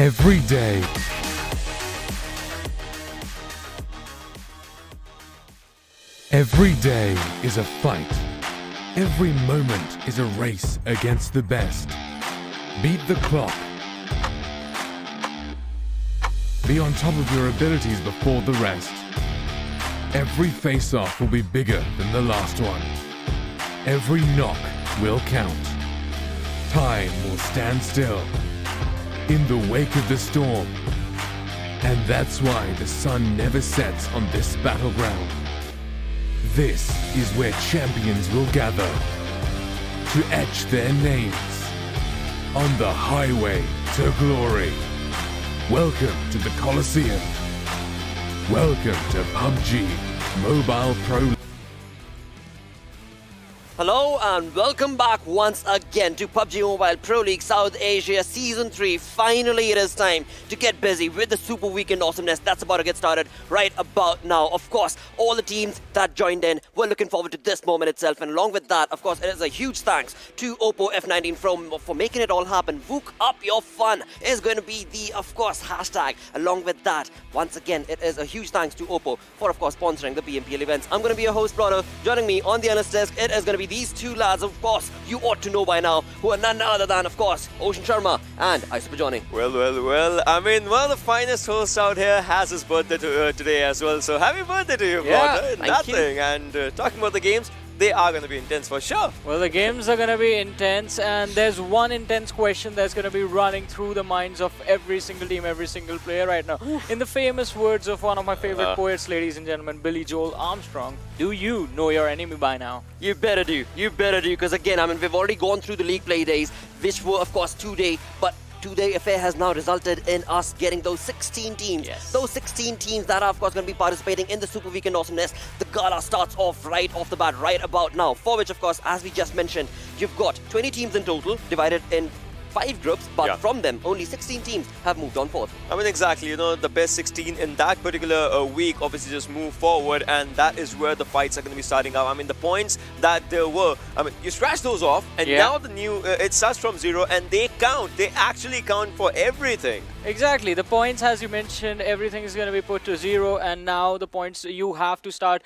Every day. Every day is a fight. Every moment is a race against the best. Beat the clock. Be on top of your abilities before the rest. Every face-off will be bigger than the last one. Every knock will count. Time will stand still in the wake of the storm. And that's why the sun never sets on this battleground. This is where champions will gather to etch their names on the highway to glory. Welcome to the Coliseum. Welcome to PUBG Mobile Pro. Hello and welcome back once again to PUBG Mobile Pro League South Asia Season 3. Finally, it is time to get busy with the Super Weekend awesomeness that's about to get started right about now. Of course, all the teams that joined in, we're looking forward to this moment itself. And along with that, of course, it is a huge thanks to Oppo F19 for making it all happen. Vook up your fun is going to be the, of course, hashtag. Along with that, once again, it is a huge thanks to Oppo for, of course, sponsoring the PMPL events. I'm going to be your host, Brother. Joining me on the analyst desk, it is going to be these two lads, of course, you ought to know by now, who are none other than, of course, Ocean Sharma and Super Johnny. Well, I mean, one of the finest hosts out here has his birthday today as well, so happy birthday to you, brother. Thank you. And talking about the games, they are going to be intense for sure. Well, the games are going to be intense, and there's one intense question that's going to be running through the minds of every single team, every single player right now. In the famous words of one of my favorite poets, ladies and gentlemen, Billy Joel Armstrong, do you know your enemy by now? You better do, because again, I mean, we've already gone through the league play days, which were, of course, 2-day, but two-day affair has now resulted in us getting those 16 teams. Yes. Those 16 teams that are, of course, going to be participating in the Super Weekend Awesomeness. The gala starts off right off the bat, right about now. For which, of course, as we just mentioned, you've got 20 teams in total, divided in 5 groups, but from them, only 16 teams have moved on forth. I mean, exactly, you know, the best 16 in that particular week obviously just move forward, and that is where the fights are going to be starting out. I mean, the points that there were, I mean, you scratch those off, and now the new, it starts from 0, and they count. They actually count for everything. Exactly. The points, as you mentioned, everything is going to be put to 0, and now the points, you have to start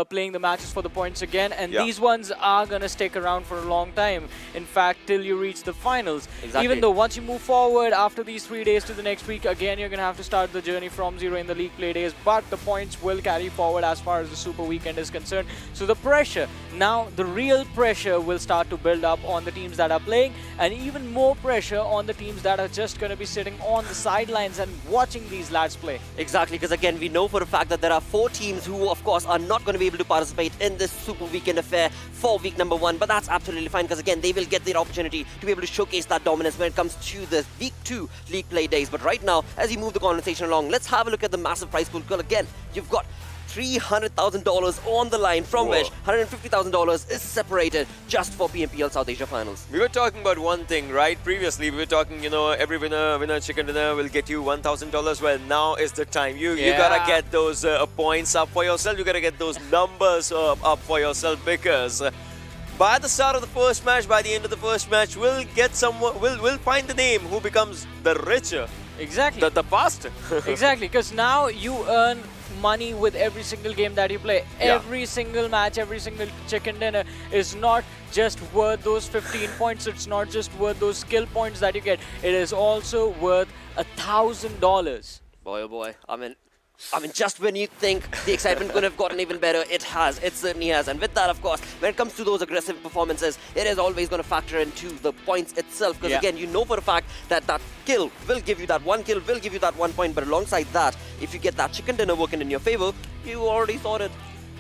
playing the matches for the points again, and these ones are going to stick around for a long time. In fact, till you reach the finals. Exactly. Even though once you move forward after these 3 days to the next week, again, you're going to have to start the journey from 0 in the league play days, but the points will carry forward as far as the Super Weekend is concerned. So the pressure, now the real pressure will start to build up on the teams that are playing, and even more pressure on the teams that are just going to be sitting on the sidelines and watching these lads play. Exactly, because again, we know for a fact that there are 4 teams who, of course, are not going to be able to participate in this Super Weekend affair for week number 1, but that's absolutely fine, because again, they will get their opportunity to be able to showcase that dominance when it comes to the week 2 league play days. But right now, as you move the conversation along, let's have a look at the massive prize pool. Because again, you've got $300,000 on the line, from which $150,000 is separated just for PMPL South Asia Finals. We were talking about one thing, right? Previously, we were talking, you know, every winner chicken dinner will get you $1,000. Well, now is the time. You gotta get those points up for yourself. You gotta get those numbers up for yourself, because by the start of the first match, by the end of the first match, we'll get someone. We'll find the name who becomes the richer. Exactly. The faster. Exactly, because now you earn money with every single game that you play. Every single match, every single chicken dinner is not just worth those 15 points. It's not just worth those skill points that you get. It is also worth $1,000. Boy, oh boy. I mean, just when you think the excitement could have gotten even better, it has. It certainly has. And with that, of course, when it comes to those aggressive performances, it is always going to factor into the points itself. Because again, you know for a fact that that kill will give you that 1 kill, will give you that 1 point. But alongside that, if you get that chicken dinner working in your favor, you already sorted.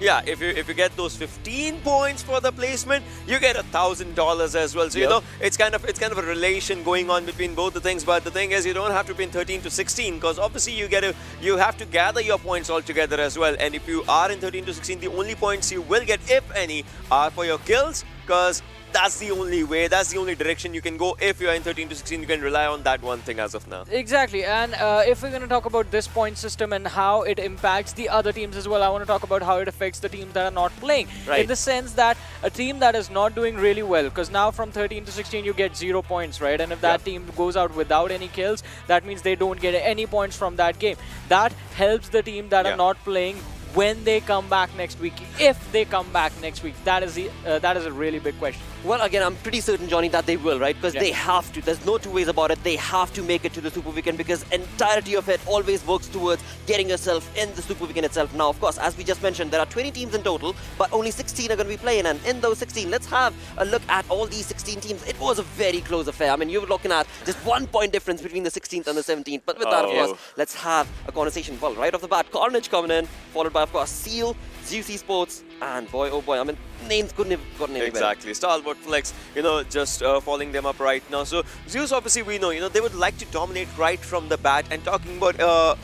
Yeah, if you get those 15 points for the placement, you get $1,000 as well. So you know, it's kind of a relation going on between both the things. But the thing is, you don't have to be in 13 to 16, because obviously you have to gather your points all together as well. And if you are in 13 to 16, the only points you will get, if any, are for your kills because that's the only way, that's the only direction you can go. If you're in 13 to 16, you can rely on that one thing as of now. Exactly, and if we're going to talk about this point system and how it impacts the other teams as well, I want to talk about how it affects the teams that are not playing. Right. In the sense that a team that is not doing really well, because now from 13 to 16 you get 0 points, right? And if that team goes out without any kills, that means they don't get any points from that game. That helps the team that are not playing when they come back next week, if they come back next week. That is a really big question. Well, again, I'm pretty certain, Johnny, that they will, right? Because they have to. There's no two ways about it. They have to make it to the Super Weekend because entirety of it always works towards getting yourself in the Super Weekend itself. Now, of course, as we just mentioned, there are 20 teams in total, but only 16 are going to be playing. And in those 16, let's have a look at all these 16 teams. It was a very close affair. I mean, you're looking at just 1 point difference between the 16th and the 17th. But with that, of course, let's have a conversation. Well, right off the bat, Carnage coming in, followed by, of course, Seal, Z3us Esports, and boy, oh boy, I mean, names couldn't have gotten any better. Exactly. StalwartFlex, just following them up right now. So Zeus, obviously, we know, they would like to dominate right from the bat. And talking about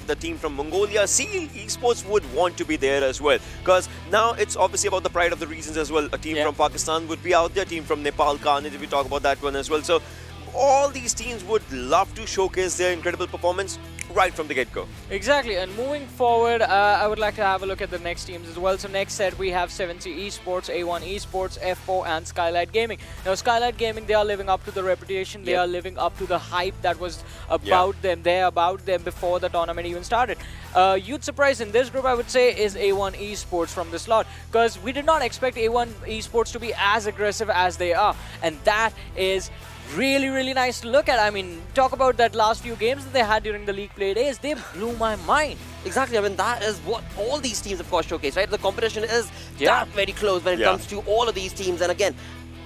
the team from Mongolia, Seal Esports would want to be there as well. Because now it's obviously about the pride of the regions as well. A team from Pakistan would be out there, team from Nepal, Carnage, if we talk about that one as well. So all these teams would love to showcase their incredible performance right from the get-go. Exactly, and moving forward, I would like to have a look at the next teams as well. So next set we have Z3us Esports, A1 Esports, F4 and Skylight Gaming. Now Skylight Gaming, they are living up to the reputation, they are living up to the hype that was about them, before the tournament even started. Youth surprise in this group, I would say, is A1 Esports from this lot, because we did not expect A1 Esports to be as aggressive as they are, and that is really nice to look at. I mean, talk about that last few games that they had during the league play days. They blew my mind. Exactly. I mean, that is what all these teams, of course, showcase, right? The competition is that very close when it comes to all of these teams. And again,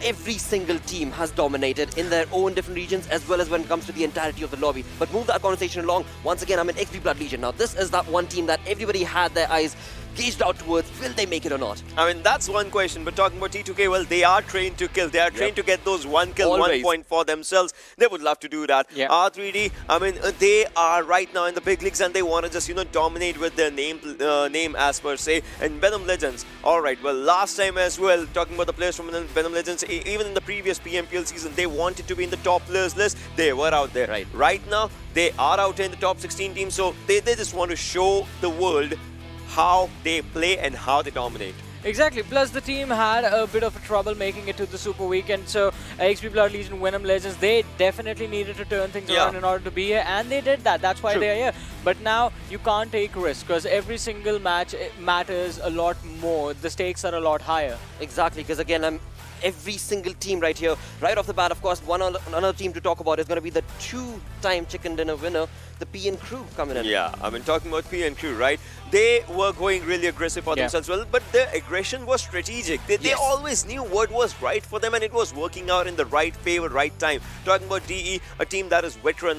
every single team has dominated in their own different regions as well as when it comes to the entirety of the lobby. But move that conversation along. Once again, I'm in XP Blood Legion. Now, this is that one team that everybody had their eyes gauged out towards. Will they make it or not? I mean, that's one question. But talking about T2K, well, they are trained to kill. They are trained to get those 1 kill, 1 point for themselves. They would love to do that. R3D, I mean, they are right now in the big leagues and they want to just, dominate with their name as per se. And Venom Legends, all right, well, last time as well, talking about the players from Venom Legends, even in the previous PMPL season, they wanted to be in the top players list. They were out there. Right now, they are out in the top 16 teams. So they just want to show the world how they play and how they dominate. Exactly. Plus, the team had a bit of a trouble making it to the Super Weekend. So, XP Blood Legion, Venom Legends, they definitely needed to turn things around in order to be here. And they did that. That's why they're here. But now, you can't take risks because every single match matters a lot more. The stakes are a lot higher. Exactly. Because again, every single team right here, right off the bat, of course, another team to talk about is going to be the 2-time chicken dinner winner, the PN Crew coming in. Yeah, I mean, talking about PN Crew, right? They were going really aggressive for themselves, well, but their aggression was strategic. They always knew what was right for them and it was working out in the right favor, right time. Talking about DE, a team that is veteran,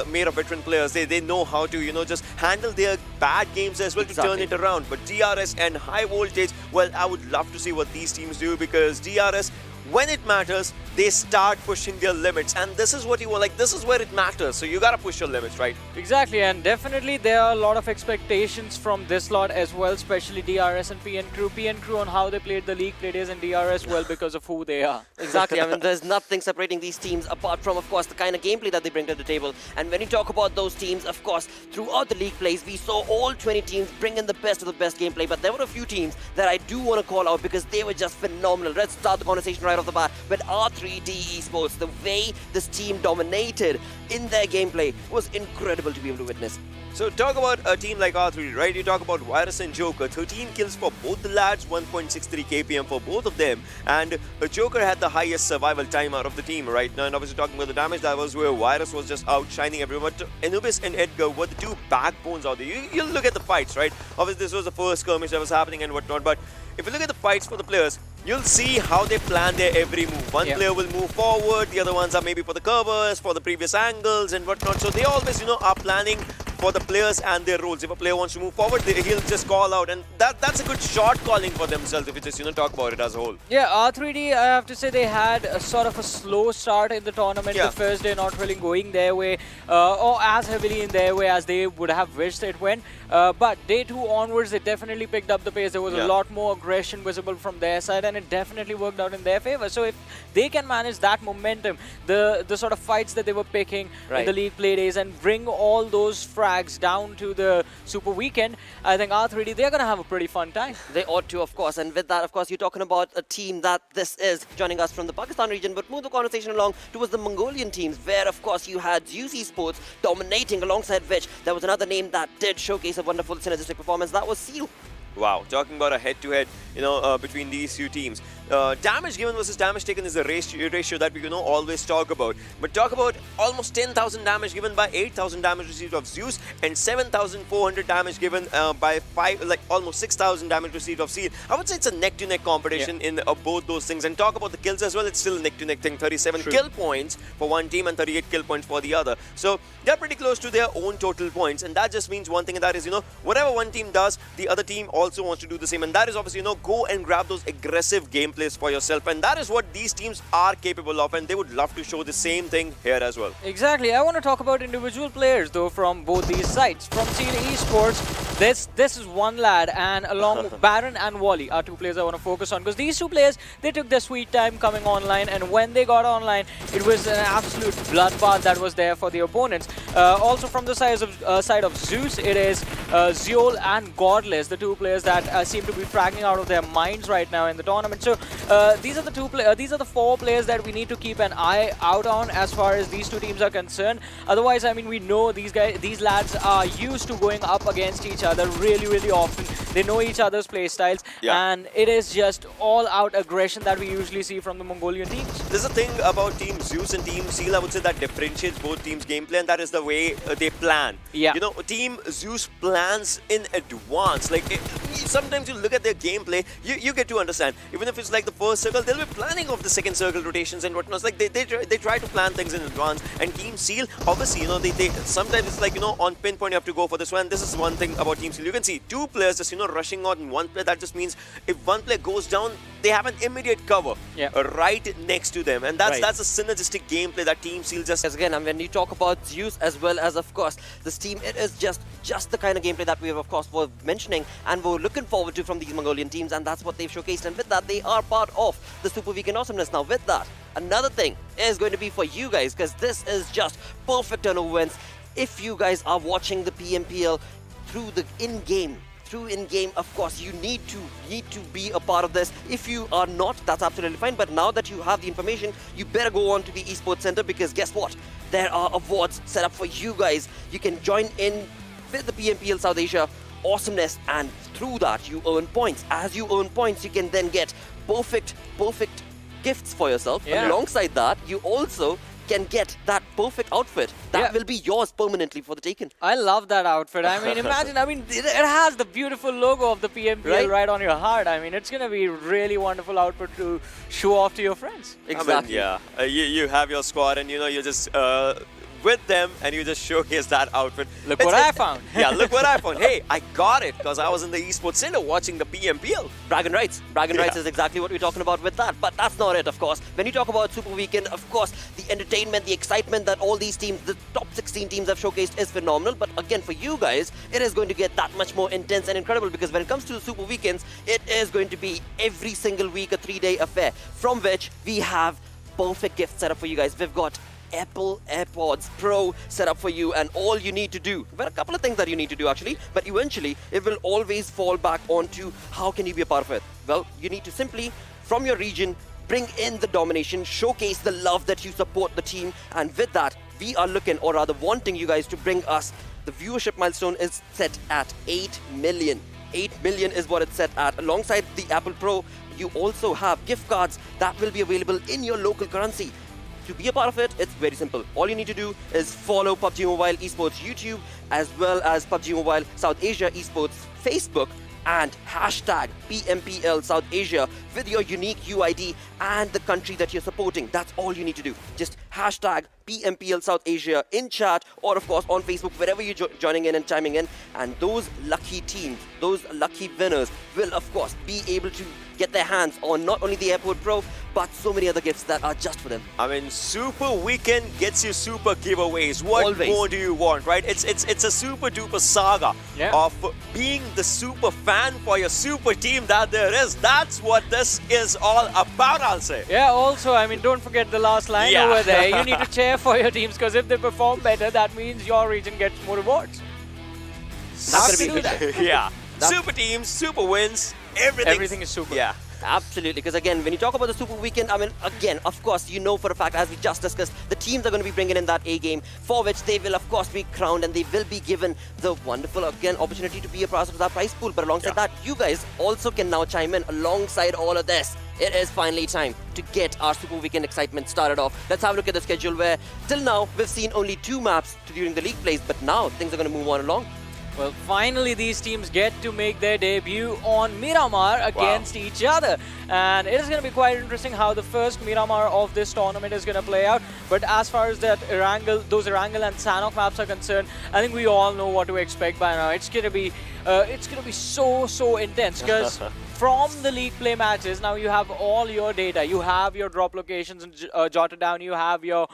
made of veteran players. They know how to, just handle their bad games as well to turn it around. But DRS and High Voltage, well, I would love to see what these teams do because DRS, when it matters, they start pushing their limits, and this is what you want. Like, this is where it matters, so you gotta push your limits, right? Exactly, and definitely there are a lot of expectations from this lot as well, especially DRS and PN Crew. PN Crew on how they played the league play days, and DRS, well, because of who they are. Exactly, I mean, there's nothing separating these teams apart from, of course, the kind of gameplay that they bring to the table. And when you talk about those teams, of course, throughout the league plays, we saw all 20 teams bring in the best of the best gameplay, but there were a few teams that I do want to call out because they were just phenomenal. Let's start the conversation right off the bat with R3D Esports. The way this team dominated in their gameplay was incredible to be able to witness. So talk about a team like R3D, right? You talk about Virus and Joker, 13 kills for both the lads, 1.63 KPM for both of them. And Joker had the highest survival time out of the team right now. And obviously talking about the damage, that was where Virus was just outshining everyone. But Anubis and Edgar were the two backbones out there. You look at the fights, right? Obviously this was the first skirmish that was happening and whatnot. But if you look at the fights for the players, you'll see how they plan their every move. One player will move forward, the other ones are maybe for the covers, for the previous angles and whatnot. So they always, are planning for the players and their roles. If a player wants to move forward, he'll just call out, and that's a good shot calling for themselves if you just talk about it as a whole. Yeah, R3D, I have to say they had a sort of a slow start in the tournament. Yeah. The first day not really going their way or as heavily in their way as they would have wished it went. But day 2 onwards, they definitely picked up the pace. There was a lot more aggression visible from their side, and it definitely worked out in their favor. So if they can manage that momentum, the sort of fights that they were picking in the league play days, and bring all those frags down to the Super Weekend, I think R3D, they're going to have a pretty fun time. They ought to, of course. And with that, of course, you're talking about a team that this is joining us from the Pakistan region, but move the conversation along towards the Mongolian teams, where, of course, you had Z3us Esports dominating, alongside which there was another name that did showcase a wonderful synergistic performance. That was Seal. Wow, talking about a head-to-head, between these two teams. Damage given versus damage taken is a ratio that we always talk about. But talk about almost 10,000 damage given by 8,000 damage received of Z3us, and 7,400 damage given by almost 6,000 damage received of Seal. I would say it's a neck-to-neck competition in both those things. And talk about the kills as well, it's still a neck-to-neck thing. 37 kill points for one team and 38 kill points for the other. So they're pretty close to their own total points, and that just means one thing, and that is, whatever one team does, the other team also wants to do the same, and that is obviously, go and grab those aggressive gameplays for yourself, and that is what these teams are capable of, and they would love to show the same thing here as well. Exactly. I want to talk about individual players though from both these sides. From Z3us Esports, this is one lad, and along Baron and Wally are two players I want to focus on, because these two players, they took their sweet time coming online, and when they got online, it was an absolute bloodbath that was there for the opponents. Also from the side of Z3us, it is Zeol and Godless, the two players that seem to be fragging out of their minds right now in the tournament. So these are the 4 players that we need to keep an eye out on as far as these two teams are concerned. Otherwise, I mean, we know these lads are used to going up against each other really often. They know each other's play styles, and it is just all-out aggression that we usually see from the Mongolian teams. There's a thing about Team Z3us and Team Seal, I would say, that differentiates both teams' gameplay, and that is the way they plan. Yeah. Team Z3us plans in advance. Sometimes you look at their gameplay, you get to understand. Even if it's like the first circle, they'll be planning of the second circle rotations and whatnot. They try to plan things in advance. And Team Seal, obviously, they sometimes it's like, on pinpoint you have to go for this one. This is one thing about Team Seal. You can see 2 players just, rushing on one player. That just means if one player goes down, they have an immediate cover right next to them. And that's a synergistic gameplay that Team Seal just... Yes, again, and when you talk about Z3us as well as, of course, this team, it is just the kind of gameplay that we, of course, were mentioning and we're looking forward to from these Mongolian teams, and that's what they've showcased. And with that, they are part of the Super Weekend awesomeness. Now, with that, another thing is going to be for you guys, because this is just perfect turnover wins. If you guys are watching the PMPL through the in-game, of course, you need to be a part of this. If you are not, that's absolutely fine. But now that you have the information, you better go on to the Esports Center, because guess what? There are awards set up for you guys. You can join in with the PMPL South Asia awesomeness, and through that you earn points. As you earn points, you can then get perfect gifts for yourself. Alongside that, you also can get that perfect outfit that will be yours permanently for the taking. I love that outfit. I mean, imagine, it has the beautiful logo of the PMPL right on your heart. I mean, it's going to be really wonderful outfit to show off to your friends. Exactly. I mean, you have your squad, and you're just with them, and you just showcase that outfit. Look what I found. Yeah, look what I found. Hey, I got it because I was in the Esports Center watching the PMPL. Bragging rights is exactly what we're talking about with that. But that's not it, of course. When you talk about Super Weekend, of course, the entertainment, the excitement that all these teams, the top 16 teams have showcased is phenomenal. But again, for you guys, it is going to get that much more intense and incredible, because when it comes to the Super Weekends, it is going to be every single week a 3-day affair, from which we have perfect gifts set up for you guys. We've got Apple AirPods Pro set up for you, and all you need to do, well, a couple of things that you need to do actually, but eventually it will always fall back onto how can you be a part of it. Well, you need to simply, from your region, bring in the domination, showcase the love that you support the team, and with that, we are looking, or rather wanting you guys to bring us, the viewership milestone is set at 8 million. 8 million is what it's set at. Alongside the Apple Pro, you also have gift cards that will be available in your local currency. To be a part of it, it's very simple. All you need to do is follow PUBG Mobile Esports YouTube, as well as PUBG Mobile South Asia Esports Facebook, and hashtag PMPL South Asia with your unique UID and the country that you're supporting. That's all you need to do. Just hashtag PMPL South Asia in chat or of course on Facebook, wherever you're joining in and chiming in. And those lucky teams, those lucky winners will of course be able to get their hands on not only the Airport Pro, but so many other gifts that are just for them. I mean, Super Weekend gets you super giveaways. What Always. more do you want, right? It's a super duper saga of being the super fan for your super team that there is. That's what this is all about, I'll say. Yeah, also, I mean, don't forget the last line over there. You need to cheer for your teams because if they perform better, that means your region gets more rewards. That's gonna be good. Yeah. Super teams, super wins, Everything is super. Yeah. Absolutely, because again, when you talk about the Super Weekend, I mean, again, of course, you know for a fact, as we just discussed, the teams are going to be bringing in that A game, for which they will, of course, be crowned and they will be given the wonderful, again, opportunity to be a part of that prize pool. But alongside that, you guys also can now chime in alongside all of this. It is finally time to get our Super Weekend excitement started off. Let's have a look at the schedule where, till now, we've seen only 2 maps during the league plays, but now things are going to move on along. Well, finally these teams get to make their debut on Miramar against each other. And it is going to be quite interesting how the first Miramar of this tournament is going to play out. But as far as that those Erangel and Sanhok maps are concerned, I think we all know what to expect by now. It's going to be so intense because from the league play matches, now you have all your data. You have your drop locations jotted down. You have your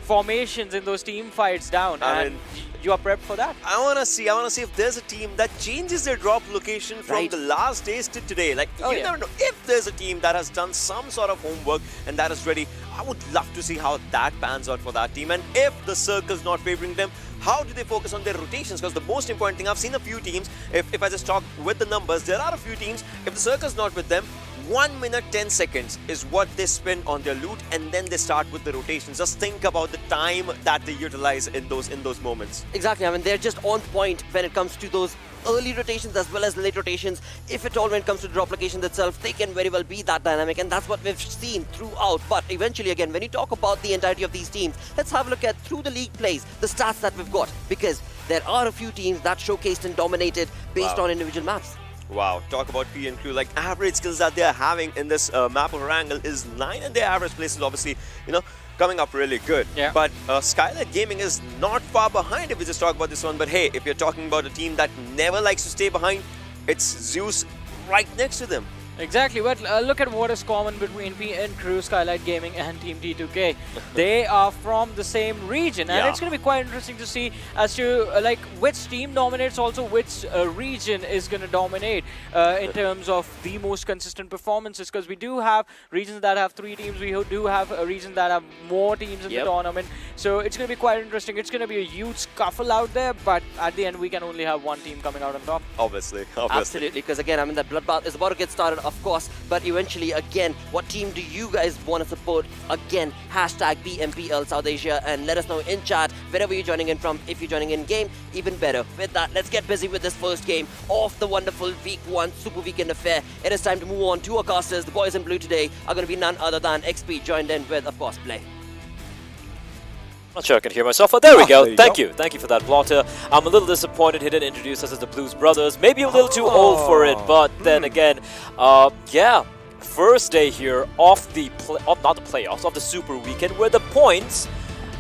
formations in those team fights down. And you are prepped for that. I want to see if there's a team that changes their drop location from the last days to today. Like, you never know. If there's a team that has done some sort of homework and that is ready, I would love to see how that pans out for that team. And if the circle's not favoring them, how do they focus on their rotations? Because the most important thing, I've seen a few teams, if I just talk with the numbers, there are a few teams, if the circle's not with them, 1 minute 10 seconds is what they spend on their loot, and then they start with the rotations. Just think about the time that they utilize in those moments. Exactly, I mean, they're just on point when it comes to those early rotations as well as late rotations. If at all, when it comes to drop locations itself, they can very well be that dynamic, and that's what we've seen throughout. But eventually, again, when you talk about the entirety of these teams, let's have a look at through the league plays, the stats that we've got, because there are a few teams that showcased and dominated based on individual maps. Wow, talk about P and Q, like average skills that they're having in this map of Erangel is 9, and their average place is obviously, coming up really good. Yeah. But Skylight Gaming is not far behind if we just talk about this one. But hey, if you're talking about a team that never likes to stay behind, it's Zeus right next to them. Exactly, but look at what is common between P and Crew, Skylight Gaming and Team T2K. They are from the same region, and it's going to be quite interesting to see as to like which team dominates, also which region is going to dominate in terms of the most consistent performances, because we do have regions that have 3 teams, we do have regions that have more teams in the tournament, so it's going to be quite interesting. It's going to be a huge scuffle out there, but at the end we can only have one team coming out on top. Obviously. Absolutely, because again, I mean, that bloodbath is about to get started, of course, but eventually, again, what team do you guys want to support? Again, hashtag PMPL South Asia, and let us know in chat wherever you're joining in from. If you're joining in game, even better. With that, let's get busy with this first game of the wonderful Week 1 Super Weekend affair. It is time to move on to our casters. The boys in blue today are going to be none other than XP, joined in with, of course, Play. Not sure I can hear myself, but there we go. Thank you for that, Blotter. I'm a little disappointed he didn't introduce us as the Blues Brothers. Maybe a little too old for it, but then again, first day here of the not the playoffs, of the Super Weekend, where the points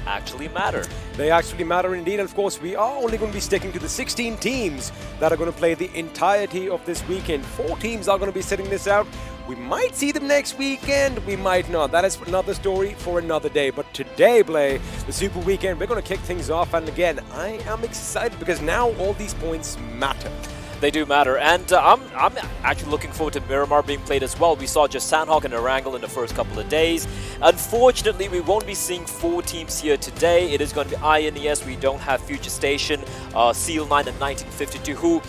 actually matter. They actually matter indeed, and of course we are only going to be sticking to the 16 teams that are going to play the entirety of this weekend. 4 teams are going to be sitting this out. We might see them next weekend, we might not. That is another story for another day. But today, Blay, the Super Weekend, we're going to kick things off, and again, I am excited because now all these points matter. They do matter, and I'm actually looking forward to Miramar being played as well. We saw just Sanhok and Erangel in the first couple of days. Unfortunately, we won't be seeing 4 teams here today. It is going to be INES. We don't have Future Station, Seal 9 and 1952, who...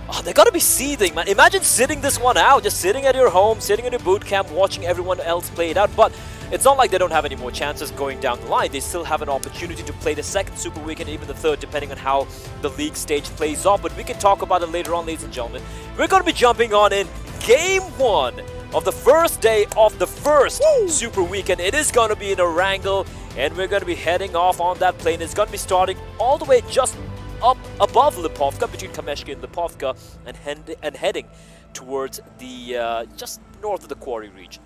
Oh, they gotta be seething, man. Imagine sitting this one out, just sitting at your home, sitting in your boot camp, watching everyone else play it out. But it's not like they don't have any more chances going down the line. They still have an opportunity to play the second Super Weekend, even the third, depending on how the league stage plays off. But we can talk about it later on, ladies and gentlemen. We're gonna be jumping on in Game 1 of the first day of the first Super Weekend. It is gonna be in Erangel, and we're gonna be heading off on that plane. It's gonna be starting all the way just up above Lipovka, between Kameshki and Lipovka, and heading towards the just north of the quarry region.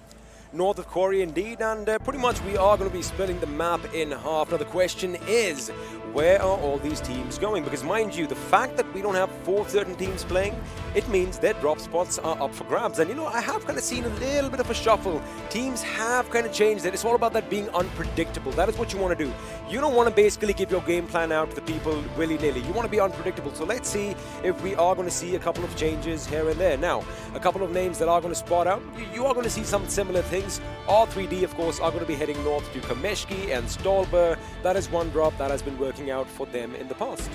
North of Quarry indeed, and pretty much we are going to be splitting the map in half. Now the question is, where are all these teams going? Because mind you, the fact that we don't have 4 certain teams playing, it means their drop spots are up for grabs. And you know, I have kind of seen a little bit of a shuffle. Teams have kind of changed it. It's all about that being unpredictable. That is what you want to do. You don't want to basically give your game plan out to the people willy-nilly. You want to be unpredictable. So let's see if we are going to see a couple of changes here and there. Now, a couple of names that are going to spot out. You are going to see some similar things. R3D, of course, are going to be heading north to Kameshki and Stolber. That is one drop that has been working out for them in the past.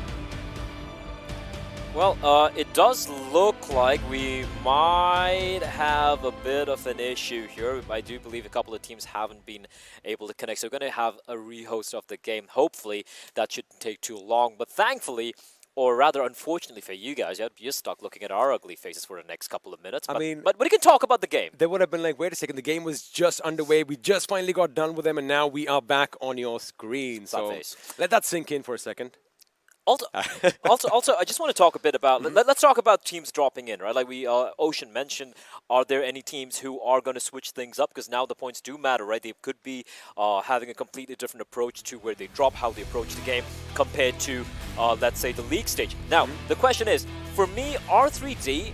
Well, it does look like we might have a bit of an issue here. I do believe a couple of teams haven't been able to connect, so we're going to have a rehost of the game. Hopefully, that shouldn't take too long, but thankfully, or rather, unfortunately for you guys, you're stuck looking at our ugly faces for the next couple of minutes. But we can talk about the game. They would have been like, wait a second, the game was just underway. We just finally got done with them, and now we are back on your screen. So let that sink in for a second. Also, I just want to talk a bit about. Let's talk about teams dropping in, right? Like Ocean mentioned, are there any teams who are going to switch things up? Because now the points do matter, right? They could be having a completely different approach to where they drop, how they approach the game, compared to, let's say, the league stage. Now, the question is, for me, R3D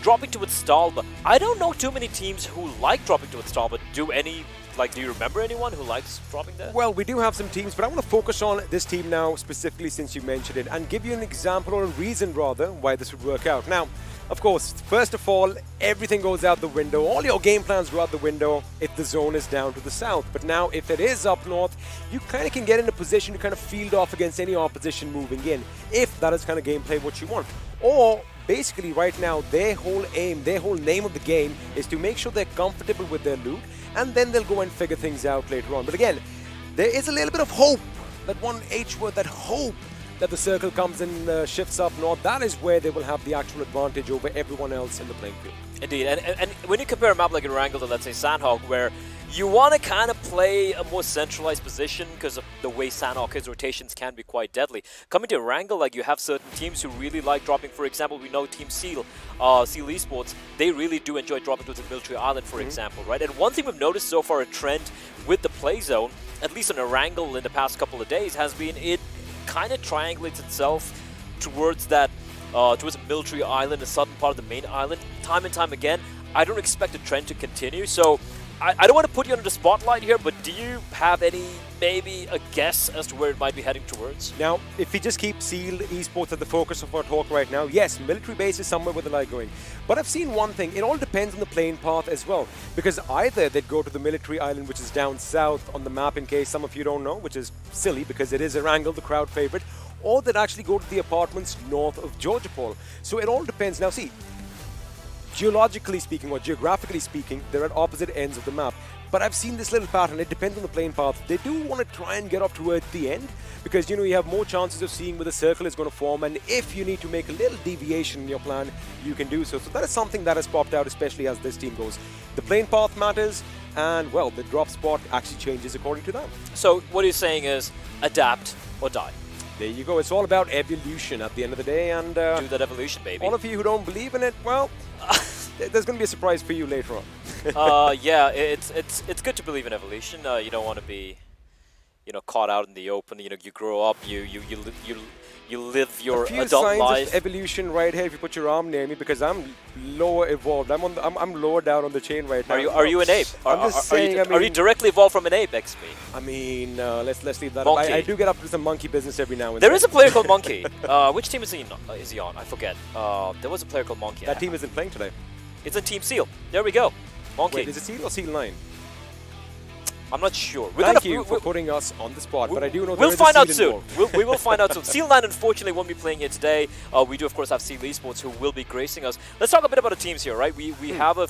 dropping to its Stalba. I don't know too many teams who like dropping to its Stalba. Do you remember anyone who likes dropping there? Well, we do have some teams, but I want to focus on this team now specifically since you mentioned it and give you an example or a reason rather why this would work out. Now, of course, first of all, everything goes out the window. All your game plans go out the window if the zone is down to the south. But now, if it is up north, you kind of can get in a position to kind of field off against any opposition moving in, if that is kind of gameplay what you want. Or basically right now, their whole aim, their whole name of the game is to make sure they're comfortable with their loot, and then they'll go and figure things out later on. But again, there is a little bit of hope, that one H word, that hope that the circle comes and shifts up north. That is where they will have the actual advantage over everyone else in the playing field. Indeed, and when you compare a map like Erangel to, let's say, Sanhok, where you want to kind of play a more centralized position because of the way Sanhok, his rotations can be quite deadly. Coming to Erangel, like, you have certain teams who really like dropping. For example, we know Team Seal Esports, they really do enjoy dropping to the military island, for example, right? And one thing we've noticed so far, a trend with the play zone, at least on Erangel in the past couple of days, has been it kind of triangulates itself towards that, towards a military island, the southern part of the main island, time and time again. I don't expect the trend to continue, so I don't want to put you under the spotlight here, but do you have maybe a guess as to where it might be heading towards? Now, if we just keep Seal Esports at the focus of our talk right now, yes, military base is somewhere where they like going. But I've seen one thing, it all depends on the playing path as well. Because either they'd go to the military island, which is down south on the map, in case some of you don't know, which is silly because it is Erangel, the crowd favorite, or they'd actually go to the apartments north of Georgopol. So it all depends. Now see, geologically speaking or geographically speaking, they're at opposite ends of the map. But I've seen this little pattern. It depends on the playing path. They do want to try and get up towards the end because, you know, you have more chances of seeing where the circle is going to form, and if you need to make a little deviation in your plan, you can do so. So that is something that has popped out, especially as this team goes. The playing path matters, and, well, the drop spot actually changes according to that. So what you're saying is adapt or die. There you go. It's all about evolution at the end of the day, and do that evolution, baby. All of you who don't believe in it, well, there's going to be a surprise for you later on. Yeah, it's good to believe in evolution. You don't want to be, caught out in the open. You grow up, you live your adult life. A few signs of evolution right here if you put your arm near me, because I'm lower evolved. I'm lower down on the chain right now. Are you an ape? I'm just saying. Are you directly evolved from an ape, XP? I mean, let's leave that. Monkey. I do get up to some monkey business every now and then. There is a player called Monkey. Which team is he on? I forget. There was a player called Monkey. That team isn't playing today. It's in Team Seal. There we go. Monkey. Wait, is it Seal or Seal 9? I'm not sure. Thank you for putting us on the spot, but I do know we'll find out soon. We will find out soon. Seal 9 unfortunately won't be playing here today. We do of course have Seal Esports who will be gracing us. Let's talk a bit about the teams here, right? We have a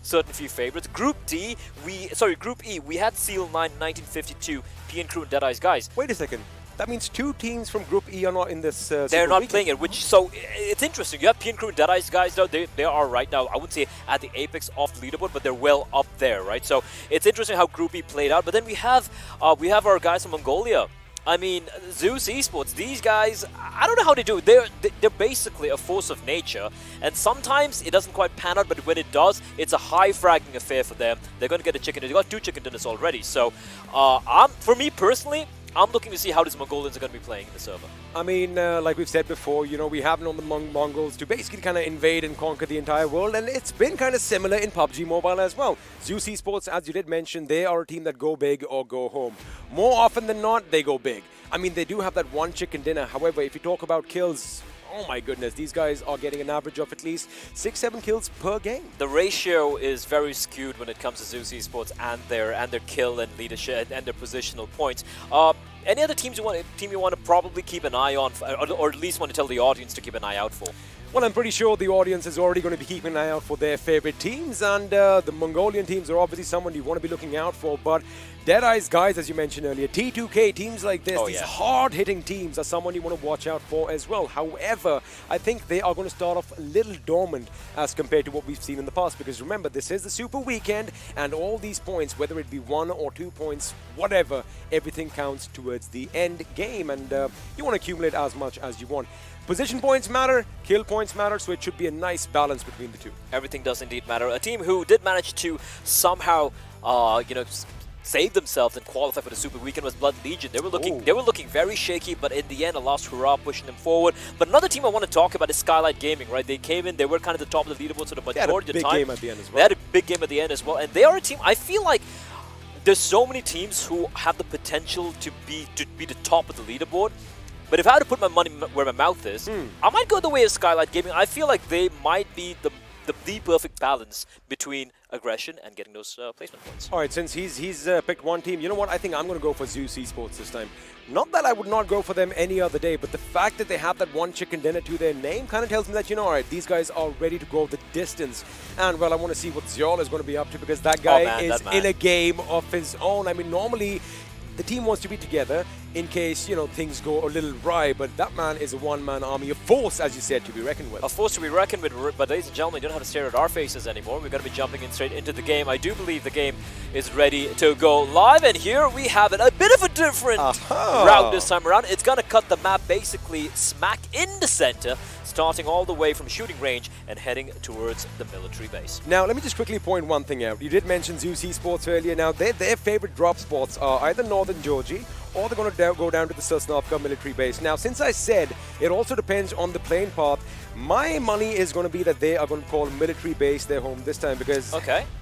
certain few favorites. Group E, we had Seal 9 1952, PN Crew and Deadeyes Guys. Wait a second. That means two teams from Group E are not in this. They're not playing it, so it's interesting. You have PN Crew and Deadeyes Guys, though. They are right now, I wouldn't say at the apex of the leaderboard, but they're well up there, right? So it's interesting how Group E played out. But then we have our guys from Mongolia I mean, Z3us Esports, these guys, I don't know how they do it. They're basically a force of nature, and sometimes it doesn't quite pan out, but when it does, it's a high-fragging affair for them. They're going to get a chicken dinner. They got 2 chicken dinners already, so for me personally, I'm looking to see how these Mongolians are going to be playing in the server. I mean, like we've said before, you know, we have known the Mongols to basically kind of invade and conquer the entire world, and it's been kind of similar in PUBG Mobile as well. Z3us Esports, as you did mention, they are a team that go big or go home. More often than not, they go big. I mean, they do have that 1 chicken dinner. However, if you talk about kills, oh my goodness, these guys are getting an average of at least 6-7 kills per game. The ratio is very skewed when it comes to Z3us Esports and their kill and leadership and their positional points. Any other teams you want to probably keep an eye on, or at least want to tell the audience to keep an eye out for? Well, I'm pretty sure the audience is already going to be keeping an eye out for their favorite teams, and the Mongolian teams are obviously someone you want to be looking out for. But Deadeyes Guys, as you mentioned earlier, T2K, teams like this, these hard-hitting teams are someone you want to watch out for as well. However, I think they are going to start off a little dormant as compared to what we've seen in the past, because remember, this is the Super Weekend, and all these points, whether it be 1 or 2 points, whatever, everything counts towards the end game, and you want to accumulate as much as you want. Position points matter, kill points matter, so it should be a nice balance between the two. Everything does indeed matter. A team who did manage to somehow, save themselves and qualify for the Super Weekend was Blood Legion. They were looking very shaky, but in the end, a last hurrah pushing them forward. But another team I want to talk about is Skylight Gaming, right? They came in, they were kind of the top of the leaderboard for the majority of the time. They had a big game at the end as well. They had a big game at the end as well, and they are a team. I feel like there's so many teams who have the potential to be the top of the leaderboard. But if I had to put my money where my mouth is, I might go the way of Skylight Gaming. I feel like they might be the perfect balance between aggression and getting those placement points. All right, since he's picked one team, you know what? I think I'm going to go for Z3us Esports this time. Not that I would not go for them any other day, but the fact that they have that 1 chicken dinner to their name kind of tells me that, you know, all right, these guys are ready to go the distance. And, well, I want to see what Zyol is going to be up to, because that guy is in a game of his own. I mean, normally the team wants to be together in case, you know, things go a little awry, but that man is a one-man army, a force, as you said, to be reckoned with. A force to be reckoned with, but ladies and gentlemen, you don't have to stare at our faces anymore. We're going to be jumping in straight into the game. I do believe the game is ready to go live, and here we have it. A bit of a different route this time around. It's going to cut the map basically smack in the center, starting all the way from shooting range and heading towards the military base. Now, let me just quickly point one thing out. You did mention Z3us Esports earlier. Now, their favorite drop spots are either northern Georgia, or they're going to go down to the Sosnovka military base. Now, since I said it also depends on the plane path, my money is going to be that they are going to call military base their home this time, because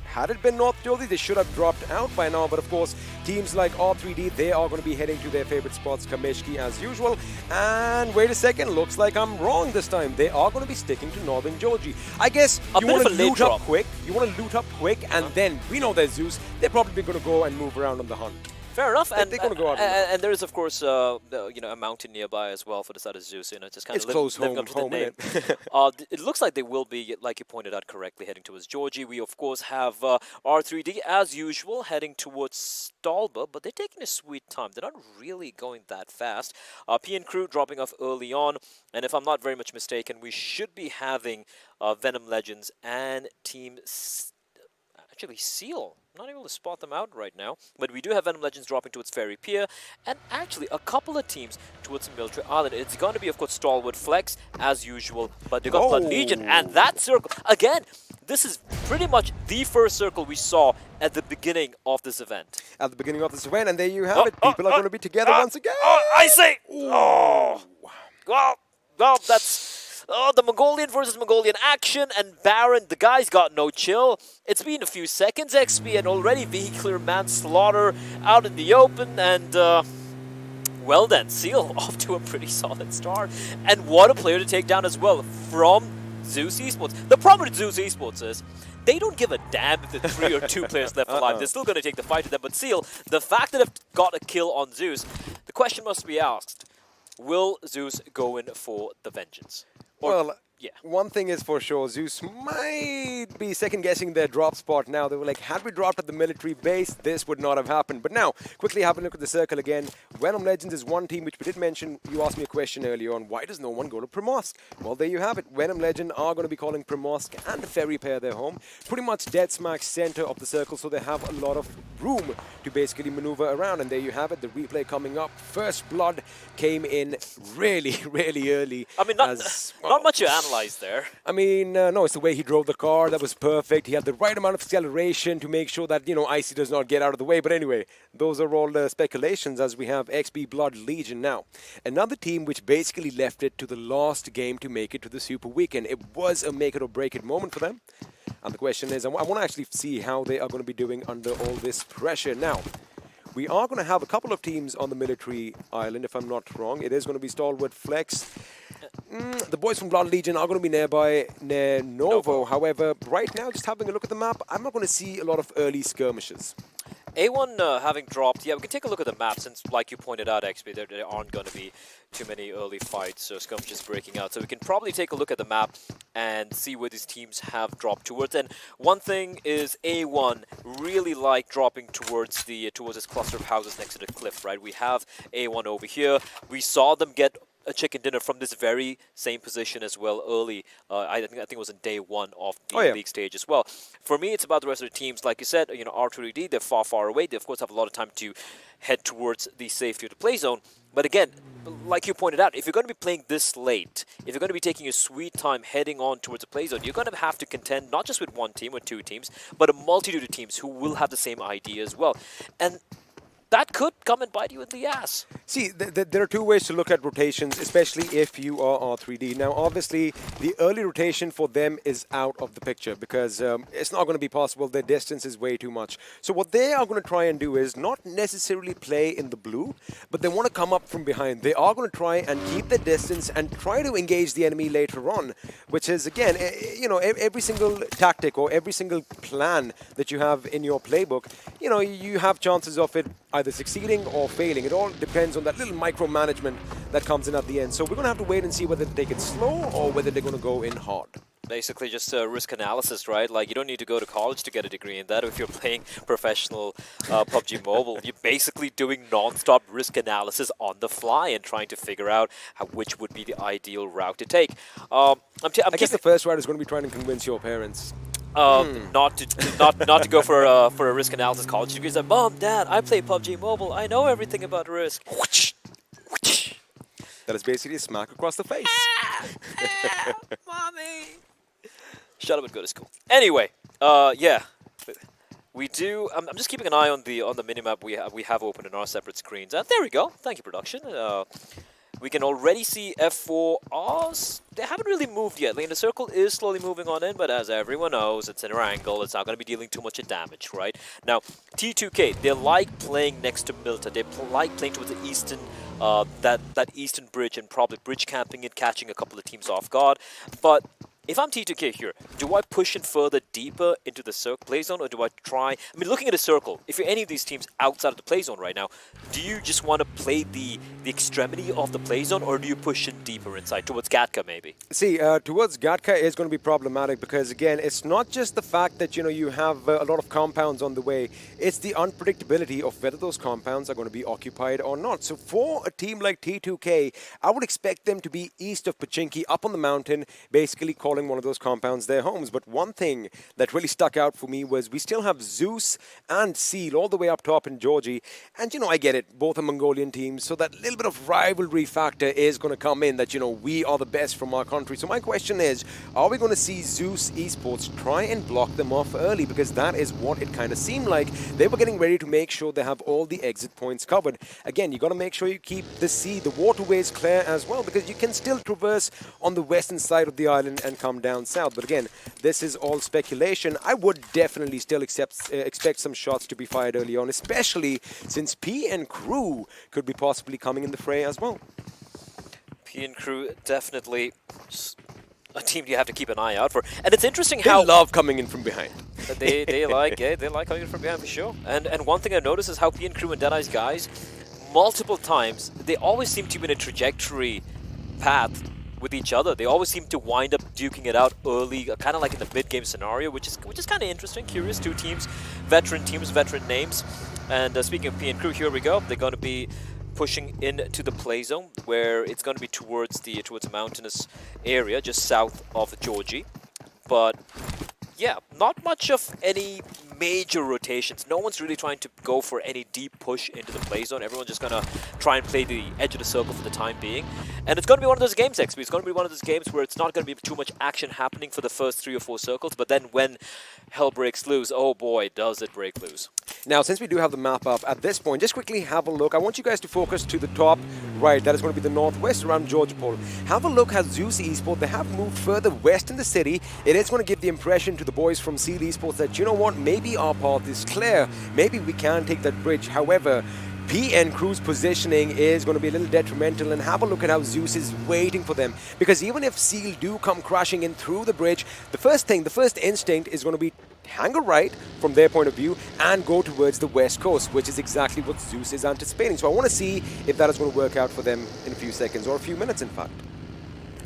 had it been North Georgia, they should have dropped out by now. But of course, teams like R3D, they are going to be heading to their favorite spots, Kameshki as usual. And wait a second, looks like I'm wrong this time. They are going to be sticking to Northern Georgia. I guess you want to loot up quick. You want to loot up quick, and then we know there's Z3us. They're probably going to go and move around on the hunt. Fair enough, they're going to go out. And there is, of course, a mountain nearby as well for the side of Z3us. You know, just kind of living up to the name. It looks like they will be, like you pointed out correctly, heading towards Georgia. We, of course, have R3D as usual heading towards Stalba, but they're taking a sweet time. They're not really going that fast. PN Crew dropping off early on, and if I'm not very much mistaken, we should be having Venom Legends and Team actually Seal. I'm not able to spot them out right now, but we do have Venom Legends dropping towards Ferry Pier, and actually a couple of teams towards Military Island. It's going to be, of course, StalwartFlex as usual, but they got Blood Legion, and that circle again. This is pretty much the first circle we saw at the beginning of this event. At the beginning of this event, and there you have it. People are going to be together once again. I say, well, that's. The Mongolian versus Mongolian action, and Baron, the guy's got no chill. It's been a few seconds, XP, and already vehicular manslaughter out in the open, and well then, Seal off to a pretty solid start. And what a player to take down as well from Z3us Esports. The problem with Z3us Esports is they don't give a damn if there's 3 or 2 players left alive. They're still going to take the fight to them, but Seal, the fact that they've got a kill on Z3us, the question must be asked, will Z3us go in for the vengeance? Well, Yeah. One thing is for sure, Zeus might be second-guessing their drop spot now. They were like, had we dropped at the military base, this would not have happened. But now, quickly have a look at the circle again. Venom Legends is one team which we did mention. You asked me a question earlier on, why does no one go to Primorsk? Well, there you have it. Venom Legend are going to be calling Primorsk and the Ferry Pair their home. Pretty much dead smack center of the circle, so they have a lot of room to basically maneuver around. And there you have it, the replay coming up. First blood came in really, really early. I mean, not much to analyze there. I mean, no, it's the way he drove the car. That was perfect. He had the right amount of acceleration to make sure that, Icy does not get out of the way. But anyway, those are all speculations as we have XP Blood Legion now. Another team which basically left it to the last game to make it to the Super Weekend. It was a make it or break it moment for them. And the question is, I want to actually see how they are going to be doing under all this pressure. Now, we are going to have a couple of teams on the military island, if I'm not wrong. It is going to be StalwartFlex. The boys from Blood Legion are going to be nearby, near Novo. However, right now, just having a look at the map, I'm not going to see a lot of early skirmishes. A1 having dropped, yeah, we can take a look at the map since, like you pointed out, XP, there aren't going to be too many early fights or skirmishes breaking out. So we can probably take a look at the map and see where these teams have dropped towards. And one thing is A1 really like dropping towards this cluster of houses next to the cliff, right? We have A1 over here. We saw them get a chicken dinner from this very same position as well early. I think it was in day one of the league stage as well. For me, it's about the rest of the teams. Like you said, R2D, they're far, far away. They, of course, have a lot of time to head towards the safety of the play zone. But again, like you pointed out, if you're going to be playing this late, if you're going to be taking your sweet time heading on towards the play zone, you're going to have to contend not just with one team or two teams, but a multitude of teams who will have the same idea as well. And that could come and bite you in the ass. See, there are two ways to look at rotations, especially if you are R3D. Now, obviously, the early rotation for them is out of the picture because it's not going to be possible. Their distance is way too much. So what they are going to try and do is not necessarily play in the blue, but they want to come up from behind. They are going to try and keep their distance and try to engage the enemy later on, which is, again, every single tactic or every single plan that you have in your playbook, you have chances of it either succeeding or failing. It all depends on that little micromanagement that comes in at the end. So we're going to have to wait and see whether they take it slow or whether they're going to go in hard. Basically just risk analysis, right? Like, you don't need to go to college to get a degree in that. If you're playing professional PUBG Mobile, you're basically doing non-stop risk analysis on the fly and trying to figure out which would be the ideal route to take. I guess the first route is going to be trying to convince your parents. Not to go for a risk analysis college degree. Like, Mom, Dad, I play PUBG Mobile. I know everything about risk. That is basically a smack across the face. Mommy. Shut up and go to school. Anyway, yeah, we do. I'm just keeping an eye on the minimap we have open in our separate screens. And there we go. Thank you, production. We can already see F4Rs. They haven't really moved yet. Like, the circle is slowly moving on in, but as everyone knows, it's an Erangel. It's not going to be dealing too much damage, right? Now, T2K, they like playing next to Milta. They like playing towards the eastern, that eastern bridge and probably bridge camping and catching a couple of teams off guard. But if I'm T2K here, do I push in further deeper into the circle play zone, or do I try... I mean, looking at a circle, if you're any of these teams outside of the play zone right now, do you just want to play the extremity of the play zone, or do you push in deeper inside, towards Gatka maybe? See, towards Gatka is going to be problematic because, again, it's not just the fact that, you have a lot of compounds on the way. It's the unpredictability of whether those compounds are going to be occupied or not. So for a team like T2K, I would expect them to be east of Pachinki, up on the mountain, basically calling one of those compounds their homes. But one thing that really stuck out for me was we still have Zeus and Seal all the way up top in Georgie. And, I get it, both are Mongolian teams, so that little bit of rivalry factor is going to come in that, we are the best from our country. So my question is, are we going to see Z3us Esports try and block them off early? Because that is what it kind of seemed like. They were getting ready to make sure they have all the exit points covered. Again, you got to make sure you keep the sea, the waterways clear as well, because you can still traverse on the western side of the island and come down south. But again, this is all speculation. I would definitely still expect some shots to be fired early on, especially since P and Crew could be possibly coming in the fray as well. P and Crew, definitely a team you have to keep an eye out for. And it's interesting how... They love coming in from behind. they like coming in from behind for sure. And one thing I've noticed is how P and Crew and Deadeyes Guys, multiple times, they always seem to be in a trajectory path with each other. They always seem to wind up duking it out early, kind of like in the mid-game scenario, which is kind of interesting, curious. Two teams, veteran names. And speaking of P and crew, here we go. They're going to be pushing into the play zone, where it's going to be towards a mountainous area just south of Georgie. But yeah, not much of any major rotations. No one's really trying to go for any deep push into the play zone. Everyone's just going to try and play the edge of the circle for the time being. And it's going to be one of those games, XP. It's going to be one of those games where it's not going to be too much action happening for the first 3 or 4 circles, but then when hell breaks loose, oh boy, does it break loose. Now, since we do have the map up at this point, just quickly have a look. I want you guys to focus to the top right. That is going to be the northwest around Georgopol. Have a look at Z3us Esports. They have moved further west in the city. It is going to give the impression to the boys from Z3us Esports that, you know what, maybe our path is clear. Maybe we can take that bridge. However, PN Crew's positioning is going to be a little detrimental, and have a look at how Z3us is waiting for them. Because even if Seal do come crashing in through the bridge, the first instinct is going to be hang a right from their point of view and go towards the west coast, which is exactly what Z3us is anticipating. So I want to see if that is going to work out for them in a few seconds, or a few minutes in fact.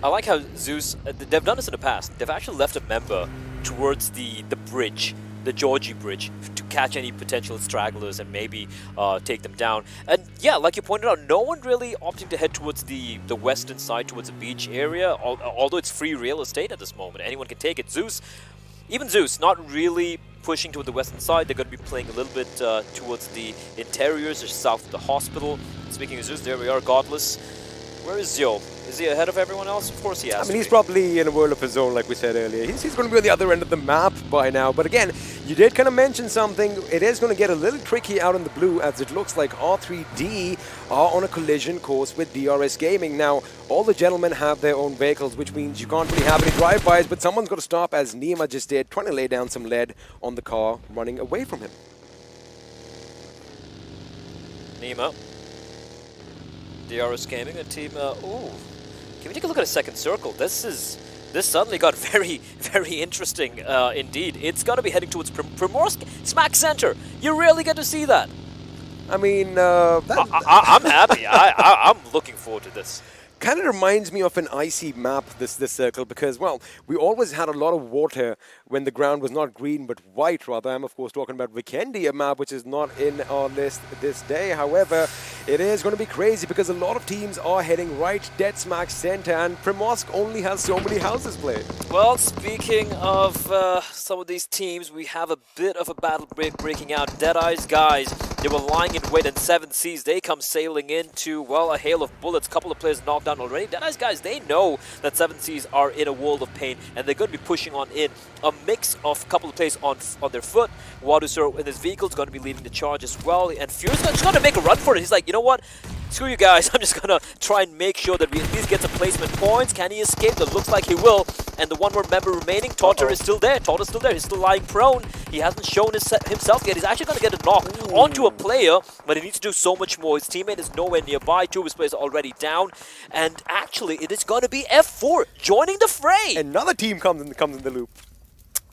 I like how Z3us, they've done this in the past. They've actually left a member towards the bridge, the Georgie bridge, to catch any potential stragglers and maybe take them down. And yeah, like you pointed out, no one really opting to head towards the western side, towards the beach area, although it's free real estate at this moment. Anyone can take it. Z3us, even Z3us, not really pushing toward the western side. They're going to be playing a little bit towards the interiors, or south of the hospital. Speaking of Z3us, there we are, Godless. Where is Zio? Is he ahead of everyone else? Of course he has. I mean, he's probably in a world of his own, like we said earlier. He's going to be on the other end of the map by now. But again, you did kind of mention something. It is going to get a little tricky out in the blue, as it looks like R3D are on a collision course with DRS Gaming. Now, all the gentlemen have their own vehicles, which means you can't really have any drive-bys, but someone's got to stop, as Nima just did, trying to lay down some lead on the car running away from him. Nima. DRS Gaming, a team, ooh. Can we take a look at a second circle? This suddenly got very, very interesting indeed. It's got to be heading towards Primorsk, smack center. You rarely get to see that. I mean, I'm happy. I'm looking forward to this. Kind of reminds me of an icy map, this circle, because, well, we always had a lot of water when the ground was not green but white, rather. I'm, of course, talking about Vikendi, a map which is not in our list this day. However, it is going to be crazy because a lot of teams are heading right dead smack center, and Primorsk only has so many houses played. Well, speaking of some of these teams, we have a bit of a battle breaking out. Deadeyes Guys, they were lying in wait, and Z3us, they come sailing into, well, a hail of bullets. A couple of players knocked down already. Deadeyes Guys, they know that Z3us are in a world of pain, and they're going to be pushing on in. A mix of a couple of players on their foot. Wadusur in his vehicle is going to be leading the charge as well, and Furious is going to make a run for it. He's like, you know what? Screw you guys, I'm just going to try and make sure that we at least get some placement points. Can he escape? It looks like he will. And the one more member remaining, Totter is still there. Totter's still there. He's still lying prone. He hasn't shown himself yet. He's actually going to get a knock onto a player, but he needs to do so much more. His teammate is nowhere nearby. 2 of his players are already down. And actually, it is going to be F4 joining the fray. Another team comes in the loop.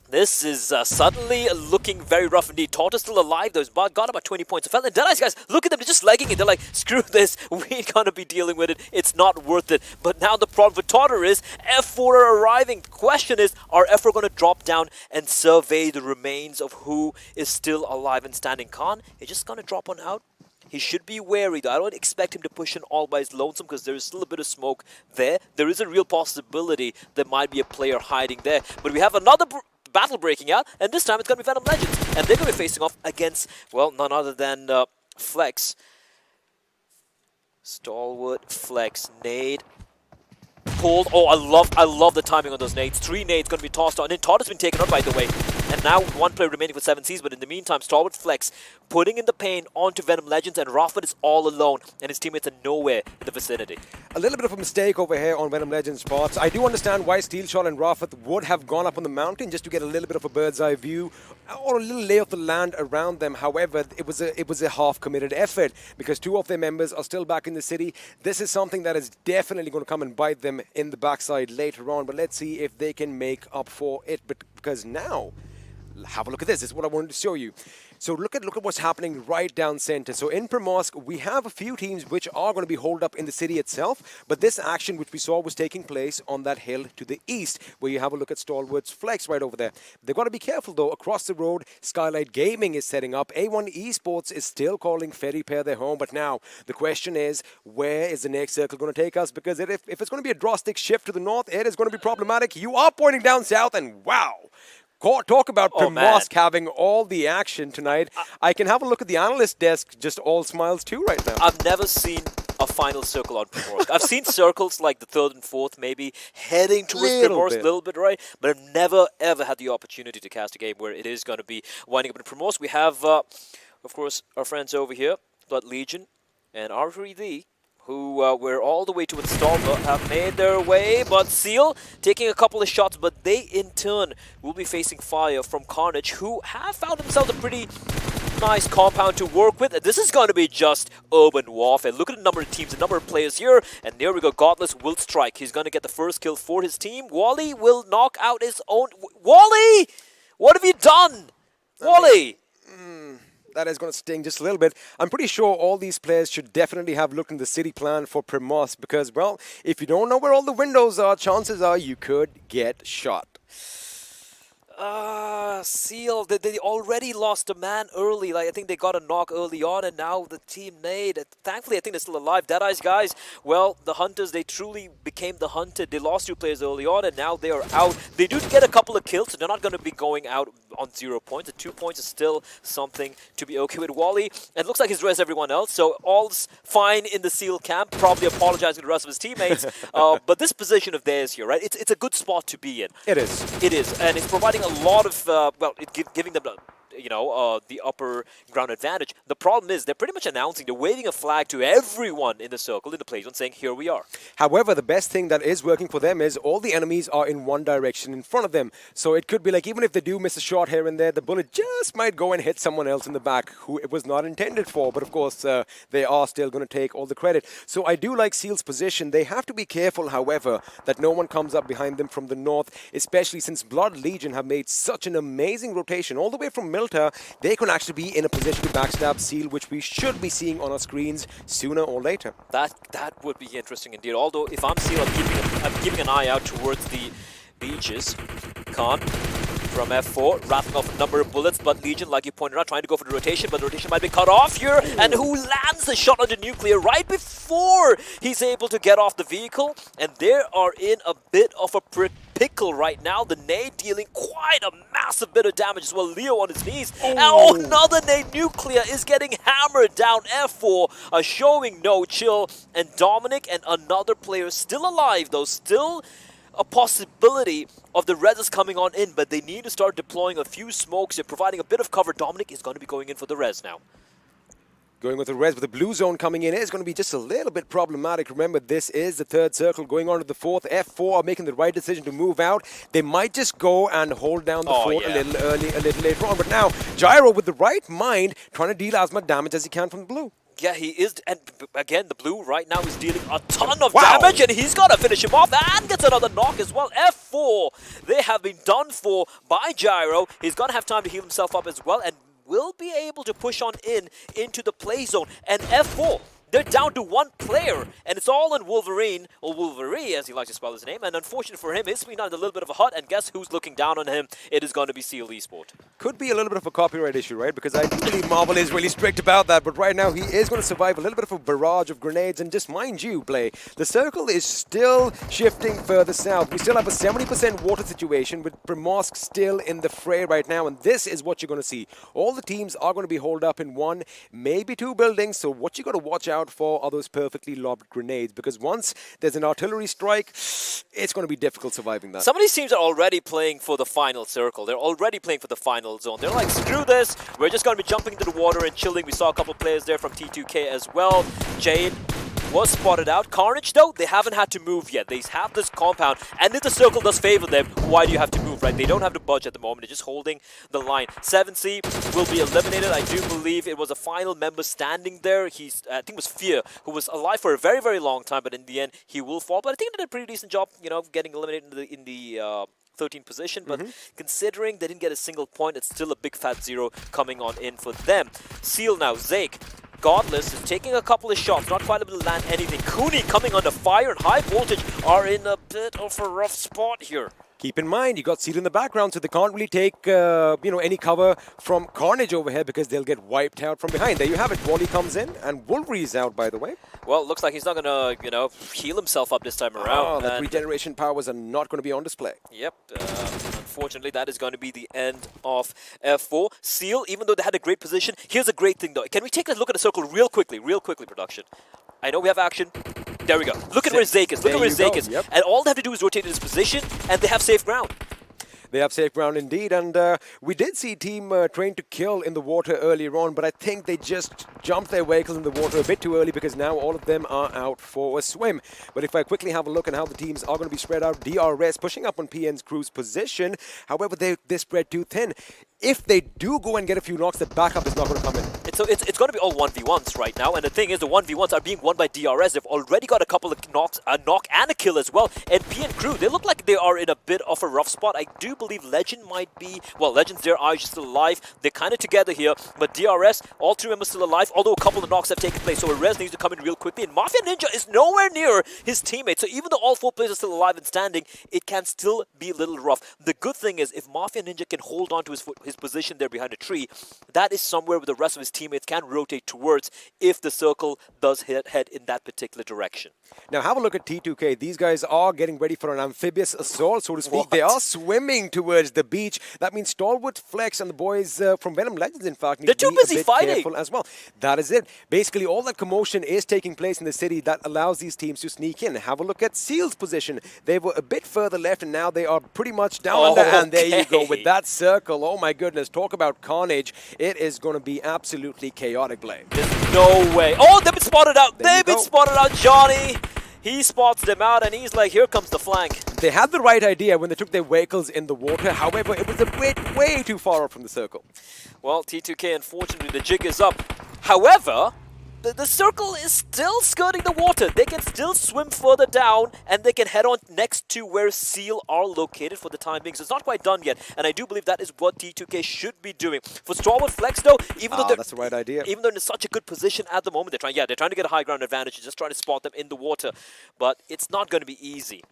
This is suddenly looking very rough indeed. Totter's still alive, though. He's got about 20 points. And Deadeyes Guys, look at them. They're just legging it. They're like, screw this. We ain't going to be dealing with it. It's not worth it. But now the problem for Totter is F4 are arriving. The question is, are F4 going to drop down and survey the remains of who is still alive and standing? Khan is just going to drop on out. He should be wary, though. I don't expect him to push in all by his lonesome, because there is still a bit of smoke there. There is a real possibility there might be a player hiding there. But we have another battle breaking out, and this time it's going to be Venom Legends, and they're going to be facing off against, well, none other than Flex. StalwartFlex nade pulled. Oh, I love the timing on those nades. 3 nades going to be tossed on. And Todd has been taken out, by the way. And now 1 player remaining for Z3us, but in the meantime, StalwartFlex putting in the pain onto Venom Legends, and Rafat is all alone, and his teammates are nowhere in the vicinity. A little bit of a mistake over here on Venom Legends' parts. I do understand why Steelshot and Rafat would have gone up on the mountain just to get a little bit of a bird's eye view or a little lay of the land around them. However, it was a half-committed effort because 2 of their members are still back in the city. This is something that is definitely going to come and bite them in the backside later on, but let's see if they can make up for it, because now, have a look at this. This is what I wanted to show you. So look at what's happening right down center. So in Primorsk, we have a few teams which are going to be holed up in the city itself, but this action which we saw was taking place on that hill to the east, where you have a look at StalwartFlex right over there. They've got to be careful though. Across the road, Skylight Gaming is setting up. A1 Esports is still calling Ferry Pair their home, but now the question is, where is the next circle going to take us? Because if it's going to be a drastic shift to the north, it is going to be problematic. You are pointing down south, and wow. Talk about Primorsk having all the action tonight. I can have a look at the analyst desk, just all smiles too right now. I've never seen a final circle on Primorsk. I've seen circles like the third and fourth, maybe heading towards Primorsk a little bit, right? But I've never, ever had the opportunity to cast a game where it is going to be winding up in Primorsk. We have, of course, our friends over here, Blood Legion and R3D, who were all the way to Installment, have made their way, but Seal taking a couple of shots, but they in turn will be facing fire from Carnage, who have found themselves a pretty nice compound to work with. This is going to be just urban warfare. Look at the number of teams, the number of players here, and there we go. Godless will strike. He's going to get the first kill for his team. Wally will knock out his own. Wally! What have you done? Wally! That is going to sting just a little bit. I'm pretty sure all these players should definitely have looked in the city plan for Primorsk because, well, if you don't know where all the windows are, chances are you could get shot. Seal, they already lost a man early. Like, I think they got a knock early on, and now the team nade. Thankfully, I think they're still alive. Deadeyes Guys, well, the Hunters, they truly became the Hunted. They lost 2 players early on, and now they are out. They do get a couple of kills, so they're not going to be going out on 0 points. The 2 points is still something to be okay with. Wally, it looks like he's res everyone else, so all's fine in the Seal camp. Probably apologizing to the rest of his teammates. But this position of theirs here, right, it's a good spot to be in. It is. It is, and it's providing a lot of, giving them, the upper ground advantage. The problem is they're pretty much announcing, they're waving a flag to everyone in the circle, in the play zone, saying, here we are. However, the best thing that is working for them is all the enemies are in one direction in front of them. So it could be like, even if they do miss a shot here and there, the bullet just might go and hit someone else in the back who it was not intended for. But of course, they are still going to take all the credit. So I do like Seal's position. They have to be careful, however, that no one comes up behind them from the north, especially since Blood Legion have made such an amazing rotation all the way from Milta. They can actually be in a position to backstab Seal, which we should be seeing on our screens sooner or later. That would be interesting indeed. Although, if I'm Seal, I'm keeping an eye out towards the beaches. Khan from F4, rattling off a number of bullets, but Legion, like you pointed out, trying to go for the rotation, but the rotation might be cut off here. And who lands the shot onto Nuclear right before he's able to get off the vehicle? And they are in a bit of a pickle right now. The nade dealing quite a massive bit of damage as well. Leo on his knees. Oh, another nade. Nuclear is getting hammered down. F4 showing no chill. And Dominic and another player still alive, though, still a possibility of the Reds coming on in, but they need to start deploying a few smokes. They're providing a bit of cover. Dominic is going to be going in for the Res now. Going with the res, with the blue zone coming in is going to be just a little bit problematic. Remember, this is the third circle going on to the fourth. F4 are making the right decision to move out. They might just go and hold down the fort a little early, a little later on. But now, Gyro with the right mind, trying to deal as much damage as he can from the blue. Yeah, he is, and again, the blue right now is dealing a ton of damage, and he's got to finish him off, and gets another knock as well. F4, they have been done for by Gyro. He's going to have time to heal himself up as well, and will be able to push on into the play zone. And F4, they're down to 1 player, and it's all in Wolverine, or Wolverine as he likes to spell his name. And unfortunate for him, he's been on a little bit of a hut, and guess who's looking down on him? It is going to be Seal Esport. Could be a little bit of a copyright issue, right? Because I do believe Marvel is really strict about that, but right now he is going to survive a little bit of a barrage of grenades. And just mind you, Play, the circle is still shifting further south. We still have a 70% water situation with Primorsk still in the fray right now, and this is what you're going to see. All the teams are going to be holed up in 1, maybe 2 buildings, so what you got to watch out for are those perfectly lobbed grenades, because once there's an artillery strike, it's going to be difficult surviving that. Some of these teams are already playing for the final circle. They're already playing for the final zone. They're like, screw this, we're just going to be jumping into the water and chilling. We saw a couple players there from T2K as well. Jade was spotted out. Carnage, though, they haven't had to move yet. They have this compound, and if the circle does favor them, why do you have to move, right? They don't have to budge at the moment. They're just holding the line. 7C will be eliminated. I do believe it was a final member standing there. He's, I think it was Fear, who was alive for a very, very long time, but in the end, he will fall. But I think they did a pretty decent job, you know, getting eliminated in the 13th position, but considering they didn't get a single point, it's still a big fat 0 coming on in for them. Seal now, Zake. Godless is taking a couple of shots, not quite able to land anything. Cooney coming under fire and high voltage are in a bit of a rough spot here. Keep in mind, you got Seal in the background, so they can't really take any cover from Carnage over here because they'll get wiped out from behind. There you have it. Wally comes in, and Wolverine's out, by the way. Well, it looks like he's not going to, heal himself up this time around. Oh, the regeneration powers are not going to be on display. Yep. Unfortunately, that is going to be the end of F4. Seal, even though they had a great position, here's a great thing, though. Can we take a look at the circle real quickly, production? I know we have action. There we go. Look at where Zake is. Look at where Zake is. Yep. And all they have to do is rotate in his position, and they have safe ground. They have safe ground indeed, and we did see Team Train to Kill in the water earlier on, but I think they just jumped their vehicles in the water a bit too early because now all of them are out for a swim. But if I quickly have a look at how the teams are going to be spread out, DRS pushing up on PN's crew's position. However, they spread too thin. If they do go and get a few knocks, the backup is not going to come in. It's going to be all 1v1s right now, and the thing is, the 1v1s are being won by DRS. They've already got a couple of knocks, a knock and a kill as well. And PN crew, they look like they are in a bit of a rough spot. I do believe Legend might be, well, Legend's there, Arj is still alive. They're kind of together here, but DRS, all 3 members still alive, although a couple of knocks have taken place, so Rez needs to come in real quickly. And Mafia Ninja is nowhere near his teammates, so even though all 4 players are still alive and standing, it can still be a little rough. The good thing is, if Mafia Ninja can hold on to his position there behind a tree, that is somewhere where the rest of his teammates can rotate towards if the circle does head in that particular direction. Now have a look at T2K. These guys are getting ready for an amphibious assault, so to speak. They are swimming towards the beach. That means StalwartFlex and the boys from Venom Legends, in fact, need They're to too be busy a bit fighting. careful as well. That is it. Basically, all that commotion is taking place in the city that allows these teams to sneak in. Have a look at Seal's position. They were a bit further left, and now they are pretty much down under. And there you go with that circle. Oh my goodness, talk about carnage. It is going to be absolutely chaotic, Blade. There's no way. Oh, they've been spotted out. There They've been spotted out, Johnny. He spots them out, and he's like, here comes the flank. They had the right idea when they took their vehicles in the water. However, it was a bit way too far out from the circle. Well, T2K, unfortunately, the jig is up. However, the circle is still skirting the water. They can still swim further down, and they can head on next to where Seal are located for the time being. So it's not quite done yet, and I do believe that is what T2K should be doing. For StalwartFlex, though, even though that's the right idea. Even though they're in such a good position at the moment, they're trying to get a high ground advantage, just trying to spot them in the water. But it's not going to be easy.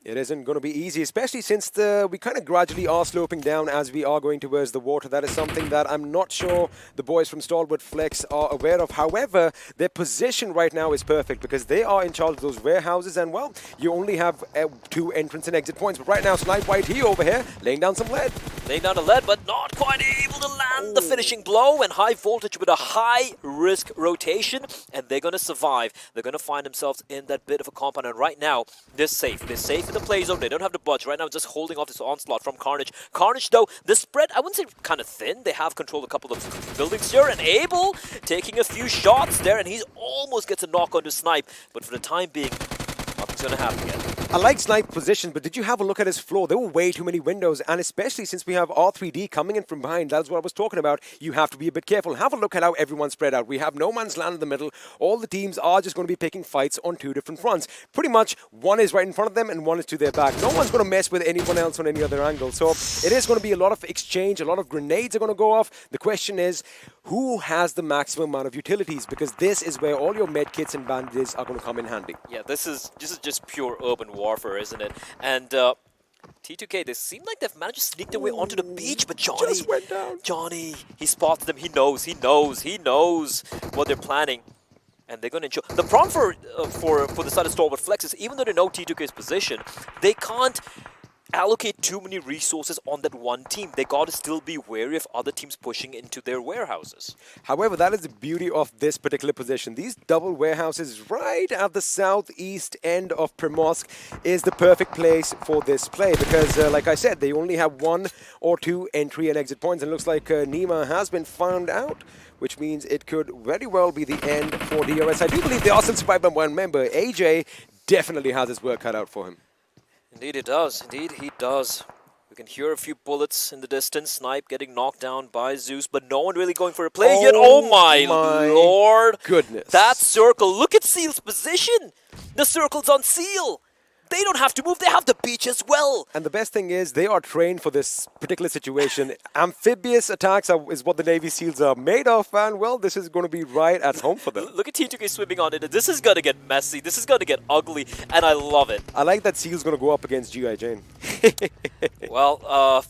It isn't going to be easy, especially since we kind of gradually are sloping down as we are going towards the water. That is something that I'm not sure the boys from StalwartFlex are aware of. However, their position right now is perfect because they are in charge of those warehouses, and well, you only have 2 entrance and exit points. But right now, Snipe White here over here, laying down some lead. Laying down the lead, but not quite able to land the finishing blow, and high voltage with a high-risk rotation, and they're going to survive. They're going to find themselves in that bit of a compound, and right now, they're safe. They're safe in the play zone. They don't have to budge. Right now, just holding off this onslaught from Carnage. Carnage, though, the spread, I wouldn't say kind of thin. They have controlled a couple of buildings here, and Abel taking a few shots there, and he almost gets a knock onto Snipe, but for the time being, nothing's going to happen yet. I like Snipe's position, but did you have a look at his floor? There were way too many windows, and especially since we have R3D coming in from behind, that's what I was talking about. You have to be a bit careful. Have a look at how everyone's spread out. We have no man's land in the middle. All the teams are just going to be picking fights on 2 different fronts. Pretty much, one is right in front of them and one is to their back. No one's going to mess with anyone else on any other angle. So it is going to be a lot of exchange. A lot of grenades are going to go off. The question is, who has the maximum amount of utilities? Because this is where all your med kits and bandages are going to come in handy. Yeah, this is just pure urban warfare, isn't it? And T2K, they seem like they've managed to sneak their way onto the beach, but Johnny just went down. Johnny, he spots them. He knows what they're planning, and they're going to ensure. The problem for the side of StalwartFlex is, even though they know T2K's position, they can't allocate too many resources on that one team. They got to still be wary of other teams pushing into their warehouses. However, that is the beauty of this particular position. These double warehouses right at the southeast end of Primorsk is the perfect place for this play because, like I said, they only have 1 or 2 entry and exit points, and it looks like Nima has been found out, which means it could very well be the end for DRS. I do believe they are still survived by 1 member. AJ definitely has his work cut out for him. Indeed it does. Indeed he does. We can hear a few bullets in the distance. Snipe getting knocked down by Zeus, but no one really going for a play yet. Oh my lord. Goodness. That circle. Look at Seal's position. The circle's on Seal. They don't have to move. They have the beach as well. And the best thing is they are trained for this particular situation. Amphibious attacks is what the Navy SEALs are made of, and well, this is going to be right at home for them. Look at T2K swimming on it. This is going to get messy. This is going to get ugly, and I love it. I like that SEAL's going to go up against G.I. Jane. Well, I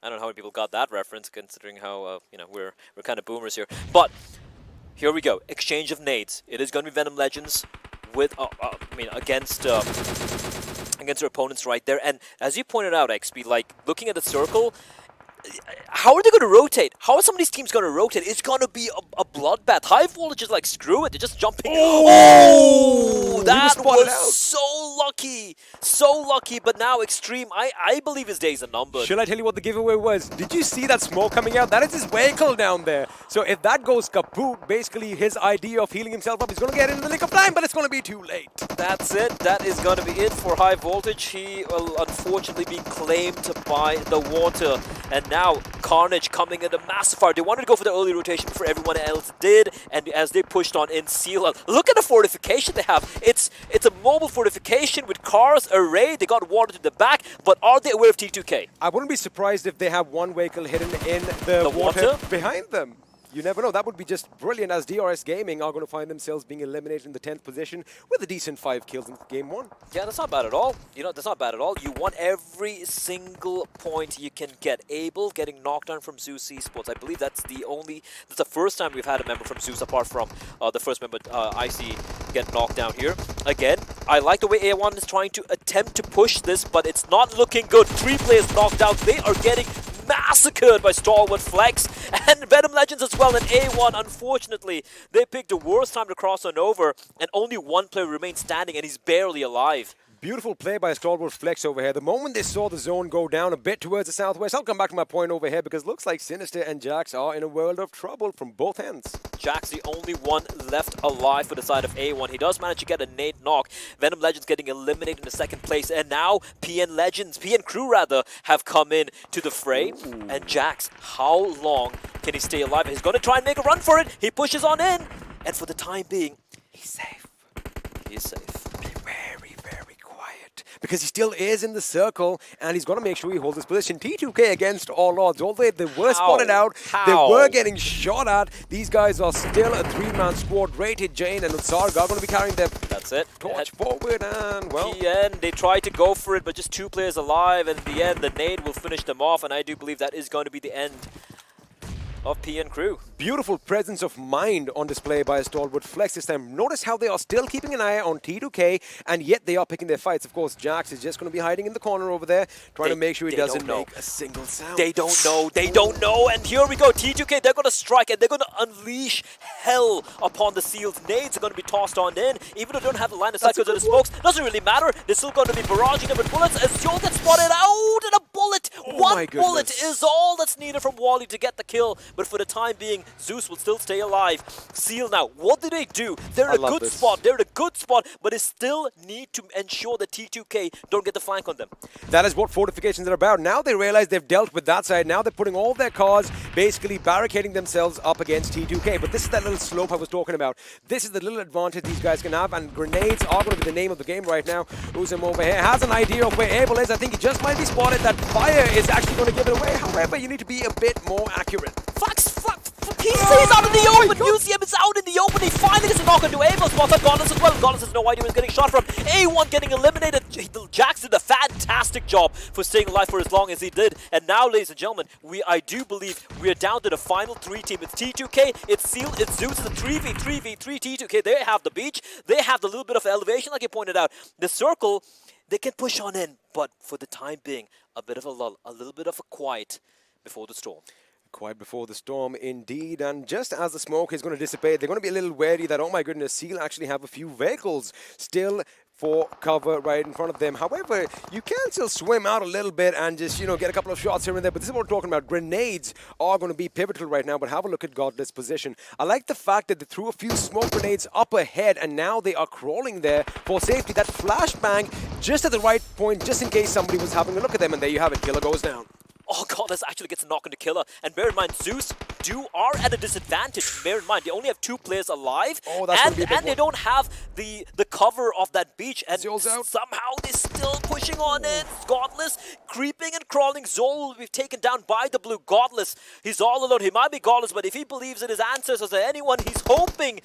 don't know how many people got that reference, considering how you know, we're kind of boomers here. But here we go. Exchange of nades. It is going to be Venom Legends with against their opponents right there. And as you pointed out, XP, like looking at the circle, how are they going to rotate? How are some of these teams going to rotate? It's going to be a bloodbath. High voltage is like, screw it. They're just jumping. Oh, that was so lucky. So lucky. But now Extreme, I believe his days are numbered. Should I tell you what the giveaway was? Did you see that smoke coming out? That is his vehicle down there. So if that goes kaput, basically his idea of healing himself up is going to get in the nick of time, but it's going to be too late. That's it. That is going to be it for High Voltage. He will unfortunately be claimed by the water. And now Carnage coming in a massive fire. They wanted to go for the early rotation before everyone else did, and as they pushed on in, Seal. Look at the fortification they have. It's a mobile fortification with cars arrayed. They got water to the back, but are they aware of T2K? I wouldn't be surprised if they have one vehicle hidden in the water behind them. You never know. That would be just brilliant, as DRS Gaming are going to find themselves being eliminated in the 10th position with a decent 5 kills in game 1. Yeah, that's not bad at all. You know, that's not bad at all. You want every single point you can get. Abel getting knocked down from Z3us Esports. I believe that's the first time we've had a member from Z3us, apart from the first member, IC, get knocked down here. Again, I like the way A1 is trying to attempt to push this, but it's not looking good. 3 players knocked out. They are getting massacred by StalwartFlex and Venom Legends as well. And A1, unfortunately, they picked the worst time to cross on over, and only one player remains standing, and he's barely alive. Beautiful play by StalwartFlex over here. The moment they saw the zone go down a bit towards the southwest, I'll come back to my point over here, because it looks like Sinister and Jax are in a world of trouble from both ends. Jax the only one left alive for the side of A1. He does manage to get a nade knock. Venom Legends getting eliminated in the second place, and now PN Crew rather, have come in to the fray. Ooh. And Jax, how long can he stay alive? He's going to try and make a run for it. He pushes on in, and for the time being, he's safe. He's safe. Because he still is in the circle, and he's got to make sure he holds his position. T2K against all odds. Although they were spotted out, they were getting shot at. These guys are still a 3-man squad. Rated Jane and Utsarga are going to be carrying them. That's it. Torch forward, and well, PN, they tried to go for it, but just 2 players alive, and in the end, the nade will finish them off, and I do believe that is going to be the end of PN Crew. Beautiful presence of mind on display by StalwartFlex this time. Notice how they are still keeping an eye on T2K, and yet they are picking their fights. Of course, Jax is just going to be hiding in the corner over there, trying to make sure he doesn't make a single sound. They don't know, and here we go. T2K, they're going to strike, and they're going to unleash hell upon the SEALs. Nades are going to be tossed on in, even though they don't have the line of sight because of the smokes. Doesn't really matter. They're still going to be barraging them with bullets, as Joel gets spotted out, and a bullet. One bullet is all that's needed from Wally to get the kill. But for the time being, Zeus will still stay alive. Seal now, what do? They're in a good spot. They're in a good spot, but they still need to ensure that T2K don't get the flank on them. That is what fortifications are about. Now they realize they've dealt with that side. Now they're putting all their cars, basically barricading themselves up against T2K. But this is that little slope I was talking about. This is the little advantage these guys can have, and grenades are going to be the name of the game right now. Uzum over here has an idea of where Abel is. I think he just might be spotted. That fire is actually going to give it away. However, you need to be a bit more accurate. He's out in the open. UCM is out in the open. He finally gets a knock onto Abel. Spots on Godless as well. Godless has no idea where he's getting shot from. A1 getting eliminated. Jax did a fantastic job for staying alive for as long as he did. And now, ladies and gentlemen, I do believe we are down to the final 3 team. It's T2K, it's Seal, it's Zeus. It's a 3v3 T2K. They have the beach. They have the little bit of elevation, like you pointed out. The circle, they can push on in. But for the time being, a bit of a lull, a little bit of a quiet before the storm. Quiet before the storm, indeed. And just as the smoke is going to dissipate, they're going to be a little wary that, oh my goodness, Seal actually have a few vehicles still for cover right in front of them. However, you can still swim out a little bit and just, you know, get a couple of shots here and there. But this is what we're talking about. Grenades are going to be pivotal right now, but have a look at Godless' position. I like the fact that they threw a few smoke grenades up ahead, and now they are crawling there for safety. That flashbang just at the right point, just in case somebody was having a look at them, and there you have it. Killer goes down. Oh, Godless actually gets a knock on the killer. And bear in mind, Zeus are at a disadvantage. Bear in mind, they only have 2 players alive. Oh, that's gonna be a big and they one. don't have the cover of that beach. And Zol's out. somehow they're still pushing on it. Godless creeping and crawling. Zol will be taken down by the blue. Godless, he's all alone. He might be Godless, but if he believes in his ancestors or anyone, he's hoping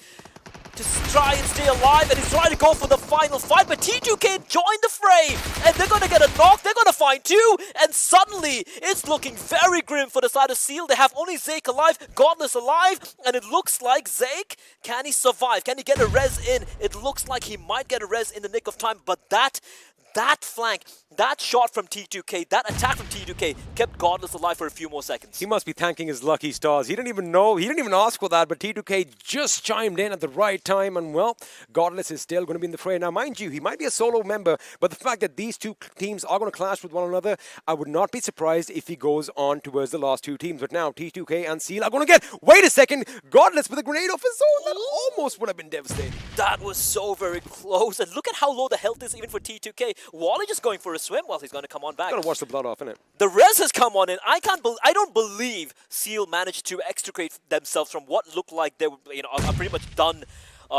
to try and stay alive, and he's trying to go for the final fight, but T2K joined the fray, and they're gonna get a knock, they're gonna find 2, and suddenly it's looking very grim for the side of Seal. They have only Zake alive, Godless alive, and it looks like Zake, can he survive? Can he get a res in? It looks like he might get a res in the nick of time, but that flank, that shot from T2K, that attack from T2K kept Godless alive for a few more seconds. He must be thanking his lucky stars. He didn't even know, he didn't even ask for that, but T2K just chimed in at the right time, and well, Godless is still going to be in the fray. Now, mind you, he might be a solo member, but the fact that these 2 teams are going to clash with one another, I would not be surprised if he goes on towards the last 2 teams. But now, T2K and Seal are going to get, wait a second, Godless with a grenade off his own. That almost would have been devastating. That was so very close, and look at how low the health is even for T2K. Wally just going for a swim. Well, he's going to come on back. Got to wash the blood off, innit? The res has come on in. I don't believe Seal managed to extricate themselves from what looked like they were, a pretty much done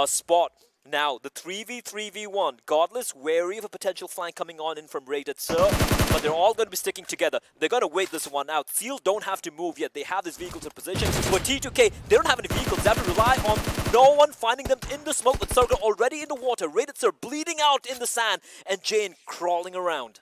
spot. Now, the 3v3v1, Godless wary of a potential flank coming on in from Rated Sir, but they're all going to be sticking together. They're going to wait this one out. Seal don't have to move yet. They have these vehicles in position. But T2K, they don't have any vehicles. They have to rely on no one finding them in the smoke, with Circle already in the water, Rated Sir bleeding out in the sand, and Jane crawling around.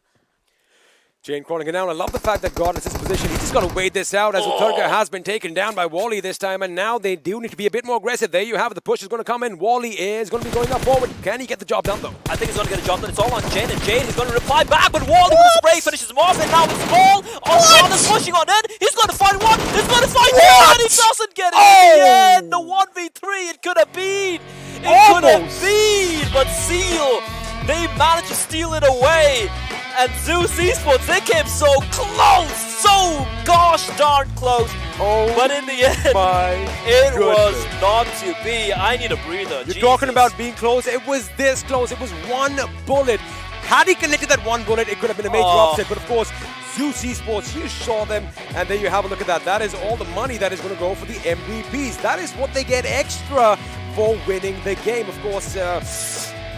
Jane crawling it down. I love the fact that Godless is in position. He's just got to wait this out as Uthurka has been taken down by Wally this time, and now they do need to be a bit more aggressive. There you have it. The push is going to come in. Wally is going to be going up forward. Can he get the job done, though? I think he's going to get a job done. It's all on Jane, and Jane is going to reply back, but Wally with a spray finishes him off, and now it's Ball. Godless pushing on in. He's going to find 1. He's going to find 2, and he doesn't get it in the end. The 1v3, it could have been. It could have been, but Seal, they managed to steal it away. And Z3us Esports, they came so close, so gosh darn close. But in the end, it was not to be. I need a breather. You're talking about being close. It was this close. It was 1 bullet. Had he connected that 1 bullet, it could have been a major upset. But of course, Z3us Esports, you saw them, and there you have a look at that. That is all the money that is going to go for the MVPs. That is what they get extra for winning the game. Of course,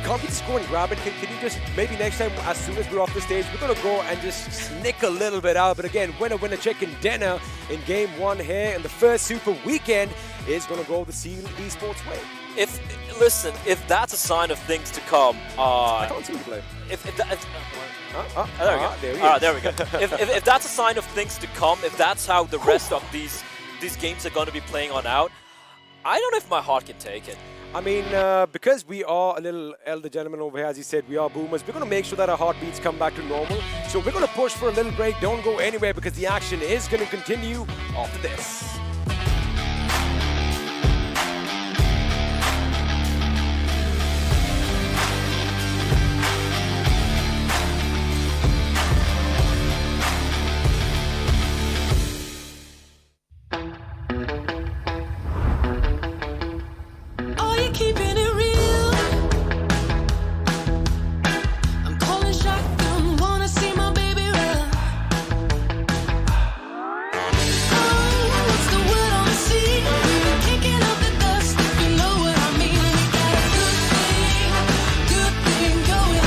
can't we just go and grab it? Can you just, maybe next time, as soon as we're off the stage, we're going to go and just snick a little bit out. But again, winner, chicken dinner in game 1 here. And the first Super Weekend is going to go the Seal Esports way. If that's a sign of things to come, I can't see you play. There we go. If that's a sign of things to come, if that's how the rest of these games are going to be playing on out, I don't know if my heart can take it. I mean, because we are a little elder gentleman over here, as he said, we are boomers, we're going to make sure that our heartbeats come back to normal. So we're going to push for a little break. Don't go anywhere because the action is going to continue after this. Keeping it real. I'm calling shotgun, wanna see my baby run. Oh, what's the word on the sea? Kicking up the dust, if you know what I mean. And you got a good thing going.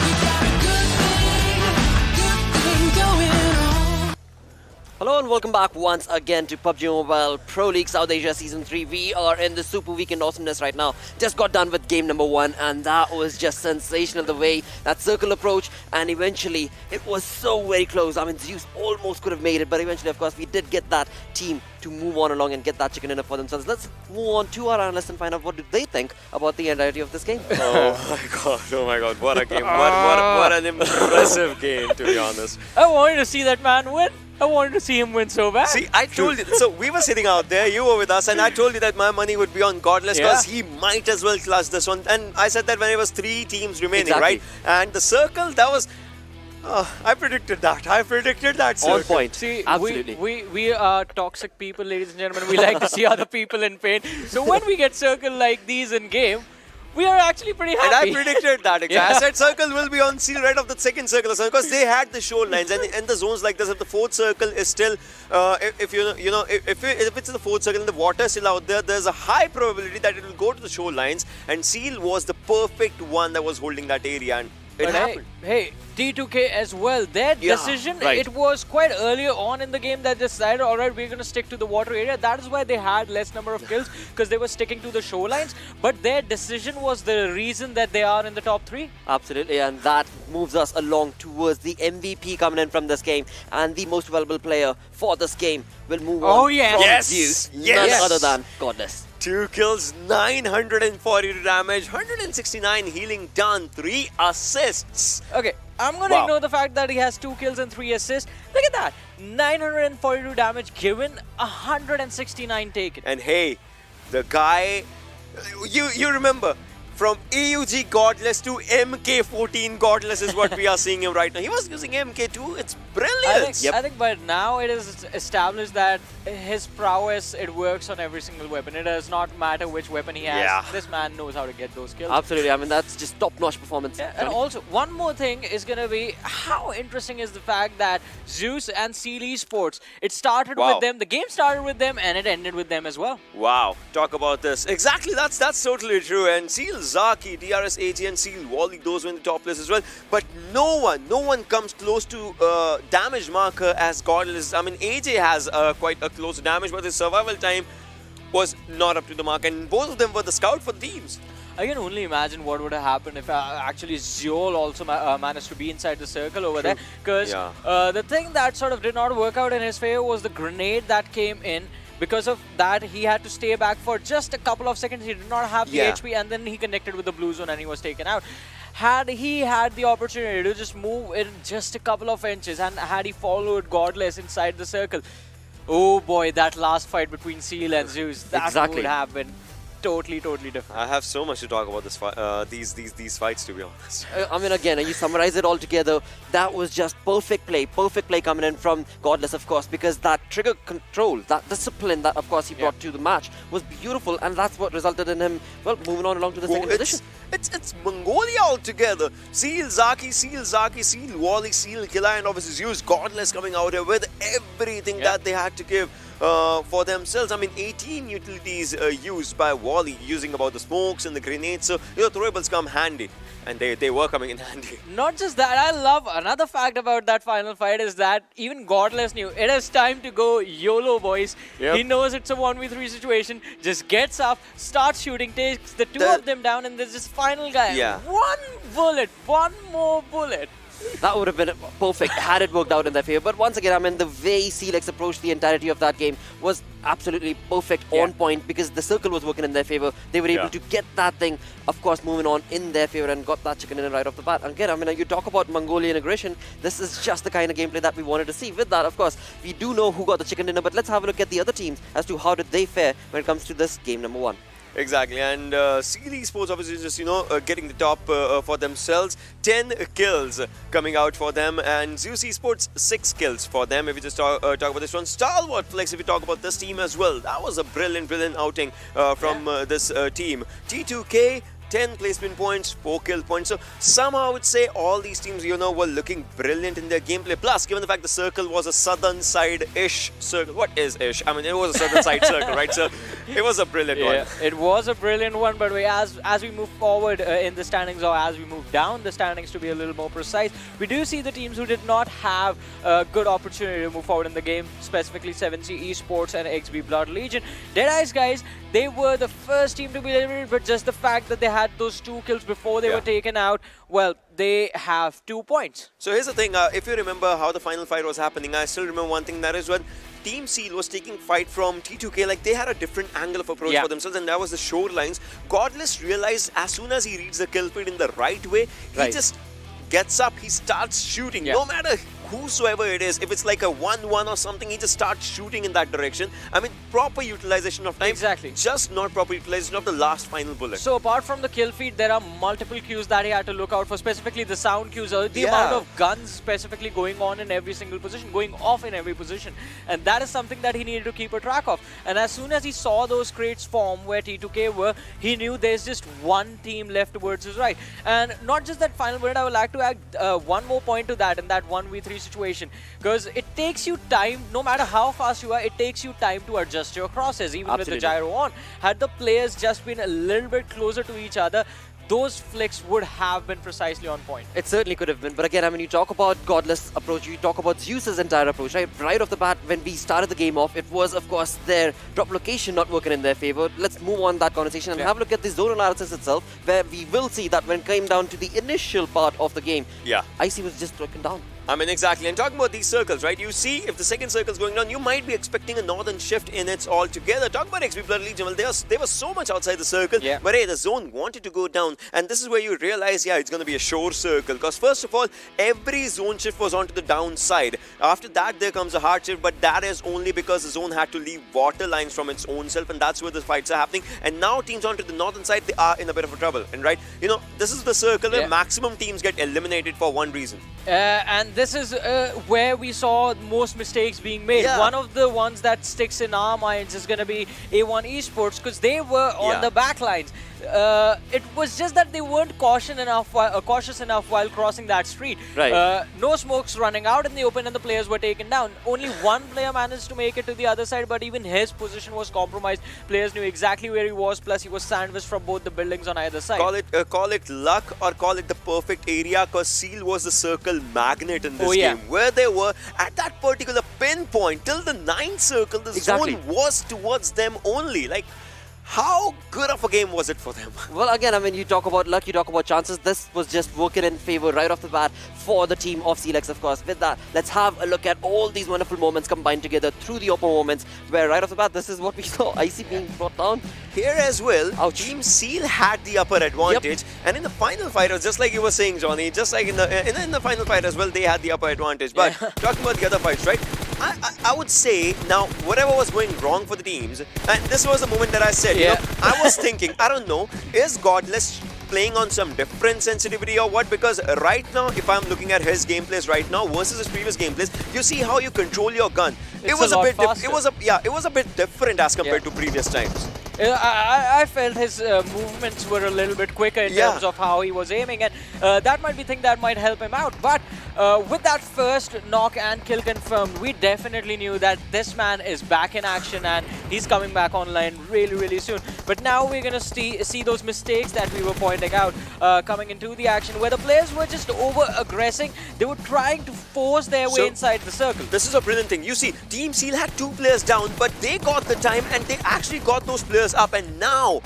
You got a good thing going on. Hello and welcome back once again to PUBG Mobile Pro League South Asia Season 3. We are in the Super Weekend awesomeness right now. Just got done with game number 1 and that was just sensational, the way that circle approach, and eventually it was so very close. I mean, Zeus almost could have made it, but eventually, of course, we did get that team to move on along and get that chicken dinner for themselves. Let's move on to our analysts and find out what do they think about the entirety of this game. Oh my god, what a game. What an impressive game, to be honest. I wanted to see that man win. I wanted to see him win so bad. See, I told you, so we were sitting out there, you were with us, and I told you that my money would be on Godless because he might as well clutch this one. And I said that when it was 3 teams remaining, right? And the circle, that was... I predicted that. I predicted that circle. On point. See, absolutely. we are toxic people, ladies and gentlemen. We like to see other people in pain. So when we get circle like these in game, we are actually pretty And I happy. predicted that. Exactly. Yeah. I said circle will be on seal right off the second circle, because they had the shorelines, and in the zones like this, if the fourth circle is still, if it's in the fourth circle and the water is still out there, there's a high probability that it will go to the shorelines. And seal was the perfect one that was holding that area, and it But happened. hey, T2K as well. Their decision, right. it was quite earlier on in the game that they decided, all right, we're going to stick to the water area. That is why they had less number of kills, because they were sticking to the shorelines. But their decision was the reason that they are in the top 3. Absolutely, and that moves us along towards the MVP coming in from this game, and the most valuable player for this game will move on Oh, yes. from Yes. Zeus, Yes. none other than Godless. 2 kills, 942 damage, 169 healing done, 3 assists. Okay, I'm going to Wow. ignore the fact that he has 2 kills and 3 assists. Look at that. 942 damage given, 169 taken. And hey, the guy, you remember, from AUG Godless to MK14 Godless is what we are seeing him right now. He was using MK2, it's brilliant. I think by now it is established that his prowess, it works on every single weapon. It does not matter which weapon he has. Yeah. This man knows how to get those kills. Absolutely, I mean, that's just top-notch performance. Yeah, and also, one more thing is going to be how interesting is the fact that Zeus and Seal Esports, it started Wow. with them, the game started with them, and it ended with them as well. Wow, talk about this. Exactly, that's totally true. And Seal Zaki, DRS AG and Seal Wally, those were in the top list as well. But no one comes close to damage marker as Godless. I mean, AJ has quite a close damage, but his survival time was not up to the mark. And both of them were the scout for the teams. I can only imagine what would have happened if actually Zeol also managed to be inside the circle over there. Because Yeah. the thing that sort of did not work out in his favor was the grenade that came in. Because of that, he had to stay back for just a couple of seconds. He did not have the Yeah. HP, and then he connected with the blue zone and he was taken out. Had he had the opportunity to just move in just a couple of inches, and had he followed Godless inside the circle, oh boy, that last fight between Seal and Zeus, that Exactly. would have been totally different. I have so much to talk about this these fights, to be honest. I mean, again, you summarize it all together, that was just perfect play coming in from Godless, of course, because that trigger control, that discipline that, of course, he brought to the match was beautiful, and that's what resulted in him, well, moving on along to the second position. It's Mongolia altogether. Seal Zaki, Seal Wally, Seal Killer, and obviously Zeus Godless coming out here with everything that they had to give for themselves. I mean, 18 utilities used by Wally, using about the smokes and the grenades. So, throwables come handy, and they were coming in handy. Not just that, I love another fact about that final fight is that even Godless knew it is time to go YOLO, boys. Yep. He knows it's a 1v3 situation, just gets up, starts shooting, takes the two of them down, and there's this final guy. Yeah. One bullet, one more bullet. That would have been perfect had it worked out in their favor. But once again, I mean, the way Celex approached the entirety of that game was absolutely perfect, on point, because the circle was working in their favor. They were able to get that thing, of course, moving on in their favor and got that chicken in right off the bat. And again, I mean, you talk about Mongolian aggression, this is just the kind of gameplay that we wanted to see. With that, of course, we do know who got the chicken dinner, but let's have a look at the other teams as to how did they fare when it comes to this game number 1. Exactly, and Seal Esports obviously just, getting the top for themselves. 10 kills coming out for them, and Zeus Esports 6 kills for them. If we just talk about this one, StalwartFlex, if we talk about this team as well, that was a brilliant outing from this team. T2K, 10 placement points, 4 kill points. So somehow I would say all these teams, were looking brilliant in their gameplay. Plus, given the fact the circle was a southern side-ish circle. What is ish? I mean, it was a southern side circle, right? So it was a brilliant one. It was a brilliant one, but as we move forward in the standings, or as we move down the standings to be a little more precise, we do see the teams who did not have a good opportunity to move forward in the game, specifically 7C Esports and XB Blood Legion. Deadeyes Guys, they were the first team to be eliminated, but just the fact that they had those 2 kills before they were taken out, well, they have 2 points. So here's the thing, if you remember how the final fight was happening, I still remember one thing, that is when Team Seal was taking fight from T2K, like they had a different angle of approach for themselves, and that was the shorelines. Godless realized as soon as he reads the kill feed in the right way, he just gets up, he starts shooting. No matter whosoever it is, if it's like a 1-1 or something, he just starts shooting in that direction. I mean, proper utilization of time. Exactly. Just not proper utilization of the last final bullet. So apart from the kill feed, there are multiple cues that he had to look out for, specifically the sound cues, the Yeah. amount of guns specifically going on in every single position, going off in every position. And that is something that he needed to keep a track of. And as soon as he saw those crates form where T2K were, he knew there's just one team left towards his right. And not just that final bullet, I would like to add one more point to that in that 1v3 situation. Because it takes you time, no matter how fast you are, it takes you time to adjust your crosses, even with the Absolutely. gyro on. Had the players just been a little bit closer to each other, those flicks would have been precisely on point. It certainly could have been, but again, I mean, you talk about Godless approach, you talk about Zeus's entire approach, right? Right off the bat, when we started the game off, it was, of course, their drop location not working in their favor. Let's move on that conversation and have a look at the zone analysis itself, where we will see that when it came down to the initial part of the game, Yeah. IC was just broken down. I mean, exactly. And talking about these circles, right? You see, if the second circle's going down, you might be expecting a northern shift in it altogether. Talk about XP Blood Legion, well, they were so much outside the circle, Yeah. but hey, the zone wanted to go down. And this is where you realize, yeah, it's going to be a shore circle. Because first of all, every zone shift was onto the downside. After that, there comes a hard shift, but that is only because the zone had to leave water lines from its own self, and that's where the fights are happening. And now teams onto the northern side, they are in a bit of a trouble. And right, you know, this is the circle where maximum teams get eliminated for one reason. And this is where we saw most mistakes being made. Yeah. One of the ones that sticks in our minds is going to be A1 Esports, because they were on the back lines. It was just that they weren't cautious enough while crossing that street. Right. No smokes running out in the open and the players were taken down. Only one player managed to make it to the other side, but even his position was compromised. Players knew exactly where he was, plus he was sandwiched from both the buildings on either side. Call it luck or call it the perfect area, because Seal was the circle magnet in this yeah. game. Where they were at that particular pinpoint till the 9th circle, the Exactly. zone was towards them only. Like, how good of a game was it for them? Well, again, I mean, you talk about luck, you talk about chances. This was just working in favor right off the bat for the team of Celex, of course. With that, let's have a look at all these wonderful moments combined together through the open moments, where right off the bat, this is what we saw. IC being brought down. Here as well, Ouch. Team Seal had the upper advantage, and in the final fight, just like you were saying, Johnny, just like in the final fight as well, they had the upper advantage. But talking about the other fights, right? I would say now whatever was going wrong for the teams, and this was the moment that I said, you know, I was thinking, I don't know, is Godless playing on some different sensitivity or what? Because right now, if I'm looking at his gameplays right now versus his previous gameplays, you see how you control your gun. It It's was a lot bit faster. it was a bit different as compared to previous times. I felt his movements were a little bit quicker in terms of how he was aiming, and that might be thing that might help him out. But with that first knock and kill confirmed, we definitely knew that this man is back in action and he's coming back online really soon. But now we're gonna see those mistakes that we were pointing out coming into the action, where the players were just over-aggressing. They were trying to force their way inside the circle. This is a brilliant thing. You see, Team Seal had 2 players down, but they got the time and they actually got those players up. And now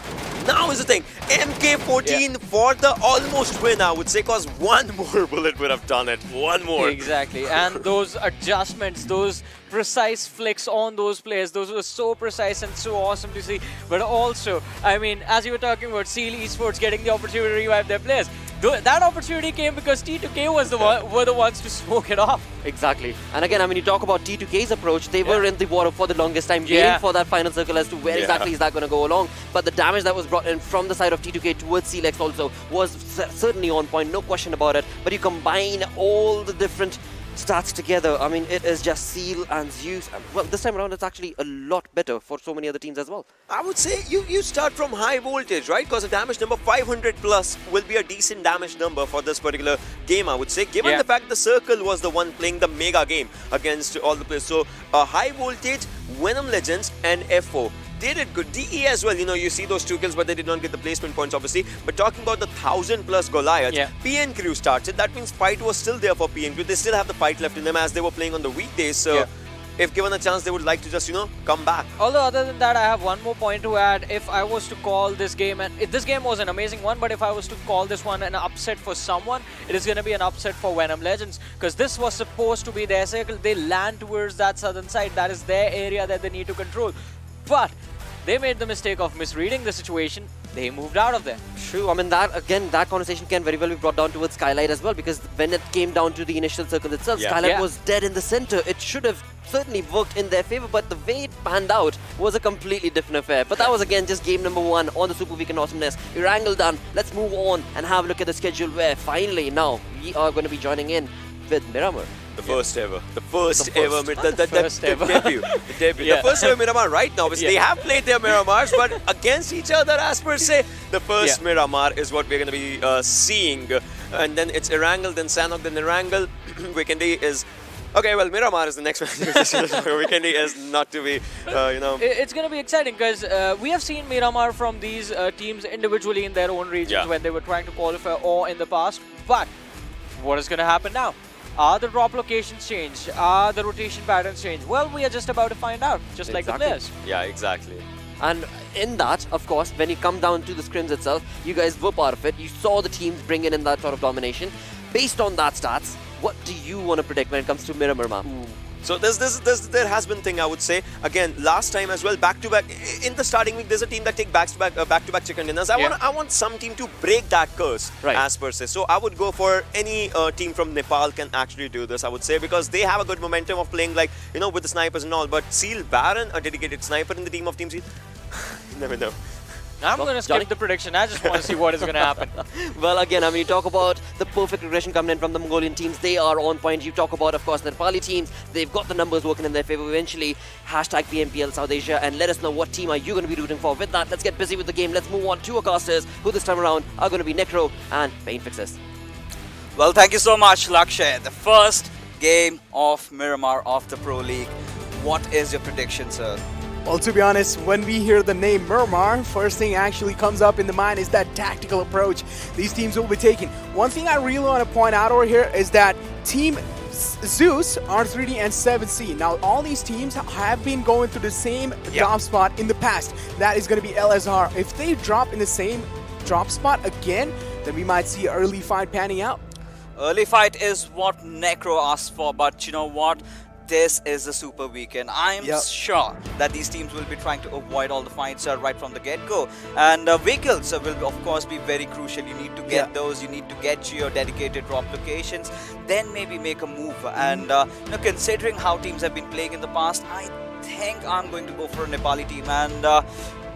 is the thing. MK14 for the almost win, I would say, because one more bullet would have done it. One more. Exactly. And those adjustments, those precise flicks on those players, those were so precise and so awesome to see. But also, I mean, as you were talking about Seal Esports getting the opportunity to revive their players, that opportunity came because T2K were the ones to smoke it off. Exactly. And again, I mean, you talk about T2K's approach, they were in the water for the longest time, waiting for that final circle as to where exactly is that going to go along. But the damage that was brought in from the side of T2K towards Celex also was certainly on point, no question about it. But you combine all the different stats together, I mean, it is just Seal and Zeus. Well, this time around, it's actually a lot better for so many other teams as well. I would say you start from high voltage, right? Because a damage number 500 plus will be a decent damage number for this particular game, I would say. Given the fact the Circle was the one playing the mega game against all the players. So, high voltage, Venom Legends and F4. They did good. DE as well, you know, you see those 2 kills, but they did not get the placement points, obviously. But talking about the 1000 plus Goliaths, PN Crew starts it. That means fight was still there for PN Crew. They still have the fight left in them as they were playing on the weekdays. So, if given a chance, they would like to just, you know, come back. Although other than that, I have one more point to add. If I was to call this game, and this game was an amazing one, but if I was to call this one an upset for someone, it is going to be an upset for Venom Legends, because this was supposed to be their circle. They land towards that southern side. That is their area that they need to control. But they made the mistake of misreading the situation. they moved out of there. True. I mean, that conversation can very well be brought down towards Skylight as well, because when it came down to the initial circle itself, Yeah. Skylight Yeah. was dead in the center. It should have certainly worked in their favor, but the way it panned out was a completely different affair. But that was again just game number 1 on the Super Weekend Awesomeness. Erangel done. Let's move on and have a look at the schedule, where finally now we are going to be joining in with Miramar. The first ever. The first The ever. first. The First ever. debut. The debut. Yeah. The first ever Miramar right now. Obviously, Yeah. they have played their Miramars, but against each other, as per se, the first Yeah. Miramar is what we're going to be seeing. And then it's Erangel, then Sanhok, then Erangel. Weekendy is... Okay, well, Miramar is the next one. Weekendy is not to be, It's going to be exciting because we have seen Miramar from these teams individually in their own regions Yeah. when they were trying to qualify or in the past. But what is going to happen now? Are the drop locations changed? Are the rotation patterns changed? Well, we are just about to find out, just like the Exactly. players. Yeah, exactly. And in that, of course, when you come down to the scrims itself, you guys were part of it. You saw the teams bring in that sort of domination. Based on that stats, what do you want to predict when it comes to Miramar, ma'am? So there has been thing, I would say. Again, last time as well, back-to-back. In the starting week, there's a team that take back-to-back chicken dinners. I want some team to break that curse, Right. as per se. So I would go for any team from Nepal can actually do this, I would say, because they have a good momentum of playing like, with the snipers and all. But Seal Baron, a dedicated sniper in the team of Team Seal, you never know. I'm Well, going to Johnny? skip the prediction. I just want to see what is going to happen. Well, again, I mean, you talk about the perfect regression coming in from the Mongolian teams. They are on point. You talk about, of course, the Nepali teams. They've got the numbers working in their favor eventually. Hashtag PMPL South Asia. And let us know what team are you going to be rooting for. With that, let's get busy with the game. Let's move on to our casters, who this time around are going to be Necro and Pain Fixes. Well, thank you so much, Lakshay. The first game of Miramar of the Pro League. What is your prediction, sir? Well, to be honest, when we hear the name Miramar, first thing actually comes up in the mind is that tactical approach these teams will be taking. One thing I really want to point out over here is that Team Zeus, R3D, and 7C. Now, all these teams have been going through the same drop spot in the past. That is going to be LSR. If they drop in the same drop spot again, then we might see an early fight panning out. Early fight is what Necro asked for, but you know what? This is a super weekend. I am sure that these teams will be trying to avoid all the fights right from the get-go. And vehicles will, of course, be very crucial. You need to get those. You need to get your dedicated drop locations. Then maybe make a move. And considering how teams have been playing in the past, I think I'm going to go for a Nepali team and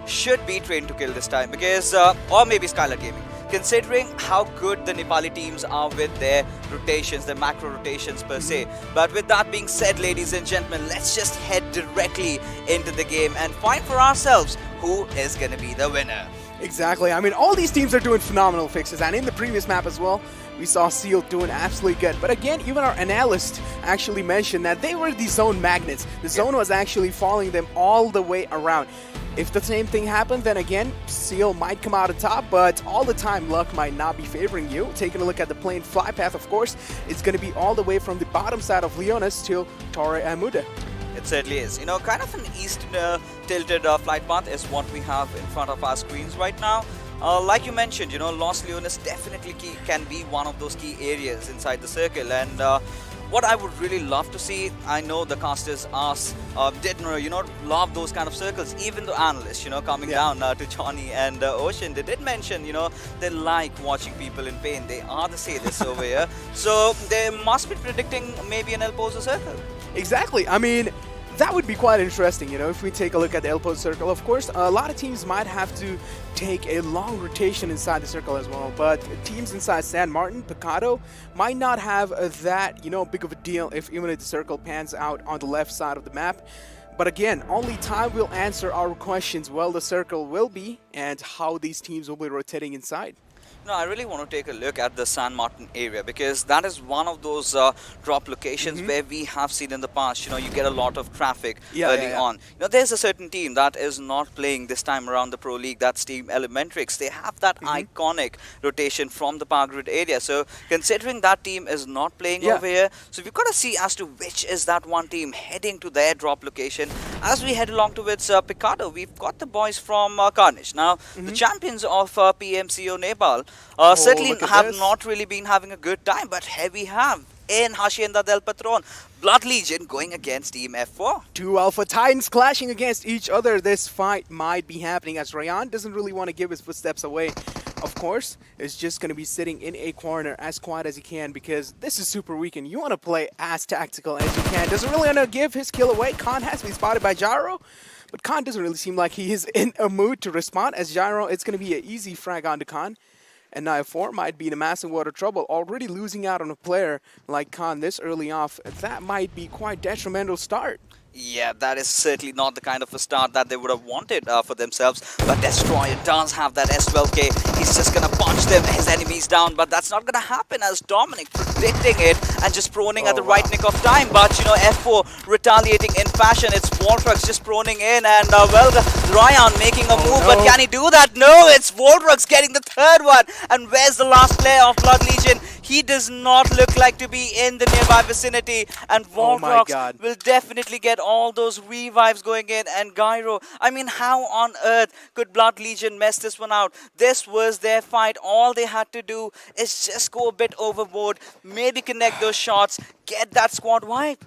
should be trained to kill this time. Because, or maybe Skylight Gaming. Considering how good the Nepali teams are with their rotations, their macro rotations per se. But with that being said, ladies and gentlemen, let's just head directly into the game and find for ourselves who is going to be the winner. Exactly. I mean, all these teams are doing phenomenal fixes, and in the previous map as well, we saw Seal doing absolutely good. But again, even our analyst actually mentioned that they were the zone magnets. The zone was actually following them all the way around. If the same thing happened, then again, Seal might come out on top, but all the time luck might not be favoring you. Taking a look at the plane fly path, of course, it's going to be all the way from the bottom side of Leonis till Torre Amuda. It certainly is. Kind of an east tilted flight path is what we have in front of our screens right now. Like you mentioned, Los Leones definitely can be one of those key areas inside the circle. And what I would really love to see, I know the casters love those kind of circles. Even the analysts, coming down to Johnny and Ocean, they did mention, they like watching people in pain. They are the sadists over here. So they must be predicting maybe an El Pozo circle. Exactly. I mean, that would be quite interesting, if we take a look at the El Pozo circle. Of course, a lot of teams might have to take a long rotation inside the circle as well, but teams inside San Martin, Picado, might not have that, big of a deal even if the circle pans out on the left side of the map. But again, only time will answer our questions where the circle will be and how these teams will be rotating inside. I really want to take a look at the San Martin area because that is one of those drop locations where we have seen in the past, you get a lot of traffic early on. There's a certain team that is not playing this time around the Pro League, that's Team Elementrix. They have that iconic rotation from the power grid area. So considering that team is not playing over here, so we've got to see as to which is that one team heading to their drop location. As we head along towards Picado, we've got the boys from Carnage. Now, the champions of PMCO Nepal certainly have not really been having a good time, but here we have in Hacienda del Patron. Blood Legion going against Team F4. Two Alpha Titans clashing against each other. This fight might be happening as Rayan doesn't really want to give his footsteps away. Of course, is just going to be sitting in a corner as quiet as he can because this is Super Weekend. You want to play as tactical as you can. Doesn't really want to give his kill away. Khan has been spotted by Gyro, but Khan doesn't really seem like he is in a mood to respond as Gyro. It's going to be an easy frag onto Khan. And now F4 might be in a massive water trouble, already losing out on a player like Khan this early off. That might be quite detrimental start. Yeah, that is certainly not the kind of a start that they would have wanted for themselves. But Destroyer does have that S12K. He's just going to punch his enemies down. But that's not going to happen as Dominic predicting it and just proning at the right nick of time. But, you know, F4 retaliating in fashion. It's Voltrux just proning in. And, well, Ryan making a move. But can he do that? No, it's Voltrux getting the third one. And where's the last player of Blood Legion? He does not look like to be in the nearby vicinity. And Voltrux will definitely get all those revives going in. And Gyro, I mean, how on earth could Blood Legion mess this one out? This was their fight. All they had to do is just go a bit overboard, maybe connect those shots, get that squad wipe.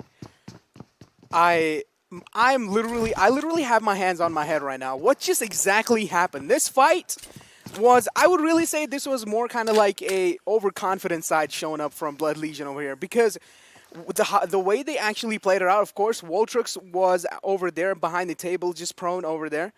I literally have my hands on my head right now. What just exactly happened? This fight was, I would really say this was more kind of like a overconfident side showing up from Blood Legion over here because the way they actually played it out, of course, Voltrux was over there behind the table, just prone over there.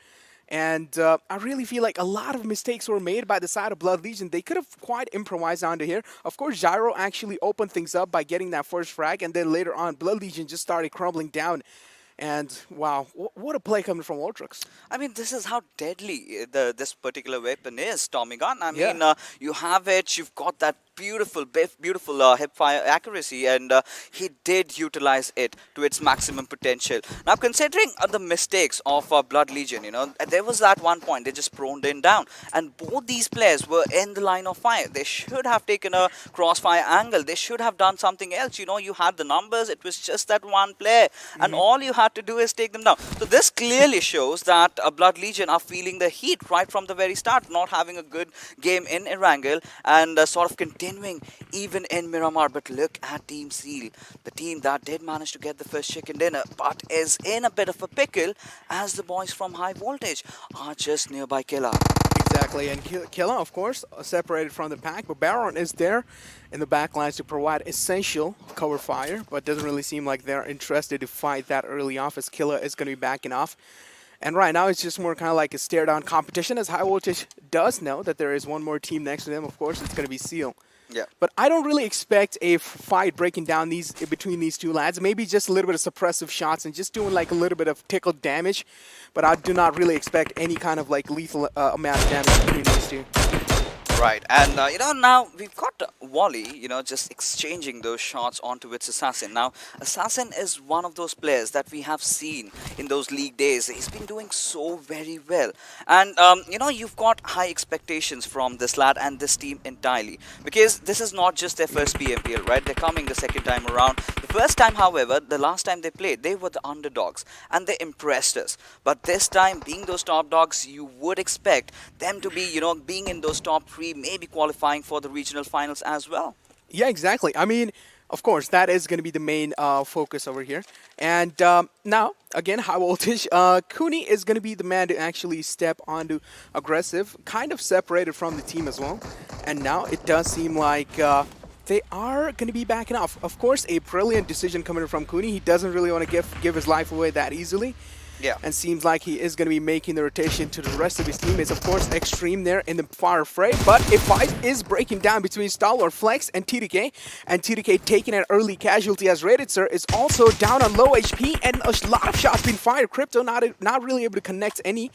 And I really feel like a lot of mistakes were made by the side of Blood Legion. They could have quite improvised onto here. Of course, Gyro actually opened things up by getting that first frag, and then later on, Blood Legion just started crumbling down. And wow, what a play coming from Voltrux. I mean, this is how deadly this particular weapon is, Tommy Gun. I mean, you have it, you've got that beautiful hip fire accuracy, and he did utilize it to its maximum potential. Now, considering the mistakes of Blood Legion, you know, there was that one point they just proned in down, and both these players were in the line of fire. They should have taken a crossfire angle. They should have done something else. You know, you had the numbers. It was just that one player, and all you had to do is take them down. So this clearly shows that Blood Legion are feeling the heat right from the very start, not having a good game in Erangel, and sort of continuing even in Miramar. But look at Team Seal, the team that did manage to get the first chicken dinner, but is in a bit of a pickle as the boys from High Voltage are just nearby Killer. Exactly, and Killa, of course, separated from the pack, but Baron is there in the backlines to provide essential cover fire, but doesn't really seem like they're interested to fight that early off as Killa is going to be backing off. And right now it's just more kind of like a stare-down competition as High Voltage does know that there is one more team next to them. Of course, it's going to be Seal. Yeah. But I don't really expect a fight breaking down between these two lads. Maybe just a little bit of suppressive shots and just doing like a little bit of tickle damage. But I do not really expect any kind of like lethal amount of damage between these two. Right, and you know, now we've got Wally, you know, just exchanging those shots onto its Assassin. Now, Assassin is one of those players that we have seen in those league days. He's been doing so very well. And, you know, you've got high expectations from this lad and this team entirely. Because this is not just their first PMPL, right? They're coming the second time around. The first time, however, the last time they played, they were the underdogs. And they impressed us. But this time, being those top dogs, you would expect them to be, you know, being in those top three, maybe qualifying for the regional finals as well. Yeah, exactly. I mean, of course, that is going to be the main focus over here. And now, again, High Voltage, Cooney is going to be the man to actually step onto aggressive, kind of separated from the team as well. And now it does seem like they are going to be backing off. Of course, a brilliant decision coming from Cooney. He doesn't really want to give his life away that easily. Yeah. And seems like he is going to be making the rotation to the rest of his teammates. Of course, Extreme there in the far fray. But a fight is breaking down between StalwartFlex and TDK. And TDK taking an early casualty as Rated Sir is also down on low HP. And a lot of shots being fired. Crypto not really able to connect any.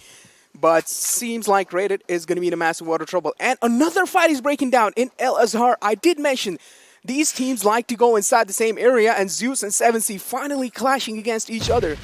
But seems like Rated is going to be in a massive water trouble. And another fight is breaking down in El Azhar. I did mention these teams like to go inside the same area. And Zeus and 7C finally clashing against each other.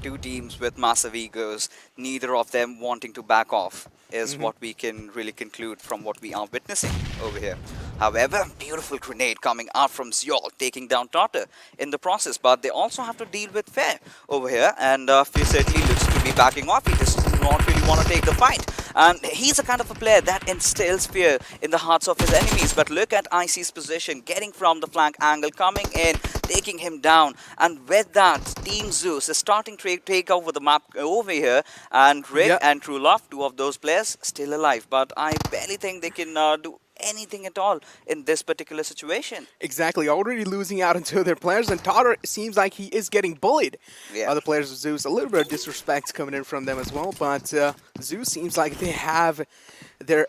Two teams with massive egos, neither of them wanting to back off is what we can really conclude from what we are witnessing over here. However, beautiful grenade coming out from Zyol, taking down Tartar in the process, but they also have to deal with Fair over here, and Fair certainly looks to be backing off. He does not really want to take the fight. And he's a kind of a player that instills fear in the hearts of his enemies. But look at IC's position, getting from the flank angle, coming in, taking him down. And with that, Team Zeus is starting to take over the map over here. And Rick and True Love, two of those players, still alive. But I barely think they can do anything at all in this particular situation. Exactly, already losing out on two of their players, and Totter seems like he is getting bullied by the players of Zeus. A little bit of disrespect coming in from them as well, but Zeus seems like they have their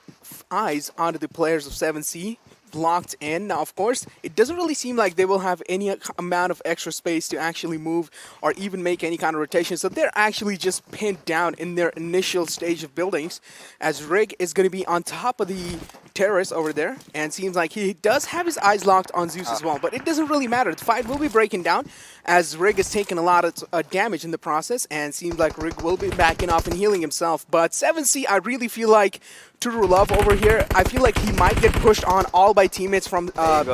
eyes onto the players of 7C locked in. Now, of course, it doesn't really seem like they will have any amount of extra space to actually move or even make any kind of rotation. So they're actually just pinned down in their initial stage of buildings, as Rig is going to be on top of the terrace over there, and seems like he does have his eyes locked on Zeus as well. But it doesn't really matter. The fight will be breaking down as Rig is taking a lot of damage in the process, and seems like Rig will be backing off and healing himself. But 7C, I really feel like True Love over here, I feel like he might get pushed on all by teammates from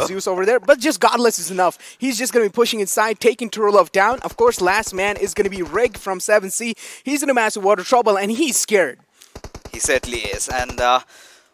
Zeus over there, but just Godless is enough. He's just going to be pushing inside, taking True Love down. Of course, last man is going to be Rig from 7C. He's in a massive water trouble, and he's scared. He certainly is. And,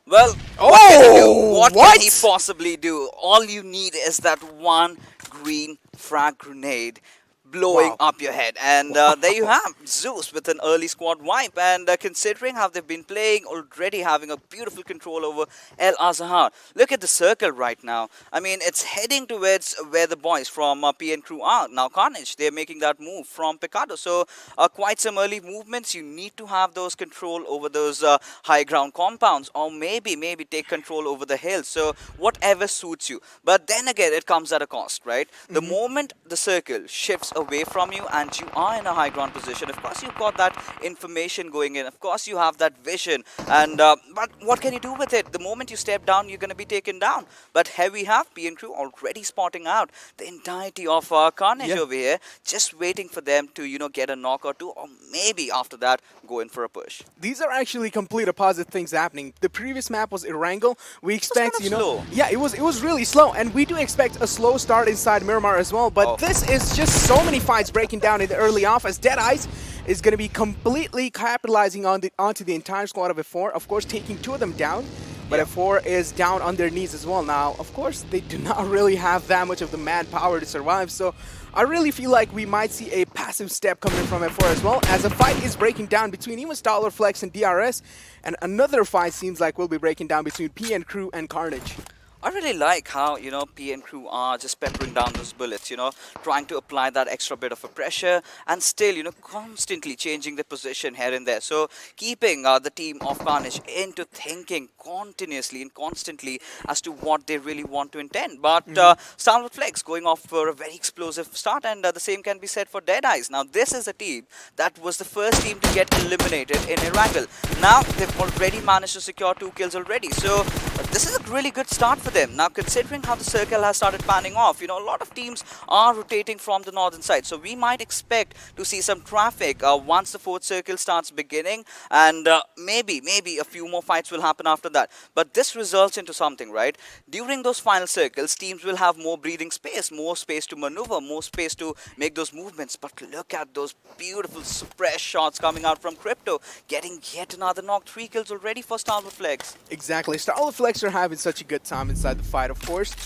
well, what can he do? What can he possibly do? All you need is that one green frag grenade blowing up your head, and there you have Zeus with an early squad wipe. And considering how they've been playing, already having a beautiful control over El Azhar. Look at the circle right now. I mean, it's heading towards where the boys from PN Crew are. Now Carnage, they're making that move from Picado. So quite some early movements. You need to have those control over those high ground compounds, or maybe take control over the hills. So whatever suits you. But then again, it comes at a cost, right? The moment the circle shifts away from you and you are in a high ground position, of course you've got that information going in, of course you have that vision, and but what can you do with it? The moment you step down, you're going to be taken down. But here we have PN Crew already spotting out the entirety of Carnage over here, just waiting for them to, you know, get a knock or two, or maybe after that go in for a push. These are actually complete opposite things happening. The previous map was Erangel. We expect, you know, it was really slow, and we do expect a slow start inside Miramar as well, but this is just so many fights breaking down in the early off, as Deadeyes is going to be completely capitalizing on onto the entire squad of F4, of course taking two of them down, but F4 is down on their knees as well. Now, of course, they do not really have that much of the manpower to survive, so I really feel like we might see a passive step coming from F4 as well, as a fight is breaking down between even StalwartFlex and DRS, and another fight seems like will be breaking down between PN Crew and Carnage. I really like how, you know, PN Crew are just peppering down those bullets, you know, trying to apply that extra bit of a pressure and still, you know, constantly changing the position here and there. So keeping the team of Carnage into thinking continuously and constantly as to what they really want to intend. But StalwartFlex going off for a very explosive start, and the same can be said for Deadeyes. Now, this is a team that was the first team to get eliminated in Erangel. Now, they've already managed to secure 2 kills already. So this is a really good start for them. Now, considering how the circle has started panning off, you know, a lot of teams are rotating from the northern side, so we might expect to see some traffic once the 4th circle starts beginning, and maybe a few more fights will happen after that. But this results into something, right? During those final circles, teams will have more breathing space, more space to maneuver, more space to make those movements. But look at those beautiful suppressed shots coming out from Crypto, getting yet another knock. 3 kills already for StalwartFlex. Exactly. StalwartFlex are having such a good time inside the fight, of course,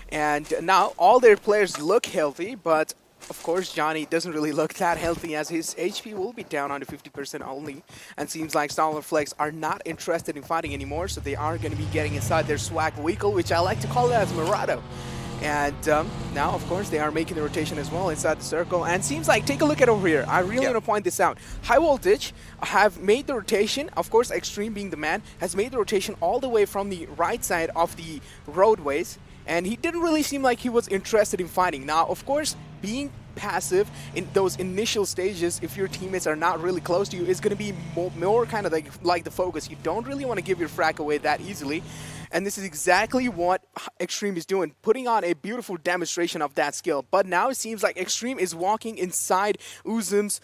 and now all their players look healthy, but of course Johnny doesn't really look that healthy, as his HP will be down under 50% only, and seems like StalwartFlex are not interested in fighting anymore, so they are going to be getting inside their swag vehicle, which I like to call it as Murado. And now, of course, they are making the rotation as well inside the circle. And seems like, take a look at over here. I really want to point this out. High Voltage have made the rotation. Of course, Extreme being the man, has made the rotation all the way from the right side of the roadways. And he didn't really seem like he was interested in fighting. Now, of course, being passive in those initial stages, if your teammates are not really close to you, is going to be more kind of like the focus. You don't really want to give your frag away that easily. And this is exactly what Extreme is doing, putting on a beautiful demonstration of that skill. But now it seems like Extreme is walking inside Uzum's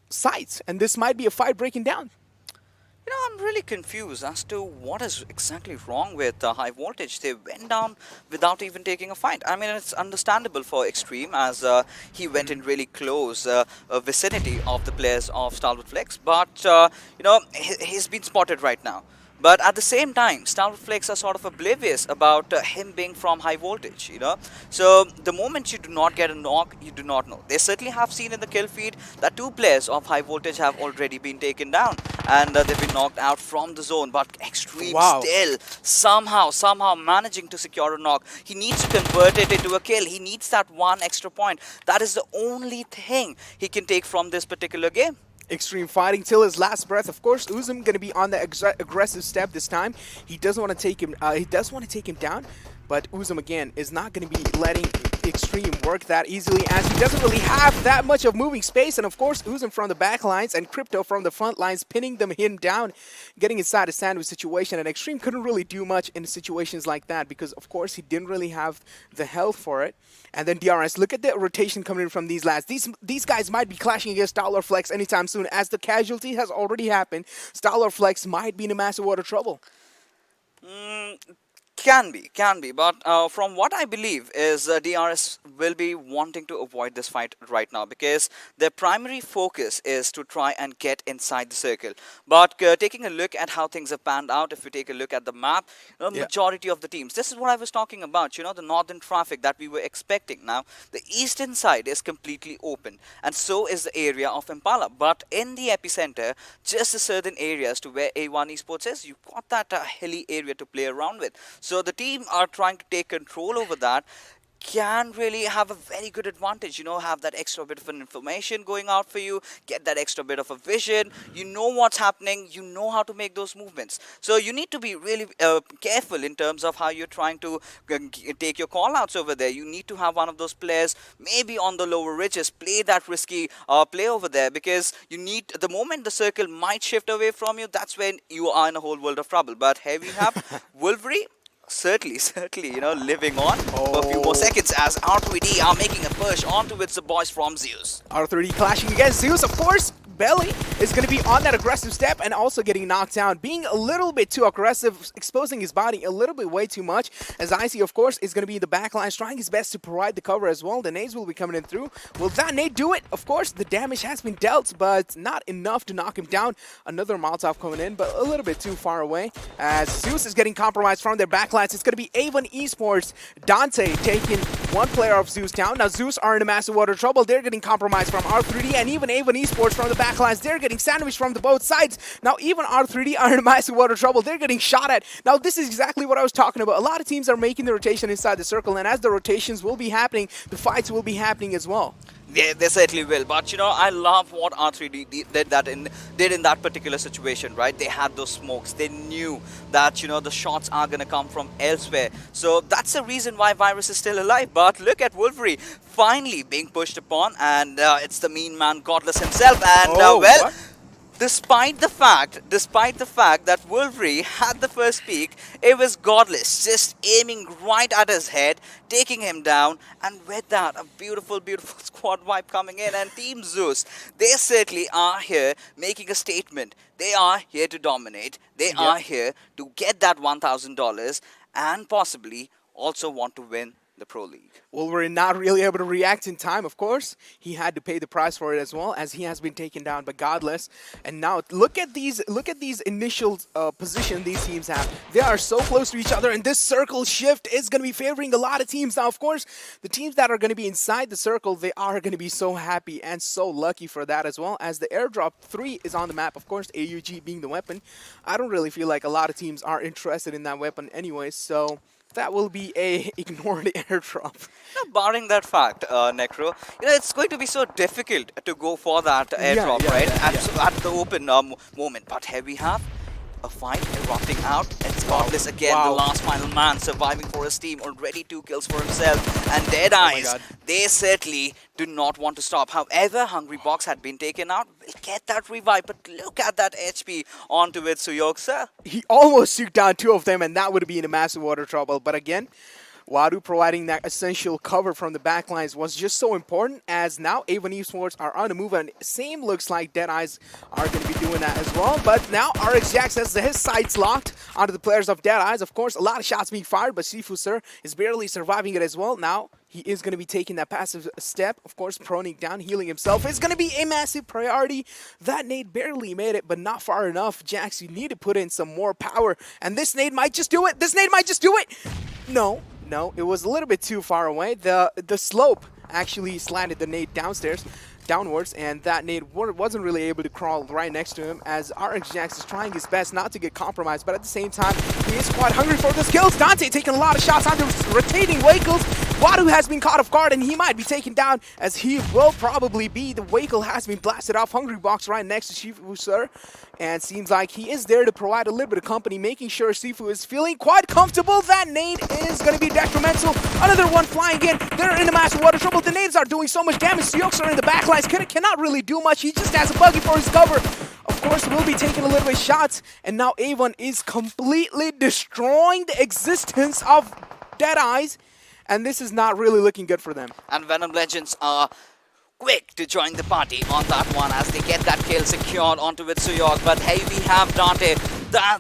sights, and this might be a fight breaking down. You know, I'm really confused as to what is exactly wrong with High Voltage. They went down without even taking a fight. I mean, it's understandable for Extreme as he went in really close vicinity of the players of StalwartFlex. But, you know, he's been spotted right now. But at the same time, StalwartFlex are sort of oblivious about him being from High Voltage, you know. So the moment you do not get a knock, you do not know. They certainly have seen in the kill feed that 2 players of High Voltage have already been taken down. And they've been knocked out from the zone. But Extreme still somehow managing to secure a knock. He needs to convert it into a kill. He needs that 1 extra point. That is the only thing he can take from this particular game. Extreme fighting till his last breath. Of course, Uzum going to be on the aggressive step this time. He doesn't want to take him. He does want to take him down, but Uzum again is not going to be letting Extreme work that easily, as he doesn't really have that much of moving space. And of course, Uzum from the back lines and Crypto from the front lines, pinning him down, getting inside a sandwich situation. And Extreme couldn't really do much in situations like that because, of course, he didn't really have the health for it. And then DRS, look at the rotation coming in from these lads. These guys might be clashing against StalwartFlex anytime soon, as the casualty has already happened. StalwartFlex might be in a massive water trouble. Can be, but from what I believe is DRS will be wanting to avoid this fight right now because their primary focus is to try and get inside the circle. But taking a look at how things have panned out, if we take a look at the map, majority of the teams, this is what I was talking about, you know, the northern traffic that we were expecting. Now, the eastern side is completely open, and so is the area of Impala. But in the epicenter, just the southern areas to where A1 Esports is, you've got that hilly area to play around with. So the team are trying to take control over that, can really have a very good advantage, you know, have that extra bit of an information going out for you, get that extra bit of a vision, you know what's happening, you know how to make those movements. So you need to be really careful in terms of how you're trying to take your call outs over there. You need to have one of those players maybe on the lower ridges, play that risky play over there, because you need, the moment the circle might shift away from you, that's when you are in a whole world of trouble. But here we have Wolverine. Certainly, you know, living on for a few more seconds as R3D are making a push onto the boys from Zeus. R3D clashing against Zeus, of course. Belly is going to be on that aggressive step and also getting knocked down, being a little bit too aggressive, exposing his body a little bit way too much. As Icy, of course, is going to be in the back lines, trying his best to provide the cover as well. The nades will be coming in through. Will that nade do it? Of course, the damage has been dealt, but not enough to knock him down. Another Molotov coming in, but a little bit too far away. As Zeus is getting compromised from their back lines, it's going to be A1 Esports. Dante taking one player of Zeus down. Now Zeus are in a massive water trouble. They're getting compromised from R3D, and even A1 Esports from the back lines, they're getting sandwiched from the both sides. Now even R3D are in a massive water trouble. They're getting shot at. Now this is exactly what I was talking about. A lot of teams are making the rotation inside the circle, and as the rotations will be happening, the fights will be happening as well. Yeah, they certainly will. But you know, I love what R3D did in that particular situation, right? They had those smokes. They knew that, you know, the shots are going to come from elsewhere. So that's the reason why Virus is still alive. But look at Wolverine finally being pushed upon, and it's the mean man Godless himself. And well, despite the fact that Wolverine had the first peek, it was Godless just aiming right at his head, taking him down, and with that, a beautiful squad vibe coming in. And Team Zeus, they certainly are here making a statement. They are here to dominate. They are here to get that $1,000 and possibly also want to win the Pro League. Wolverine not really able to react in time, of course. He had to pay the price for it as well, as he has been taken down by Godless. And now look at these initial position these teams have. They are so close to each other, and this circle shift is going to be favoring a lot of teams. Now, of course, the teams that are going to be inside the circle, they are going to be so happy and so lucky for that as well, as the airdrop 3 is on the map. Of course, AUG being the weapon. I don't really feel like a lot of teams are interested in that weapon anyway, so that will be a ignored airdrop. Now, barring that fact, Necro, you know, it's going to be so difficult to go for that airdrop, right? At the open moment. But here we have a fight erupting out. It's Godless again, the last final man surviving for his team. Already 2 kills for himself. And Deadeyes, they certainly do not want to stop. However, Hungry Box had been taken out. We'll get that revive, but look at that HP onto it, Suyok, sir. He almost took down 2 of them, and that would be in a massive water trouble. But again, Wadu providing that essential cover from the backlines was just so important, as now Avon Esports are on the move, and same looks like Deadeyes are going to be doing that as well. But now RxJax has his sights locked onto the players of Deadeyes. Of course, a lot of shots being fired, but Sifu Sir is barely surviving it as well. Now he is going to be taking that passive step, of course, proning down, healing himself. It's going to be a massive priority. That nade barely made it, but not far enough. Jax, you need to put in some more power, and this nade might just do it. This nade might just do it. No, it was a little bit too far away. The slope actually slanted the nade downwards, and that nade wasn't really able to crawl right next to him, as RxJax is trying his best not to get compromised, but at the same time, he is quite hungry for the kills. Dante taking a lot of shots onto rotating vehicles. Wadu has been caught off guard, and he might be taken down, as he will probably be. The vehicle has been blasted off. Hungry Box right next to Sifu Sir, and seems like he is there to provide a little bit of company, making sure Sifu is feeling quite comfortable. That nade is going to be detrimental. Another one flying in. They're in a massive water trouble. The nades are doing so much damage. Seoks are in the backlines. Cannot really do much. He just has a buggy for his cover. Of course, will be taking a little bit of shots, and now Avon is completely destroying the existence of Deadeyes, and this is not really looking good for them. And Venom Legends are quick to join the party on that one as they get that kill secured onto Vitsuyok. But hey, we have Dante,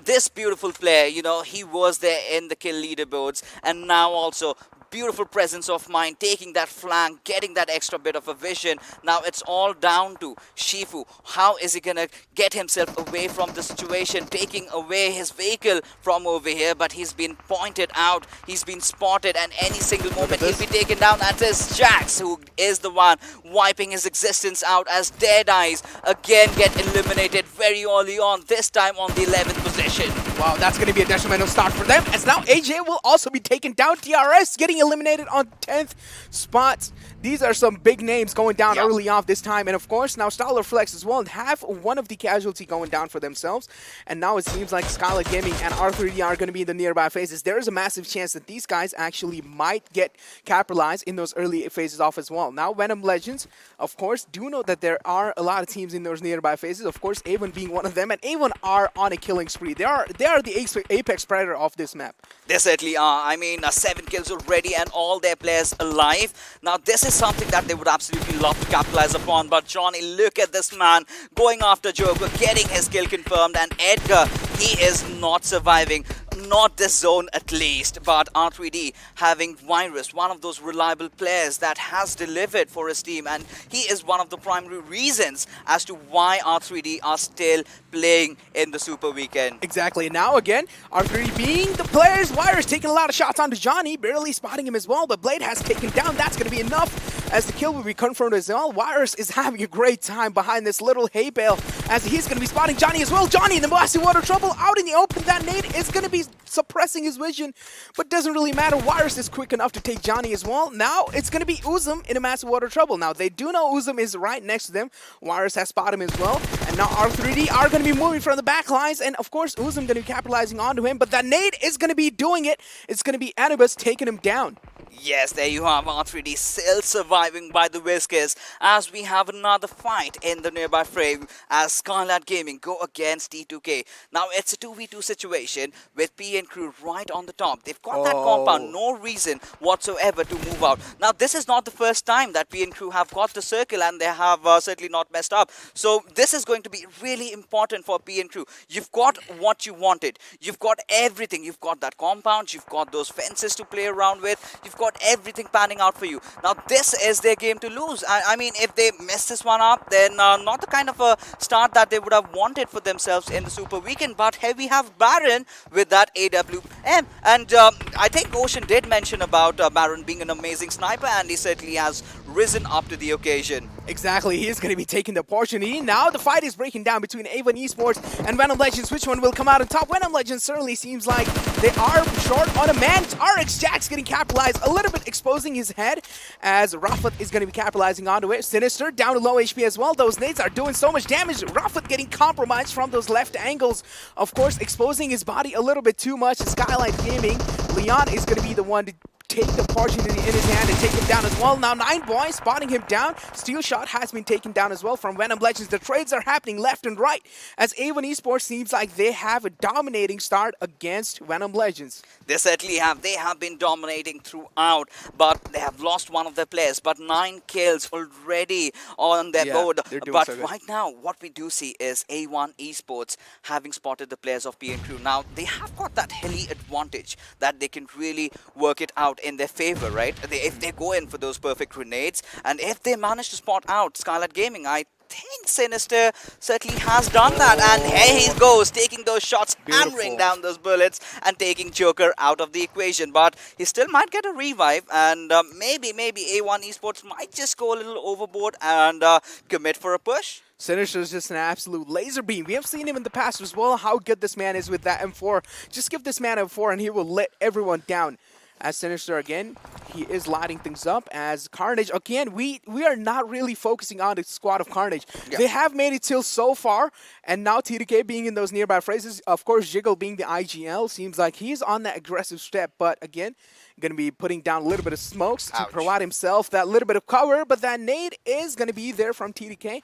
this beautiful player, you know, he was there in the kill leaderboards, and now also beautiful presence of mind, taking that flank, getting that extra bit of a vision. Now it's all down to Shifu. How is he gonna get himself away from the situation, taking away his vehicle from over here? But he's been pointed out, he's been spotted, and any single moment he'll be taken down. That is Jax, who is the one wiping his existence out, as Deadeyes again get eliminated very early on, this time on the 11th position. Wow, that's going to be a detrimental start for them, as now AJ will also be taken down. DRS getting eliminated on 10th spot. These are some big names going down early off this time, and of course now StalwartFlex as well have one of the casualty going down for themselves, and now it seems like Skylight Gaming and R3D are going to be in the nearby phases. There is a massive chance that these guys actually might get capitalized in those early phases off as well. Now Venom Legends, of course, do know that there are a lot of teams in those nearby phases, of course Avon being one of them, and Avon are on a killing spree. They are the apex predator of this map. They certainly are. I mean, 7 kills already and all their players alive. Now, this is something that they would absolutely love to capitalize upon. But Johnny, look at this man going after Joker, getting his kill confirmed. And Edgar, he is not surviving. Not this zone at least, but R3D having Virus, one of those reliable players that has delivered for his team, and he is one of the primary reasons as to why R3D are still playing in the Super Weekend. Exactly. Now again, R3D being the players, Virus taking a lot of shots onto Johnny, barely spotting him as well, but Blade has taken down. That's going to be enough, as the kill will be confirmed as well. Virus is having a great time behind this little hay bale, as he's going to be spotting Johnny as well. Johnny in the massive water trouble out in the open. That nade is going to be suppressing his vision, but doesn't really matter. Virus is quick enough to take Johnny as well. Now it's going to be Uzum in a massive water trouble. Now they do know Uzum is right next to them. Virus has spotted him as well, and now R3D are going to be moving from the back lines, and of course Uzum going to be capitalizing onto him, but that nade is going to be doing it. It's going to be Anubis taking him down. Yes, there you have R3D still surviving by the whiskers, as we have another fight in the nearby frame as Skylight Gaming go against T2K. Now it's a 2v2 situation with P and Crew right on the top. They've got that compound, no reason whatsoever to move out. Now this is not the first time that P and Crew have got the circle, and they have certainly not messed up. So this is going to be really important for P and Crew. You've got what you wanted. You've got everything. You've got that compound. You've got those fences to play around with. You've got everything panning out for you. Now this is their game to lose. I mean, if they mess this one up, then not the kind of a start that they would have wanted for themselves in the Super Weekend. But here we have Baron with that AWM, and I think Ocean did mention about Baron being an amazing sniper, and he certainly has risen up to the occasion. Exactly, he is going to be taking the opportunity. Now the fight is breaking down between Avon Esports and Venom Legends. Which one will come out on top? Venom Legends certainly seems like they are short on a man. RxJax getting capitalized, a little bit exposing his head, as Rafat is going to be capitalizing onto it. Sinister down to low HP as well. Those nades are doing so much damage. Rafat getting compromised from those left angles. Of course, exposing his body a little bit too much. Skylight Gaming, Leon is going to be the one to take the opportunity in his hand and take him down as well. Now 9boy spotting him down. Steel shot has been taken down as well from Venom Legends. The trades are happening left and right as A1 Esports seems like they have a dominating start against Venom Legends. They certainly have. They have been dominating throughout, but they have lost one of their players. But 9 kills already on their board. They're doing But so good. right now, what we do see is A1 Esports having spotted the players of PN Crew. Now, they have got that heli advantage that they can really work it out in their favor, right? If they go in for those perfect grenades, and if they manage to spot out Skylight Gaming, I think Sinister certainly has done that, and here he goes, taking those shots, hammering down those bullets and taking Joker out of the equation. But he still might get a revive, and maybe A1 Esports might just go a little overboard and commit for a push. Sinister is just an absolute laser beam. We have seen him in the past as well, how good this man is with that M4. Just give this man M4 and he will let everyone down. As Sinister again, he is lighting things up. As Carnage, again, we are not really focusing on the squad of Carnage. Yeah. They have made it till so far, and now TDK being in those nearby phrases, of course Jiggle being the IGL, seems like he's on that aggressive step, but again, going to be putting down a little bit of smokes to provide himself that little bit of cover, but that nade is going to be there from TDK,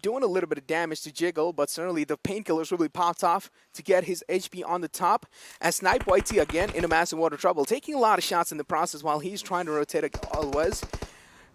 doing a little bit of damage to Jiggle, but certainly the painkillers really popped off to get his HP on the top. As Snipe YT again in a massive water trouble, taking a lot of shots in the process while he's trying to rotate always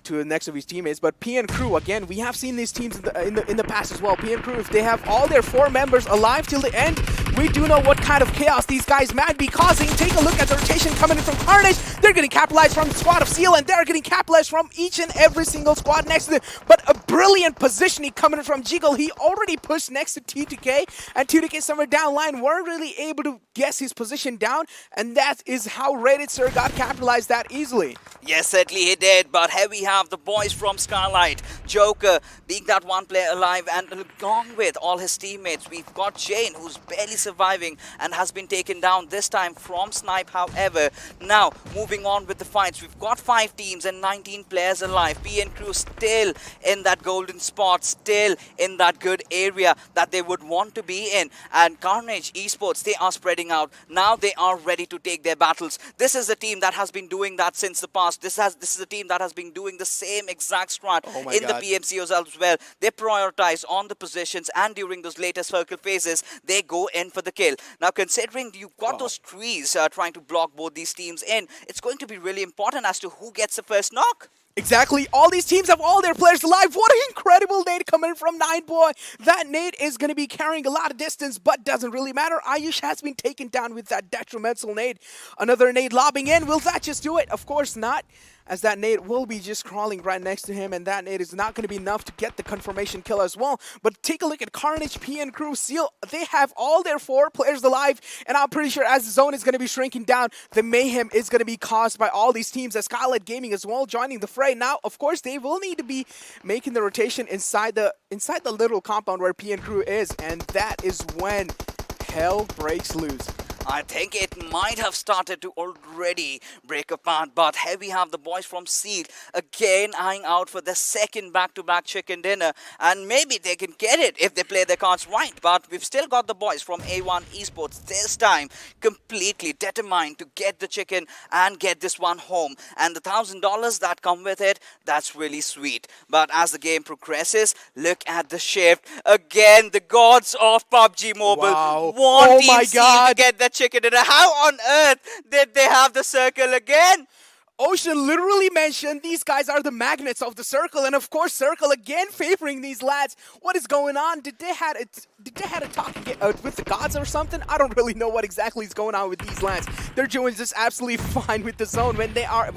to the next of his teammates. But PN Crew, again, we have seen these teams in the past as well. PN Crew, if they have all their 4 members alive till the end, we do know what kind of chaos these guys might be causing. Take a look at the rotation coming in from Carnage. They're getting capitalized from the squad of Seal, and they're getting capitalized from each and every single squad next to them. But a brilliant positioning coming in from Jiggle. He already pushed next to TTK, and TTK somewhere down line weren't really able to guess his position down, and that is how Rated Sir got capitalized that easily. Yes, certainly he did, but here we have the boys from Skylight. Joker being that one player alive and along with all his teammates. We've got Jane, who's barely surviving and has been taken down this time from Snipe, however. Now, moving on with the fights, we've got 5 teams and 19 players alive. PN Crew still in that golden spot, still in that good area that they would want to be in. And Carnage Esports, they are spreading out. Now they are ready to take their battles. This is a team that has been doing that since the past. This is a team that has been doing the same exact strat in the PMCOs as well. They prioritize on the positions, and during those later circle phases, they go in for the kill. Now, considering you've got those trees trying to block both these teams in, it's going to be really important as to who gets the first knock. Exactly. All these teams have all their players alive. What an incredible nade coming from 9boy. That nade is going to be carrying a lot of distance, but doesn't really matter. Ayush has been taken down with that detrimental nade. Another nade lobbing in. Will that just do it? Of course not, as that nade will be just crawling right next to him, and that nade is not going to be enough to get the confirmation kill as well. But take a look at Carnage, PN Crew, Seal. They have all their 4 players alive, and I'm pretty sure as the zone is going to be shrinking down, the mayhem is going to be caused by all these teams, as Skylight Gaming as well joining the fray. Now, of course, they will need to be making the rotation inside the little compound where PN Crew is, and that is when hell breaks loose. I think it might have started to already break apart, but here we have the boys from Seal again eyeing out for the second back-to-back chicken dinner, and maybe they can get it if they play their cards right. But we've still got the boys from A1 Esports this time completely determined to get the chicken and get this one home, and the $1,000 that come with it, that's really sweet. But as the game progresses, look at the shift again. The gods of PUBG Mobile want Team Seal to get the chicken dinner. How on earth did they have the circle again? Ocean literally mentioned these guys are the magnets of the circle, and of course Circle again favoring these lads. What is going on? Did they had a talk with the gods or something? I don't really know what exactly is going on with these lads. They're doing just absolutely fine with the zone when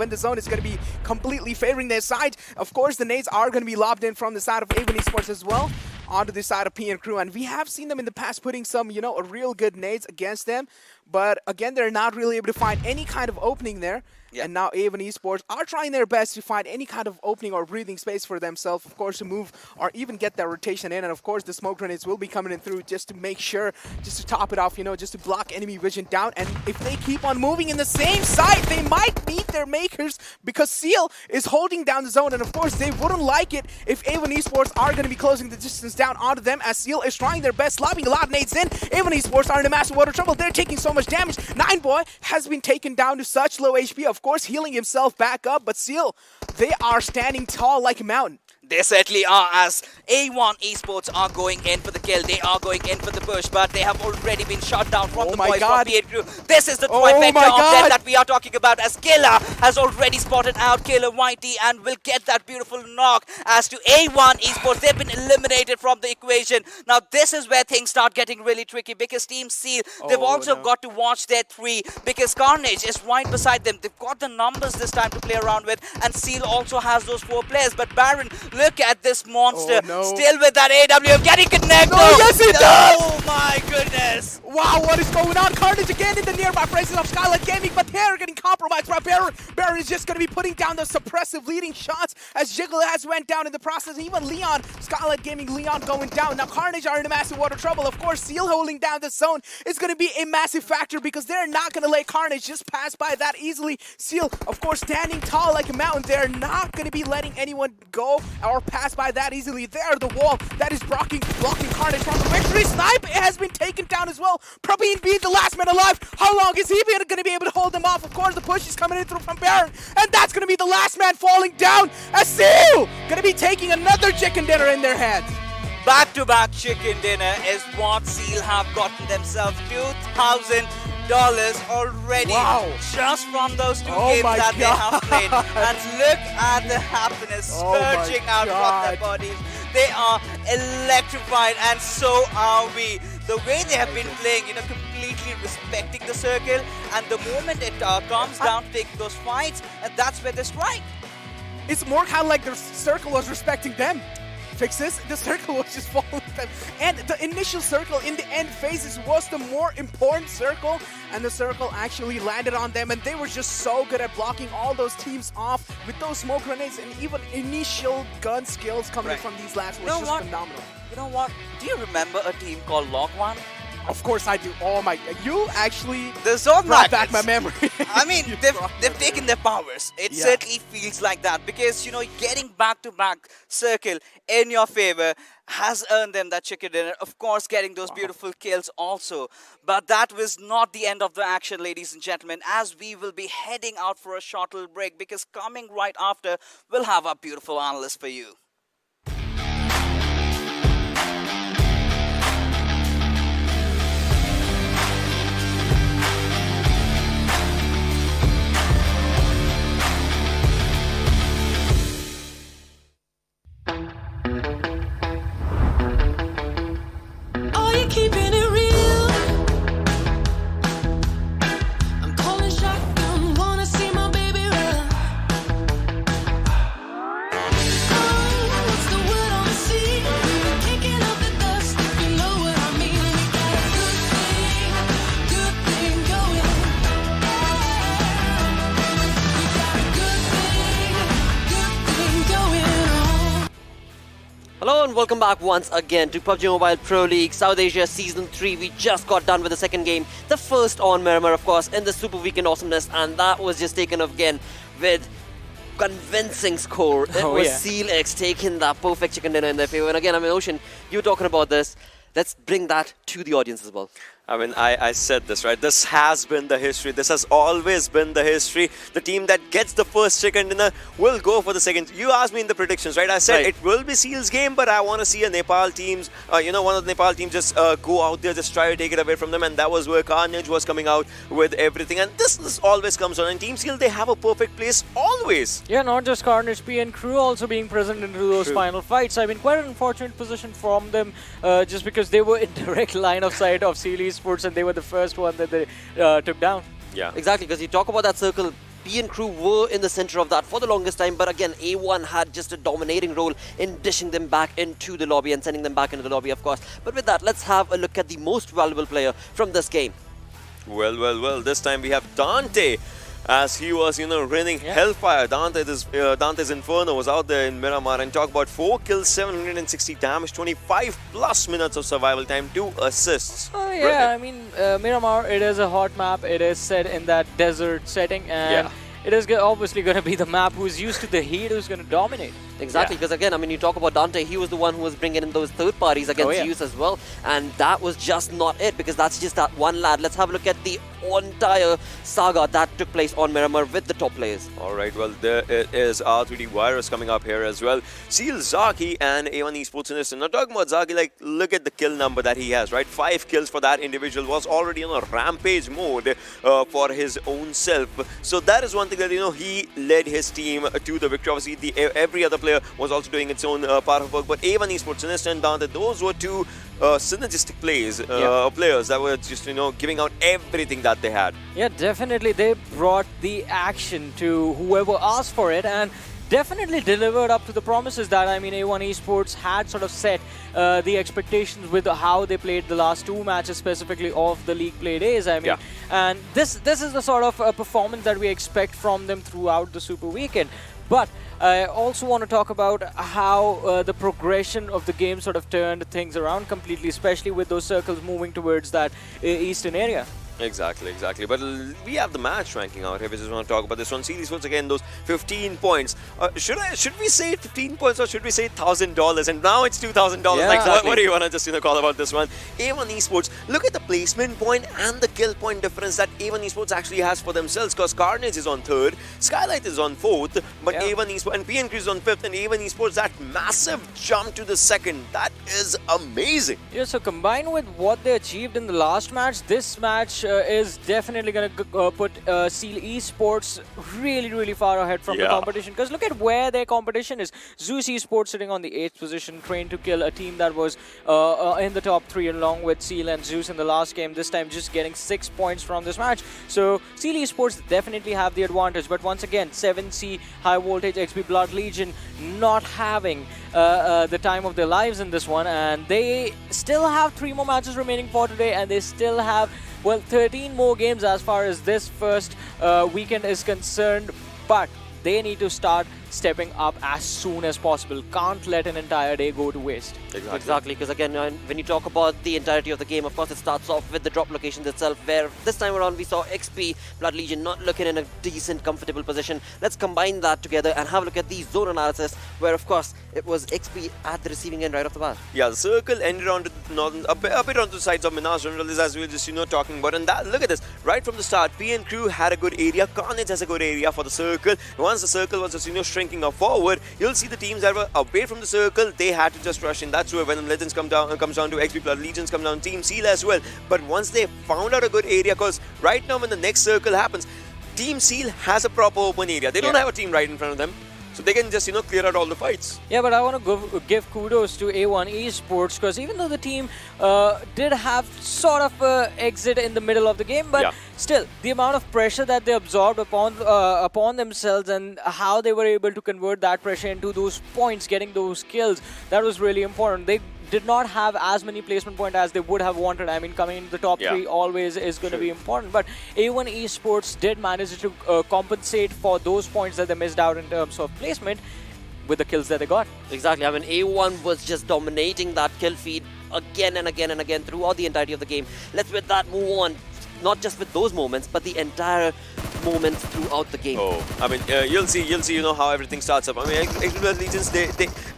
the zone is going to be completely favoring their side. Of course, the nades are going to be lobbed in from the side of A1 Esports as well onto the side of PN Crew, and we have seen them in the past putting some, a real good nades against them, but again, they're not really able to find any kind of opening there. Yeah. And now A1 Esports are trying their best to find any kind of opening or breathing space for themselves, of course, to move or even get that rotation in. And of course, the smoke grenades will be coming in through just to make sure, just to top it off, just to block enemy vision down. And if they keep on moving in the same side, they might beat their makers, because Seal is holding down the zone. And of course, they wouldn't like it if A1 Esports are going to be closing the distance down onto them, as Seal is trying their best, lobbing a lot of nades in. A1 Esports are in a massive water trouble. They're taking so much damage. 9boy has been taken down to such low HP. Of of course, healing himself back up, but Seal, they are standing tall like a mountain. They certainly are, as A1 Esports are going in for the kill. They are going in for the push, but they have already been shot down from Oh the my boys God. from PA Crew. This is the Oh trifecta my of God. death that we are talking about, as Killer has already spotted out Killer YT and will get that beautiful knock. As to A1 Esports, they've been eliminated from the equation. Now, this is where things start getting really tricky, because Team Seal, they've Oh, also no. got to watch their 3, because Carnage is right beside them. They've got the numbers this time to play around with, and Seal also has those 4 players. But Baron, look at this monster. Oh, no. Still with that AW, getting connected. No, yes, he does! Oh my goodness. Wow, what is going on? Carnage again in the nearby presence of Skylight Gaming, but they're getting compromised by Baron. Baron is just going to be putting down the suppressive leading shots as Jiggle has went down in the process. Even Leon, Skylight Gaming, Leon going down. Now Carnage are in a massive water trouble. Of course, Seal holding down the zone is going to be a massive factor, because they're not going to let Carnage just pass by that easily. Seal, of course, standing tall like a mountain. They're not going to be letting anyone go or pass by that easily. There, the wall that is blocking Carnage from the victory. Snipe has been taken down as well. Probably being the last man alive. How long is he going to be able to hold them off? Of course, the push is coming in through from Baron, and that's going to be the last man falling down. As Seal going to be taking another chicken dinner in their hands. Back-to-back chicken dinner is what Seal have gotten themselves $2,000 already. Wow. Just from those 2 Oh games my that they have God. played. And look at the happiness Oh my surging out from God. their bodies. They are electrified, and so are we. The way they have been playing, completely respecting the circle, and the moment it comes down to taking those fights, and that's where they strike. It's more kind of like the circle was respecting them. Fixes, the circle was just following them. And the initial circle in the end phases was the more important circle, and the circle actually landed on them, and they were just so good at blocking all those teams off with those smoke grenades, and even initial gun skills coming in Right. from these lads was You know just what? phenomenal. You know what? Do you remember a team called Log One? Of course I do. Oh my, you actually The Zone brought back my Magnets. memory. I mean, You they've brought my taken their powers. It Yeah. certainly feels like that, because getting back-to-back circle in your favor has earned them that chicken dinner. Of course, getting those beautiful kills also. But that was not the end of the action, ladies and gentlemen, as we will be heading out for a short little break, because coming right after, we'll have our beautiful analyst for you. Are you keeping it real? I'm calling shotgun, wanna see my baby run. Oh, what's the word on the sea? Kicking up the dust, you know what I mean. We got a good thing going. We got a good thing going on. Hello and welcome back once again to PUBG Mobile Pro League South Asia Season 3. We just got done with the second game, the first on Miramar, of course, in the Super Weekend Awesomeness, and that was just taken off again with convincing score. It Oh, was yeah. Seal X taking that perfect chicken dinner in their favor. And again, Ocean, you were talking about this. Let's bring that to the audience as well. I mean, I said this, right? This has been the history. This has always been the history. The team that gets the first chicken dinner will go for the second. You asked me in the predictions, right? I said Right. it will be Seal's game, but I want to see a Nepal teams, one of the Nepal teams just go out there, just try to take it away from them. And that was where Carnage was coming out with everything. And this always comes on. And Team Seal, they have a perfect place always. Yeah, not just Carnage, PN Crew also being present into those True. final fights. I mean, quite an unfortunate position from them, just because they were in direct line of sight of Seal Esports, and they were the first one that they took down. Yeah. Exactly, because you talk about that circle. P and Crew were in the center of that for the longest time, but again, A1 had just a dominating role in dishing them back into the lobby and sending them back into the lobby, of course. But with that, let's have a look at the most valuable player from this game. Well. This time we have Dante, as he was, raining Yeah. hellfire. Dante's Inferno was out there in Miramar, and talk about 4 kills, 760 damage, 25 plus minutes of survival time, 2 assists. Oh yeah, I mean, Miramar, it is a hot map. It is set in that desert setting, and Yeah. it is obviously going to be the map who's used to the heat who's going to dominate. Exactly, because again, I mean, you talk about Dante, he was the one who was bringing in those third parties against Zeus as well, and that was just not it, because that's just that one lad. Let's have a look at the entire saga that took place on Miramar with the top players. All right, well, there is R3D Virus coming up here as well. Seal Zaki and A1 Esports in this. Now, talking about Zaki, like, look at the kill number that he has, right? 5 kills for that individual, was already on a rampage mode for his own self. So that is one thing that, you know, he led his team to the victory. Obviously, every other player was also doing its own part of work, but A1 Esports, Sinister and Dante, those were two synergistic players that were just, you know, giving out everything that they had. Yeah, definitely they brought the action to whoever asked for it, and definitely delivered up to the promises that, I mean, A1 Esports had sort of set the expectations with how they played the last 2 matches, specifically of the league play days. I mean, and this is the sort of performance that we expect from them throughout the Super Weekend. But I also want to talk about how the progression of the game sort of turned things around completely, especially with those circles moving towards that eastern area. Exactly. But we have the match ranking out here. We just want to talk about this one. See these ones again, those 15 points. Should we say 15 points or should we say $1,000? And now it's $2,000. Yeah, like, exactly. what do you want to just, you know, call about this one? A1 Esports, look at the placement point and the kill point difference that A1 Esports actually has for themselves, because Carnage is on 3rd, Skylight is on 4th, but A1 Esports and PMPL is on 5th, and A1 Esports, that massive jump to the 2nd, that is amazing. Yeah, so combined with what they achieved in the last match, this match is definitely going to put Seal Esports really far ahead from the competition. Because look at where their competition is. Z3us Esports sitting on the 8th position, trying to kill a team that was in the top 3 along with Seal and Zeus in the last game. This time just getting 6 points from this match. So Seal Esports definitely have the advantage. But once again, 7C High Voltage XP Blood Legion not having the time of their lives in this one. And they still have 3 more matches remaining for today. And they still have, well, 13 more games as far as this first weekend is concerned, but they need to start stepping up as soon as possible. Can't let an entire day go to waste. Exactly, because again, when you talk about the entirety of the game, of course, it starts off with the drop locations itself, where this time around we saw XP Blood Legion not looking in a decent, comfortable position. Let's combine that together and have a look at the zone analysis, where, of course, it was XP at the receiving end right off the bat. Yeah, the circle ended on a bit on the sides of Minas General, as we were just, you know, talking about. And that, look at this, right from the start, PN Crew had a good area, Carnage has a good area for the circle. Once the circle was just, you know, shrinking up forward, you'll see the teams that were away from the circle, they had to just rush in. That's where Venom Legends comes down to XP Blood Legions, come down Team Seal as well. But once they found out a good area, because right now when the next circle happens, Team Seal has a proper open area. They don't have a team right in front of them, so they can just, you know, clear out all the fights. Yeah, but I want to give kudos to A1 Esports, because even though the team did have sort of an exit in the middle of the game, but still, the amount of pressure that they absorbed upon themselves and how they were able to convert that pressure into those points, getting those kills, that was really important. They did not have as many placement points as they would have wanted. I mean, coming into the top 3 always is going to be important. But A1 Esports did manage to compensate for those points that they missed out in terms of placement with the kills that they got. Exactly. I mean, A1 was just dominating that kill feed again and again and again throughout the entirety of the game. Let's with that move on, not just with those moments, but the entire moments throughout the game. Oh, I mean, you'll see, you know, how everything starts up. I mean, XP Legions,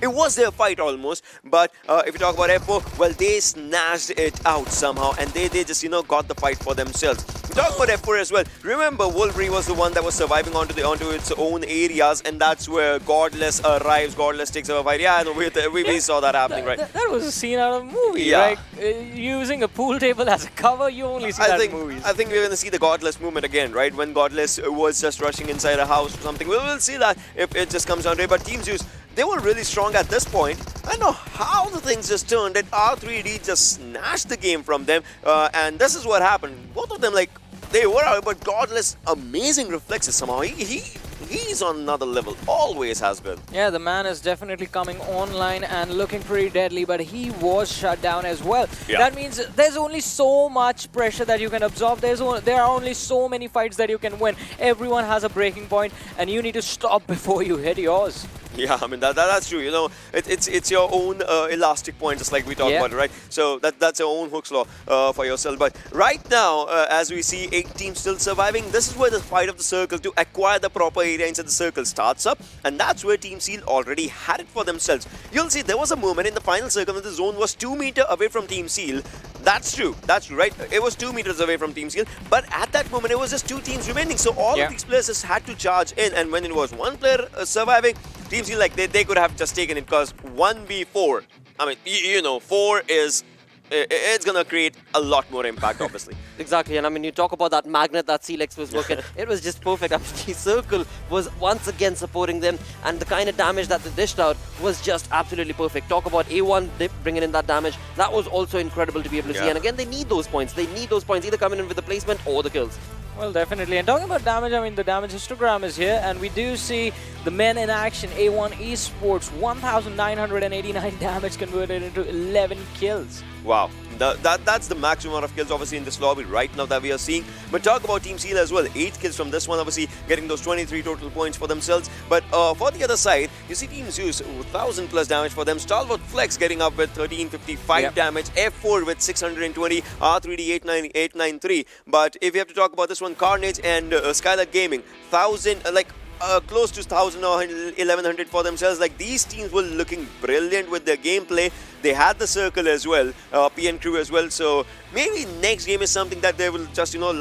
it was their fight almost, but if you talk about F4, well, they snatched it out somehow, and they just, you know, got the fight for themselves. We talk about F4 as well. Remember, Wolverine was the one that was surviving onto its own areas, and that's where Godless arrives. Godless takes over fight. Yeah, I know, we saw that happening, right? That was a scene out of a movie, right? Using a pool table as a cover, you only see that in movies. I think we're going to see the Godless movement again, right? When Godless was just rushing inside a house or something. We'll see that if it just comes down to it. But Team Zeus, they were really strong at this point. I don't know how the things just turned, and R3D just snatched the game from them. And this is what happened. Both of them, like, they were out, but Godless, amazing reflexes somehow. He's on another level, always has been. Yeah, the man is definitely coming online and looking pretty deadly, but he was shut down as well. That means there's only so much pressure that you can absorb. There are only so many fights that you can win. Everyone has a breaking point, and you need to stop before you hit yours. Yeah, I mean, that's true. You know, it's your own elastic point, just like we talked about it, right? So that's your own Hooke's Law for yourself. But right now, as we see 8 teams still surviving, this is where the fight of the circle to acquire the proper area, inside the circle starts up, and that's where Team Seal already had it for themselves. You'll see there was a moment in the final circle when the zone was 2 meters away from Team Seal. That's true, right? It was 2 meters away from Team Seal, but at that moment it was just 2 teams remaining, so all of these players just had to charge in, and when it was one player surviving, Team Seal, like, they could have just taken it, because 1v4, I mean, you know, 4 is... It's gonna create a lot more impact, obviously. Exactly, and I mean, you talk about that magnet that Celex was working, it was just perfect. I mean, the circle was once again supporting them, and the kind of damage that they dished out was just absolutely perfect. Talk about A1 bringing in that damage, that was also incredible to be able to see. And again, they need those points. They need those points either coming in with the placement or the kills. Well, definitely. And talking about damage, I mean, the damage histogram is here, and we do see the men in action. A1 Esports, 1,989 damage converted into 11 kills. Wow, that's the maximum amount of kills obviously in this lobby right now that we are seeing. But talk about Team Seal as well, 8 kills from this one, obviously getting those 23 total points for themselves. But for the other side, you see Team Zeus, 1,000 plus damage for them. StalwartFlex getting up with 1,355 damage, F4 with 620, R3D 893. But if you have to talk about this one, Carnage and Skylight Gaming, 1,000, close to 1,000 or 1,100 for themselves. Like, these teams were looking brilliant with their gameplay. They had the circle as well, PN crew as well. So maybe next game is something that they will just, you know,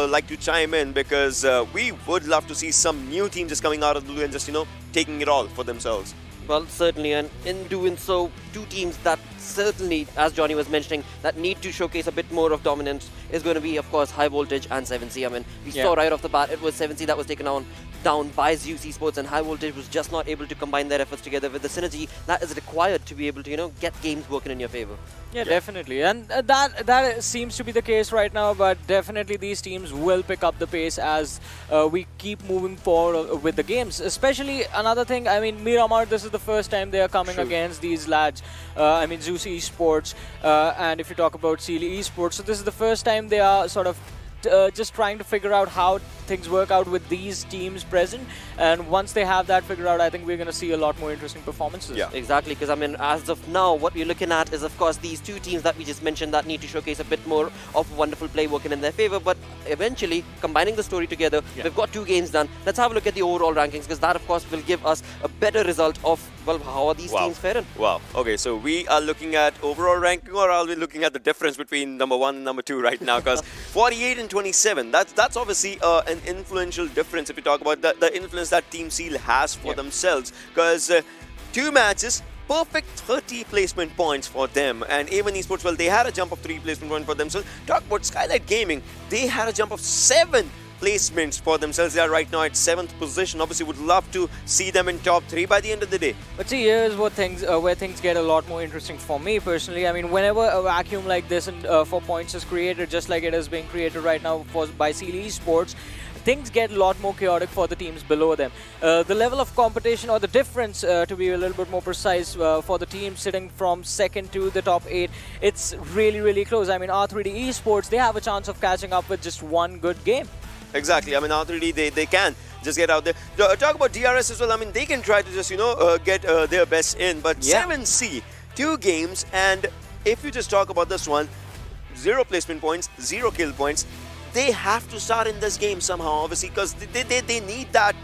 like to chime in, because we would love to see some new teams just coming out of the blue and just, you know, taking it all for themselves. Well, certainly, and in doing so, 2 teams that certainly, as Johnny was mentioning, that need to showcase a bit more of dominance is going to be, of course, High Voltage and 7C. I mean, we saw right off the bat, it was 7C that was taken down by Z3us Esports, and High Voltage was just not able to combine their efforts together with the synergy that is required to be able to, you know, get games working in your favor. Yeah, definitely. And that seems to be the case right now, but definitely these teams will pick up the pace as we keep moving forward with the games. Especially another thing, I mean, Miramar, this is the first time they are coming against these lads. I mean, Z3us Esports, and if you talk about Skylight Esports, so this is the first time they are sort of just trying to figure out how things work out with these teams present, and once they have that figured out, I think we're going to see a lot more interesting performances. Yeah, exactly, because I mean, as of now, what we're looking at is, of course, these 2 teams that we just mentioned that need to showcase a bit more of wonderful play working in their favor, but eventually, combining the story together, we've got 2 games done. Let's have a look at the overall rankings, because that, of course, will give us a better result of, well, how are these teams faring? Wow. Okay, so we are looking at overall ranking, or are we looking at the difference between number 1 and number 2 right now? Because 48 and 27, that's obviously an influential difference if you talk about the influence that Team Seal has for themselves. Because 2 matches, perfect 30 placement points for them. And even Esports, well, they had a jump of 3 placement points for themselves. Talk about Skylight Gaming, they had a jump of 7 placements for themselves. They are right now at 7th position. Obviously would love to see them in top 3 by the end of the day. But see, here's what where things get a lot more interesting for me personally. I mean, whenever a vacuum like this and for points is created, just like it is being created right now by Skylight Esports, things get a lot more chaotic for the teams below them. The level of competition, or the difference, to be a little bit more precise, for the team sitting from 2nd to the top 8, it's really, really close. I mean, R3D Esports, they have a chance of catching up with just 1 good game. Exactly. I mean, R3D, they can just get out there. Talk about DRS as well. I mean, they can try to just, you know, get their best in. But 7C, 2 games, and if you just talk about this one, 0 placement points, 0 kill points. They have to start in this game somehow, obviously, because they need that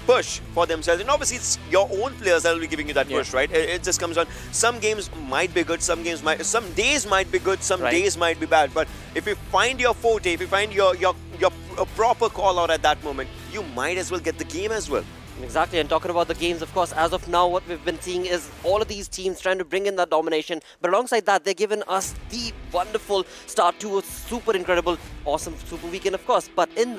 push for themselves. And obviously, it's your own players that will be giving you that push, right? It just comes on. Some games might be good, some days might be good, some days might be bad. But if you find your forte, if you find your proper call out at that moment, you might as well get the game as well. Exactly, and talking about the games, of course, as of now, what we've been seeing is all of these teams trying to bring in that domination. But alongside that, they're giving us the wonderful start to a super incredible, awesome super weekend, of course. But in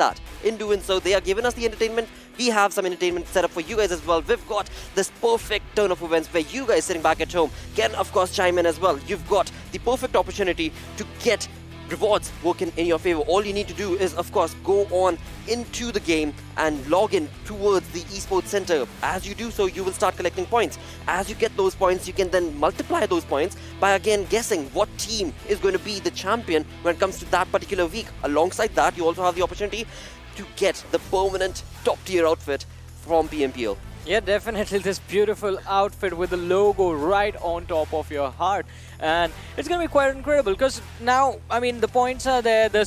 doing so, they are giving us the entertainment. We have some entertainment set up for you guys as well. We've got this perfect turn of events where you guys sitting back at home can, of course, chime in as well. You've got the perfect opportunity to get rewards working in your favor. All you need to do is, of course, go on into the game and log in towards the esports center. As you do so, you will start collecting points. As you get those points, you can then multiply those points by again guessing what team is going to be the champion when it comes to that particular week. Alongside that, you also have the opportunity to get the permanent top tier outfit from PMPL. Yeah, definitely this beautiful outfit with the logo right on top of your heart. And it's going to be quite incredible because now, I mean, the points are there, the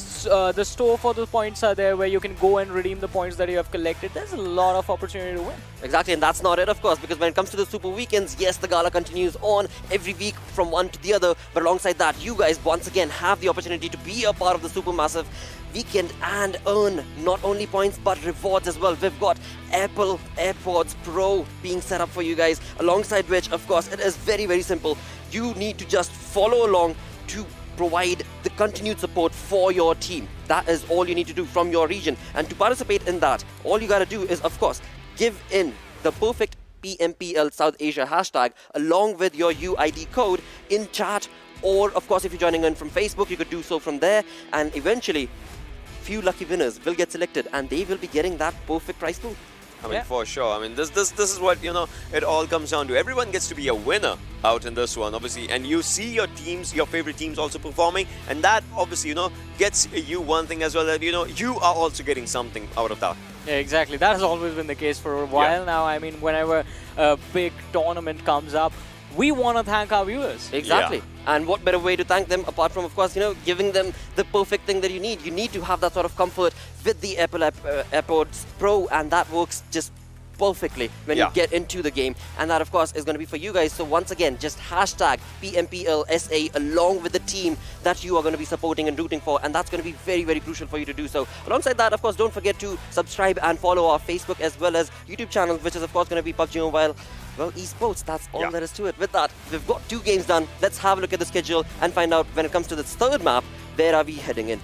store for the points are there where you can go and redeem the points that you have collected. There's a lot of opportunity to win. Exactly, and that's not it, of course, because when it comes to the Super Weekends, yes, the gala continues on every week from one to the other, but alongside that, you guys once again have the opportunity to be a part of the Supermassive Weekend and earn not only points but rewards as well. We've got Apple AirPods Pro being set up for you guys, alongside which, of course, it is very, very simple. You need to just follow along to provide the continued support for your team. That is all you need to do from your region. And to participate in that, all you gotta do is, of course, give in the perfect PMPL South Asia hashtag along with your UID code in chat, or of course if you're joining in from Facebook, you could do so from there, and eventually few lucky winners will get selected and they will be getting that perfect prize pool. I mean, for sure. I mean, this is what, you know, it all comes down to. Everyone gets to be a winner out in this one, obviously. And you see your teams, your favorite teams also performing. And that, obviously, you know, gets you one thing as well. That, you know, you are also getting something out of that. Yeah, exactly. That has always been the case for a while now. I mean, whenever a big tournament comes up, we want to thank our viewers. Exactly. Yeah. And what better way to thank them apart from, of course, you know, giving them the perfect thing that you need. You need to have that sort of comfort with the Apple AirPods Pro, and that works just perfectly when you get into the game, and that of course is going to be for you guys. So once again, just hashtag PMPL SA along with the team that you are going to be supporting and rooting for, and that's going to be very, very crucial for you to do so. Alongside that, of course, don't forget to subscribe and follow our Facebook as well as YouTube channel, which is of course going to be PUBG Mobile, well, esports. That's all there is to it. With that, we've got 2 games done. Let's have a look at the schedule and find out, when it comes to this third map, where are we heading in?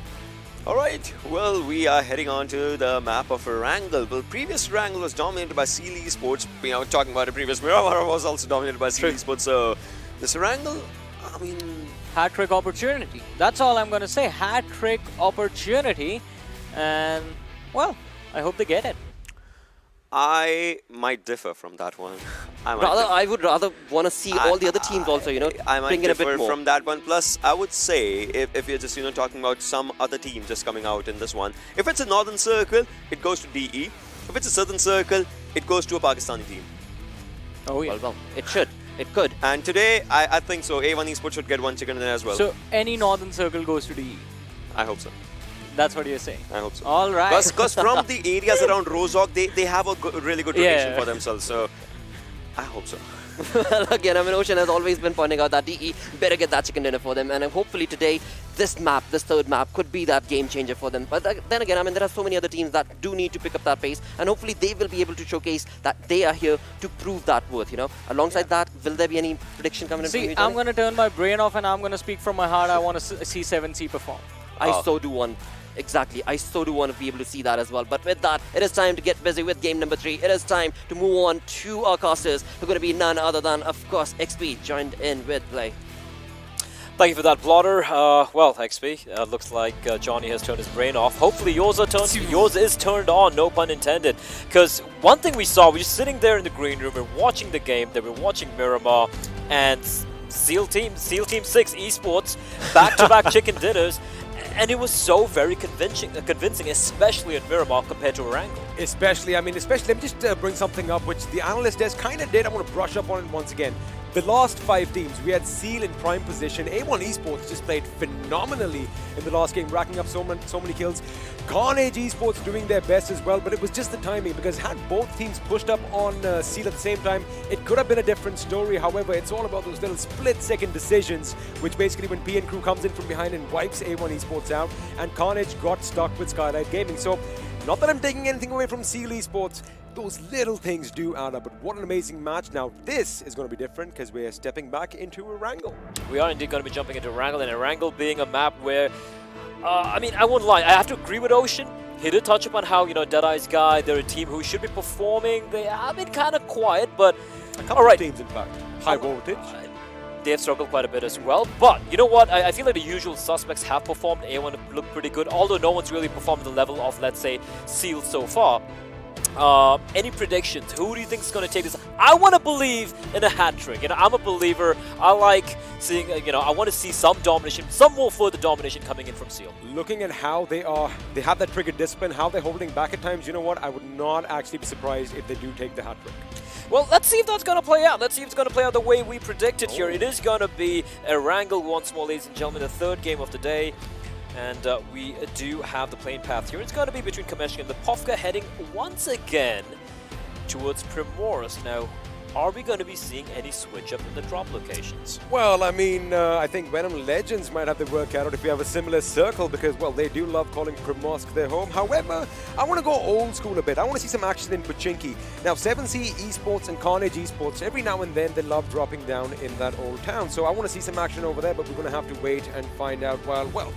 Alright, well, we are heading on to the map of Erangel. Well, previous Erangel was dominated by Skylight Esports. We are talking about the previous Miramar was also dominated by Skylight Esports. So, this Erangel, I mean... Hat-trick opportunity. That's all I'm going to say. Hat-trick opportunity. And, well, I hope they get it. I might differ from that one. I would rather want to see all the other teams also, you know, I might bring in a bit differ more from that one. Plus, I would say, if you're just, you know, talking about some other team just coming out in this one, if it's a Northern Circle, it goes to DE. If it's a Southern Circle, it goes to a Pakistani team. Oh, yeah. Well, it should. It could. And today, I think so. A1 Esports should get one chicken in there as well. So, any Northern Circle goes to DE? I hope so. That's what you're saying. I hope so. All right. Because from the areas around Rozhok, they have a really good rotation for themselves. So, I hope so. Well, again, I mean, Ocean has always been pointing out that DE better get that chicken dinner for them, and hopefully today, this third map, could be that game changer for them. But then again, I mean, there are so many other teams that do need to pick up that pace, and hopefully they will be able to showcase that they are here to prove that worth, you know. Alongside that, will there be any prediction coming in from you, See, Johnny? I'm going to turn my brain off and I'm going to speak from my heart. I want to see 7C perform. I so do want. Exactly, I so do want to be able to see that as well. But with that, it is time to get busy with game number 3. It is time to move on to our casters, who are going to be none other than, of course, XP joined in with play. Thank you for that, Blotter. Well, XP, looks like Johnny has turned his brain off. Hopefully yours is turned on, no pun intended. Because one thing we saw, we were sitting there in the green room, we were watching the game, then we were watching Miramar, and SEAL Team 6 Esports, back-to-back chicken dinners. And it was so very convincing, especially in Miramar compared to Erangel. Especially, let me just bring something up which the analyst desk kind of did. I want to brush up on it once again. The last 5 teams, we had Seal in prime position. A1 Esports just played phenomenally in the last game, racking up so many kills. Carnage Esports doing their best as well, but it was just the timing, because had both teams pushed up on Seal at the same time, it could have been a different story. However, it's all about those little split-second decisions, which basically when PN Crew comes in from behind and wipes A1 Esports out, and Carnage got stuck with Skylight Gaming. So, not that I'm taking anything away from Seal Esports, those little things do add up, but what an amazing match. Now, this is going to be different because we're stepping back into Erangel. We are indeed going to be jumping into Erangel, and Erangel being a map where, I won't lie, I have to agree with Ocean. He did touch upon how, you know, Deadeyes Guys, they're a team who should be performing. They have been kind of quiet, but A couple of teams, in fact. High voltage. They have struggled quite a bit as well. But you know what? I feel like the usual suspects have performed. A1 looked pretty good, although no one's really performed at the level of, let's say, Seal so far. Any predictions? Who do you think is going to take this? I want to believe in a hat trick. You know, I'm a believer. I like seeing. I want to see some domination, some more further domination coming in from Seal. Looking at how they have that trigger discipline, how they're holding back at times. You know what? I would not actually be surprised if they do take the hat trick. Well, let's see if that's going to play out. Let's see if it's going to play out the way we predicted here. It is going to be Erangel once more, ladies and gentlemen, the third game of the day. And we do have the playing path here. It's going to be between Kameshki and the Povka, heading once again towards Primoris. Now, are we going to be seeing any switch up in the drop locations? Well, I mean, I think Venom Legends might have the work out if we have a similar circle because, well, they do love calling Primorsk their home. However, I want to go old school a bit. I want to see some action in Pochinki. Now, Z3us Esports and Carnage Esports, every now and then they love dropping down in that old town. So I want to see some action over there, but we're going to have to wait and find out well,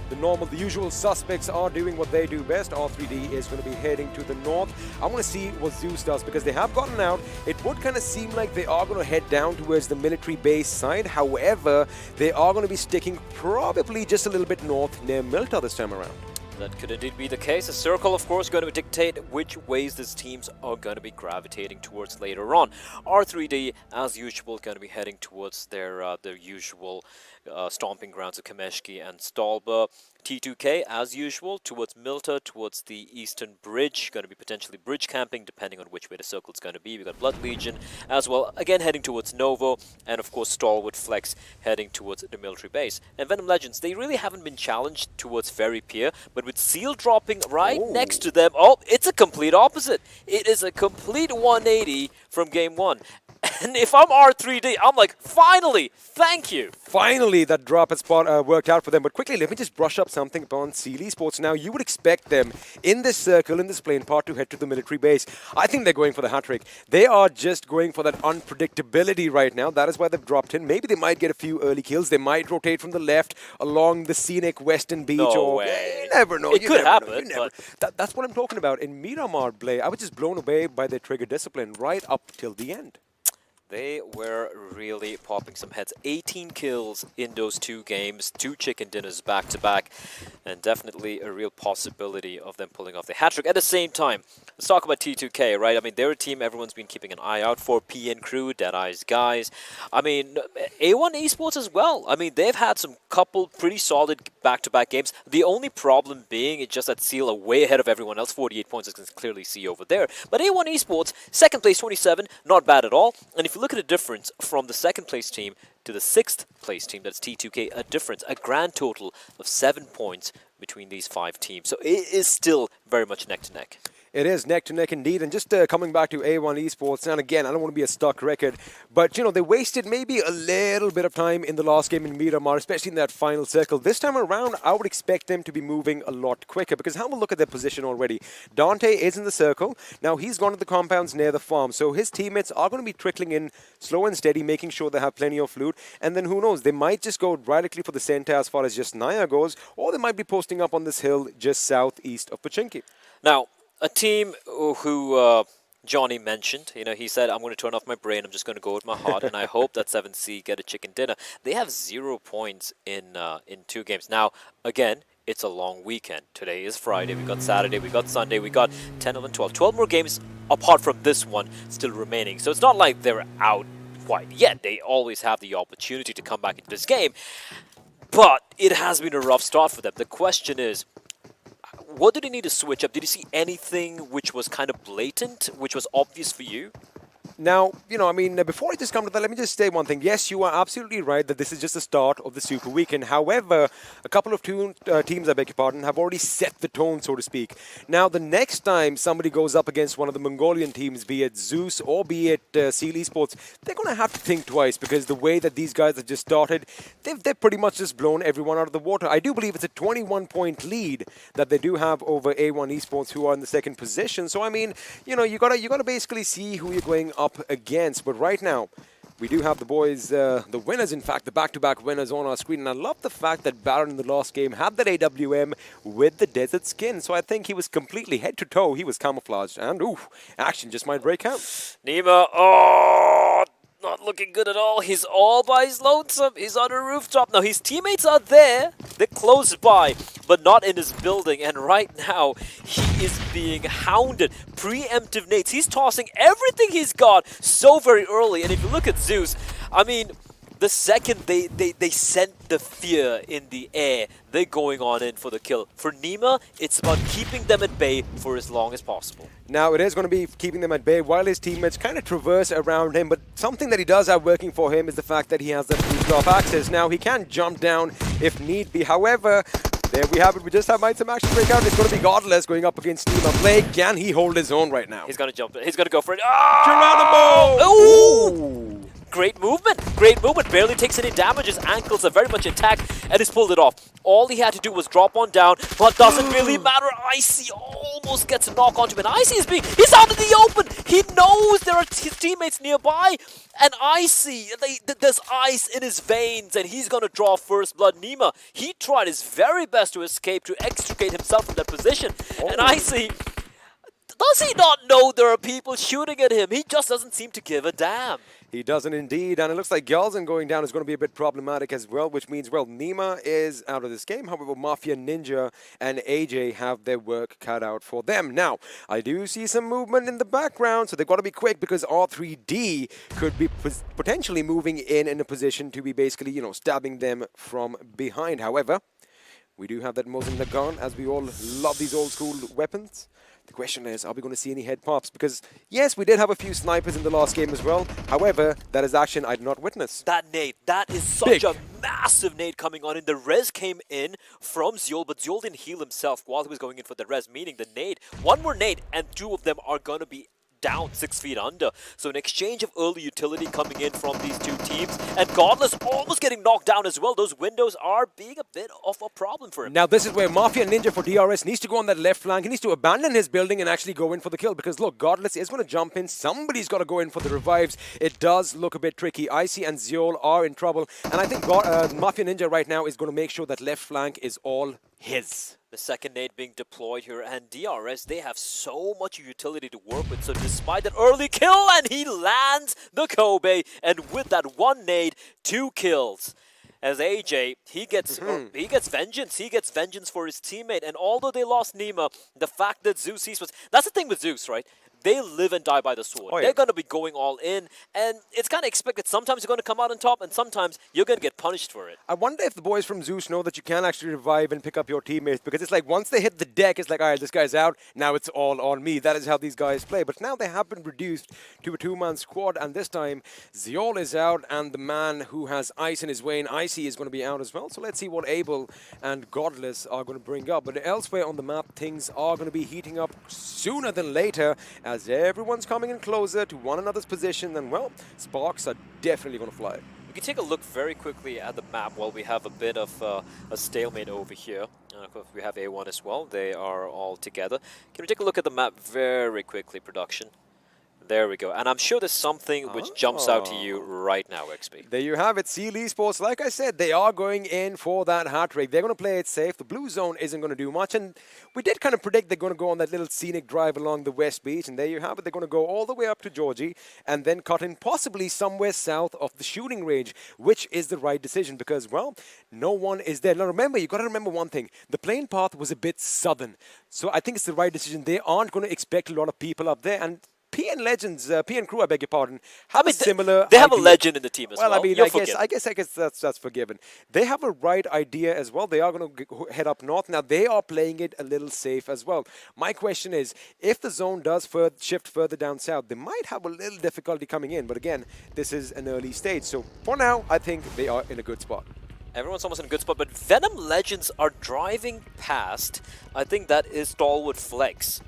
the usual suspects are doing what they do best. R3D is going to be heading to the north. I want to see what Zeus does because they have gotten out. It would kind of seem like they are going to head down towards the military base side. However, they are going to be sticking probably just a little bit north near Milta this time around. That could indeed be the case. The circle, of course, going to dictate which ways these teams are going to be gravitating towards later on. R3D, as usual, going to be heading towards their usual stomping grounds of Kameshki and Stalba. T2K, as usual, towards Milta, towards the eastern bridge. Going to be potentially bridge camping, depending on which way the circle is going to be. We've got Blood Legion as well, again heading towards Novo. And, of course, StalwartFlex heading towards the military base. And Venom Legends, they really haven't been challenged towards Ferry Pier, but with Seal dropping right next to them, it's a complete opposite. It is a complete 180 from game one. And if I'm R3D, I'm like, finally, thank you. Finally, that drop has worked out for them. But quickly, let me just brush up something upon Seal Esports. Now, you would expect them in this circle, in this plane part, to head to the military base. I think they're going for the hat trick. They are just going for that unpredictability right now. That is why they've dropped in. Maybe they might get a few early kills. They might rotate from the left along the scenic western beach. No way. You never know. It could happen. That's what I'm talking about. In Miramar, Blay, I was just blown away by their trigger discipline right up till the end. They were really popping some heads. 18 kills in those 2 games, 2 chicken dinners back-to-back, and definitely a real possibility of them pulling off the hat-trick. At the same time, let's talk about T2K, right? I mean, they're a team everyone's been keeping an eye out for. PN Crew, Deadeyes Guys. I mean, A1 Esports as well. I mean, they've had some couple pretty solid back-to-back games. The only problem being it's just that Seal are way ahead of everyone else. 48 points, as you can clearly see over there. But A1 Esports, second place, 27, not bad at all. And if you look at the difference from the second place team to the 6th place team, that's T2K, a grand total of 7 points between these 5 teams. So it is still very much neck to neck. It is neck to neck indeed. And just coming back to A1 Esports, and again, I don't want to be a stuck record, but, you know, they wasted maybe a little bit of time in the last game in Miramar, especially in that final circle. This time around, I would expect them to be moving a lot quicker because have a look at their position already. Dante is in the circle. Now, he's gone to the compounds near the farm, so his teammates are going to be trickling in slow and steady, making sure they have plenty of loot. And then who knows, they might just go radically for the center as far as just Naya goes, or they might be posting up on this hill just southeast of Pochinki. Now, a team who Johnny mentioned, you know, he said, I'm going to turn off my brain, I'm just going to go with my heart, and I hope that 7C get a chicken dinner. They have 0 points in 2 games. Now, again, it's a long weekend. Today is Friday, we got Saturday, we got Sunday, we got 10, 11, 12. 12 more games apart from this one still remaining. So it's not like they're out quite yet. They always have the opportunity to come back into this game. But it has been a rough start for them. The question is, what did he need to switch up? Did you see anything which was kind of blatant, which was obvious for you? Now, you know, I mean, before I just come to that, let me just say one thing. Yes, you are absolutely right that this is just the start of the Super Weekend. However, a couple of teams, I beg your pardon, have already set the tone, so to speak. Now, the next time somebody goes up against one of the Mongolian teams, be it Zeus or be it Seal Esports, they're going to have to think twice because the way that these guys have just started, they've pretty much just blown everyone out of the water. I do believe it's a 21-point lead that they do have over A1 Esports, who are in the 2nd position. So, I mean, you know, you gotta basically see who you're going up against. But right now, we do have the boys, the winners, in fact, the back-to-back winners on our screen. And I love the fact that Baron in the last game had that AWM with the desert skin. So I think he was completely head to toe. He was camouflaged. And, ooh, action just might break out. Nima, oh, not looking good at all. He's all by his lonesome. He's on a rooftop. Now, his teammates are there. They're close by, but not in his building. And right now, he is being hounded. Preemptive nades. He's tossing everything he's got so very early. And if you look at Zeus, I mean, the second they sent the fear in the air, they're going on in for the kill. For Nima, it's about keeping them at bay for as long as possible. Now, it is going to be keeping them at bay while his teammates kind of traverse around him, but something that he does have working for him is the fact that he has that rooftop access. Now, he can jump down if need be. However, there we have it. We just have some action break out. It's going to be Godless going up against Nima. Blake, can he hold his own right now? He's going to jump. He's going to go for it. Oh! Geronimo! Ooh! Great movement. Great movement. Barely takes any damage. His ankles are very much intact, and he's pulled it off. All he had to do was drop on down, but doesn't really matter. Icy almost gets a knock onto him, and Icy is he's out in the open. He knows there are his teammates nearby, and Icy, there's ice in his veins, and he's going to draw first blood. Nima, he tried his very best to escape, to extricate himself from that position, and Icy, does he not know there are people shooting at him? He just doesn't seem to give a damn. He doesn't indeed, and it looks like Gyalzen going down is going to be a bit problematic as well, which means, well, Nima is out of this game. However, Mafia Ninja and AJ have their work cut out for them. Now, I do see some movement in the background, so they've got to be quick because R3D could be potentially moving in a position to be basically, you know, stabbing them from behind. However, we do have that Mosin Lagan, as we all love these old school weapons. The question is, are we going to see any head pops? Because, yes, we did have a few snipers in the last game as well. However, that is action I did not witness. That nade, that is such a massive nade coming on in. The res came in from Zeol, but Zeol didn't heal himself while he was going in for the res, meaning the nade, one more nade, and two of them are going to be down 6 feet under. So an exchange of early utility coming in from these two teams, and Godless almost getting knocked down as well. Those windows are being a bit of a problem for him. Now this is where Mafia Ninja for DRS needs to go on that left flank. He needs to abandon his building and actually go in for the kill, because look, Godless is going to jump in. Somebody's got to go in for the revives. It does look a bit tricky. Icy and Zeol are in trouble, and I think Mafia Ninja right now is going to make sure that left flank is all his. The second nade being deployed here, and DRS, they have so much utility to work with. So despite that early kill, and he lands the Kobe, and with that one nade, 2 kills. As AJ, he gets vengeance. He gets vengeance for his teammate. And although they lost Nima, the fact that Z3us Esports, that's the thing with Zeus, right? They live and die by the sword. Oh, yeah. They're going to be going all in, and it's kind of expected. Sometimes you're going to come out on top, and sometimes you're going to get punished for it. I wonder if the boys from Zeus know that you can actually revive and pick up your teammates, because it's like once they hit the deck, it's like, all right, this guy's out, now it's all on me. That is how these guys play. But now they have been reduced to a 2-man squad, and this time Zeol is out, and the man who has ice in his vein, Icy, is going to be out as well. So let's see what Abel and Godless are going to bring up. But elsewhere on the map, things are going to be heating up sooner than later, as everyone's coming in closer to one another's position, and well, sparks are definitely going to fly. We can take a look very quickly at the map while we have a bit of a stalemate over here. Of course, we have A1 as well. They are all together. Can we take a look at the map very quickly, production? There we go. And I'm sure there's something which jumps out to you right now, XP. There you have it, Z3us Esports. Like I said, they are going in for that hat trick. They're going to play it safe. The blue zone isn't going to do much. And we did kind of predict they're going to go on that little scenic drive along the West Beach. And there you have it. They're going to go all the way up to Georgie and then cut in possibly somewhere south of the shooting range, which is the right decision because, well, no one is there. Now, remember, you got to remember one thing. The plane path was a bit southern. So I think it's the right decision. They aren't going to expect a lot of people up there. And PN Legends, PN Crew, I beg your pardon, have a similar They have idea. a legend in the team as well. Well, I mean, You're I guess that's forgiven. They have a right idea as well. They are going to head up north. Now, they are playing it a little safe as well. My question is, if the zone does shift further down south, they might have a little difficulty coming in. But again, this is an early stage. So for now, I think they are in a good spot. Everyone's almost in a good spot, but Venom Legends are driving past. I think that is StalwartFlex.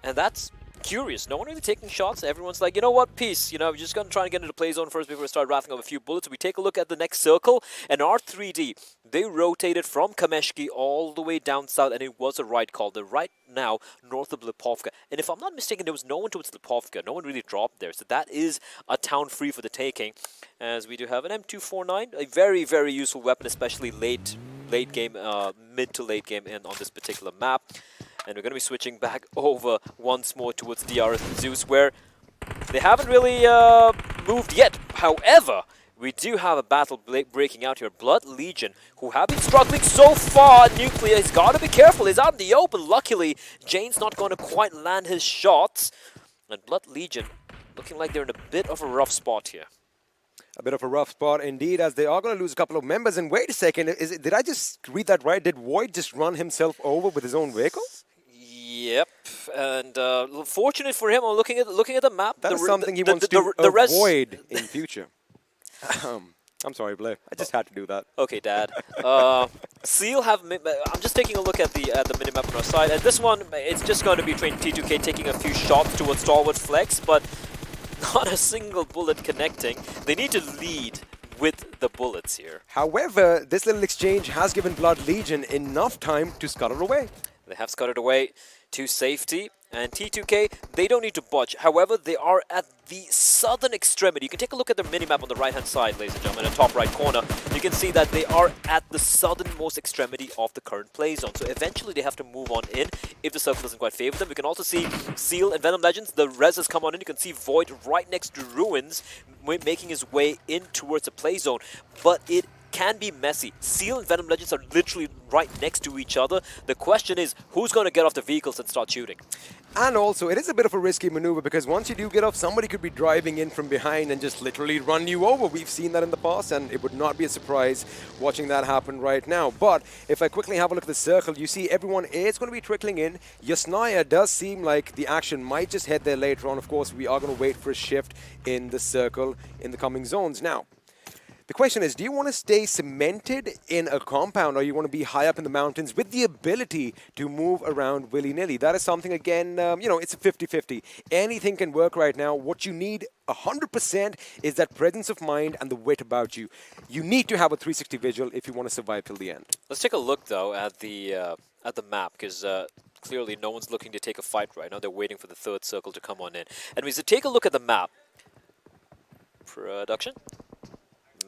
And that's curious. No one really taking shots. Everyone's like, you know what, peace. You know, we're just going to try and get into the play zone first before we start wrapping up a few bullets. We take a look at the next circle, and R3D, they rotated from Kameshki all the way down south, and it was a right call. They're right now north of Lipovka. And if I'm not mistaken, there was no one towards Lipovka. No one really dropped there. So that is a town free for the taking. As we do have an M249, a very, very useful weapon, especially late game, mid to late game on this particular map. And we're going to be switching back over once more towards DRS and Zeus, where they haven't really moved yet. However, we do have a battle breaking out here. Blood Legion, who have been struggling so far. Nuclear, he's got to be careful. He's out in the open. Luckily, Jane's not going to quite land his shots. And Blood Legion looking like they're in a bit of a rough spot here. A bit of a rough spot indeed, as they are going to lose a couple of members. And wait a second, did I just read that right? Did Void just run himself over with his own vehicle? Yep, and fortunate for him, looking at the map, That is something he wants to avoid in future. I'm sorry, Blair. I just had to do that. Okay, Dad. Seal have. I'm just taking a look at the minimap on our side, and this one, it's just going to be trained T2K taking a few shots towards StalwartFlex, but not a single bullet connecting. They need to lead with the bullets here. However, this little exchange has given Blood Legion enough time to scuttle away. They have scuttled away to safety, and T2K, they don't need to budge. However, they are at the southern extremity. You can take a look at the minimap on the right-hand side, ladies and gentlemen, in the top right corner. You can see that they are at the southernmost extremity of the current play zone. So eventually they have to move on in if the circle doesn't quite favor them. We can also see Seal and Venom Legends. The res has come on in. You can see Void right next to Ruins, making his way in towards the play zone. But it can be messy. Seal and Venom Legends are literally right next to each other. The question is, who's going to get off the vehicles and start shooting? And also, it is a bit of a risky maneuver because once you do get off, somebody could be driving in from behind and just literally run you over. We've seen that in the past, and it would not be a surprise watching that happen right now. But if I quickly have a look at the circle, you see everyone is going to be trickling in. Yasnaya does seem like the action might just head there later on. Of course, we are going to wait for a shift in the circle in the coming zones. Now, the question is, do you want to stay cemented in a compound, or you want to be high up in the mountains with the ability to move around willy-nilly? That is something, again, you know, it's a 50-50. Anything can work right now. What you need 100% is that presence of mind and the wit about you. You need to have a 360 visual if you want to survive till the end. Let's take a look, though, at the map, because clearly no one's looking to take a fight right now. They're waiting for the third circle to come on in. And we should take a look at the map. Production?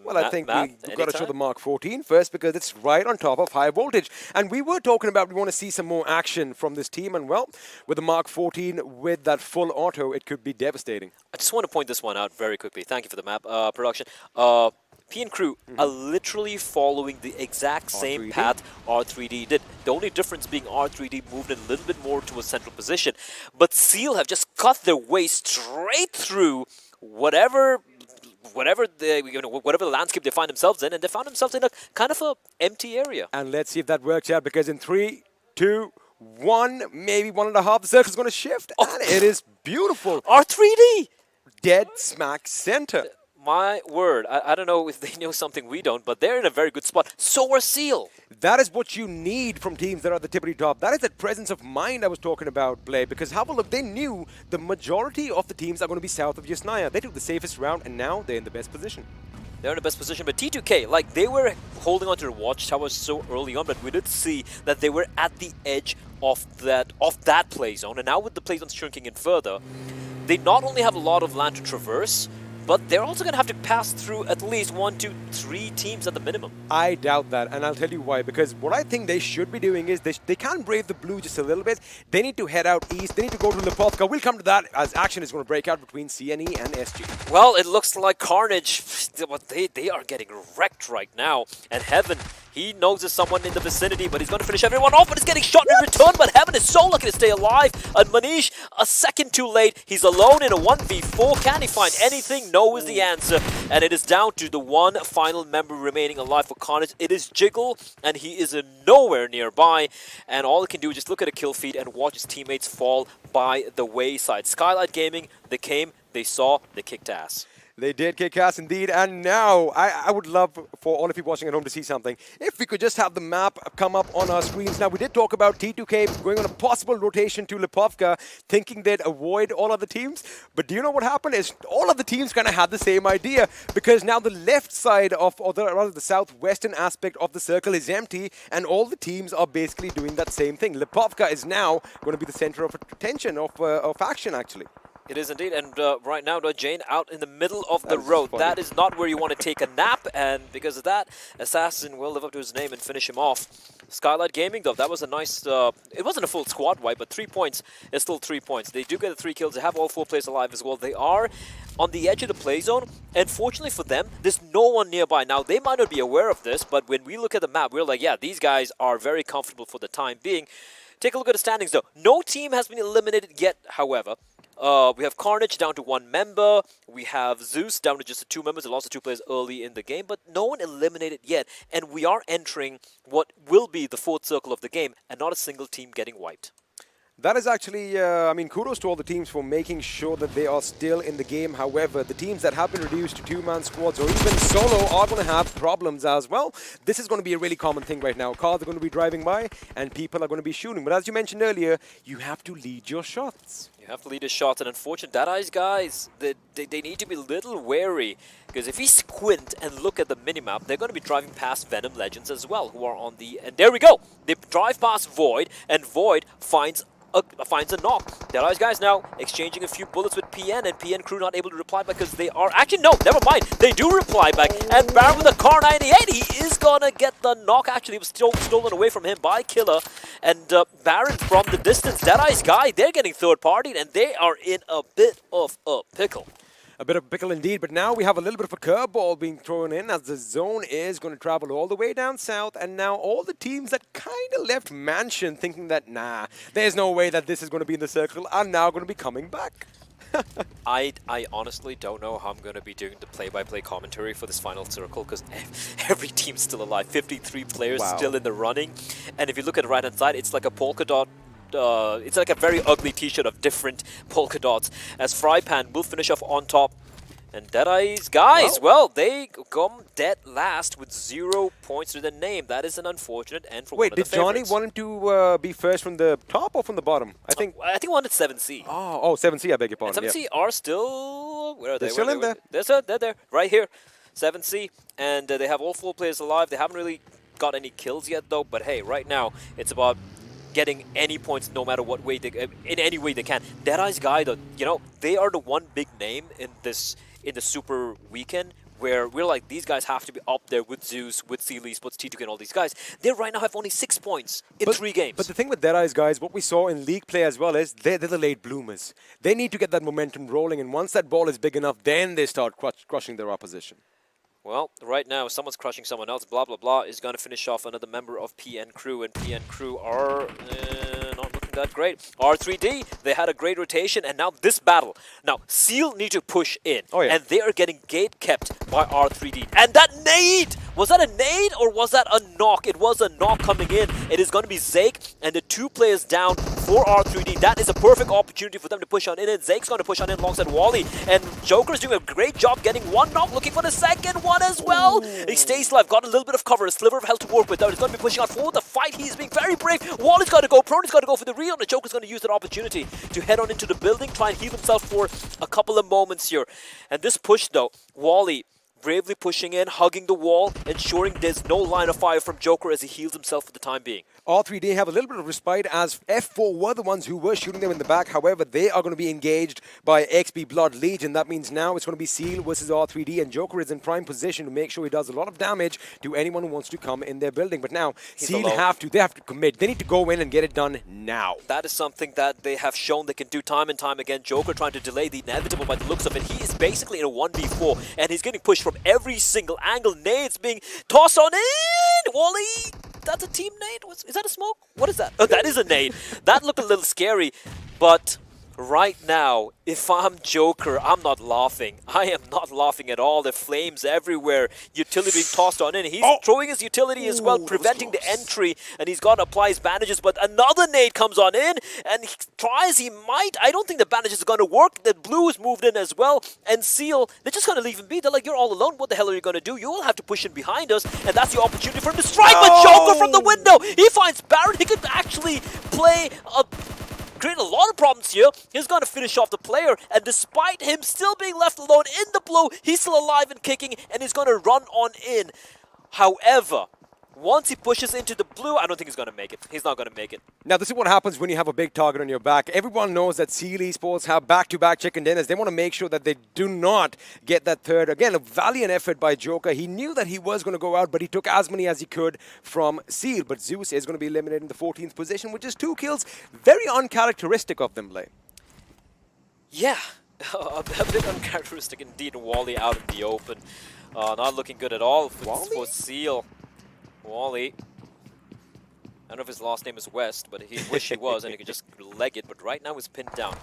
Well, I think we've got to show the Mark 14 first because it's right on top of high voltage. And we were talking about we want to see some more action from this team. And, well, with the Mark 14, with that full auto, it could be devastating. I just want to point this one out very quickly. Thank you for the map, production. P and crew are literally following the exact same path R3D did. The only difference being R3D moved a little bit more to a central position. But Seal have just cut their way straight through whatever the landscape they find themselves in, and they found themselves in a kind of a empty area. And let's see if that works out, because in 3, 2, 1, maybe 1.5, the circle's going to shift, and it is beautiful. R3D! Dead smack center. My word, I don't know if they know something we don't, but they're in a very good spot. So are Seal. That is what you need from teams that are at the tippity top. That is that presence of mind I was talking about, Blay, because have a look, they knew the majority of the teams are going to be south of Yasnaya. They took the safest route, and now they're in the best position. They're in the best position, but T2K, like, they were holding on to their watchtowers so early on, but we did see that they were at the edge of that play zone, and now with the play zones shrinking in further, they not only have a lot of land to traverse, but they're also going to have to pass through at least 1, 2, 3 teams at the minimum. I doubt that, and I'll tell you why. Because what I think they should be doing is they can't brave the blue just a little bit. They need to head out east. They need to go to Lipovka. We'll come to that as action is going to break out between CNE and SG. Well, it looks like Carnage, they are getting wrecked right now. And Heaven, he knows there's someone in the vicinity, but he's going to finish everyone off, but he's getting shot in return. But Heaven is so lucky to stay alive. And Manish, a second too late. He's alone in a 1v4. Can he find anything? No is the answer. And it is down to the one final member remaining alive for Carnage. It is Jiggle, and he is nowhere nearby. And all he can do is just look at a kill feed and watch his teammates fall by the wayside. Skylight Gaming, they came, they saw, they kicked ass. They did kick ass indeed, and now I would love for all of you watching at home to see something. If we could just have the map come up on our screens. Now, we did talk about T2K going on a possible rotation to Lipovka, thinking they'd avoid all other teams. But do you know what happened? Is all of the teams kind of had the same idea, because now the left side of, or rather the southwestern aspect of the circle is empty, and all the teams are basically doing that same thing. Lipovka is now going to be the center of attention, of action, actually. It is indeed, and right now, Jane out in the middle of the road. That is not where you want to take a nap, and because of that, Assassin will live up to his name and finish him off. Skylight Gaming, though, that was a nice... it wasn't a full squad wipe, but 3 points is still 3 points. They do get the 3 kills. They have all 4 players alive as well. They are on the edge of the play zone, and fortunately for them, there's no one nearby. Now, they might not be aware of this, but when we look at the map, we're like, yeah, these guys are very comfortable for the time being. Take a look at the standings, though. No team has been eliminated yet, however. We have Carnage down to 1 member. We have Zeus down to just the 2 members. They lost the 2 players early in the game, but no one eliminated yet. And we are entering what will be the 4th circle of the game, and not a single team getting wiped. That is actually, I mean, kudos to all the teams for making sure that they are still in the game. However, the teams that have been reduced to 2-man squads or even solo are going to have problems as well. This is going to be a really common thing right now. Cars are going to be driving by and people are going to be shooting. But as you mentioned earlier, you have to lead your shots. You have to lead a shot, and unfortunately, Deadeyes Guys, they need to be a little wary, because if we squint and look at the minimap, they're going to be driving past Venom Legends as well, who are on the... And there we go! They drive past Void, and Void finds a knock. Deadeyes Guys now exchanging a few bullets with PN, and PN crew not able to reply because they are... Actually, no, never mind. They do reply back, and Baron with a Car 98, he is going to get the knock. Actually, it was stolen away from him by Killer, and Baron from the distance. Deadeyes Guy, they're getting third-partied, and they are in a bit of a pickle. A bit of a pickle indeed, but now we have a little bit of a curveball being thrown in as the zone is going to travel all the way down south, and now all the teams that kind of left Mansion thinking that, nah, there's no way that this is going to be in the circle are now going to be coming back. I honestly don't know how I'm going to be doing the play-by-play commentary for this final circle, because every team's still alive. 53 players still in the running, and if you look at the right-hand side, it's like a polka dot. It's like a very ugly t-shirt of different polka dots, as Frypan will finish off on top. And Deadeyes Guys, well, they come dead last with 0 points to their name. That is an unfortunate end for one of the favorites. Wait, did Johnny want him to be first from the top or from the bottom? I think he wanted 7C. Oh, 7C, I beg your pardon. And 7C are still... Where are they? They're still in there. They're there, right here. 7C, and they have all 4 players alive. They haven't really got any kills yet, though. But hey, right now, it's about getting any points no matter what way they, in any way they can. Deadeyes Guy, though, you know, they are the one big name in the Super Weekend, where we're like, these guys have to be up there with Zeus, with Seal Esports, T2K, and all these guys. They right now have only 6 points in 3 games. But the thing with Deadeyes Guys, what we saw in league play as well is they're the late bloomers. They need to get that momentum rolling, and once that ball is big enough, then they start crushing their opposition. Well, right now, someone's crushing someone else. Blah, blah, blah is going to finish off another member of PN Crew, and PN Crew are not looking that great. R3D, they had a great rotation, and now this battle. Now, Seal need to push in, and they are getting gate kept by R3D. And that nade! Was that a nade, or was that a knock? It was a knock coming in. It is going to be Zake, and the 2 players down for R3D. That is a perfect opportunity for them to push on in, and Zake's going to push on in alongside Wally. And Joker's doing a great job getting 1 knock, looking for the second one as well. He stays alive, got a little bit of cover, a sliver of health to work with. He's going to be pushing out for the fight. He's being very brave. Wally's got to go prone. He's got to go for the real, and Joker's going to use that opportunity to head on into the building, try and heal himself for a couple of moments here. And this push, though, Wally bravely pushing in, hugging the wall, ensuring there's no line of fire from Joker as he heals himself for the time being. R3D have a little bit of respite as F4 were the ones who were shooting them in the back. However, they are going to be engaged by XB Blood Legion. That means now it's going to be Seal versus R3D, and Joker is in prime position to make sure he does a lot of damage to anyone who wants to come in their building. But now, Seal they have to commit. They need to go in and get it done now. That is something that they have shown they can do time and time again. Joker trying to delay the inevitable by the looks of it. He is basically in a 1v4, and he's getting pushed from every single angle. Nades being tossed on in. Wally, that's a team nade? Is that a smoke? What is that? Oh, that is a nade. That looked a little scary, but right now, if I'm Joker, I'm not laughing. I am not laughing at all. The flames everywhere. Utility being tossed on in. He's throwing his utility as well, preventing the entry, and he's got to apply his bandages, but another nade comes on in, and he tries, he might. I don't think the bandages are going to work. The blue is moved in as well, and Seal, they're just going to leave him be. They're like, you're all alone. What the hell are you going to do? You will have to push in behind us, and that's the opportunity for him to strike, but Joker from the window. He finds Baron. He could actually create a lot of problems here. He's going to finish off the player, and despite him still being left alone in the blow, he's still alive and kicking, and he's going to run on in. However, Once he pushes into the blue, I don't think he's going to make it. He's not going to make it. Now, this is what happens when you have a big target on your back. Everyone knows that Seal Esports have back-to-back chicken dinners. They want to make sure that they do not get that third. Again, a valiant effort by Joker. He knew that he was going to go out, but he took as many as he could from Seal. But Zeus is going to be eliminated in the 14th position, which is 2 kills. Very uncharacteristic of them, Blay. Yeah, a bit uncharacteristic indeed. Wally out in the open. Not looking good at all for Seal. Wally. I don't know if his last name is West, but he wish he was, and he could just leg it. But right now he's pinned down.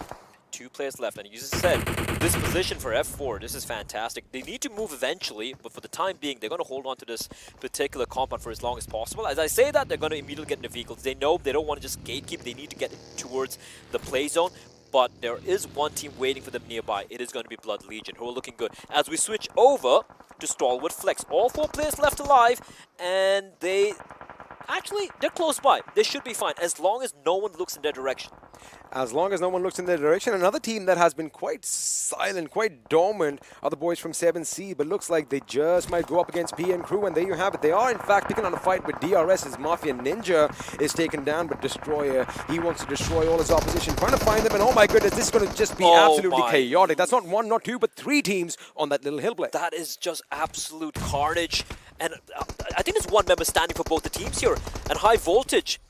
2 players left, and you just said, this position for F4, this is fantastic. They need to move eventually, but for the time being, they're going to hold on to this particular compound for as long as possible. As I say that, they're going to immediately get into vehicles. They know they don't want to just gatekeep. They need to get towards the play zone. But there is one team waiting for them nearby. It is going to be Blood Legion, who are looking good. As we switch over to StalwartFlex, all 4 players left alive, and they're close by. They should be fine, as long as no one looks in their direction. As long as no one looks in their direction. Another team that has been quite silent, quite dormant, are the boys from 7C, but looks like they just might go up against PN Crew, and there you have it. They are, in fact, picking on a fight with DRS as Mafia Ninja is taken down, but Destroyer, he wants to destroy all his opposition, trying to find them, and oh my goodness, this is going to just be absolutely chaotic. That's not 1, not 2, but 3 teams on that little hill play. That is just absolute carnage, and I think there's 1 member standing for both the teams here, and High Voltage.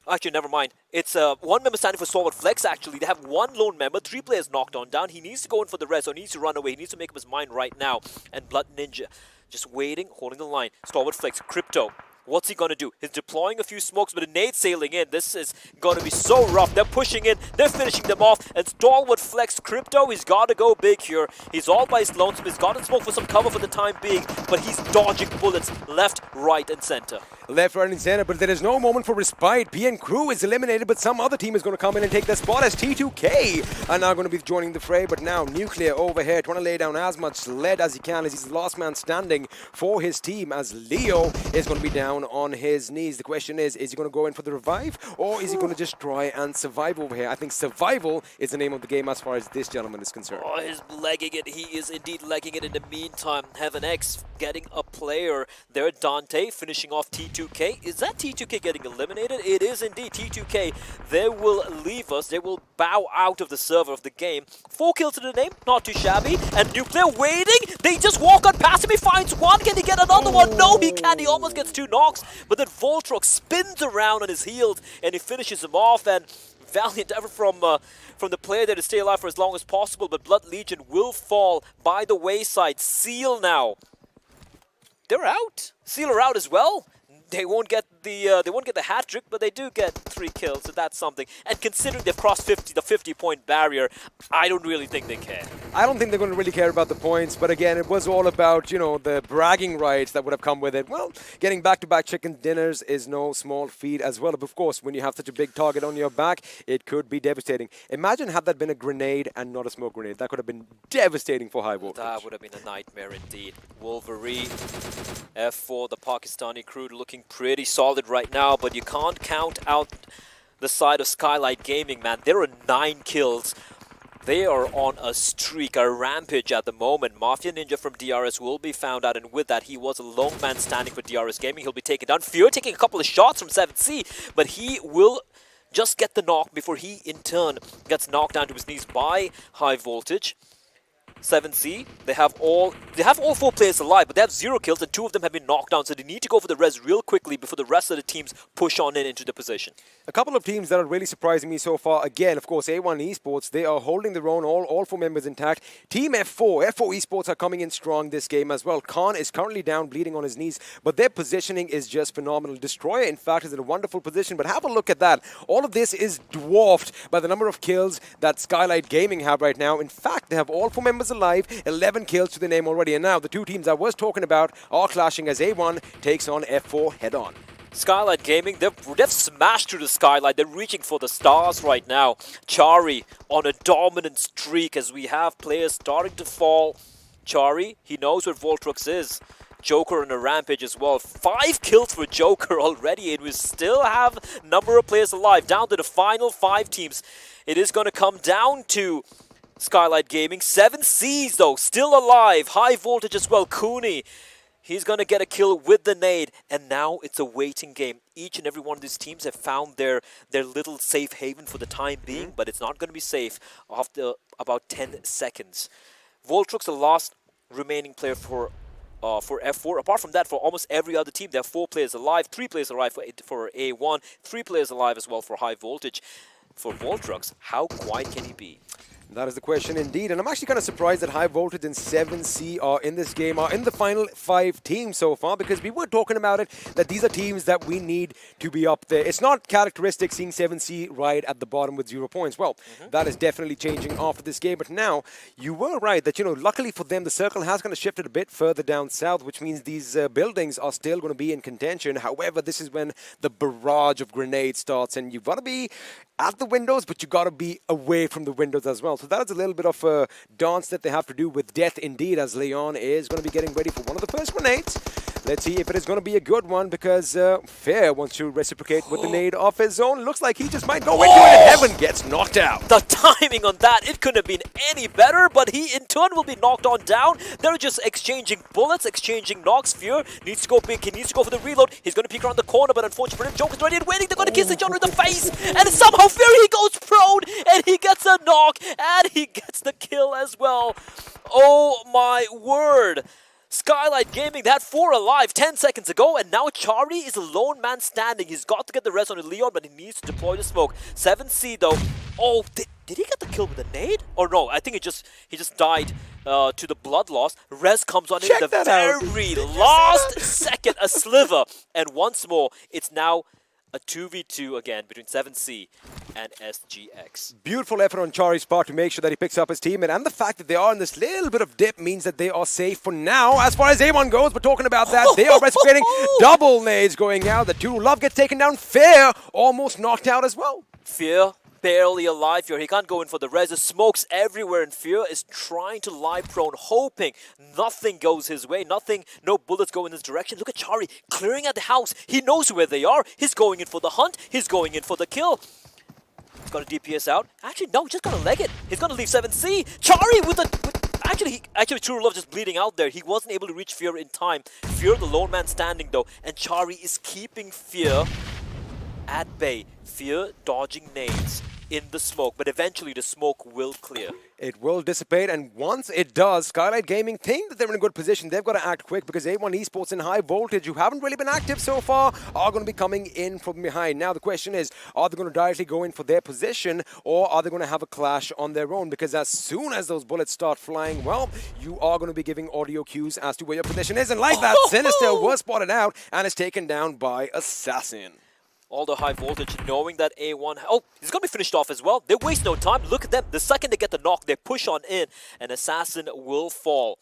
Actually, never mind. It's 1 member standing for StalwartFlex, actually. They have 1 lone member, 3 players knocked on down. He needs to go in for the rest, or he needs to run away. He needs to make up his mind right now. And Blood Ninja just waiting, holding the line. StalwartFlex, Crypto. What's he going to do? He's deploying a few smokes, but a nade sailing in. This is going to be so rough. They're pushing in. They're finishing them off. And StalwartFlex, Crypto, he's got to go big here. He's all by his lonesome. He's got to smoke for some cover for the time being, but he's dodging bullets left, right, and center. Left, right, and center, but there is no moment for respite. PN Crew is eliminated, but some other team is going to come in and take their spot as T2K are now going to be joining the fray. But now Nuclear over here trying to lay down as much lead as he can, as he's the last man standing for his team, as Leo is going to be down on his knees. The question is he going to go in for the revive, or is he going to just try and survive over here? I think survival is the name of the game as far as this gentleman is concerned. Oh, he's legging it. He is indeed legging it. In the meantime, Heaven X getting a player there. Dante finishing off T2K. Is that T2K getting eliminated? It is indeed T2K. They will leave us. They will bow out of the server of the game. 4 kills to the name. Not too shabby. And Nuclear waiting. They just walk on past him. He finds 1. Can he get another one? No, he can't. He almost gets 2 knocks. But then Voltrox spins around on his heels and he finishes him off. And valiant effort from the player there to stay alive for as long as possible. But Blood Legion will fall by the wayside. Seal now. They're out. Seal are out as well. They won't get the hat trick, but they do get 3 kills, so that's something. And considering they've crossed the 50-point barrier, I don't really think they care. I don't think they're going to really care about the points, but again, it was all about, you know, the bragging rights that would have come with it. Well, getting back-to-back chicken dinners is no small feat as well. But of course, when you have such a big target on your back, it could be devastating. Imagine had that been a grenade and not a smoke grenade. That could have been devastating for High Voltage. That would have been a nightmare indeed. Wolverine, F4, the Pakistani crew looking pretty solid right now, but you can't count out the side of Skylight Gaming, man. There are 9 kills. They are on a streak, a rampage at the moment. Mafia Ninja from DRS will be found out, and with that, he was a lone man standing for DRS Gaming. He'll be taken down. Fear taking a couple of shots from 7C, but he will just get the knock before he, in turn, gets knocked down to his knees by High Voltage. 7C, they have all 4 players alive, but they have 0 kills and 2 of them have been knocked down, so they need to go for the res real quickly before the rest of the teams push on into the position. A couple of teams that are really surprising me so far. Again, of course, A1 Esports, they are holding their own, all 4 members intact. Team F4 Esports are coming in strong this game as well. Khan is currently down, bleeding on his knees, but their positioning is just phenomenal. Destroyer, in fact, is in a wonderful position, but have a look at that. All of this is dwarfed by the number of kills that Skylight Gaming have right now. In fact, they have all 4 members alive, 11 kills to the name already, and now the 2 teams I was talking about are clashing as A1 takes on F4 head-on. Skylight Gaming, they've smashed through the skylight. They're reaching for the stars right now. Chari on a dominant streak as we have players starting to fall. Chari, he knows where Voltrox is. Joker on a rampage as well. 5 kills for Joker already, and we still have a number of players alive. Down to the final 5 teams. It is going to come down to Skylight Gaming. 7Cs though, still alive. High Voltage as well. Cooney He's going to get a kill with the nade, and now it's a waiting game. Each and every one of these teams have found their little safe haven for the time being, but it's not going to be safe after about 10 seconds. Voltrux, the last remaining player for F4. Apart from that, for almost every other team, there are 4 players alive, 3 players alive for A1, 3 players alive as well for High Voltage. For Voltrux, how quiet can he be? That is the question indeed, and I'm actually kind of surprised that High Voltage and 7C are in this game, are in the final 5 teams so far, because we were talking about it, that these are teams that we need to be up there. It's not characteristic seeing 7C right at the bottom with 0 points. Well, that is definitely changing after this game, but now, you were right that, luckily for them, the circle has kind of shifted a bit further down south, which means these buildings are still going to be in contention. However, this is when the barrage of grenades starts, and you've got to be at the windows, but you got to be away from the windows as well. So that is a little bit of a dance that they have to do with death indeed, as Leon is going to be getting ready for one of the first grenades. Let's see if it is going to be a good one, because Fair wants to reciprocate with the nade of his own. Looks like he just might go into it, and Heaven gets knocked out. The timing on that, it couldn't have been any better, but he in turn will be knocked on down. They're just exchanging bullets, exchanging knocks. Fear needs to go big, he needs to go for the reload. He's going to peek around the corner, but unfortunately for him, Joker's ready and waiting. They're going to kiss each other in the face, and somehow Fear, he goes prone, and he gets a knock, and he gets the kill as well. Oh my word. Skylight Gaming, that 4 alive 10 seconds ago, and now Chari is a lone man standing. He's got to get the rest on Leon, but he needs to deploy the smoke. 7C though, oh, did he get the kill with a nade? Or no, I think he just died to the blood loss. Rez comes on in the very last second, a sliver, and once more, it's now a 2v2 again between 7C and SGX. Beautiful effort on Chari's part to make sure that he picks up his teammate, and the fact that they are in this little bit of dip means that they are safe for now. As far as A1 goes, but talking about that, they are reciprocating double nades going out. The 2 Love gets taken down. Fair almost knocked out as well. Fear barely alive here. He can't go in for the res. The smokes everywhere, and Fear is trying to lie prone, hoping nothing goes his way. Nothing, no bullets go in his direction. Look at Chari clearing at the house. He knows where they are. He's going in for the hunt. He's going in for the kill. He's going to DPS out. Actually, no, he's just going to leg it. He's going to leave 7C. Chari with the... Actually, True Love just bleeding out there. He wasn't able to reach Fear in time. Fear, the lone man standing though, and Chari is keeping Fear at bay. Fear dodging nades in the smoke, but eventually the smoke will clear. It will dissipate, and once it does, Skylight Gaming think that they're in a good position. They've got to act quick, because A1 Esports and High Voltage, who haven't really been active so far, are going to be coming in from behind. Now the question is, are they going to directly go in for their position, or are they going to have a clash on their own? Because as soon as those bullets start flying, well, you are going to be giving audio cues as to where your position is, and like that, Sinister was spotted out and is taken down by Assassin. All the High Voltage knowing that A1... Oh, he's going to be finished off as well. They waste no time. Look at them. The second they get the knock, they push on in, and Assassin will fall.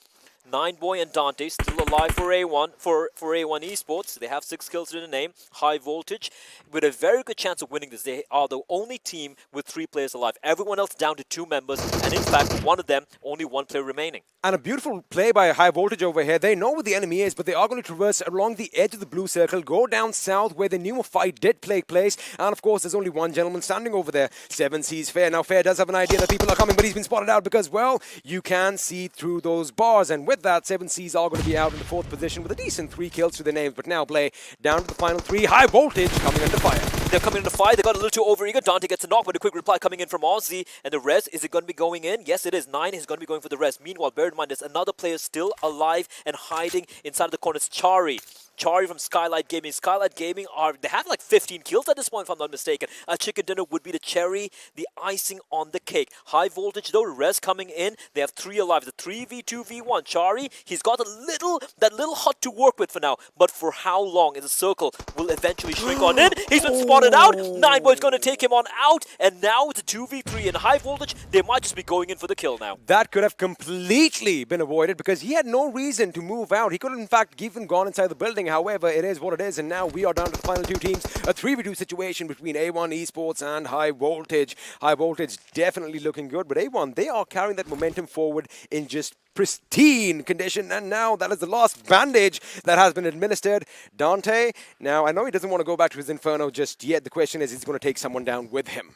9boy and Dante still alive for A1 for A1 Esports. They have 6 kills to the name. High Voltage with a very good chance of winning this. They are the only team with 3 players alive. Everyone else down to 2 members, and in fact, one of them, only 1 player remaining. And a beautiful play by High Voltage over here. They know where the enemy is, but they are going to traverse along the edge of the blue circle, go down south where they knew a fight did take place. And of course, there's only one gentleman standing over there. 7C's Fair. Now, Fair does have an idea that people are coming, but he's been spotted out because, well, you can see through those bars. And with that, 7C's are going to be out in the 4th position with a decent 3 kills to their names. But now play down to the final 3. High Voltage coming under fire. They're coming into fire. They got a little too overeager. Dante gets a knock, but a quick reply coming in from Ozzy. And the res, is it going to be going in? Yes, it is. 9 is going to be going for the res. Meanwhile, bear in mind, there's another player still alive and hiding inside of the corner. It's Chari. Chari from Skylight Gaming. Skylight Gaming they have like 15 kills at this point, if I'm not mistaken. A chicken dinner would be the cherry, the icing on the cake. High Voltage though, res coming in. They have 3 alive. The 3v2v1. Chari, he's got that little hut to work with for now. But for how long? In the circle will eventually shrink on in. He's been spotted out. 9boy's going to take him on out. And now it's a 2v3 in High Voltage. They might just be going in for the kill now. That could have completely been avoided because he had no reason to move out. He could have in fact even gone inside the building. However, it is what it is, and now we are down to the final 2 teams. A 3v2 situation between A1 Esports and High Voltage. High Voltage definitely looking good, but A1, they are carrying that momentum forward in just pristine condition, and now that is the last bandage that has been administered. Dante, now I know he doesn't want to go back to his Inferno just yet. The question is, he's going to take someone down with him.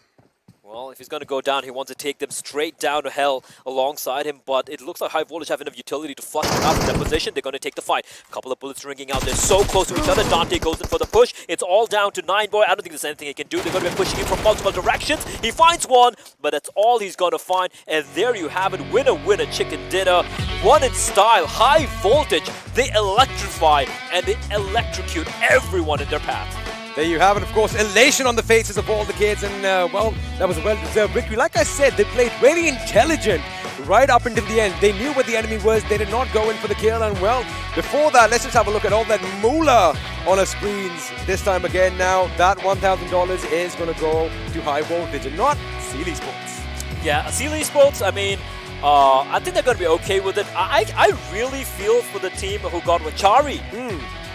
Well, if he's going to go down, he wants to take them straight down to hell alongside him, but it looks like High Voltage have enough utility to flush them out of their position. They're going to take the fight. A couple of bullets ringing out. They're so close to each other. Dante goes in for the push. It's all down to 9boy. I don't think there's anything he can do. They're going to be pushing him from multiple directions. He finds one, but that's all he's going to find. And there you have it. Winner, winner, chicken dinner. One in style. High Voltage. They electrify and they electrocute everyone in their path. There you have it, of course, elation on the faces of all the kids, and well, that was a well-deserved victory. Like I said, they played very intelligent right up until the end. They knew what the enemy was, they did not go in for the kill, and well, before that, let's just have a look at all that moolah on our screens. This time again now, that $1,000 is going to go to High Voltage and not Seal Esports. Yeah, Seal Esports, I mean, I think they're going to be okay with it. I really feel for the team who got Wachari.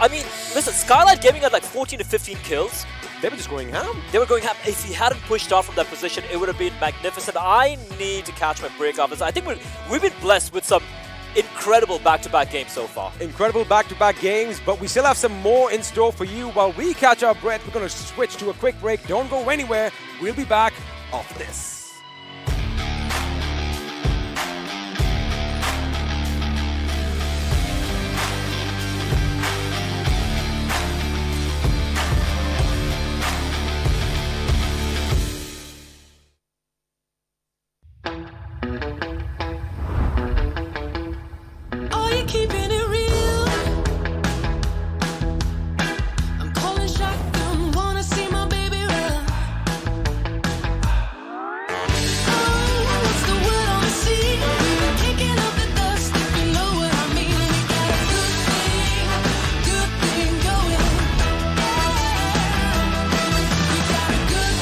I mean, listen, Skylight Gaming had like 14 to 15 kills. They were just going ham. They were going ham. If he hadn't pushed off from that position, it would have been magnificent. I need to catch my break off this. I think we've been blessed with some incredible back-to-back games so far. Incredible back-to-back games, but we still have some more in store for you. While we catch our breath, we're going to switch to a quick break. Don't go anywhere. We'll be back after this. Are you keeping it real? I'm calling shotgun, wanna see my baby run. Oh, what's the word on the sea? We're kicking up the dust, if you know what I mean. We got a good thing going. We got a good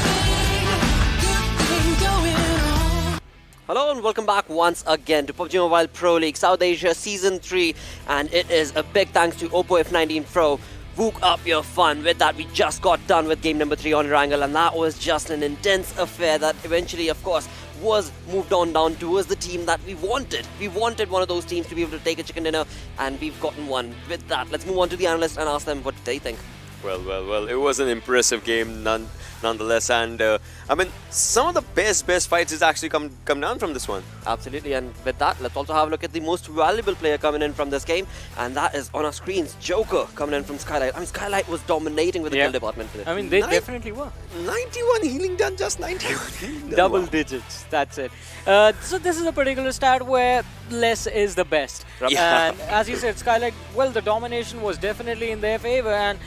thing going on. Hello and welcome back once again to PUBG Mobile Pro League South Asia Season 3, and it is a big thanks to Oppo F19 Pro. Wook up your fun. With that, we just got done with game number 3 on Erangel, and that was just an intense affair that eventually, of course, was moved on down towards the team that we wanted. We wanted one of those teams to be able to take a chicken dinner, and we've gotten one. With that, let's move on to the analysts and ask them what they think. Well, it was an impressive game nonetheless, and I mean, some of the best fights has actually come down from this one. Absolutely, and with that, let's also have a look at the most valuable player coming in from this game, and that is on our screens, Joker coming in from Skylight. I mean, Skylight was dominating with the kill department today. I mean, they definitely were. 91 healing done, just 91 healing done. Double Wow. digits, that's it. So this is a particular stat where less is the best. Yeah. And as you said, Skylight, well, the domination was definitely in their favor, and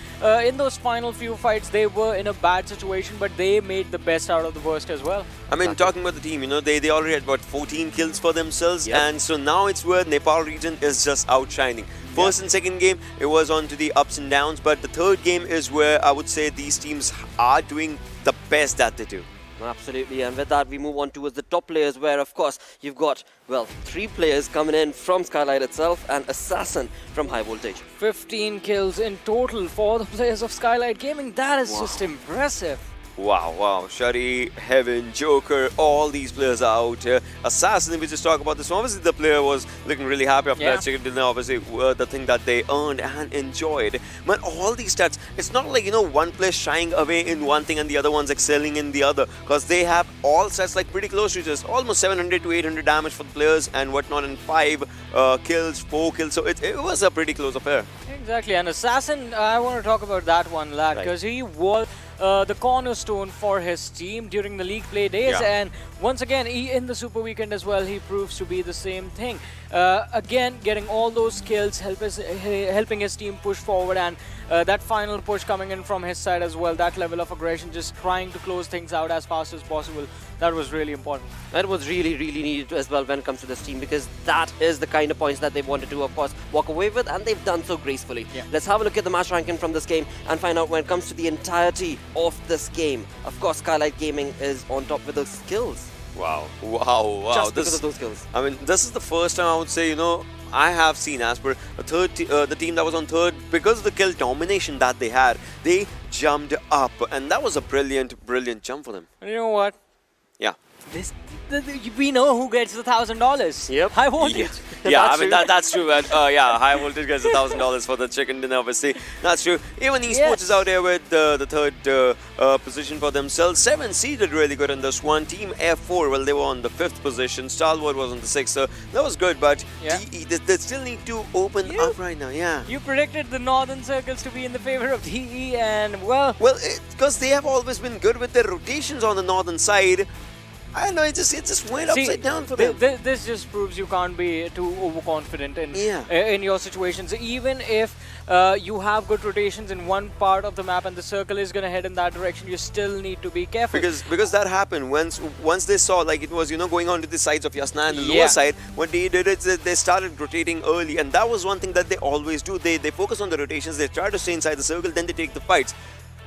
in those final few fights, they were in a bad situation, but they made the best out of the worst as well. I mean, talking about the team, you know, they already had, what, 14 kills for themselves, Yep. and so now it's where Nepal region is just outshining. First and second game, it was on to the ups and downs, but the third game is where I would say these teams are doing the best that they do. Absolutely, and with that, we move on towards the top players, where, of course, you've got, well, 3 players coming in from Skylight itself, and Assassin from High Voltage. 15 kills in total for the players of Skylight Gaming. That is just impressive. Wow. Shari, Heaven, Joker, all these players are out here. Assassin, if we just talk about this one, obviously the player was looking really happy after that chicken dinner. Obviously, the thing that they earned and enjoyed. But all these stats, it's not like, you know, one player shying away in one thing and the other one's excelling in the other. Because they have all stats like pretty close to each other. Almost 700 to 800 damage for the players and whatnot, and 5 kills, 4 kills. So it was a pretty close affair. Exactly, and Assassin, I want to talk about that one, lad, because he was the cornerstone for his team during the league play days, and once again, in the Super Weekend as well, he proves to be the same thing. Again, getting all those kills, helping his team push forward, and that final push coming in from his side as well, that level of aggression, just trying to close things out as fast as possible. That was really important. That was really needed as well when it comes to this team, because that is the kind of points that they wanted to, of course, walk away with, and they've done so gracefully. Let's have a look at the match ranking from this game and find out when it comes to the entirety of this game. Of course, Skylight Gaming is on top with those skills. Wow. Just because of those skills. I mean, this is the first time I would say, you know, I have seen as per the team that was on third, because of the kill domination that they had, they jumped up, and that was a brilliant jump for them. And you know what? Yeah. we know who gets the $1,000. Yep. High voltage. Yeah, I mean that's true. And, yeah, high voltage gets $1,000 for the chicken dinner. Obviously, that's true. Even esports is out here with the third position for themselves. 7C did really good in this one. Team F4, well, they were on the 5th position. Stalwart was on the 6th, so that was good. But DE, they still need to open up right now. Yeah. You predicted the northern circles to be in the favor of DE, and well, because they have always been good with their rotations on the northern side. I don't know, it just went upside down for them. This just proves you can't be too overconfident in your situations. Even if you have good rotations in one part of the map and the circle is going to head in that direction, you still need to be careful. Because that happened once they saw, like, it was, going on to the sides of Yasna and the lower side. What they did is they started rotating early, and that was one thing that they always do. They focus on the rotations, they try to stay inside the circle, then they take the fights.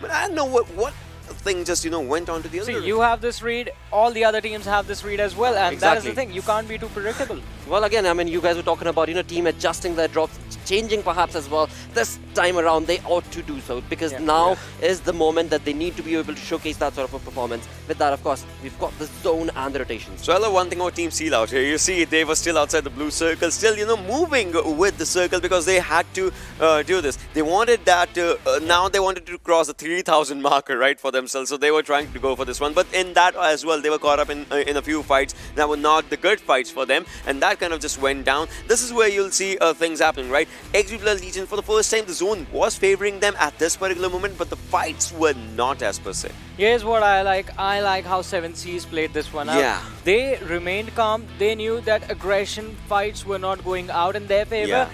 But I don't know what thing just went on to the other. See, you have this read, all the other teams have this read as well, and that is the thing, you can't be too predictable. Well, again, I mean, you guys were talking about, team adjusting their drops, changing perhaps as well. This time around, they ought to do so, because now is the moment that they need to be able to showcase that sort of a performance. With that, of course, we've got the zone and the rotations. So I love one thing about Team Seal out here. You see, they were still outside the blue circle, still, moving with the circle because they had to do this. They wanted that, now they wanted to cross the 3,000 marker, right, for themselves. So they were trying to go for this one. But in that as well, they were caught up in a few fights that were not the good fights for them. And that kind of just went down. This is where you'll see things happening, right? XP Legion, for the first time, the zone was favoring them at this particular moment, but the fights were not as per se. Here's what I like. I like how 7Cs played this one out. Yeah. They remained calm. They knew that aggression fights were not going out in their favor. Yeah.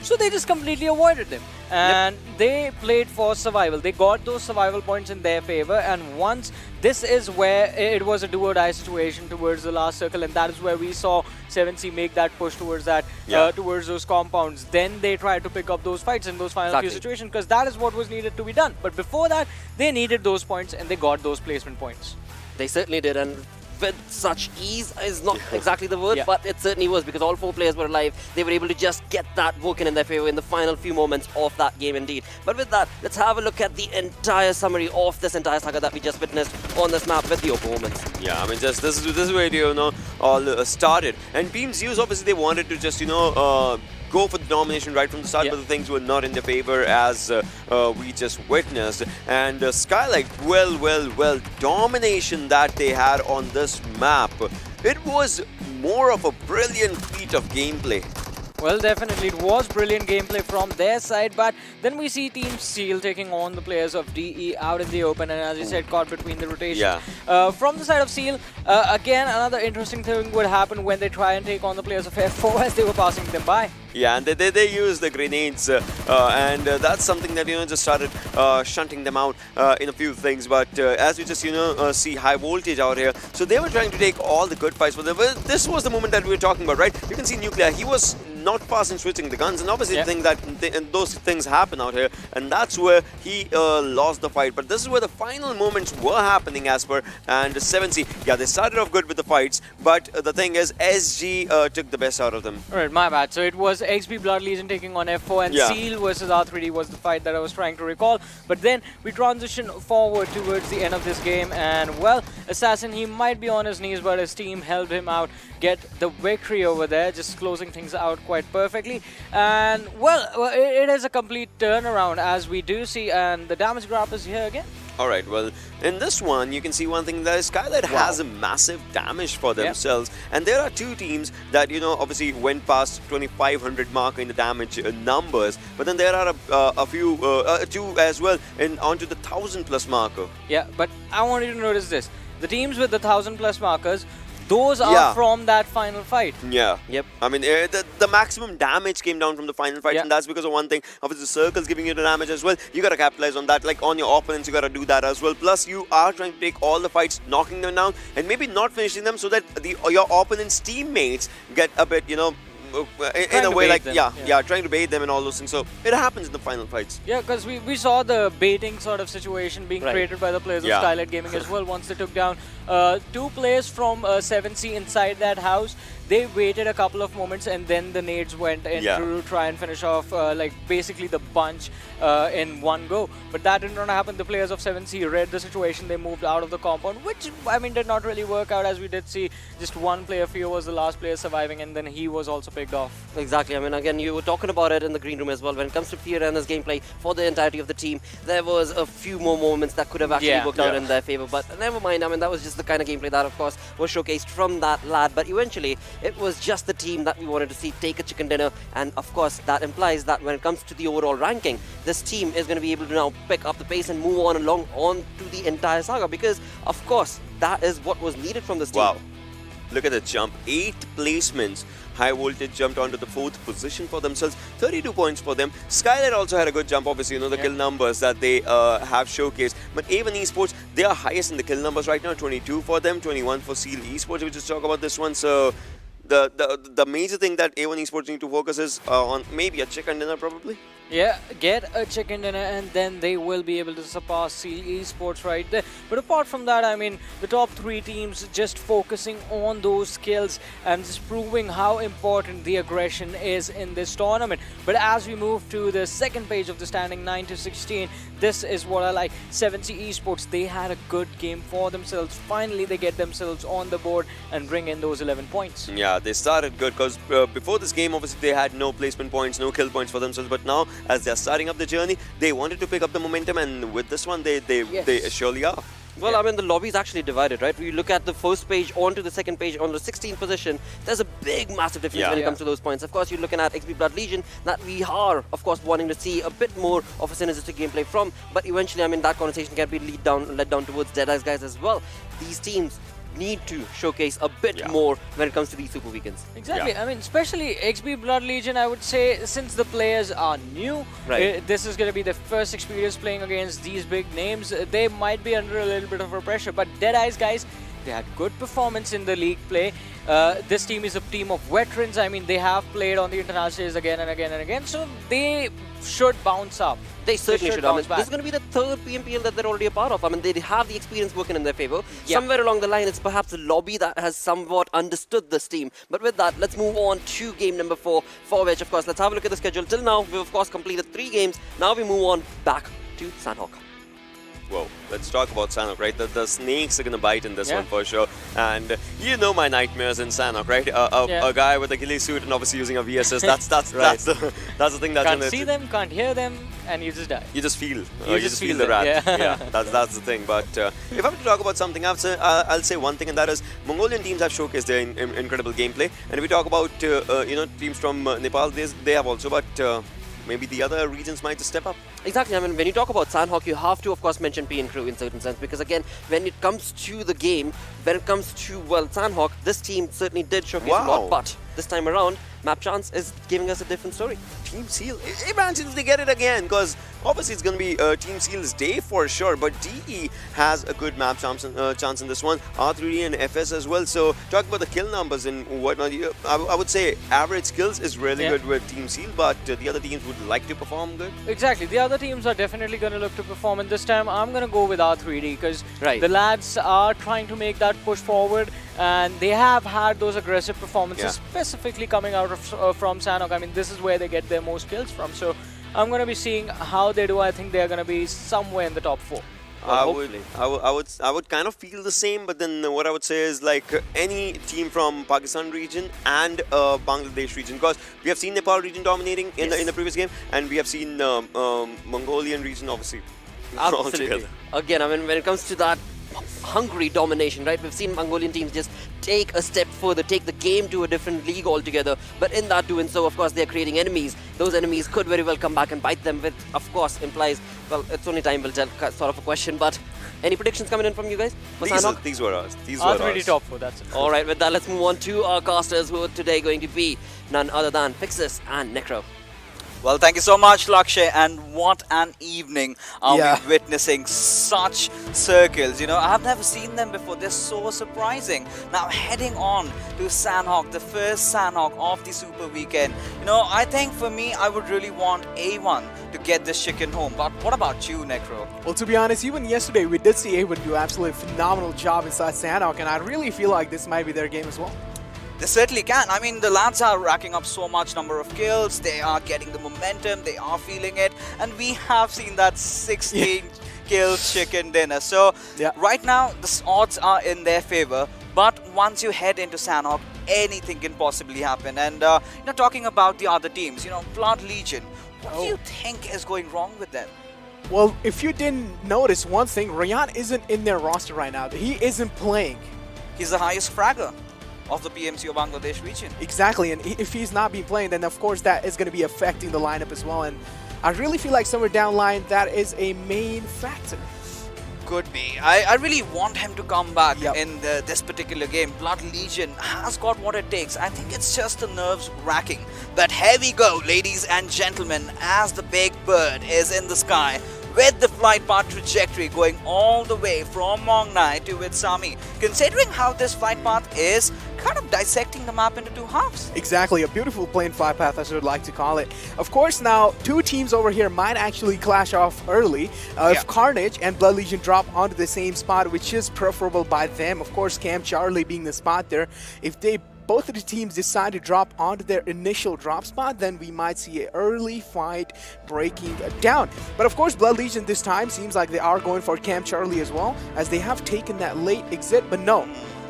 So they just completely avoided them. And they played for survival. They got those survival points in their favor. And once, this is where it was a do or die situation towards the last circle. And that is where we saw 7C make that push towards that, towards those compounds. Then they tried to pick up those fights in those final few situations, because that is what was needed to be done. But before that, they needed those points and they got those placement points. They certainly did, and with such ease is not exactly the word, but it certainly was, because all 4 players were alive. They were able to just get that working in their favor in the final few moments of that game indeed. But with that, let's have a look at the entire summary of this entire saga that we just witnessed on this map with the opponents. Yeah, I mean, just this is where all started. And Beam's use, obviously, they wanted to just go for the domination right from the start, but the things were not in their favor, as we just witnessed. And Skylight, well, domination that they had on this map, it was more of a brilliant feat of gameplay. Well, definitely, it was brilliant gameplay from their side, but then we see Team Seal taking on the players of DE out in the open, and as you said, caught between the rotations. From the side of Seal, again, another interesting thing would happen when they try and take on the players of F4 as they were passing them by. Yeah, and they use the grenades, and that's something that just started shunting them out in a few things. But as we just see high voltage out here, so they were trying to take all the good fights for them. But this was the moment that we were talking about, right? You can see Nuclear, he was not fast in switching the guns, and obviously the thing that those things happen out here, and that's where he lost the fight. But this is where the final moments were happening as per. And 7C, they started off good with the fights, but the thing is, SG took the best out of them. Alright, my bad. So it was XP Blood Legion taking on F4, and Seal versus R3D was the fight that I was trying to recall. But then we transition forward towards the end of this game, and well, Assassin, he might be on his knees, but his team helped him out get the victory over there, just closing things out quite perfectly. And well, it is a complete turnaround, as we do see, and the damage graph is here again. Alright, well, in this one, you can see one thing, that Skylight has a massive damage for themselves. And there are 2 teams that, obviously went past 2,500 mark in the damage numbers. But then there are a few, 2 as well, onto the 1,000+ marker. Yeah, but I want you to notice this. The teams with the 1,000+ markers, those are from that final fight. Yeah. Yep. I mean, the maximum damage came down from the final fight, and that's because of one thing. Obviously, the circle's giving you the damage as well. You gotta capitalize on that. Like on your opponents, you gotta do that as well. Plus, you are trying to take all the fights, knocking them down, and maybe not finishing them, so that your opponent's teammates get a bit, in a way, like trying to bait them and all those things. So it happens in the final fights. Yeah, because we saw the baiting sort of situation being created by the players of Skylight Gaming as well. Once they took down 2 players from 7C inside that house, they waited a couple of moments and then the nades went in to try and finish off like basically the bunch in one go. But that did not happen. The players of 7C read the situation. They moved out of the compound, which I mean did not really work out, as we did see just one player, Fio, was the last player surviving, and then he was also picked off. Exactly. I mean, again, you were talking about it in the green room as well. When it comes to Fio and his gameplay for the entirety of the team, there was a few more moments that could have actually worked out in their favor. But never mind. I mean, that was just the kind of gameplay that, of course, was showcased from that lad. But eventually, it was just the team that we wanted to see take a chicken dinner. And, of course, that implies that when it comes to the overall ranking, this team is going to be able to now pick up the pace and move on along on to the entire saga. Because, of course, that is what was needed from this team. Wow. Look at the jump. 8 placements. High Voltage jumped onto the 4th position for themselves. 32 points for them. Skylight also had a good jump, obviously, you know, the kill numbers that they have showcased. But A1 Esports, they are highest in the kill numbers right now. 22 for them, 21 for Seal Esports. We just talk about this one. So the major thing that A1 Esports need to focus is on maybe a chicken dinner, probably. Yeah, get a chicken dinner and then they will be able to surpass CE Esports right there. But apart from that, I mean, the top 3 teams just focusing on those skills and just proving how important the aggression is in this tournament. But as we move to the second page of the standing, 9-16, this is what I like. 7C Esports, they had a good game for themselves. Finally, they get themselves on the board and bring in those 11 points. Yeah, they started good because before this game, obviously, they had no placement points, no kill points for themselves. But now, as they're starting up the journey, they wanted to pick up the momentum, and with this one, they surely are. Well, I mean, the lobby is actually divided, right? We look at the first page onto the second page on the 16th position. There's a big, massive difference when it comes to those points. Of course, you're looking at XP Blood Legion that we are, of course, wanting to see a bit more of a synergistic gameplay from. But eventually, I mean, that conversation can be led down towards Deadeyes Guys as well. These teams need to showcase a bit more when it comes to these super weekends. Exactly. I mean, especially XP Blood Legion, I would say, since the players are new, this is going to be the first experience playing against these big names. They might be under a little bit of a pressure, but Deadeyes Guys, they had good performance in the league play. This team is a team of veterans. I mean, they have played on the international stage again and again and again, so they should bounce up. They certainly should. I mean, this is going to be the 3rd PMPL that they're already a part of. I mean, they have the experience working in their favor. Somewhere along the line, it's perhaps the lobby that has somewhat understood this team. But with that, let's move on to game number 4, for which, of course, let's have a look at the schedule. Till now, we've, of course, completed 3 games. Now we move on back to Sanhok. Whoa, let's talk about Sanhok, right? The snakes are going to bite in this one for sure. And you know my nightmares in Sanhok, right? A guy with a ghillie suit and obviously using a VSS. That's the thing that's can't see them, can't hear them, and you just die. You just feel. You just feel the wrath. Yeah, that's the thing. But if I'm to talk about something, I'll say one thing, and that is Mongolian teams have showcased their incredible gameplay. And if we talk about you know, teams from Nepal, they have also, but maybe the other regions might just step up. Exactly. I mean, when you talk about Sanhok, you have to, of course, mention PN Crew in certain sense, because again, when it comes to the game, when it comes to, well, Sanhok, this team certainly did showcase a lot, but this time around, Map Chance is giving us a different story. Team Seal, imagine if they get it again, because obviously it's going to be Team Seal's day for sure, but DE has a good map chance in this one, R3D and FS as well. So talk about the kill numbers and whatnot. I would say average skills is really good with Team Seal, but the other teams would like to perform good. Exactly, the other teams are definitely going to look to perform, and this time I'm going to go with R3D, because the lads are trying to make that push forward, and they have had those aggressive performances, specifically coming out of from Sanhok. I mean, this is where they get their most kills from, so I'm going to be seeing how they do. I think they're going to be somewhere in the top 4. I would kind of feel the same, but then what I would say is like any team from Pakistan region and Bangladesh region, because we have seen Nepal region dominating in the previous game, and we have seen Mongolian region obviously. Absolutely. Again, I mean, when it comes to that hungry domination, right? We've seen Mongolian teams just take a step further, take the game to a different league altogether. But in that doing so, of course, they're creating enemies. Those enemies could very well come back and bite them, which, of course, implies, well, it's only time will tell, sort of a question. But any predictions coming in from you guys for Sanhok? These were ours. R3D top 4, that's it. All right, with that, let's move on to our casters, who are today going to be none other than Fixus and Necro. Well, thank you so much, Lakshay, and what an evening are we witnessing. Such circles, you know, I've never seen them before. They're so surprising. Now, heading on to Sanhok, the first Sanhok of the Super Weekend. You know, I think for me, I would really want A1 to get this chicken home. But what about you, Necro? Well, to be honest, even yesterday, we did see A1 do an absolutely phenomenal job inside Sanhok, and I really feel like this might be their game as well. They certainly can. I mean, the lads are racking up so much number of kills. They are getting the momentum. They are feeling it. And we have seen that 16 kill chicken dinner. So right now, the odds are in their favor. But once you head into Sanhok, anything can possibly happen. And, talking about the other teams, Blood Legion, what do you think is going wrong with them? Well, if you didn't notice one thing, Rayan isn't in their roster right now. He isn't playing. He's the highest fragger of the PMC of Bangladesh region. Exactly, and if he's not being playing, then of course that is going to be affecting the lineup as well. And I really feel like somewhere down line, that is a main factor. Could be. I really want him to come back in this particular game. Blood Legion has got what it takes. I think it's just the nerves racking. But here we go, ladies and gentlemen, as the big bird is in the sky with the flight path trajectory going all the way from Mongnai to Itsami. Considering how this flight path is kind of dissecting the map into two halves. Exactly, a beautiful plane flight path, as I would like to call it. Of course, now two teams over here might actually clash off early. If Carnage and Blood Legion drop onto the same spot, which is preferable by them, of course, Cam Charlie being the spot there. If both of the teams decide to drop onto their initial drop spot, then we might see an early fight breaking down. But of course, Blood Legion this time seems like they are going for Cam Charlie as well, as they have taken that late exit, but no.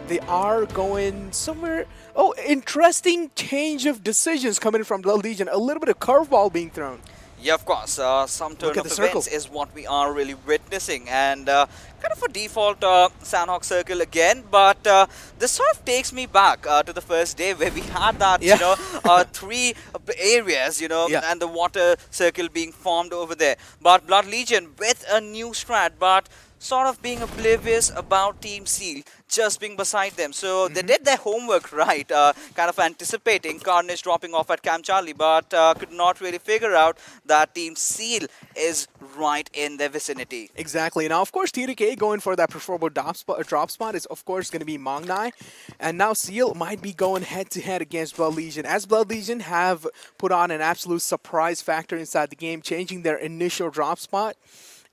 They are going somewhere. Oh, interesting change of decisions coming from Blood Legion. A little bit of curveball being thrown. Yeah, of course. Some turn of events is what we are really witnessing. And kind of a default Sanhok circle again. But this sort of takes me back to the first day where we had that, three areas, and the water circle being formed over there. But Blood Legion with a new strat, but sort of being oblivious about Team Seal just being beside them. So they did their homework right, kind of anticipating Carnage dropping off at Cam Charlie, but could not really figure out that Team Seal is right in their vicinity. Exactly. Now, of course, TDK going for that preferable drop spot is, of course, going to be Mongnai. And now Seal might be going head-to-head against Blood Legion, as Blood Legion have put on an absolute surprise factor inside the game, changing their initial drop spot.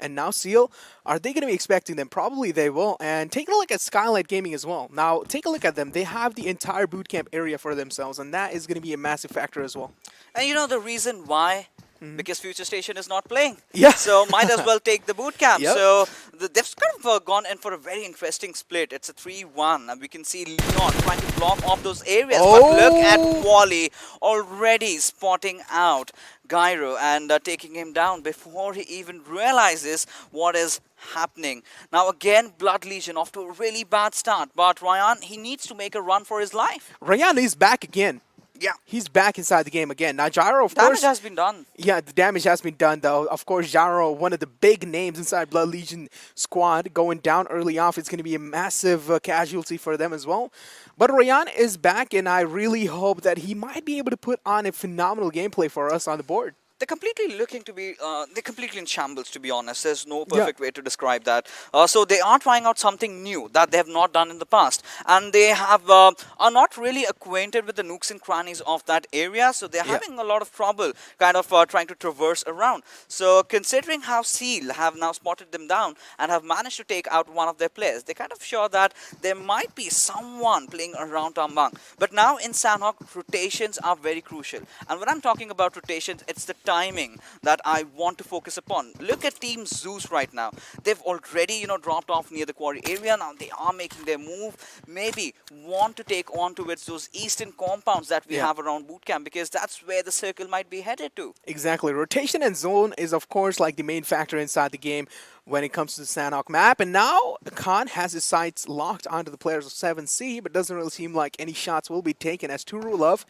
And now Seal, are they going to be expecting them? Probably they will. And take a look at Skylight Gaming as well. Now, take a look at them. They have the entire bootcamp area for themselves, and that is going to be a massive factor as well. And the reason why? Because Future Station is not playing. Yeah. So might as well take the boot camp. Yep. So they've kind of gone in for a very interesting split. It's a 3-1. And we can see Leon trying to block off those areas. But look at Wally already spotting out Gyro and taking him down before he even realizes what is happening. Now again, Blood Legion off to a really bad start. But Ryan, he needs to make a run for his life. Ryan is back again. Yeah. He's back inside the game again. Now, Gyro, of course... Damage has been done. Yeah, the damage has been done, though. Of course, Gyro, one of the big names inside Blood Legion squad, going down early off. It's going to be a massive casualty for them as well. But Ryan is back, and I really hope that he might be able to put on a phenomenal gameplay for us on the board. They're completely looking to be, they're completely in shambles, to be honest. There's no perfect way to describe that. So they are trying out something new that they have not done in the past. And they have are not really acquainted with the nooks and crannies of that area. So they're having a lot of trouble kind of trying to traverse around. So considering how Seal have now spotted them down and have managed to take out one of their players, they're kind of sure that there might be someone playing around Tambang. But now in Sanhok, rotations are very crucial. And when I'm talking about rotations, it's the timing that I want to focus upon. Look at Team Zeus right now. They've already, dropped off near the quarry area. Now they are making their move. Maybe want to take on towards those eastern compounds that we have around bootcamp, because that's where the circle might be headed to. Exactly. Rotation and zone is, of course, like the main factor inside the game when it comes to the Sanhok map. And now Khan has his sights locked onto the players of 7C, but doesn't really seem like any shots will be taken, as Turulov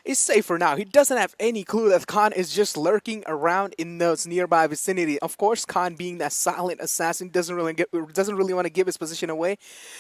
is safe for now. He doesn't have any clue that Khan is just lurking around in those nearby vicinity. Of course, Khan being that silent assassin doesn't really want to give his position away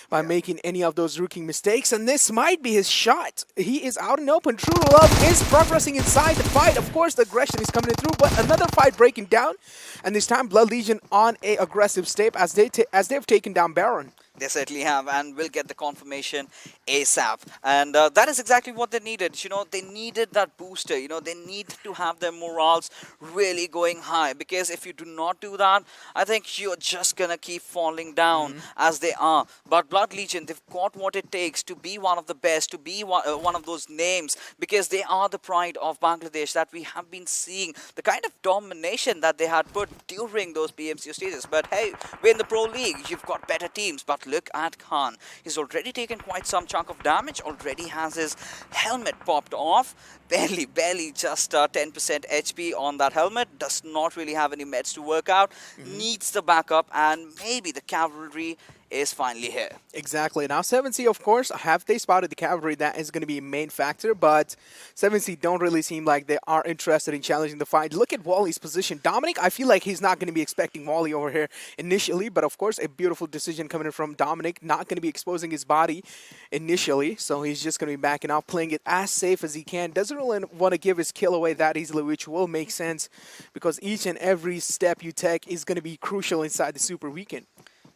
by making any of those rookie mistakes. And this might be his shot. He is out in open. Turulov is progressing inside the fight. Of course, the aggression is coming through, but another fight breaking down. And this time, Blood Legion on a aggressive step as they've taken down Baron. They certainly have, and will get the confirmation ASAP. And that is exactly what they needed. You know, they needed that booster. You know, they need to have their morals really going high, because if you do not do that, I think you're just gonna keep falling down as they are. But Blood Legion, they've got what it takes to be one of the best, to be one of those names, because they are the pride of Bangladesh that we have been seeing, the kind of domination that they had put during those PMCO stages. But hey, we're in the Pro League, you've got better teams. But look at Khan. He's already taken quite some chunk of damage, already has his helmet popped off. Barely just 10% HP on that helmet. Does not really have any meds to work out. Needs the backup, and maybe the cavalry is finally here. Exactly. Now 7C, of course, have they spotted the cavalry? That is going to be a main factor, but 7C don't really seem like they are interested in challenging the fight. Look at Wally's position. Dominic, I feel like he's not going to be expecting Wally over here initially, but of course, a beautiful decision coming in from Dominic. Not going to be exposing his body initially, so he's just going to be backing out, playing it as safe as he can. Doesn't really want to give his kill away that easily, which will make sense, because each and every step you take is going to be crucial inside the Super Weekend.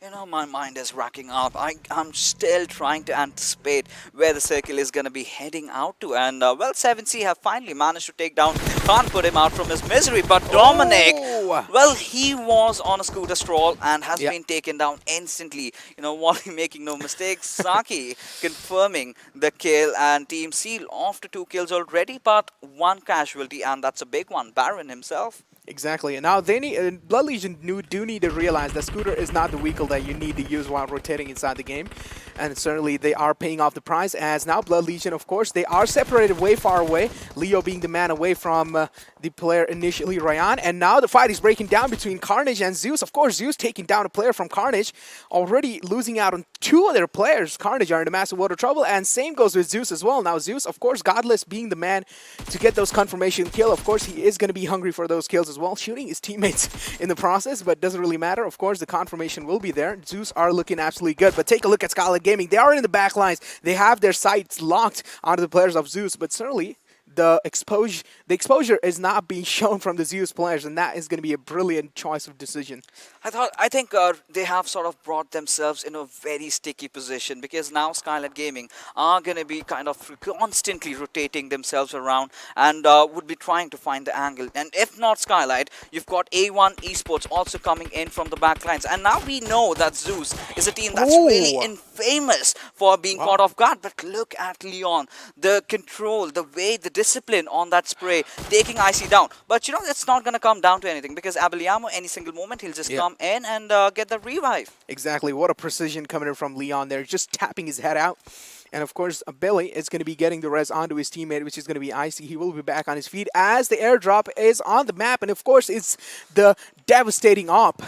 You know, my mind is racking up. I'm still trying to anticipate where the circle is going to be heading out to. And, well, 7C have finally managed to take down, can't put him out from his misery. But Dominic, well, he was on a scooter stroll and has been taken down instantly. You know, Wally making no mistakes. Saki confirming the kill, and Team Seal off to 2 kills already, but 1 casualty, and that's a big one. Baron himself. Exactly, and now they need, Blood Legion do need to realize that Scooter is not the vehicle that you need to use while rotating inside the game, and certainly they are paying off the price, as now Blood Legion, of course, they are separated way far away, Leo being the man away from the player initially, Ryan, and now the fight is breaking down between Carnage and Zeus. Of course, Zeus taking down a player from Carnage, already losing out on 2 of their players. Carnage are in a massive water trouble, and same goes with Zeus as well. Now Zeus, of course, Godless being the man to get those confirmation kill. Of course, he is going to be hungry for those kills as well, shooting his teammates in the process, but doesn't really matter. Of course, the confirmation will be there. Zeus are looking absolutely good, but take a look at Skylight Gaming. They are in the back lines. They have their sights locked onto the players of Zeus, but certainly the exposure is not being shown from the Zeus players, and that is going to be a brilliant choice of decision. I think they have sort of brought themselves in a very sticky position, because now Skylight Gaming are going to be kind of constantly rotating themselves around and would be trying to find the angle. And if not Skylight, you've got Z3us Esports also coming in from the back lines. And now we know that Zeus is a team that's really infamous for being caught off guard. But look at Leon, the control, the way, the discipline on that spray, taking IC down. But you know, it's not going to come down to anything, because Abeliamo, any single moment, he'll just come in and get the revive. Exactly. What a precision coming in from Leon there, just tapping his head out. And of course, Billy is going to be getting the res onto his teammate, which is going to be Icy. He will be back on his feet as the airdrop is on the map. And of course, it's the devastating op.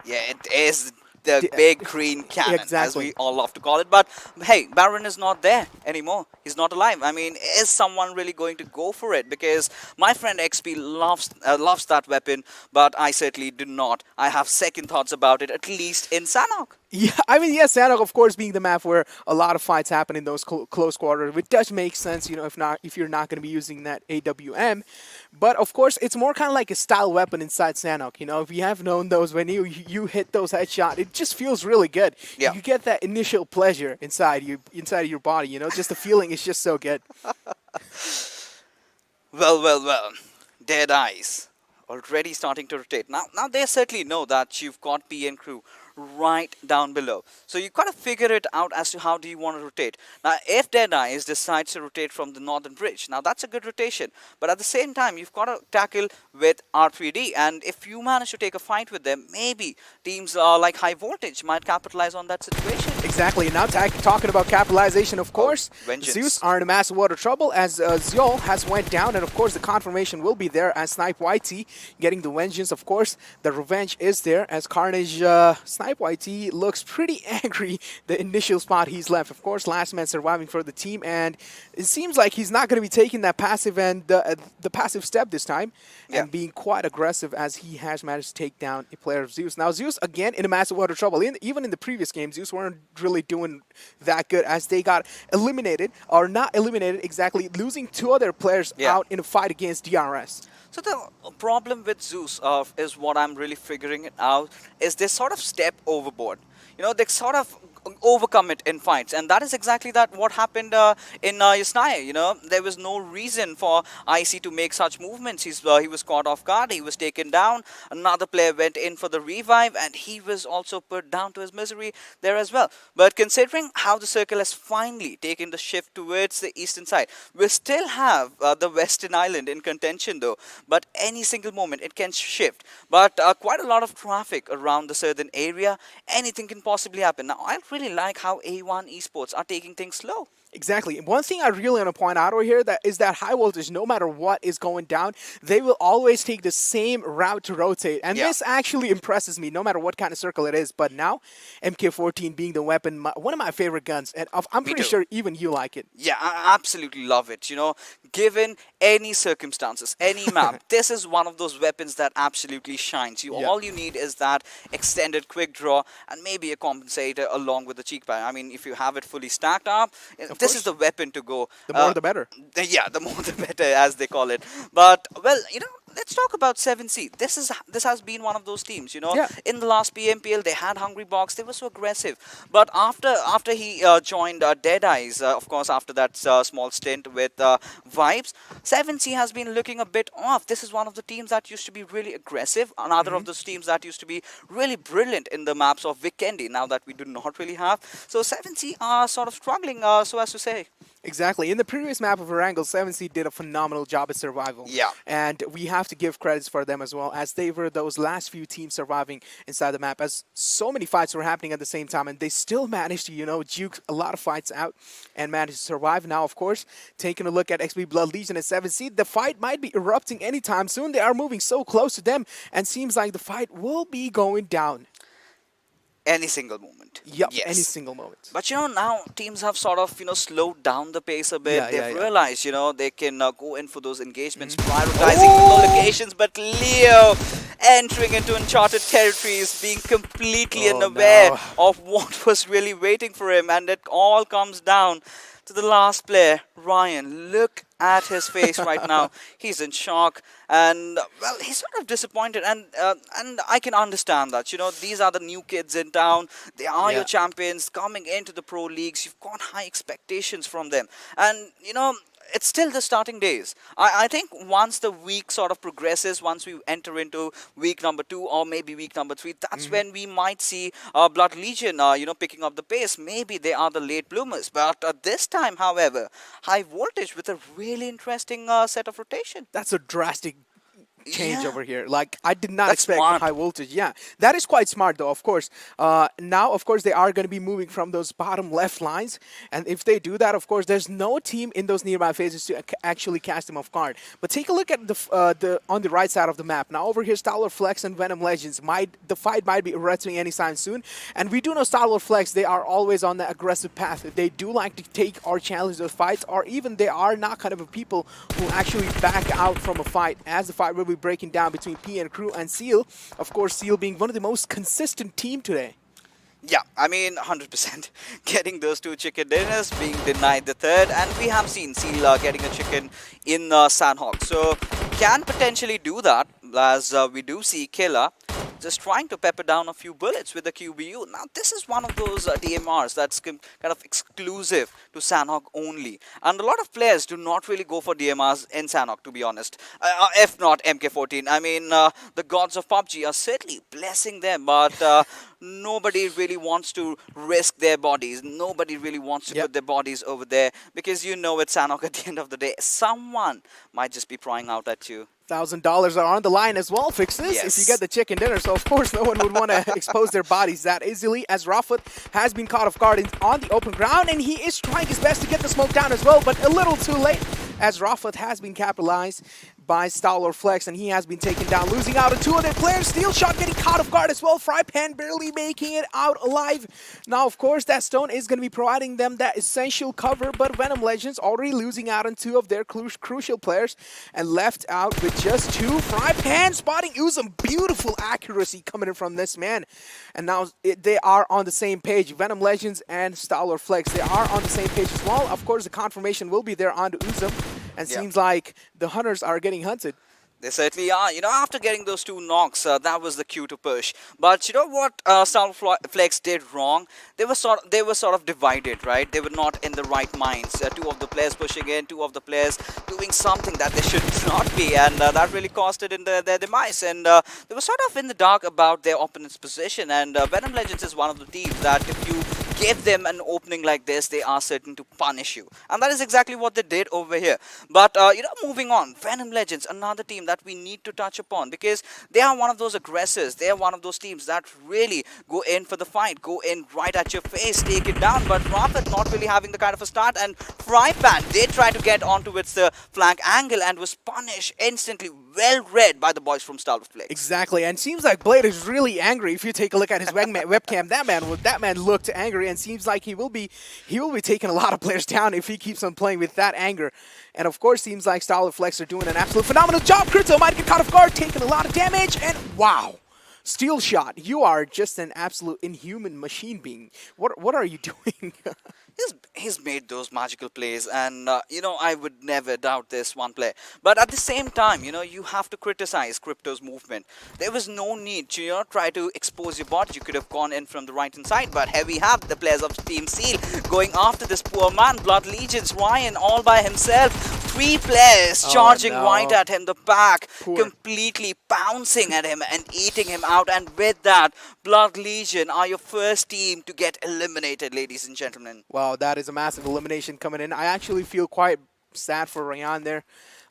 Yeah, it is the big green cannon, as we all love to call it. But hey, Baron is not there anymore. He's not alive. I mean, is someone really going to go for it? Because my friend XP loves that weapon, but I certainly do not. I have second thoughts about it, at least in Sanhok. Yeah, I mean, yes, Sanhok, of course, being the map where a lot of fights happen in those close quarters, which does make sense, you know, if you're not going to be using that AWM. But of course, it's more kind of like a style weapon inside Sanhok. You know, if you have known those, when you hit those headshots, it just feels really good. Yeah. You get that initial pleasure inside your body. You know, just the feeling is just so good. Well. Deadeyes already starting to rotate. Now they certainly know that you've got PN crew right down below. So you got to figure it out as to how do you want to rotate. Now, if Deadeyes decides to rotate from the northern bridge, now that's a good rotation. But at the same time, you've got to tackle with R3D. And if you manage to take a fight with them, maybe teams like High Voltage might capitalize on that situation. Exactly. And now talking about capitalization, of course, Vengeance. Zeus are in a massive water trouble as Ziol has went down. And of course, the confirmation will be there as Snipe YT getting the vengeance. Of course, the revenge is there as Carnage Snipe YT looks pretty angry the initial spot he's left. Of course, last man surviving for the team, and it seems like he's not going to be taking that passive and the passive step this time, and being quite aggressive as he has managed to take down a player of Zeus. Now, Zeus, again, in a massive water trouble. Even in the previous game, Zeus weren't really doing that good as they got eliminated, or not eliminated exactly, losing 2 other players out in a fight against DRS. So the problem with Zeus is what I'm really figuring it out is they sort of step overboard. You know, they sort of overcome it in fights, and that is exactly what happened in Yasnaya. You know, there was no reason for IC to make such movements. He was caught off guard. He was taken down. Another player went in for the revive, and he was also put down to his misery there as well. But considering how the circle has finally taken the shift towards the eastern side, we still have the western island in contention though. But any single moment it can shift. But quite a lot of traffic around the southern area. Anything can possibly happen. Now, I really like how A1 Esports are taking things slow. Exactly. One thing I really want to point out over here is that high voltage, no matter what is going down, they will always take the same route to rotate. And this actually impresses me, no matter what kind of circle it is. But now, MK14 being the weapon, one of my favorite guns. And I'm pretty sure even you like it. Yeah, I absolutely love it. You know, given any circumstances, any map, this is one of those weapons that absolutely shines. All you need is that extended quick draw and maybe a compensator along with the cheek pad. I mean, if you have it fully stacked up, this is the weapon to go. The more the better. Yeah, the more the better, as they call it. But, well, you know, let's talk about 7C. This has been one of those teams, you know. In the last PMPL, they had Hungry Box. They were so aggressive. But after he joined Deadeyes, of course, after that small stint with Vibes, 7C has been looking a bit off. This is one of the teams that used to be really aggressive. Another of those teams that used to be really brilliant in the maps of Vikendi, now that we do not really have. So 7C are sort of struggling, so as to say. Exactly. In the previous map of Erangel, 7C did a phenomenal job at survival. Yeah. And we have to give credits for them as well, as they were those last few teams surviving inside the map, as so many fights were happening at the same time, and they still managed to, you know, juke a lot of fights out and managed to survive. Now, of course, taking a look at XP Blood Legion and 7C, the fight might be erupting anytime soon. They are moving so close to them, and seems like the fight will be going down. Any single moment. Yep, yes. Any single moment. But, you know, now teams have sort of, you know, slowed down the pace a bit. They've realized, you know, they can go in for those engagements, prioritizing the locations. But Leo entering into uncharted territories, being completely unaware of what was really waiting for him. And it all comes down to the last player, Ryan. Look at his face right now. He's in shock, and well, he's sort of disappointed, and I can understand that. You know, these are the new kids in town. They are your champions coming into the pro leagues. You've got high expectations from them, and you know, it's still the starting days. I think once the week sort of progresses, once we enter into week number 2 or maybe week number 3, that's when we might see Blood Legion, you know, picking up the pace. Maybe they are the late bloomers. But this time, however, high voltage with a really interesting set of rotation. That's a drastic change over here. Like, I did not That's expect smart. high voltage. Yeah, that is quite smart though, of course. Now, of course, they are going to be moving from those bottom left lines, and if they do that, of course, there's no team in those nearby phases to actually cast them off guard. But take a look at the on the right side of the map. Now over here, StalwartFlex and Venom Legends, the fight might be erupting anytime soon, and we do know StalwartFlex, they are always on the aggressive path. They do like to take or challenge those fights, or even they are not kind of a people who actually back out from a fight, as the fight will be breaking down between P and Crew and Seal. Of course, Seal being one of the most consistent team today. Yeah, I mean, 100% getting those 2 chicken dinners, being denied the third, and we have seen Seal getting a chicken in Sanhok. So, can potentially do that, as we do see Killer just trying to pepper down a few bullets with the QBU. Now, this is one of those DMRs that's kind of exclusive to Sanhok only. And a lot of players do not really go for DMRs in Sanhok, to be honest. If not MK14. I mean, the gods of PUBG are certainly blessing them, but nobody really wants to risk their bodies. Nobody really wants to put their bodies over there, because you know it's Sanhok at the end of the day. Someone might just be prying out at you. $1,000 are on the line as well, Fixes, if you get the chicken dinner. So, of course, no one would want to expose their bodies that easily, as Rafat has been caught off guard on the open ground, and he is trying his best to get the smoke down as well, but a little too late, as Rafat has been capitalized by StalwartFlex, and he has been taken down, losing out on 2 of their players. Steel Shot getting caught off guard as well. Frypan barely making it out alive. Now, of course, that stone is going to be providing them that essential cover, but Venom Legends already losing out on 2 of their crucial players and left out with just 2. Frypan spotting Uzum. Beautiful accuracy coming in from this man. And now they are on the same page. Venom Legends and StalwartFlex, they are on the same page as well. Of course, the confirmation will be there on the Uzum. And seems like the hunters are getting hunted. They certainly are. You know, after getting those 2 knocks, that was the cue to push. But you know what StalwartFlex did wrong? They were sort of divided, right? They were not in the right minds. 2 of the players pushing in, 2 of the players doing something that they should not be, and that really costed in their demise. And they were sort of in the dark about their opponent's position. And Venom Legends is one of the teams that if you give them an opening like this, they are certain to punish you. And that is exactly what they did over here. But, you know, moving on, Venom Legends, another team that we need to touch upon because they are one of those aggressors. They are one of those teams that really go in for the fight, go in right at your face, take it down. But Rapid not really having the kind of a start, and Frypan did try to get onto its flank angle and was punished instantly. Well read by the boys from StalwartFlex. Exactly, and seems like Blade is really angry. If you take a look at his webcam, that man looked angry, and seems like he will be taking a lot of players down if he keeps on playing with that anger. And of course, seems like StalwartFlex are doing an absolute phenomenal job. Crypto might get caught off guard, taking a lot of damage, and wow. Steel shot, you are just an absolute inhuman machine being. What are you doing? He's made those magical plays, and you know, I would never doubt this one play. But at the same time, you know, you have to criticize Crypto's movement. There was no need to, you know, try to expose your bot. You could have gone in from the right hand side, but here we have the players of Team Seal going after this poor man. Blood Legions, Ryan all by himself. 3 players charging right at him, the back completely pouncing at him and eating him out. And with that, Blood Legion are your first team to get eliminated, ladies and gentlemen. Wow, that is a massive elimination coming in. I actually feel quite sad for Ryan there.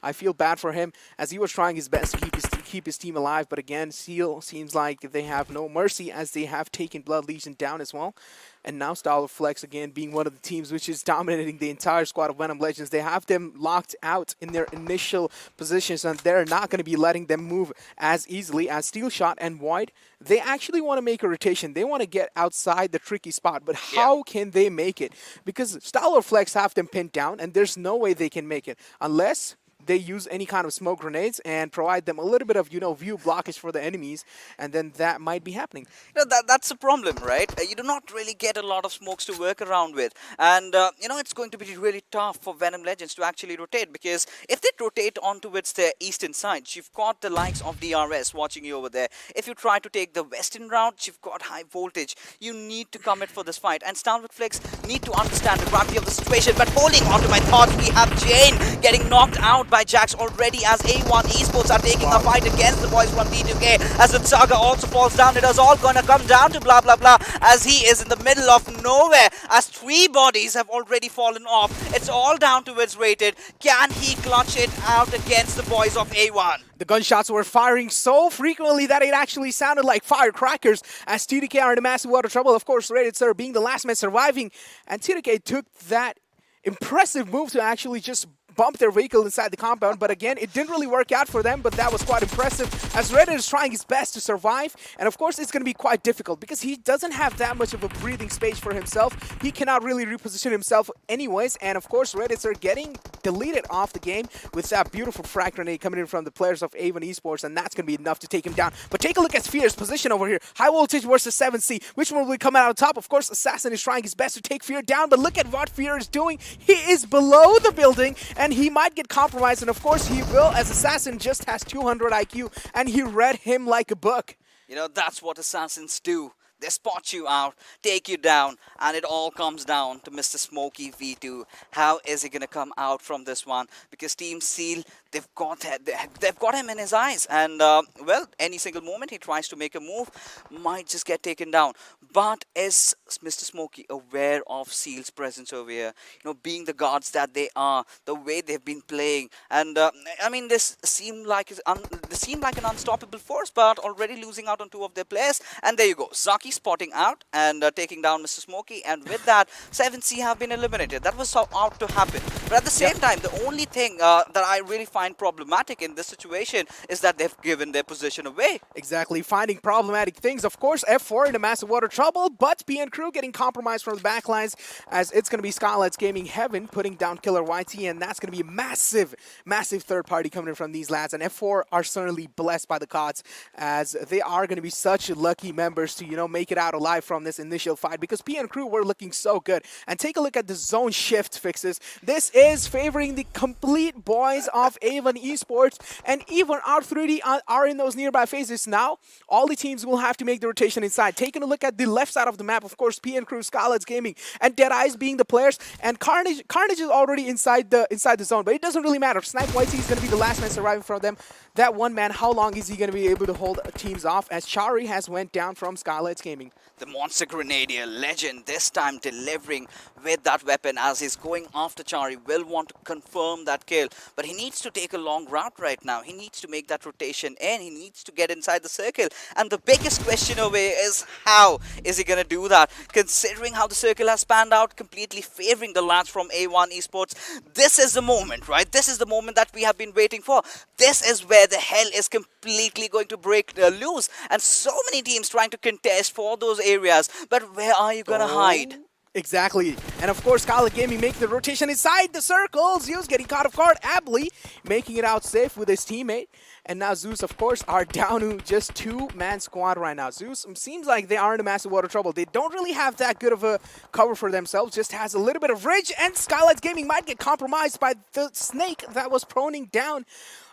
I feel bad for him as he was trying his best to keep his team alive. But again, Seal seems like they have no mercy as they have taken Blood Legion down as well. And now StalwartFlex again being one of the teams which is dominating the entire squad of Venom Legends. They have them locked out in their initial positions, and they're not going to be letting them move as easily as Steel Shot and Void. They actually want to make a rotation. They want to get outside the tricky spot, but how can they make it? Because StalwartFlex have them pinned down, and there's no way they can make it unless they use any kind of smoke grenades and provide them a little bit of, you know, view blockage for the enemies, and then that might be happening. You know, that's a problem, right? You do not really get a lot of smokes to work around with, and you know, it's going to be really tough for Venom Legends to actually rotate, because if they rotate onto its their eastern side, you've got the likes of DRS watching you over there. If you try to take the western route, you've got high voltage. You need to commit for this fight, and StalwartFlex need to understand the gravity of the situation. But holding on to my thoughts, we have Jane getting knocked out by Jax already as Z3us Esports are taking a fight against the boys from D2K. As the Saga also falls down, it is all going to come down to blah blah blah as he is in the middle of nowhere, as 3 bodies have already fallen off. It's all down to its rated. Can he clutch it out against the boys of A1? The gunshots were firing so frequently that it actually sounded like firecrackers as TDK are in a massive water trouble. Of course, Rated Sir being the last man surviving, and TDK took that impressive move to actually just bump their vehicle inside the compound, but again, it didn't really work out for them, but that was quite impressive as Reddit is trying his best to survive. And of course, it's going to be quite difficult because he doesn't have that much of a breathing space for himself. He cannot really reposition himself anyways, and of course, Reddits are getting deleted off the game with that beautiful frag grenade coming in from the players of Z3us Esports, and that's going to be enough to take him down. But take a look at Fear's position over here. High voltage versus 7C. Which one will come out on top? Of course, Assassin is trying his best to take Fear down, but look at what Fear is doing. He is below the building, and he might get compromised, and of course he will, as Assassin just has 200 IQ, and he read him like a book. You know, that's what assassins do. They spot you out, take you down, and it all comes down to Mr. Smokey V2. How is he going to come out from this one? Because Team Seal, they've got him in his eyes. And, well, any single moment he tries to make a move, might just get taken down. But is Mr. Smokey aware of Seal's presence over here? You know, being the guards that they are, the way they've been playing. And, I mean, this seemed like an unstoppable force, but already losing out on 2 of their players. And there you go. Zaki spotting out and taking down Mr. Smokey, and with that, 7C have been eliminated. That was so out to happen. But at the same time, the only thing that I really find problematic in this situation is that they've given their position away. Exactly, finding problematic things. Of course, F4 in a massive water trouble, but PN Crew getting compromised from the backlines as it's going to be Skylight Gaming Heaven putting down Killer YT, and that's going to be a massive, massive third party coming in from these lads. And F4 are certainly blessed by the gods as they are going to be such lucky members to, you know, make it out alive from this initial fight, because PN Crew were looking so good. And take a look at the zone shift fixes. This is favoring the complete boys of A1 Esports and even R3D are in those nearby phases now. All the teams will have to make the rotation inside. Taking a look at the left side of the map, of course, PN Crew, Skylight Gaming, and Deadeyes being the players, and Carnage is already inside the zone, but it doesn't really matter. Snipe YT is going to be the last man surviving from them. That one man, how long is he going to be able to hold teams off, as Chari has went down from Skylight Gaming. The Monster Grenadier legend this time delivering with that weapon as he's going after Chari. Will want to confirm that kill, but he needs to take a long route right now. He needs to make that rotation in. He needs to get inside the circle. And the biggest question away is how is he going to do that? Considering how the circle has panned out, completely favoring the lads from A1 Esports. This is the moment, right? This is the moment that we have been waiting for. This is where the hell is completely going to break loose. And so many teams trying to contest for those areas. But where are you going to hide? Exactly. And of course, Skylight Gaming making the rotation inside the circle. Zeus getting caught off guard. Abley making it out safe with his teammate. And now Zeus, of course, are down to just two-man squad right now. Zeus seems like they are in a massive water trouble. They don't really have that good of a cover for themselves. Just has a little bit of ridge. And Skylight Gaming might get compromised by the snake that was proning down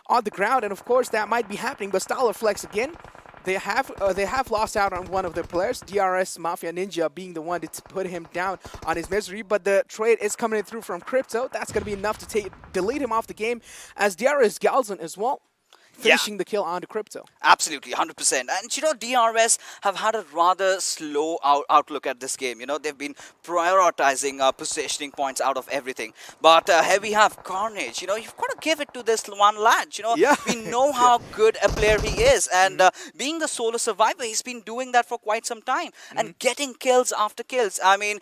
on the ground. And of course, that might be happening. But StalwartFlex again. They have lost out on one of their players, DRS Mafia Ninja being the one to put him down on his misery, but the trade is coming through from Crypto. That's going to be enough to delete him off the game, as DRS Galzon as well, finishing the kill on the Crypto. Absolutely, 100%. And you know, DRS have had a rather slow outlook at this game. You know, they've been prioritizing positioning points out of everything. But here we have Carnage. You know, you've got to give it to this one lad. You know, we know how good a player he is. And being the solo survivor, he's been doing that for quite some time. And getting kills after kills. I mean,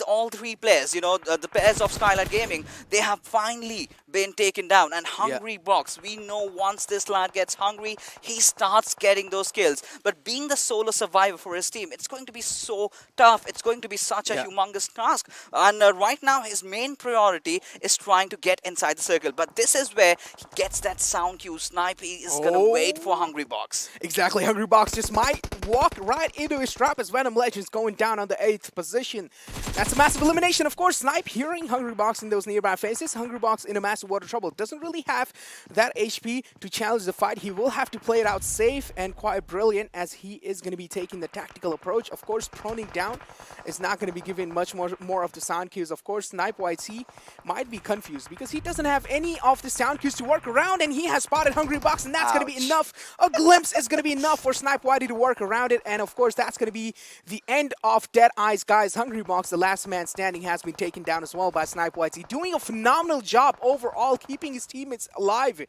all three players, you know, the pairs of Skylight Gaming, they have finally been taken down. And Hungry Box, we know once this lad gets hungry, he starts getting those kills. But being the solo survivor for his team, it's going to be so tough. It's going to be such a humongous task. And right now, his main priority is trying to get inside the circle. But this is where he gets that sound cue. Snipe, he is going to wait for Hungry Box. Exactly. Hungry Box just might walk right into his trap as Venom Legends going down on the 8th position. That's a massive elimination, of course. Snipe hearing Hungry Box in those nearby faces. Hungry Box in a massive water trouble. Doesn't really have that HP to challenge the fight. He will have to play it out safe and quite brilliant, as he is going to be taking the tactical approach. Of course, proning down is not going to be given much more of the sound cues. Of course, Snipe YT might be confused because he doesn't have any of the sound cues to work around, and he has spotted Hungry Box, and that's going to be enough. A glimpse is going to be enough for Snipe YT to work around it, and of course, that's going to be the end of Deadeyes Guys. Hungry Box, the last man standing, has been taken down as well by Snipe YT, doing a phenomenal job overall, keeping his teammates alive,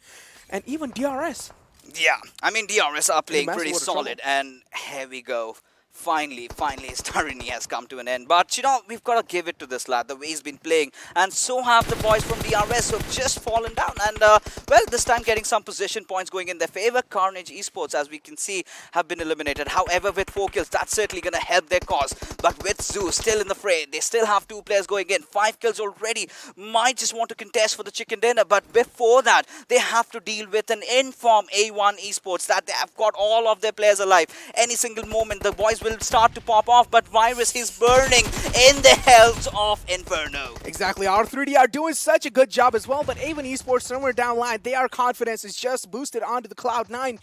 and even DRS. Yeah, I mean, DRS are playing pretty solid, and here we go. Finally, his tyranny has come to an end. But, you know, we've got to give it to this lad, the way he's been playing. And so have the boys from DRS who have just fallen down. And, well, this time getting some position points going in their favor. Carnage Esports, as we can see, have been eliminated. However, with 4 kills, that's certainly going to help their cause. But with Zeus still in the fray, they still have 2 players going in. 5 kills already. Might just want to contest for the chicken dinner. But before that, they have to deal with an informed A1 Esports that they have got all of their players alive. Any single moment, the boys will start to pop off, but Virus is burning in the hells of Inferno. Exactly. R3D are doing such a good job as well, but A1 Esports somewhere down line, their confidence is just boosted onto the cloud 9,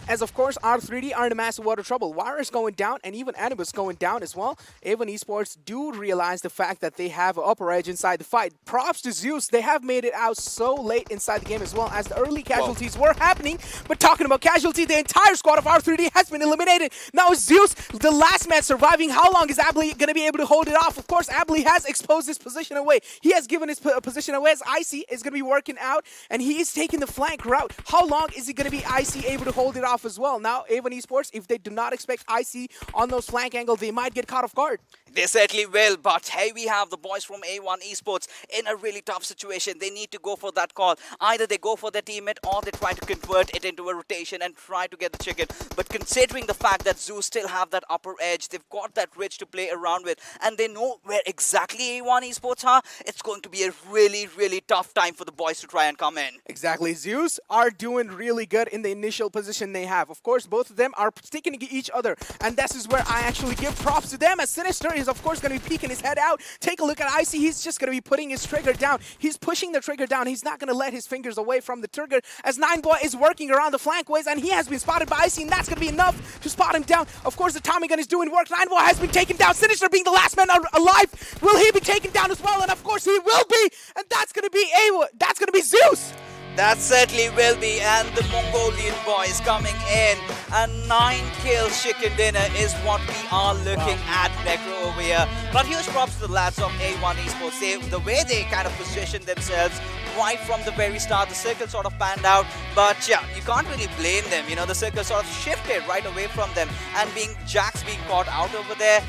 as of course R3D are in a massive water trouble. Virus going down, and even Animus going down as well. A1 Esports do realize the fact that they have an upper edge inside the fight. Props to Zeus, they have made it out so late inside the game as well, as the early casualties were happening. But talking about casualty, the entire squad of R3D has been eliminated. Now Zeus, the last man surviving. How long is Abley going to be able to hold it off? Of course, Abley has exposed his position away. He has given his position away, as Icy is going to be working out, and he is taking the flank route. How long is he going to be Icy able to hold it off as well? Now, A1 Esports, if they do not expect Icy on those flank angles, they might get caught off guard. They certainly will, but here we have the boys from A1 Esports in a really tough situation. They need to go for that call. Either they go for their teammate, or they try to convert it into a rotation and try to get the chicken. But considering the fact that Zeus still have that upper edge, they've got that ridge to play around with, and they know where exactly A1 Esports are, it's going to be a really, really tough time for the boys to try and come in. Exactly. Zeus are doing really good in the initial position they have. Of course, both of them are sticking to each other, and this is where I actually give props to them, as Sinister is is, of course, going to be peeking his head out. Take a look at Icy. He's just going to be putting his trigger down. He's pushing the trigger down. He's not going to let his fingers away from the trigger as Nineboy is working around the flankways, and he has been spotted by Icy, and that's going to be enough to spot him down. Of course, the Tommy gun is doing work. Nineboy has been taken down. Sinister being the last man alive. Will he be taken down as well? And of course, he will be. And that's going to be Zeus. That certainly will be, and the Mongolian boys coming in. And 9 kills chicken dinner is what we are looking at, Necro, over here. But huge props to the lads of A1 Esports. The way they kind of positioned themselves right from the very start, the circle sort of panned out. But yeah, you can't really blame them. You know, the circle sort of shifted right away from them, and Jax being caught out over there.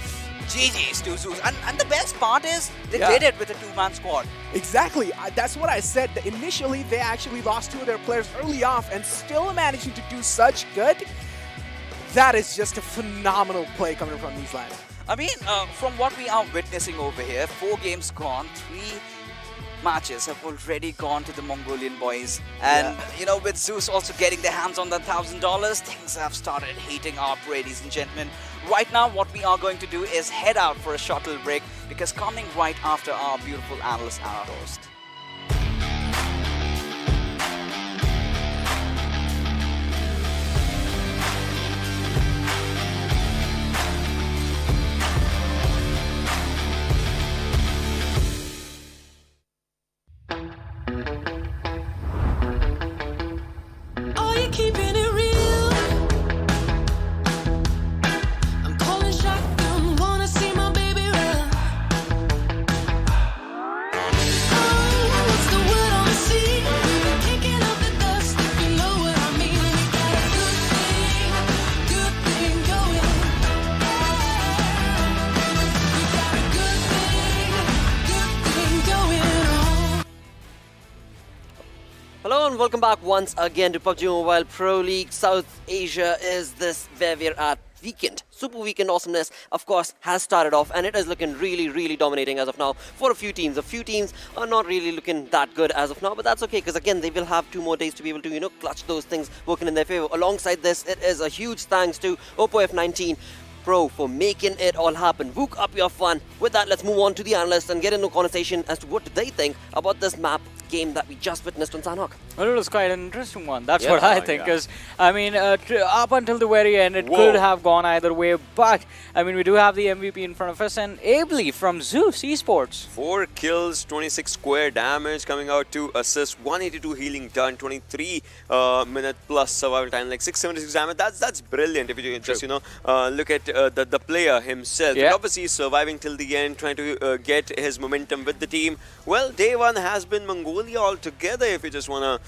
GG's to Zeus. And the best part is they did it with a 2-man squad. Exactly. That's what I said. Initially, they actually lost 2 of their players early off and still managing to do such good. That is just a phenomenal play coming from these lads. I mean, from what we are witnessing over here, 4 games gone, 3 matches have already gone to the Mongolian boys. And, you know, with Zeus also getting their hands on the $1,000, things have started heating up, ladies and gentlemen. Right now, what we are going to do is head out for a shuttle break, because coming right after our beautiful analyst and our host. Are you keeping it real? I'm calling shotgun, wanna see my baby run. Oh, what's the word on the sea? Kicking up the dust, if you know what I mean. We got a good thing going. We got a good thing going on. Hello and welcome back once again to PUBG Mobile Pro League. South Asia is this where we're at weekend. Super Weekend awesomeness, of course, has started off, and it is looking really dominating as of now for a few teams. A few teams are not really looking that good as of now, but that's okay, because again, they will have 2 more days to be able to, you know, clutch those things working in their favor. Alongside this, it is a huge thanks to Oppo F19 Pro for making it all happen. Book up your fun. With that, let's move on to the analysts and get into a conversation as to what do they think about this map game that we just witnessed on Sanhok. Well, it was quite an interesting one. That's what I think. Because, I mean, up until the very end, it could have gone either way. But, I mean, we do have the MVP in front of us, and ably from Z3us Esports. 4 kills, 26 square damage coming out, 2 assists, 182 healing done, 23 minute plus survival time, like 676 damage. That's brilliant if you just, you know, look at the player himself. Yeah. Obviously, he's surviving till the end, trying to get his momentum with the team. Well, day 1 has been Mongolia altogether, if you just want to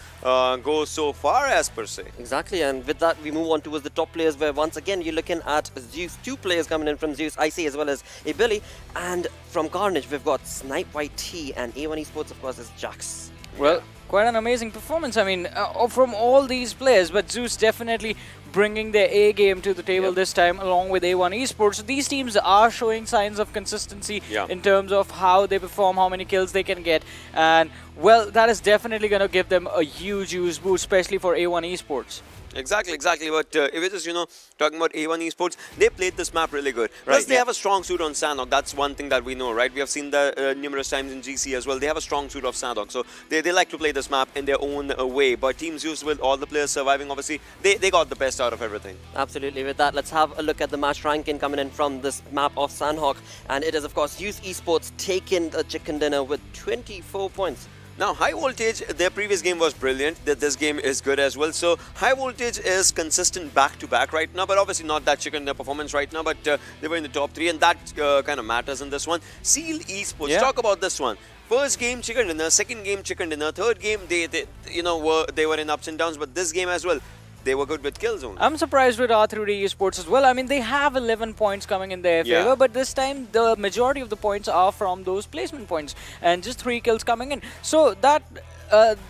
go so far as per se. Exactly, and with that, we move on towards the top players, where once again, you're looking at Zeus. 2 players coming in from Zeus, IC as well as a Billy. And from Carnage, we've got Snipe YT, and A1 Esports, of course, is Jax. Well, quite an amazing performance, I mean, from all these players, but Zeus definitely bringing their A game to the table this time, along with A1 Esports. So these teams are showing signs of consistency in terms of how they perform, how many kills they can get, and well, that is definitely going to give them a huge boost, especially for A1 Esports. Exactly. But if it's just, you know, talking about A1 Esports, they played this map really good. Plus, they have a strong suit on Sanhok. That's one thing that we know, right? We have seen that numerous times in GC as well. They have a strong suit of Sanhok. So they like to play this map in their own way. But Team Zeus, with all the players surviving, obviously, they got the best out of everything. Absolutely. With that, let's have a look at the match ranking coming in from this map of Sanhok. And it is, of course, Z3us Esports taking the chicken dinner with 24 points. Now, High Voltage, their previous game was brilliant. This game is good as well. So, High Voltage is consistent back-to-back right now, but obviously not that chicken dinner performance right now, but they were in the top 3, and that kind of matters in this one. Seal Esports, talk about this one. First game, chicken dinner. Second game, chicken dinner. Third game, they were in ups and downs, but this game as well, they were good with kills only. I'm surprised with R3D Esports as well. I mean, they have 11 points coming in their favor, but this time the majority of the points are from those placement points, and just 3 kills coming in. So that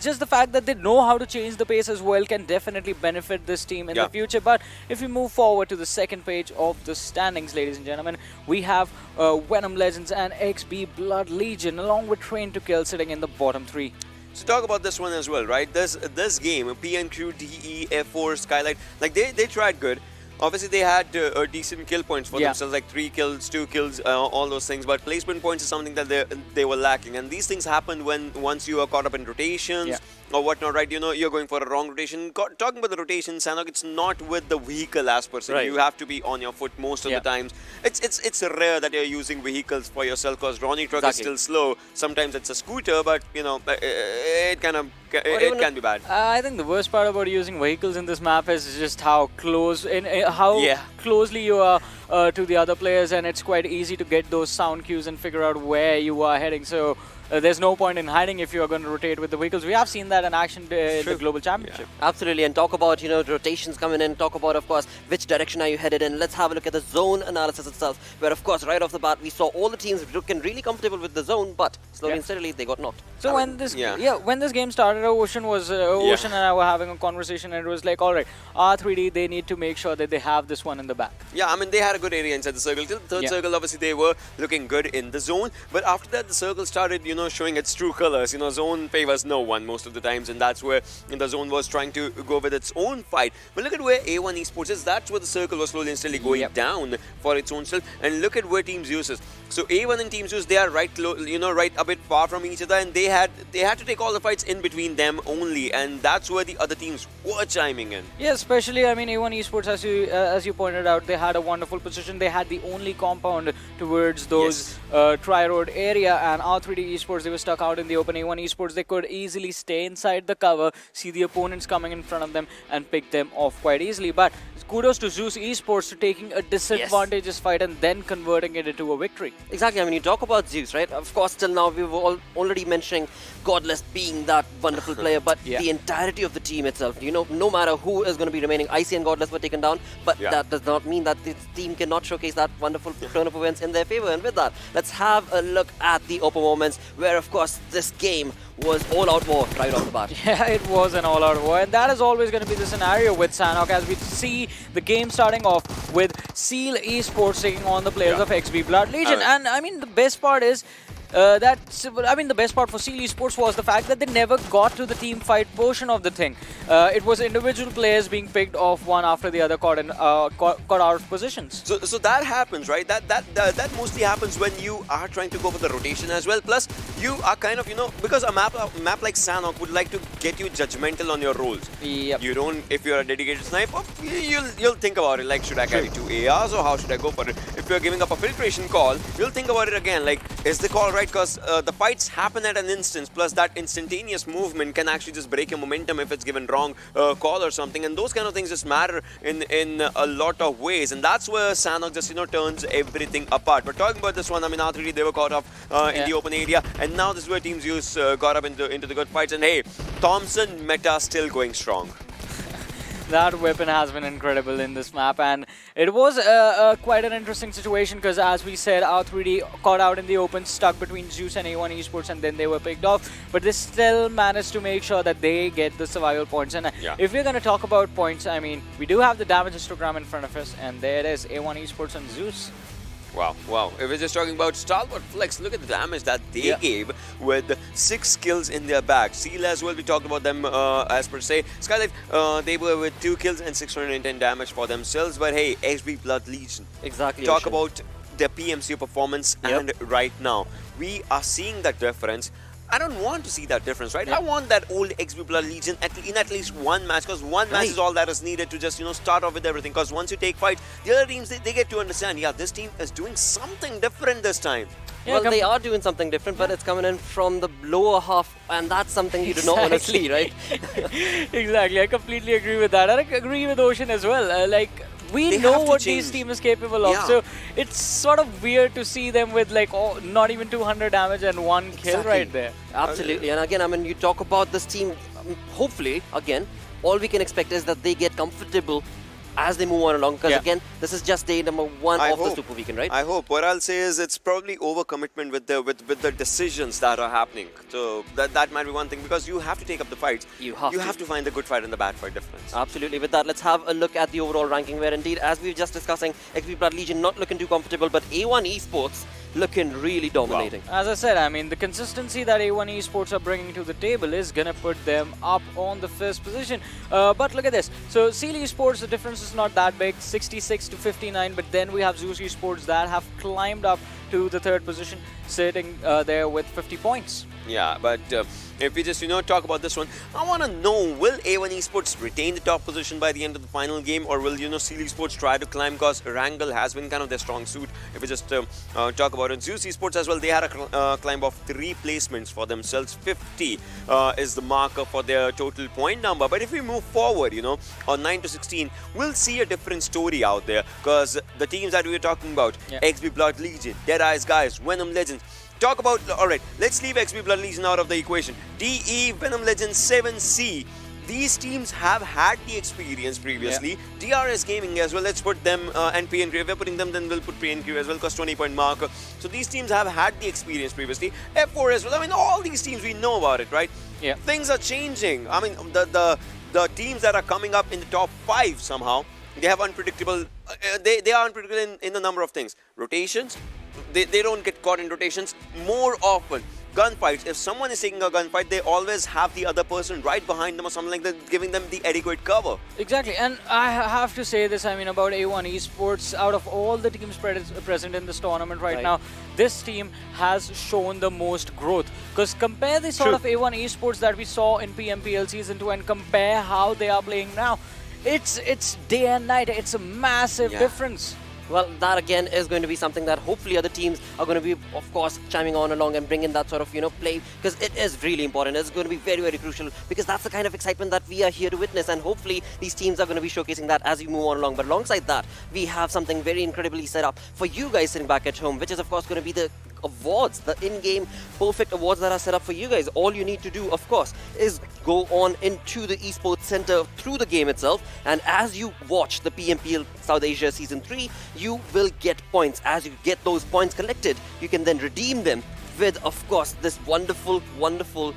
just the fact that they know how to change the pace as well can definitely benefit this team in the future. But if we move forward to the second page of the standings, ladies and gentlemen, we have Venom Legends and XB Blood Legion along with Train to Kill sitting in the bottom 3. So talk about this one as well, right? This game, PNQ, DE, F4, Skylight, like they tried good. obviously they had decent kill points for themselves, like 3 kills, 2 kills, all those things. But placement points is something that they were lacking, and these things happen when once you are caught up in rotations or whatnot, right? You know, you're going for a wrong rotation. Talking about the rotation, Sanhok, it's not with the vehicle as per se. You have to be on your foot most of the times. It's rare that you're using vehicles for yourself, because Ronnie Truck is still slow. Sometimes it's a scooter, but you know, it kind of it can be bad. I think the worst part about using vehicles in this map is just how close, how closely you are to the other players, and it's quite easy to get those sound cues and figure out where you are heading. So there's no point in hiding if you are going to rotate with the vehicles. We have seen that in action in the Global Championship. Absolutely, and talk about, you know, rotations coming in, talk about, of course, which direction are you headed in. Let's have a look at the zone analysis itself, where, of course, right off the bat, we saw all the teams looking really comfortable with the zone, but slowly and steadily, they got knocked. So when this game started, Ocean and I were having a conversation, and it was like, all right, R3D, they need to make sure that they have this one in the back. Yeah, I mean, they had a good area inside the circle. Till the third circle, obviously, they were looking good in the zone, but after that, the circle started, you know, showing its true colors. You know, zone favors no one most of the times, and that's where the zone was trying to go with its own fight. But look at where A1 Esports is. That's where the circle was slowly and steadily going down for its own self. And look at where Team Zeus is. So A1 and Team Zeus, they are right a bit far from each other, and they had to take all the fights in between them only, and that's where the other teams were chiming in. Yeah, especially, I mean, A1 Esports, as you pointed out, they had a wonderful position. They had the only compound towards those tri-road area, and R3D Esports, they were stuck out in the open. A1 Esports, they could easily stay inside the cover, see the opponents coming in front of them, and pick them off quite easily. But kudos to Zeus Esports to taking a disadvantageous fight and then converting it into a victory. Exactly. I mean, you talk about Zeus, right? Of course, till now we were all already mentioning Godless being that wonderful player, but the entirety of the team itself, you know, no matter who is going to be remaining, Icy and Godless were taken down, but that does not mean that this team cannot showcase that wonderful turn of events in their favor. And with that, let's have a look at the open moments, where, of course, this game was all-out war right off the bat. Yeah, it was an all-out war, and that is always going to be the scenario with Sanhok, as we see the game starting off with Seal Esports taking on the players of XB Blood Legion. And I mean, the best part is the best part for Seal Esports was the fact that they never got to the team fight portion of the thing. It was individual players being picked off one after the other, caught out of positions. So that happens, right? That mostly happens when you are trying to go for the rotation as well. Plus, you are kind of, you know, because a map like Sanhok would like to get you judgmental on your roles. You don't, if you're a dedicated sniper, you'll think about it, like, should I carry 2 ARs or how should I go for it? If you're giving up a filtration call, you'll think about it again, like, is the call right? Because the fights happen at an instance, plus that instantaneous movement can actually just break your momentum if it's given wrong call or something, and those kind of things just matter in a lot of ways, and that's where Sanhok just, you know, turns everything apart. But talking about this one, I mean, R3D, they were caught off in the open area, and now this is where Team Zeus got up into the good fights, and hey, Thompson meta still going strong. That weapon has been incredible in this map, and it was quite an interesting situation, because, as we said, R3D caught out in the open, stuck between Zeus and A1 Esports, and then they were picked off, but they still managed to make sure that they get the survival points. And if we're going to talk about points, I mean, we do have the damage histogram in front of us, and there it is, A1 Esports and Zeus. Wow. If we're just talking about StalwartFlex, look at the damage that they gave with 6 kills in their bag. Seal as well, we talked about them as per se. Skylight, they were with 2 kills and 610 damage for themselves. But hey, XB Blood Legion. Exactly. Talk about their PMCO performance, and right now, we are seeing that difference. I don't want to see that difference, right? I want that old XB Blood Legion in at least one match, because one match is all that is needed to just, you know, start off with everything. Because once you take fights, the other teams, they get to understand, yeah, this team is doing something different this time. Well, they are doing something different, but it's coming in from the lower half, and that's something you do not want to see, right? Exactly, I completely agree with that. I agree with Ocean as well. We know what this team is capable of, so it's sort of weird to see them with, like, not even 200 damage and 1 kill right there. Absolutely, and again, I mean, you talk about this team, hopefully, again, all we can expect is that they get comfortable as they move on along, because again, this is just day number 1 of the Super Weekend, right? I hope. What I'll say is it's probably overcommitment with the decisions that are happening. So that might be one thing, because you have to take up the fights. You have to find the good fight and the bad fight difference. Absolutely. With that, let's have a look at the overall ranking, where indeed, as we were just discussing, XB Blood Legion not looking too comfortable, but A1 Esports looking really dominating. As I said, I mean, the consistency that A1 Esports are bringing to the table is going to put them up on the first position. But look at this. So, Seal Esports, the difference difference is not that big, 66 to 59, but then we have Z3us Esports that have climbed up to the third position, sitting there with 50 points. Yeah, but if we just, talk about this one, I want to know, will A1 Esports retain the top position by the end of the final game, or will, Seal Esports try to climb, because Erangel has been kind of their strong suit. If we just talk about it, Z3us Esports as well, they had a climb of 3 placements for themselves. 50 is the marker for their total point number. But if we move forward, on 9 to 16, we'll see a different story out there, because the teams that we were talking about, XB Blood Legion, Deadeyes Guys, Venom Legends, talk about, alright, let's leave XB Blood Legion out of the equation. DE, Venom Legends, 7C. These teams have had the experience previously. DRS Gaming as well, let's put them, and PNQ. If we're putting them, then we'll put PNQ as well, because 20-point marker. So these teams have had the experience previously. F4 as well, I mean, all these teams, we know about it, right? Yeah. Things are changing. I mean, the teams that are coming up in the top 5 somehow, they have unpredictable, they are unpredictable in a number of things. Rotations, they don't get caught in rotations more often. Gunfights, if someone is taking a gunfight, they always have the other person right behind them or something like that, giving them the adequate cover. Exactly, and I have to say this, I mean, about A1 Esports, out of all the teams present in this tournament right now, this team has shown the most growth. Because compare the sort of A1 Esports that we saw in PMPL Season 2 and compare how they are playing now. It's day and night, it's a massive difference. Well, that again is going to be something that hopefully other teams are going to be, of course, chiming on along and bringing that sort of, play, because it is really important. It's going to be very, very crucial, because that's the kind of excitement that we are here to witness, and hopefully these teams are going to be showcasing that as we move on along. But alongside that, we have something very incredibly set up for you guys sitting back at home, which is, of course, going to be the awards, the in-game perfect awards that are set up for you guys. All you need to do, of course, is go on into the esports center through the game itself, and as you watch the PMPL South Asia Season 3, you will get points. As you get those points collected, you can then redeem them with, of course, this wonderful, wonderful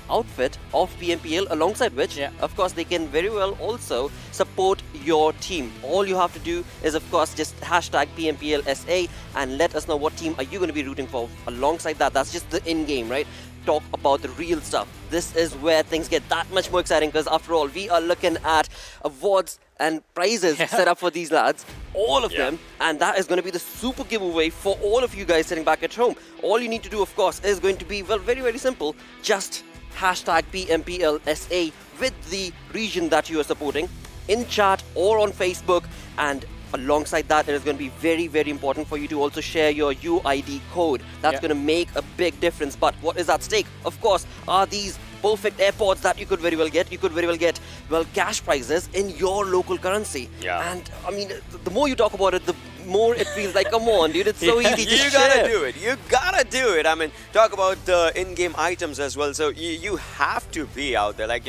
outfit of PMPL, alongside which, of course, they can very well also support your team. All you have to do is, of course, just hashtag PMPL SA and let us know what team are you going to be rooting for. Alongside that, that's just the in-game, right? Talk about the real stuff. This is where things get that much more exciting, because after all, we are looking at awards and prizes set up for these lads, all of them, and that is going to be the super giveaway for all of you guys sitting back at home. All you need to do, of course, is going to be, well, very, very simple. Just hashtag PMPL SA with the region that you are supporting in chat or on Facebook, and alongside that, it is going to be very, very important for you to also share your UID code. That's going to make a big difference. But what is at stake, of course, are these perfect airports that you could very well get. You could very well get, well, cash prizes in your local currency. And I mean, the more you talk about it, the more it feels like, come on, dude, it's so easy. You gotta do it. You gotta do it. I mean, talk about the in-game items as well. So you have to be out there, like,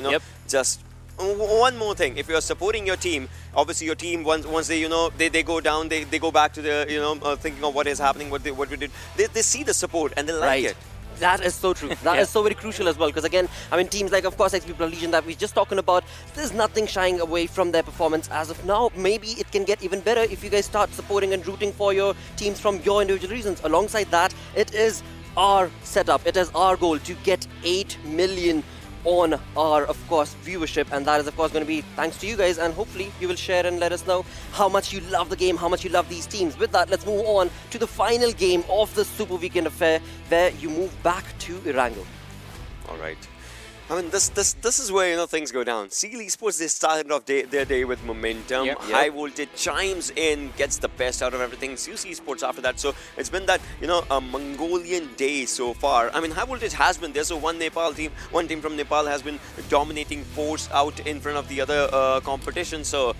just one more thing. If you're supporting your team, obviously your team, once they, they go down, they go back to the, thinking of what is happening, what we did. They see the support and they like it. That is so true. That is so very crucial as well, because again, I mean, teams like, of course, XB Blood Legion that we're just talking about, there's nothing shying away from their performance as of now. Maybe it can get even better if you guys start supporting and rooting for your teams from your individual reasons. Alongside that, it is our setup. It is our goal to get 8 million on our, of course, viewership, and that is, of course, going to be thanks to you guys, and hopefully you will share and let us know how much you love the game, how much you love these teams. With that, let's move on to the final game of the Super Weekend Affair, where you move back to Erangel. All right. I mean, this is where, things go down. Seal Esports, they started off their day with momentum. High voltage chimes in, gets the best out of everything. Z3us Esports after that. So it's been that, a Mongolian day so far. I mean, high voltage has been there. So one team from Nepal has been dominating force out in front of the other competition. So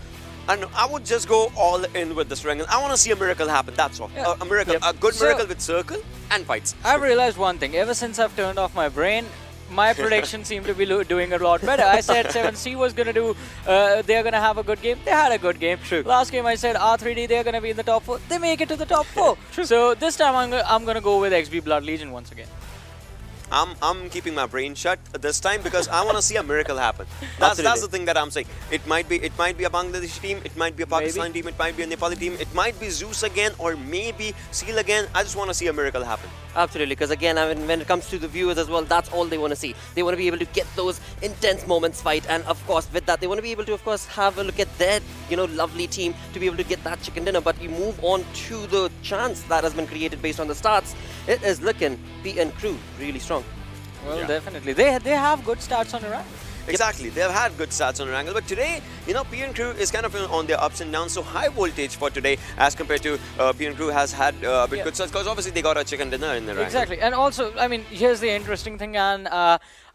I would just go all in with this Erangel. I want to see a miracle happen. That's all. A miracle, a good miracle with circle and fights. I've realized one thing. Ever since I've turned off my brain, my predictions seem to be doing a lot better. I said 7C was going to do, they're going to have a good game. They had a good game. Last game I said R3D, they're going to be in the top 4. They make it to the top 4. So this time I'm going to go with XB Blood Legion once again. I'm keeping my brain shut this time because I want to see a miracle happen. That's the thing that I'm saying. It might be a Bangladeshi team, it might be a Pakistani team, it might be a Nepali team, it might be Zeus again, or maybe Seal again. I just want to see a miracle happen. Absolutely, because again, I mean, when it comes to the viewers as well, that's all they want to see. They want to be able to get those intense moments fight, and of course, with that, they want to be able to, of course, have a look at their, lovely team to be able to get that chicken dinner. But we move on to the chance that has been created based on the stats. It is looking PN Crew really strong. Well, definitely. They have good stats on Iran. Exactly, they've had good stats on Erangel, but today, PN Crew is kind of on their ups and downs. So high voltage for today, as compared to PN Crew has had a bit good stats because obviously they got a chicken dinner in Erangel. Exactly, and also, I mean, here's the interesting thing, and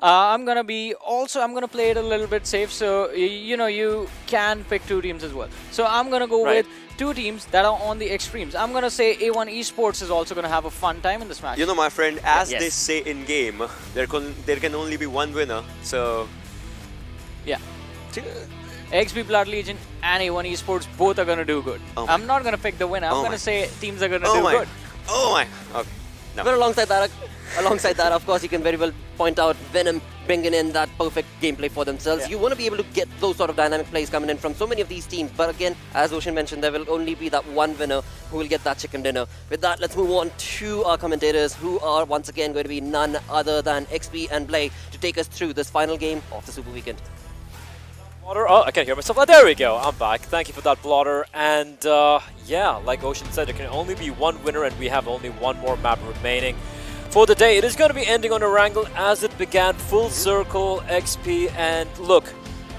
I'm gonna play it a little bit safe. So you can pick two teams as well. So I'm gonna go with two teams that are on the extremes. I'm gonna say A1 Esports is also gonna have a fun time in this match. My friend, as they say in game, there can only be one winner. So. Yeah. XP Blood Legion and A1 Esports both are going to do good. I'm not going to pick the winner. I'm going to say teams are going to do good. Oh my. Okay. No. But alongside that, of course, you can very well point out Venom bringing in that perfect gameplay for themselves. Yeah. You want to be able to get those sort of dynamic plays coming in from so many of these teams. But again, as Ocean mentioned, there will only be that one winner who will get that chicken dinner. With that, let's move on to our commentators, who are once again going to be none other than XP and Blay, to take us through this final game of the Super Weekend. Oh, I can't hear myself. Oh, there we go. I'm back. Thank you for that, Blotter. And yeah, like Ocean said, there can only be one winner, and we have only one more map remaining for the day. It is going to be ending on Erangel as it began. Full circle, XP, and look,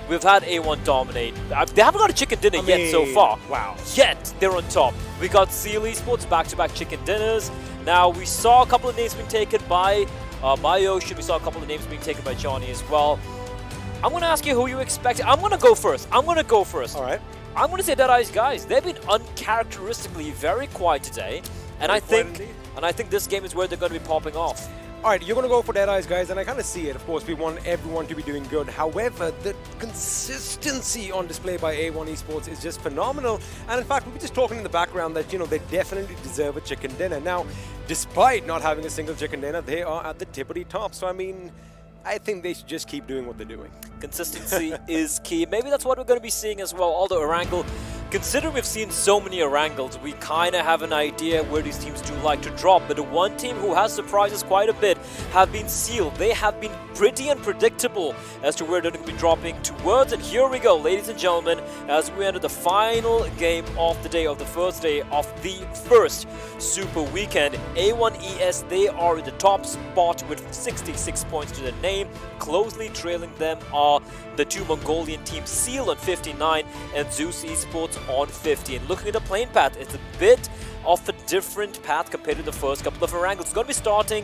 we've had A1 dominate. They haven't got a chicken dinner yet so far. Wow. Yet they're on top. We got Seal Esports back-to-back chicken dinners. Now we saw a couple of names being taken by Ocean. We saw a couple of names being taken by Johnny as well. I'm going to ask you who you expect. I'm going to go first. All right. I'm going to say Deadeyes Guys. They've been uncharacteristically very quiet today, and I think this game is where they're going to be popping off. All right, you're going to go for Deadeyes Guys, and I kind of see it. Of course, we want everyone to be doing good. However, the consistency on display by A1 Esports is just phenomenal. And in fact, we were just talking in the background that, they definitely deserve a chicken dinner. Now, despite not having a single chicken dinner, they are at the tippity top. So, I mean, I think they should just keep doing what they're doing. Consistency is key. Maybe that's what we're going to be seeing as well. Although Erangel, considering we've seen so many Erangels, we kind of have an idea where these teams do like to drop. But the one team who has surprised us quite a bit have been Seal. They have been pretty unpredictable as to where they're going to be dropping towards. And here we go, ladies and gentlemen, as we enter the final game of the day, of the first day of the first Super Weekend. A1 ES, they are in the top spot with 66 points to their name. Closely trailing them are the two Mongolian teams, Seal on 59 and Z3us Esports on 50. And looking at the playing path, it's a bit of a different path compared to the first couple of Erangels. It's going to be starting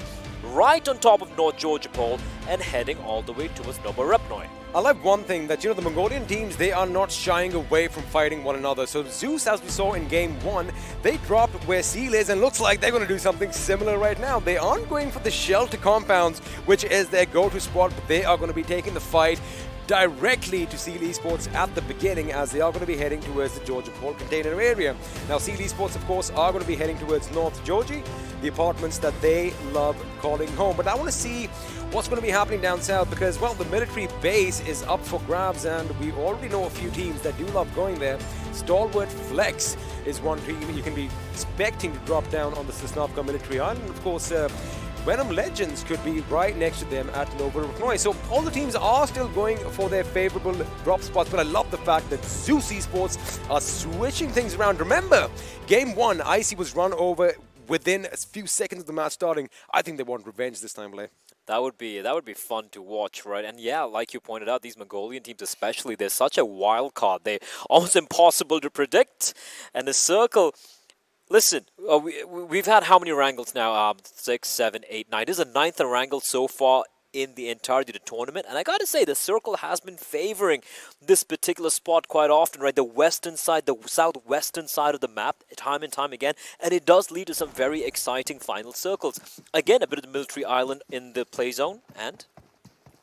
right on top of North Georgia Pole and heading all the way towards Novorupnoy. I love one thing, that, the Mongolian teams, they are not shying away from fighting one another. So Zeus, as we saw in Game 1, they dropped where Seal is, and looks like they're going to do something similar right now. They aren't going for the shelter compounds, which is their go-to spot, but they are going to be taking the fight directly to Seal Esports at the beginning, as they are going to be heading towards the Georgia Pole container area. Now, Seal Esports, of course, are going to be heading towards North Georgia, the apartments that they love calling home. But I want to see what's going to be happening down south, because, well, the military base is up for grabs, and we already know a few teams that do love going there. StalwartFlex is one team you can be expecting to drop down on the Sosnovka military island. Of course, Venom Legends could be right next to them at Novorupnoy. So all the teams are still going for their favorable drop spots, but I love the fact that Z3us Esports are switching things around. Remember, Game 1, Icy was run over within a few seconds of the match starting. I think they want revenge this time, Blay. That would be fun to watch, right? And yeah, like you pointed out, these Mongolian teams especially, they're such a wild card. They're almost impossible to predict. And the circle, listen, we've had how many Erangels now? 6, 7, 8, 9. This is the 9th Erangel so far in the entirety of the tournament. And I gotta say, the circle has been favoring this particular spot quite often, right? The western side, the southwestern side of the map, time and time again. And it does lead to some very exciting final circles. Again, a bit of the military island in the play zone. And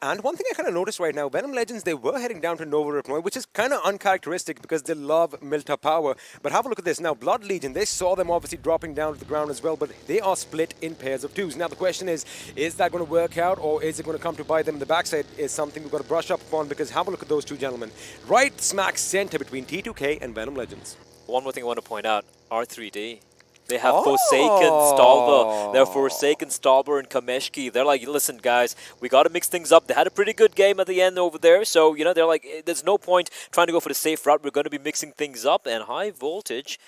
And one thing I kind of noticed right now, Venom Legends, they were heading down to Nova Ripnoy, which is kind of uncharacteristic because they love Milta power. But have a look at this. Now, Blood Legion, they saw them obviously dropping down to the ground as well, but they are split in pairs of twos. Now, the question is that going to work out, or is it going to come to bite them in the backside, is something we've got to brush up upon, because have a look at those two gentlemen. Right smack center between T2K and Venom Legends. One more thing I want to point out, R3D. They have Forsaken, Stalber. They're Forsaken, Stalber, and Kameshki. They're like, listen, guys, we got to mix things up. They had a pretty good game at the end over there. So, you know, they're like, there's no point trying to go for the safe route. We're going to be mixing things up. And High Voltage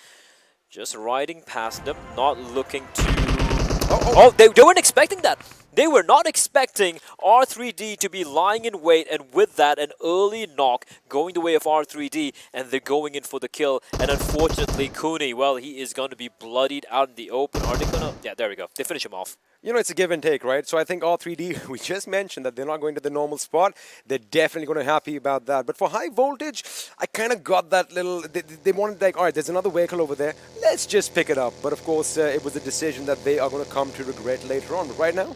just riding past them, not looking to... They weren't expecting that. They were not expecting R3D to be lying in wait, and with that, an early knock going the way of R3D, and they're going in for the kill. And unfortunately, Cooney, well, he is going to be bloodied out in the open. Are they going to... Yeah, there we go. They finish him off. You know, it's a give and take, right? So I think R3D, we just mentioned that they're not going to the normal spot. They're definitely going to be happy about that. But for High Voltage, I kind of got that little... They wanted, like, all right, there's another vehicle over there. Let's just pick it up. But, of course, it was a decision that they are going to come to regret later on. But right now,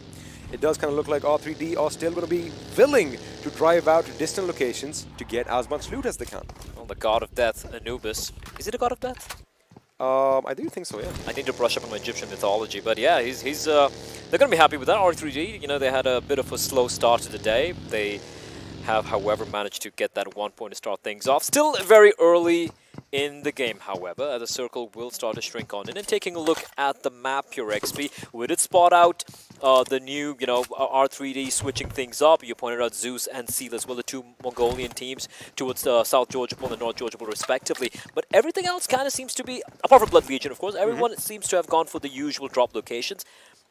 it does kind of look like R3D are still going to be willing to drive out to distant locations to get as much loot as they can. Well, the God of Death, Anubis. Is he the God of Death? I do think so, yeah. I need to brush up on my Egyptian mythology, but yeah, he's they're going to be happy with that. R3D, you know, they had a bit of a slow start to the day. They have, however, managed to get that 1 point to start things off. Still very early in the game, however, the circle will start to shrink on in. And taking a look at the map here, XP, we did spot out the new, you know, R3D switching things up. You pointed out Zeus and Seal as well, the two Mongolian teams towards South Georgia Pool and North Georgia Pool respectively. But everything else kind of seems to be, apart from Blood Legion, of course, everyone seems to have gone for the usual drop locations.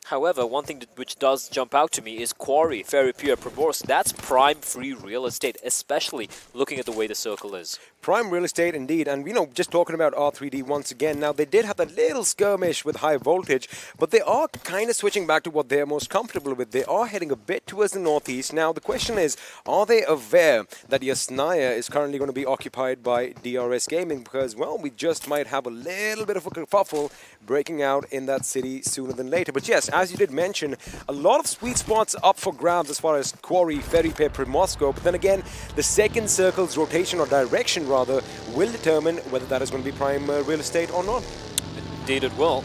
However, one thing which does jump out to me is Quarry, Ferry Pier, Primorsk. That's prime free real estate, especially looking at the way the circle is. Prime real estate indeed, and you know, just talking about R3D once again, now they did have that little skirmish with High Voltage, but they are kind of switching back to what they're most comfortable with. They are heading a bit towards the northeast. Now the question is, are they aware that Yasnaya is currently going to be occupied by DRS Gaming? Because, well, we just might have a little bit of a kerfuffle breaking out in that city sooner than later. But yes, as you did mention, a lot of sweet spots up for grabs as far as Quarry, Ferry Pier, Primorsk go, but then again, the second circle's rotation or direction rather will determine whether that is going to be prime real estate or not. Indeed it will.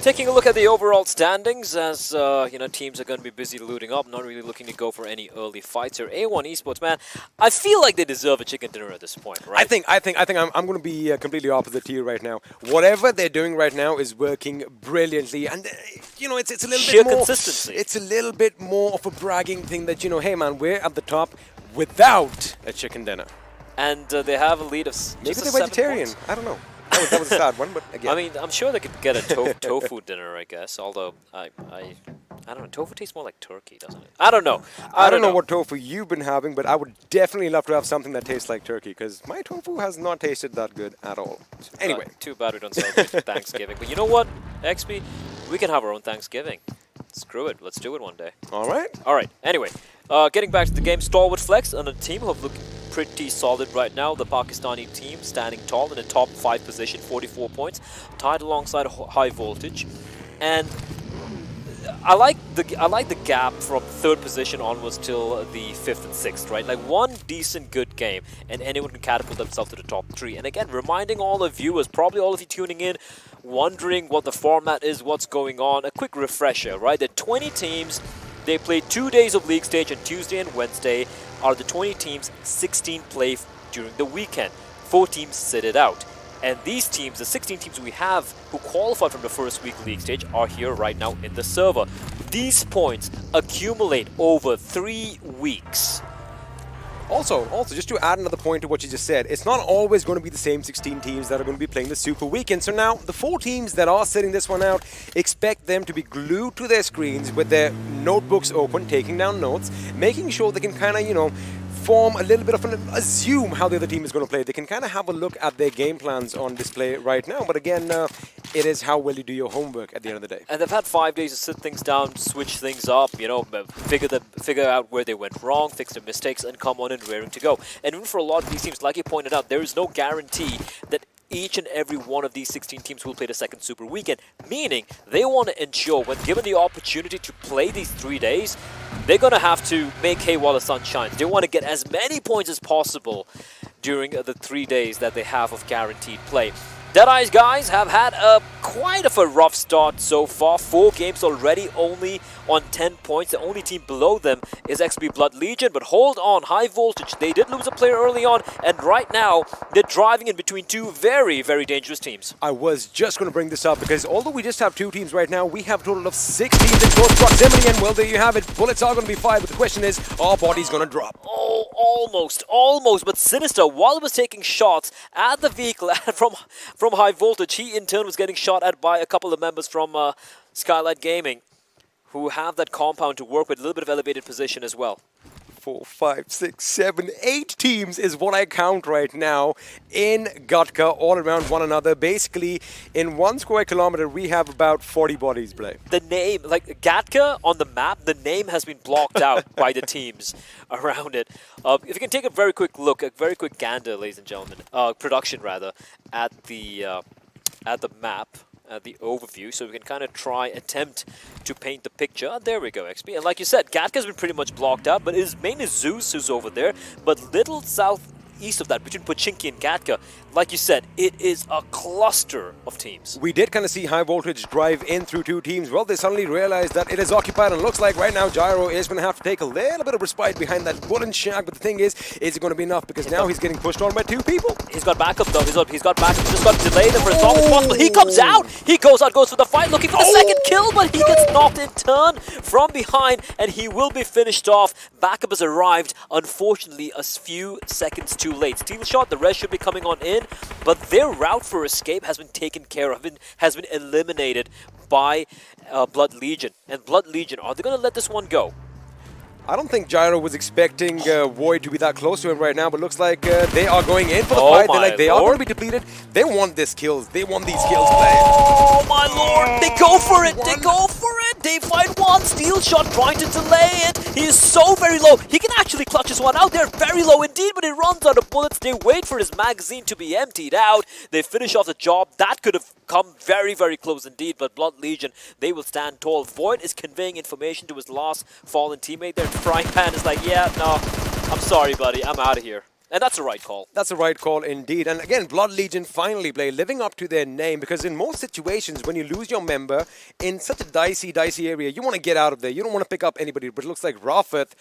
Taking a look at the overall standings, as you know, teams are going to be busy looting up, not really looking to go for any early fights here. A1 Esports, man, I feel like they deserve a chicken dinner at this point, right? I think I'm going to be completely opposite to you right now. Whatever they're doing right now is working brilliantly, and you know, it's a little sheer bit more consistency. It's a little bit more of a bragging thing that, you know, hey man, we're at the top without a chicken dinner. And they have a lead of maybe just they're vegetarian. I don't know. That was a sad one, but again. I mean, I'm sure they could get a tofu dinner, I guess. Although I don't know, tofu tastes more like turkey, doesn't it? I don't know. I don't know what tofu you've been having, but I would definitely love to have something that tastes like turkey, because my tofu has not tasted that good at all. Anyway, too bad we don't celebrate Thanksgiving. But you know what, XP, we can have our own Thanksgiving. Screw it, let's do it one day. All right. All right. Anyway, getting back to the game, StalwartFlex and a team who have looked pretty solid right now. The Pakistani team standing tall in the top 5 position, 44 points, tied alongside High Voltage. And I like the gap from 3rd position onwards till the 5th and 6th, right? Like one decent good game and anyone can catapult themselves to the top 3. And again, reminding all the viewers, probably all of you tuning in, wondering what the format is, what's going on, a quick refresher, right? There are 20 teams. They play 2 days of league stage on Tuesday and Wednesday. Out of the 20 teams, 16 play during the weekend. 4 teams sit it out. And these teams, the 16 teams we have who qualified from the first week league stage, are here right now in the server. These points accumulate over 3 weeks. Also, just to add another point to what you just said, it's not always going to be the same 16 teams that are going to be playing the Super Weekend. So now, the 4 teams that are sitting this one out, expect them to be glued to their screens with their notebooks open, taking down notes, making sure they can kind of, you know, form a little bit of assume how the other team is going to play. They can kind of have a look at their game plans on display right now. But again, it is how well you do your homework at the end of the day. And they've had 5 days to sit things down, switch things up, you know, figure out where they went wrong, fix their mistakes, and come on and raring to go. And even for a lot of these teams, like you pointed out, there is no guarantee that each and every one of these 16 teams will play the second Super Weekend, meaning they want to ensure when given the opportunity to play these 3 days, they're going to have to make hay while the sun shines. They want to get as many points as possible during the 3 days that they have of guaranteed play. Deadeyes Guys have had quite of a rough start so far. 4 games already, only on 10 points. The only team below them is XP Blood Legion, but hold on, High Voltage. They did lose a player early on, and right now they're driving in between 2 very, very dangerous teams. I was just going to bring this up because although we just have 2 teams right now, we have a total of 6 teams in close proximity, and well, there you have it. Bullets are going to be fired, but the question is, are bodies going to drop? Oh, almost, but Sinister, while he was taking shots at the vehicle from High Voltage, he in turn was getting shot at by a couple of members from Skylight Gaming, who have that compound to work with, a little bit of elevated position as well. 4, 5, 6, 7, 8 teams is what I count right now in Gatka, all around one another. Basically, in 1 square kilometer, we have about 40 bodies, Blay. The name, like Gatka on the map, the name has been blocked out by the teams around it. If you can take a very quick look, a very quick gander, ladies and gentlemen, production rather, at the map. The overview, so we can kind of attempt to paint the picture. There we go, XP. And like you said, Gatka's been pretty much blocked out, but it is mainly Zeus who's over there. But little southeast of that, between Pochinki and Gatka, like you said, it is a cluster of teams. We did kind of see High Voltage drive in through 2 teams. Well, they suddenly realized that it is occupied, and looks like right now Gyro is going to have to take a little bit of respite behind that wooden shack. But the thing is it going to be enough? Because now he's getting pushed on by 2 people. He's got backup though. He's got backup. He's just got to delay them for as long as possible. He comes out. He goes out, goes for the fight, looking for the second kill, but he gets knocked in turn from behind, and he will be finished off. Backup has arrived, unfortunately, a few seconds too late. Steel shot, the rest should be coming on in, but their route for escape has been taken care of, has been eliminated by Blood Legion. And Blood Legion, are they going to let this one go? I don't think Gyro was expecting Void to be that close to him right now, but looks like they are going in for the fight. They are going to be depleted. They want these kills. They want these kills. Oh my lord! They go for it! They go for it! They find one steel shot trying to delay it. He is so very low. He can actually clutch this one out. They're very low indeed, but he runs out of bullets. They wait for his magazine to be emptied out. They finish off the job. That could have come very, very close indeed, but Blood Legion, they will stand tall. Void is conveying information to his last fallen teammate there. Frying Pan is like, yeah, no, I'm sorry, buddy. I'm out of here. And that's the right call. That's the right call indeed. And again, Blood Legion finally play living up to their name, because in most situations when you lose your member in such a dicey area, you want to get out of there. You don't want to pick up anybody. But it looks like Rafith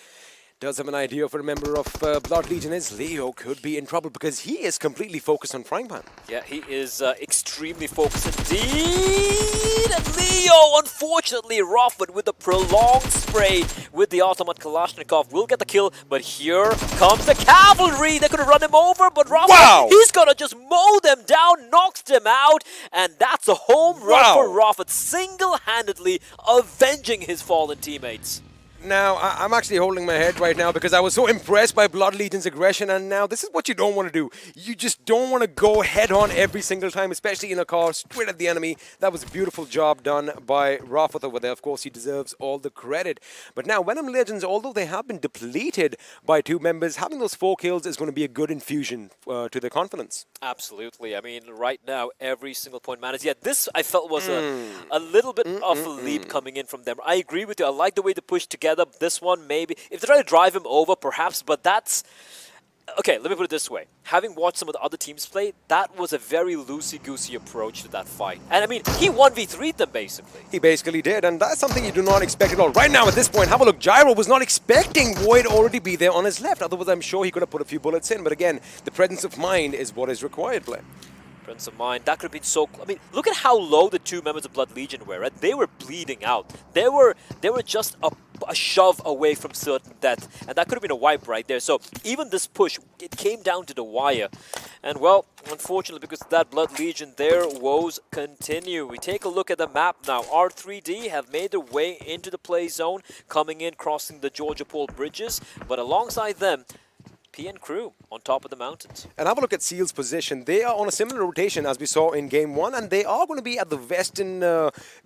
does have an idea of a member of Blood Legion is. Leo could be in trouble because he is completely focused on Frying Pan. Yeah, he is extremely focused indeed. And Leo, unfortunately, Rafith with the prolonged spray with the Automat Kalashnikov will get the kill. But here comes the cavalry. They could have run him over, but Rafith, he's going to just mow them down, knocks them out. And that's a home run for Rafith, single-handedly avenging his fallen teammates. Now, I'm actually holding my head right now because I was so impressed by Blood Legion's aggression, and now this is what you don't want to do. You just don't want to go head-on every single time, especially in a car, straight at the enemy. That was a beautiful job done by Rafith over there. Of course, he deserves all the credit. But now, Venom Legends, although they have been depleted by 2 members, having those 4 kills is going to be a good infusion to their confidence. Absolutely. I mean, right now, every single point matters. Yeah, this I felt was a little bit of a leap coming in from them. I agree with you. I like the way they pushed together. This one, maybe. If they try to drive him over, perhaps, but that's... Okay, let me put it this way. Having watched some of the other teams play, that was a very loosey-goosey approach to that fight. And I mean, he 1v3'd them, basically. He basically did, and that's something you do not expect at all. Right now, at this point, have a look. Gyro was not expecting Void already be there on his left. Otherwise, I'm sure he could have put a few bullets in. But again, the presence of mind is what is required, Blair. Presence of mind, that could have been so... I mean, look at how low the 2 members of Blood Legion were, right? They were bleeding out. They were just a shove away from certain death, and that could have been a wipe right there. So even this push, it came down to the wire. And well, unfortunately, because of that Blood Legion, their woes continue. We take a look at the map now. R3D have made their way into the play zone, coming in, crossing the Georgia Pole bridges, but alongside them, P and crew on top of the mountains. And have a look at Seal's position. They are on a similar rotation as we saw in Game 1, and they are going to be at the western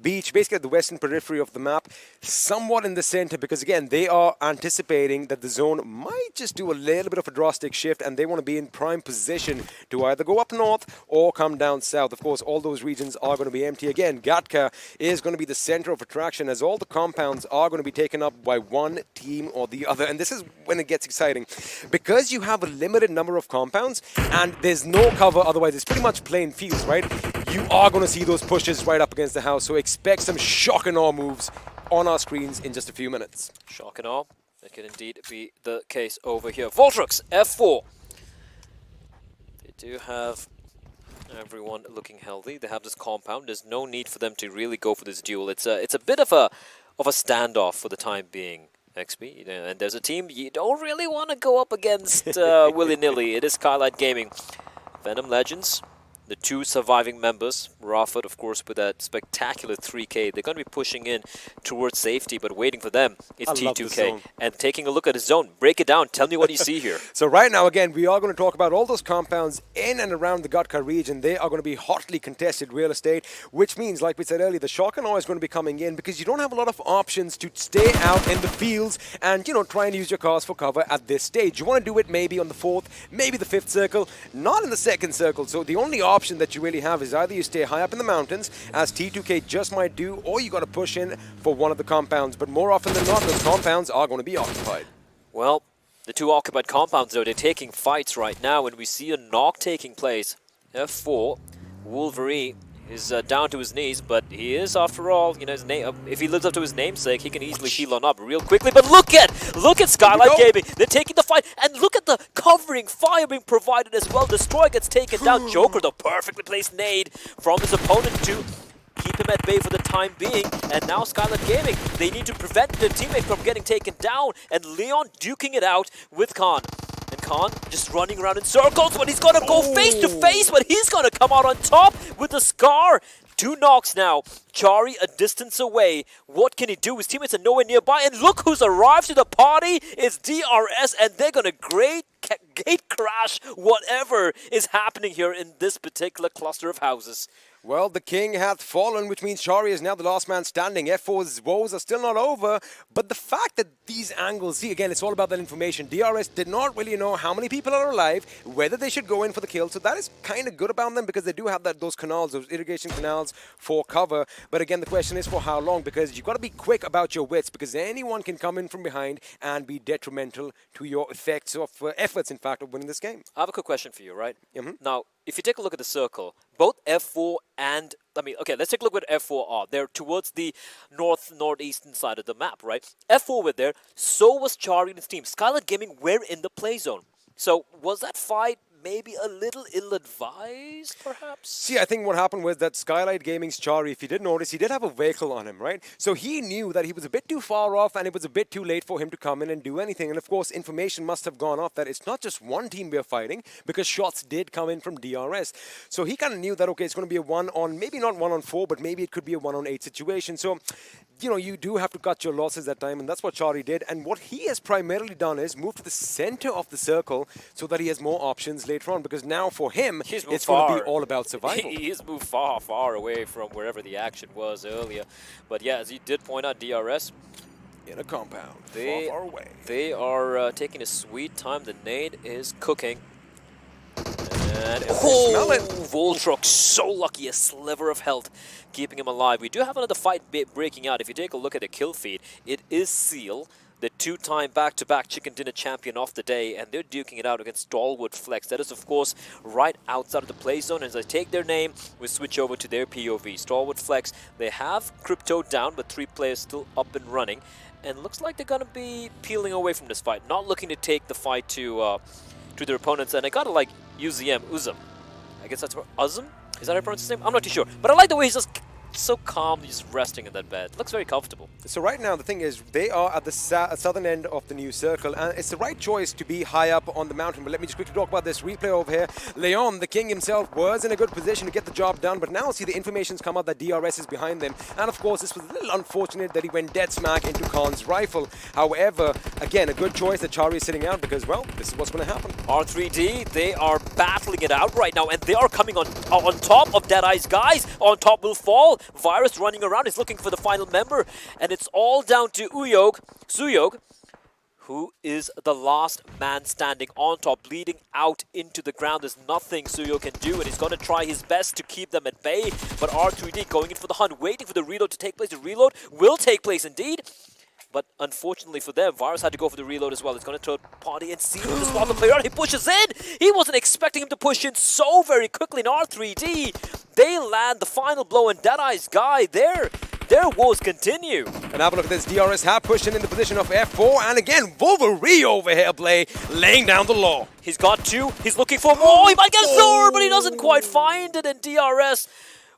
beach, basically at the western periphery of the map, somewhat in the center, because again, they are anticipating that the zone might just do a little bit of a drastic shift, and they want to be in prime position to either go up north or come down south. Of course, all those regions are going to be empty. Again, Gatka is going to be the center of attraction, as all the compounds are going to be taken up by one team or the other. And this is when it gets exciting, because you have a limited number of compounds and there's no cover, otherwise it's pretty much plain fields, right? You are going to see those pushes right up against the house, so expect some shock and awe moves on our screens in just a few minutes. Shock and awe. That could indeed be the case over here. Voltrux, F4. They do have everyone looking healthy. They have this compound. There's no need for them to really go for this duel. It's a bit of a standoff for the time being. XP, you know, and there's a team you don't really want to go up against willy-nilly. It is Skylight Gaming. Venom Legends, the two surviving members. Rafford, of course, with that spectacular 3K. They're going to be pushing in towards safety, but waiting for them is T2K. And taking a look at his zone. Break it down. Tell me what you see here. So right now, again, we are going to talk about all those compounds in and around the Gatka region. They are going to be hotly contested real estate, which means, like we said earlier, the shock and awe is going to be coming in because you don't have a lot of options to stay out in the fields and, you know, try and use your cars for cover at this stage. You want to do it maybe on the 4th, maybe the 5th circle, not in the 2nd circle. So the only option that you really have is either you stay high up in the mountains, as T2K just might do, or you got to push in for one of the compounds. But more often than not, those compounds are going to be occupied. Well, the two occupied compounds, though, they're taking fights right now, and we see a knock taking place. F4, Wolverine is down to his knees, but he is, after all, you know, his name. If he lives up to his namesake, he can easily heal on up real quickly. But look at Skylight Gaming. They're taking the fight, and look at the covering fire being provided as well. Destroyer gets taken down. Joker, the perfectly placed nade from his opponent to keep him at bay for the time being. And now Skylight Gaming, they need to prevent their teammate from getting taken down. And Leon duking it out with Khan. And Khan just running around in circles, but he's going to go face to face, but he's going to come out on top with the Scar. 2 knocks now. Chari a distance away. What can he do? His teammates are nowhere nearby. And look who's arrived to the party. It's DRS, and they're going to gate crash whatever is happening here in this particular cluster of houses. Well, the king hath fallen, which means Chari is now the last man standing. F4's woes are still not over, but the fact that these angles, see, again, it's all about that information. DRS did not really know how many people are alive, whether they should go in for the kill, so that is kind of good about them because they do have those canals, those irrigation canals for cover. But again, the question is for how long, because you've got to be quick about your wits, because anyone can come in from behind and be detrimental to your efforts, in fact, of winning this game. I have a quick question for you, right? Now, if you take a look at the circle, both F4 and, okay, let's take a look at F4 are. They're towards the northeastern side of the map, right? F4 were there, so was Chari and his team. Skylight Gaming were in the play zone. So, was that fight maybe a little ill-advised, perhaps? See, I think what happened was that Skylight Gaming's Chari, if you did notice, he did have a vehicle on him, right? So he knew that he was a bit too far off and it was a bit too late for him to come in and do anything. And of course, information must have gone off that it's not just one team we're fighting, because shots did come in from DRS. So he kind of knew that, okay, it's going to be a 1-on, maybe not 1-on-4, but maybe it could be a 1-on-8 situation. So, you know, you do have to cut your losses that time, and that's what Chari did. And what he has primarily done is move to the center of the circle so that he has more options later on, because now for him, it's going to be all about survival. He's moved far, far away from wherever the action was earlier. But yeah, as you did point out, DRS in a compound, far away. They are taking a sweet time. The nade is cooking. And smell it. Voltrux, so lucky, a sliver of health, keeping him alive. We do have another fight breaking out. If you take a look at the kill feed, it is Seal, the 2-time back-to-back chicken dinner champion of the day, and they're duking it out against StalwartFlex. That is, of course, right outside of the play zone. As I take their name, we switch over to their POV. StalwartFlex, they have Crypto down, but 3 players still up and running. And looks like they're going to be peeling away from this fight, not looking to take the fight to their opponents. And I gotta like Uzum. I guess that's Uzum? Is that how I pronounce his name? I'm not too sure. But I like the way he's just so calmly just resting in that bed. Looks very comfortable. So right now, the thing is, they are at the southern end of the new circle, and it's the right choice to be high up on the mountain. But let me just quickly talk about this replay over here. Leon, the king himself, was in a good position to get the job done, but now see the information's come out that DRS is behind them. And of course, this was a little unfortunate that he went dead smack into Khan's rifle. However, again, a good choice that Chari is sitting out because, well, this is what's going to happen. R3D, they are battling it out right now, and they are coming on top of Deadeyes Guys. On top will fall. Virus running around is looking for the final member, and it's all down to Suyog, who is the last man standing on top, bleeding out into the ground. There's nothing Suyog can do, and he's going to try his best to keep them at bay. But R3D going in for the hunt, waiting for the reload to take place. The reload will take place indeed. But unfortunately for them, Virus had to go for the reload as well. He's going to third party and see the spot the player out. He pushes in. He wasn't expecting him to push in so very quickly in R3D. They land the final blow, and Deadeyes Guy, their woes continue. And have a look at this. DRS have pushed in the position of F4. And again, Wolverine over here, Play, laying down the law. He's got two. He's looking for more. He might get a sword, but he doesn't quite find it. And DRS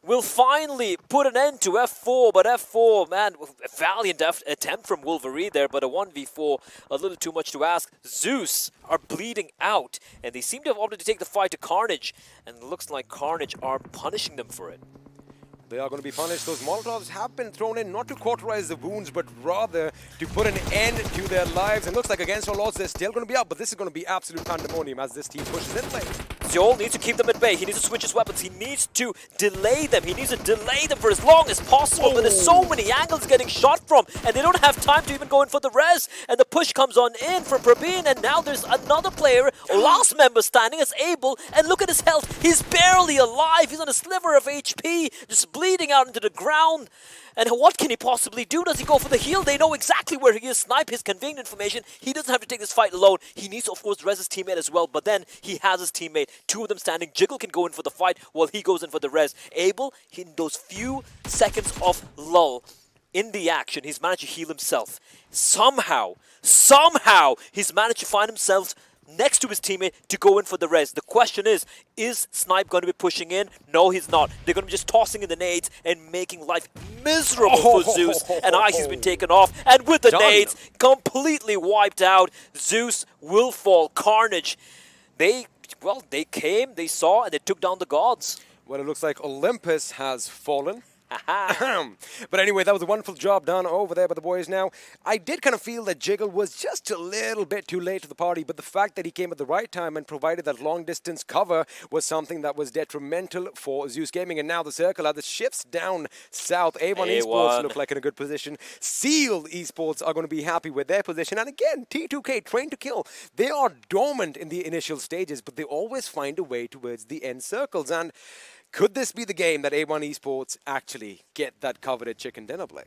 will finally put an end to F4, but F4, man, a valiant attempt from Wolverine there, but a 1v4, a little too much to ask. Zeus are bleeding out, and they seem to have opted to take the fight to Carnage, and it looks like Carnage are punishing them for it. They are going to be punished. Those Molotovs have been thrown in not to cauterize the wounds, but rather to put an end to their lives. And looks like against all odds, they're still going to be up, but this is going to be absolute pandemonium as this team pushes in lane. Joel needs to keep them at bay. He needs to switch his weapons. He needs to delay them. He needs to delay them for as long as possible. But there's so many angles getting shot from, and they don't have time to even go in for the res. And the push comes on in for Prabin, and now there's another player, last member standing as Abel, and look at his health. He's barely alive. He's on a sliver of HP, just bleeding out into the ground. And what can he possibly do? Does he go for the heal? They know exactly where he is. Snipe his convenient information. He doesn't have to take this fight alone. He needs to, of course, res his teammate as well. But then he has his teammate. Two of them standing. Jiggle can go in for the fight while he goes in for the res. Abel, in those few seconds of lull in the action, he's managed to heal himself. Somehow, he's managed to find himself next to his teammate to go in for the res. The question is Snipe going to be pushing in? No, he's not. They're going to be just tossing in the nades and making life miserable for Zeus. And Ice has been taken off. And with the nades, completely wiped out. Zeus will fall. Carnage. They came, they saw, and they took down the gods. Well, it looks like Olympus has fallen. But anyway, that was a wonderful job done over there by the boys. Now, I did kind of feel that Jiggle was just a little bit too late to the party, but the fact that he came at the right time and provided that long-distance cover was something that was detrimental for Z3us Gaming. And now the circle, as it shifts down south, A1 Esports look like in a good position. Seal Esports are going to be happy with their position. And again, T2K, trained to kill. They are dormant in the initial stages, but they always find a way towards the end circles. And could this be the game that A1 Esports actually get that coveted chicken dinner play?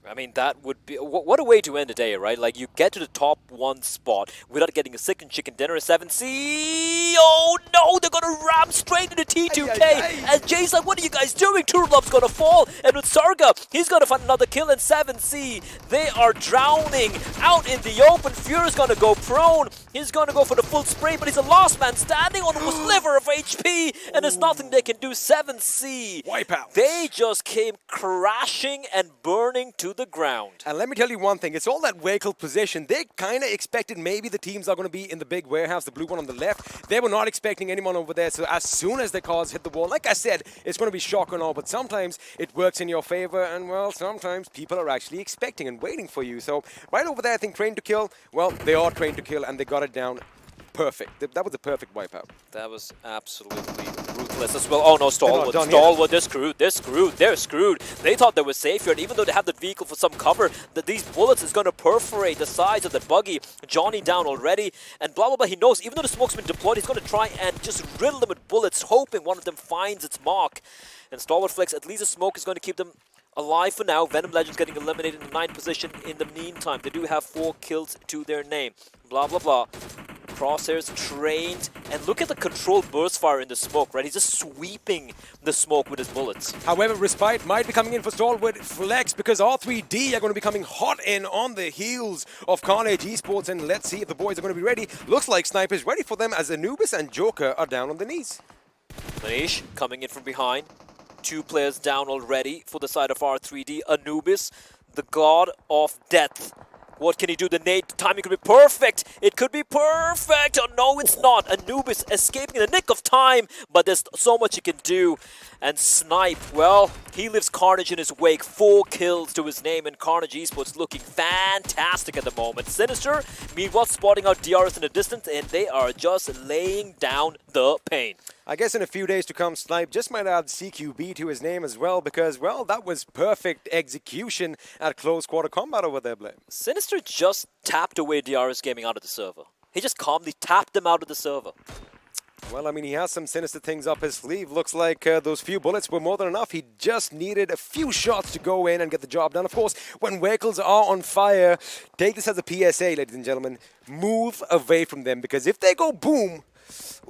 I mean, that would be... What a way to end a day, right? Like, you get to the top one spot without getting a second chicken dinner, a 7C. Oh, no! They're going to ram straight into T2K. And Jay's like, what are you guys doing? Turlop's going to fall. And with Sarga, he's going to find another kill. And 7C, they are drowning out in the open. Fury's going to go prone. He's going to go for the full spray, but he's a last man standing on a sliver of HP. And there's nothing they can do. 7C. Wipe out. They just came crashing and burning to the ground. And let me tell you one thing, it's all that vehicle position. They kind of expected maybe the teams are going to be in the big warehouse, the blue one on the left. They were not expecting anyone over there, so as soon as the cars hit the wall, like I said, it's going to be shock and all, but sometimes it works in your favor, and well, sometimes people are actually expecting and waiting for you. So right over there, I think trained to kill, well, they are trained to kill, and they got it down perfect. That was a perfect wipeout. That was absolutely ruthless as well. Oh no, Stalwart, they're screwed. They thought they were safe here, and even though they have the vehicle for some cover, that these bullets is going to perforate the sides of the buggy. Johnny down already, and blah blah blah. He knows, even though the smoke's been deployed, he's going to try and just riddle them with bullets, hoping one of them finds its mark. And StalwartFlex, at least the smoke is going to keep them alive for now. Venom Legends getting eliminated in the 9th position in the meantime. They do have 4 kills to their name. Blah blah blah. Crosshairs trained, and look at the controlled burst fire in the smoke, right? He's just sweeping the smoke with his bullets. However, Respite might be coming in for StalwartFlex because R3D are going to be coming hot in on the heels of Carnage Esports, and let's see if the boys are going to be ready. Looks like Snipe is ready for them as Anubis and Joker are down on the knees. Manish coming in from behind. 2 players down already for the side of R3D. Anubis, the god of death. What can he do? The nade timing could be perfect. It could be perfect. Oh, no, it's not. Anubis escaping in the nick of time, but there's so much he can do. And Snipe, well, he leaves Carnage in his wake. 4 kills to his name, and Carnage Esports looking fantastic at the moment. Sinister, meanwhile, spotting out DRS in the distance, and they are just laying down the pain. I guess in a few days to come, Snipe just might add CQB to his name as well because, well, that was perfect execution at close quarter combat over there, Blame. Sinister just tapped away DRS Gaming out of the server. He just calmly tapped them out of the server. Well, I mean, he has some sinister things up his sleeve. Looks like those few bullets were more than enough. He just needed a few shots to go in and get the job done. Of course, when vehicles are on fire, take this as a PSA, ladies and gentlemen. Move away from them because if they go boom,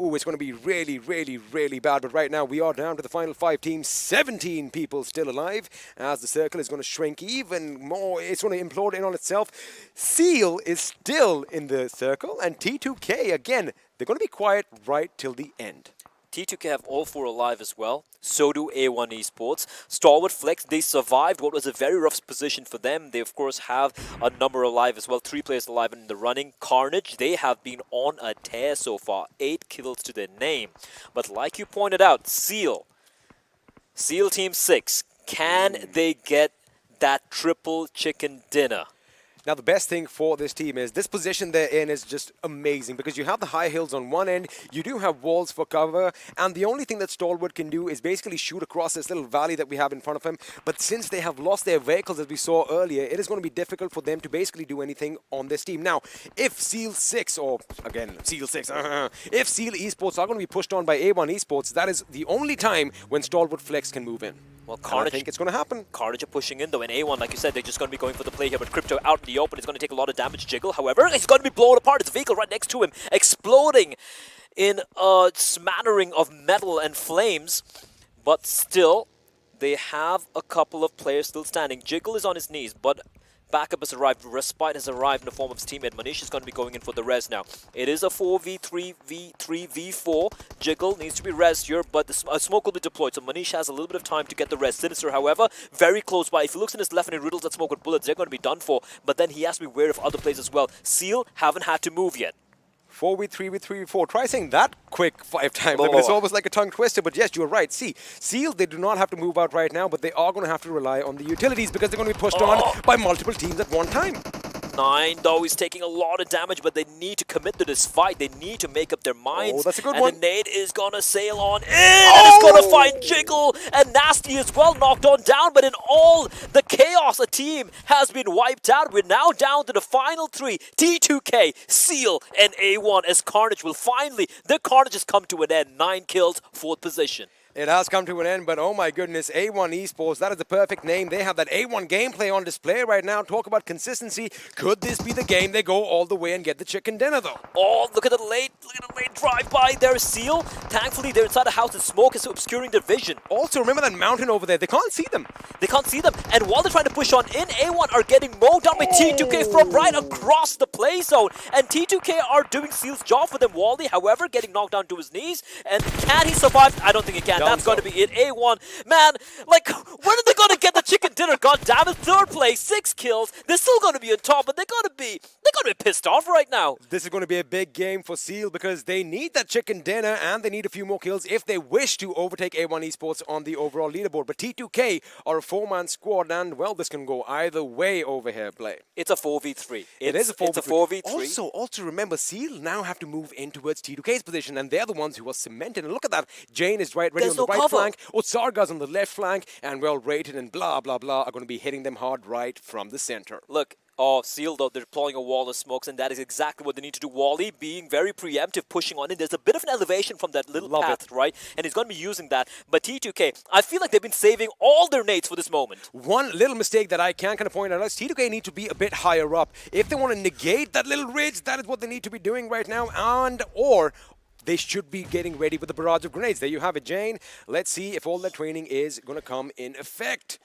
ooh, it's going to be really, really, really bad. But right now, we are down to the final 5 teams. 17 people still alive as the circle is going to shrink even more. It's going to implode in on itself. Seal is still in the circle. And T2K, again, they're going to be quiet right till the end. T2K have all 4 alive as well. So do A1 Esports. StalwartFlex, they survived what was a very rough position for them. They, of course, have a number alive as well. 3 players alive in the running. Carnage, they have been on a tear so far. 8 kills to their name. But like you pointed out, Seal Team 6, can they get that triple chicken dinner? Now, the best thing for this team is this position they're in is just amazing because you have the high hills on one end, you do have walls for cover, and the only thing that Stalwart can do is basically shoot across this little valley that we have in front of him. But since they have lost their vehicles, as we saw earlier, it is going to be difficult for them to basically do anything on this team. Now, if Seal 6, or again, Seal 6, if Seal Esports are going to be pushed on by A1 Esports, that is the only time when StalwartFlex can move in. Well, Carnage, I think it's going to happen. Carnage are pushing in though, and A1, like you said, they're just going to be going for the play here, but Crypto out in the open is going to take a lot of damage. Jiggle, however, he's going to be blown apart. It's a vehicle right next to him, exploding in a smattering of metal and flames, but still, they have a couple of players still standing. Jiggle is on his knees, but backup has arrived. Respite has arrived in the form of his teammate. Manish is going to be going in for the res now. It is a 4v3, v3, v4. Jiggle needs to be res here, but the smoke will be deployed. So Manish has a little bit of time to get the res. Sinister, however, very close by. If he looks in his left and he riddles that smoke with bullets, they're going to be done for. But then he has to be wary of other players as well. Seal haven't had to move yet. 4v3 with 3v4. Try saying that quick 5 times. I mean, it's almost like a tongue twister, but yes, you're right. See, Seal, they do not have to move out right now, but they are going to have to rely on the utilities because they're going to be pushed on by multiple teams at one time. 9, though, is taking a lot of damage, but they need to commit to this fight. They need to make up their minds. Oh, that's a good and one. And the nade is going to sail on in, and it's going to find Jiggle, and Nasty as well, knocked on down, but in all the chaos, a team has been wiped out. We're now down to the final 3, T2K, Seal, and A1, as Carnage will finally, their Carnage has come to an end. 9 kills, 4th position. It has come to an end, but oh my goodness, A1 Esports, that is the perfect name. They have that A1 gameplay on display right now. Talk about consistency. Could this be the game they go all the way and get the chicken dinner, though? Oh, look at the late drive-by there, Seal. Thankfully, they're inside the house and smoke is obscuring their vision. Also, remember that mountain over there? They can't see them. They can't see them, and while they're trying to push on in, A1 are getting mowed down by T2K from right across the play zone, and T2K are doing Seal's job for them. Wally, however, getting knocked down to his knees, and can he survive? I don't think he can. That's going to be it. A1, man, like, when are they going to get the chicken dinner? God damn it, 3rd place, 6 kills. They're still going to be on top, but they're going to be pissed off right now. This is going to be a big game for Seal because they need that chicken dinner and they need a few more kills if they wish to overtake A1 Esports on the overall leaderboard. But T2K are a 4-man squad, and, well, this can go either way over here, Blake. It's a 4v3. It is a 4v3. It's a 4v3. Also remember, Seal now have to move in towards T2K's position, and they're the ones who are cemented. And look at that. Jane is ready on the right flank. Otsarga's on the left flank, and, well, Rated and blah, blah, blah are going to be hitting them hard right from the center. Look, Seal, though, they're deploying a wall of smokes, and that is exactly what they need to do. Wally being very preemptive, pushing on in. There's a bit of an elevation from that little path, right? And he's going to be using that. But T2K, I feel like they've been saving all their nades for this moment. One little mistake that I can kind of point out is T2K need to be a bit higher up. If they want to negate that little ridge, that is what they need to be doing right now, or they should be getting ready with the barrage of grenades. There you have it, Jane. Let's see if all that training is going to come in effect.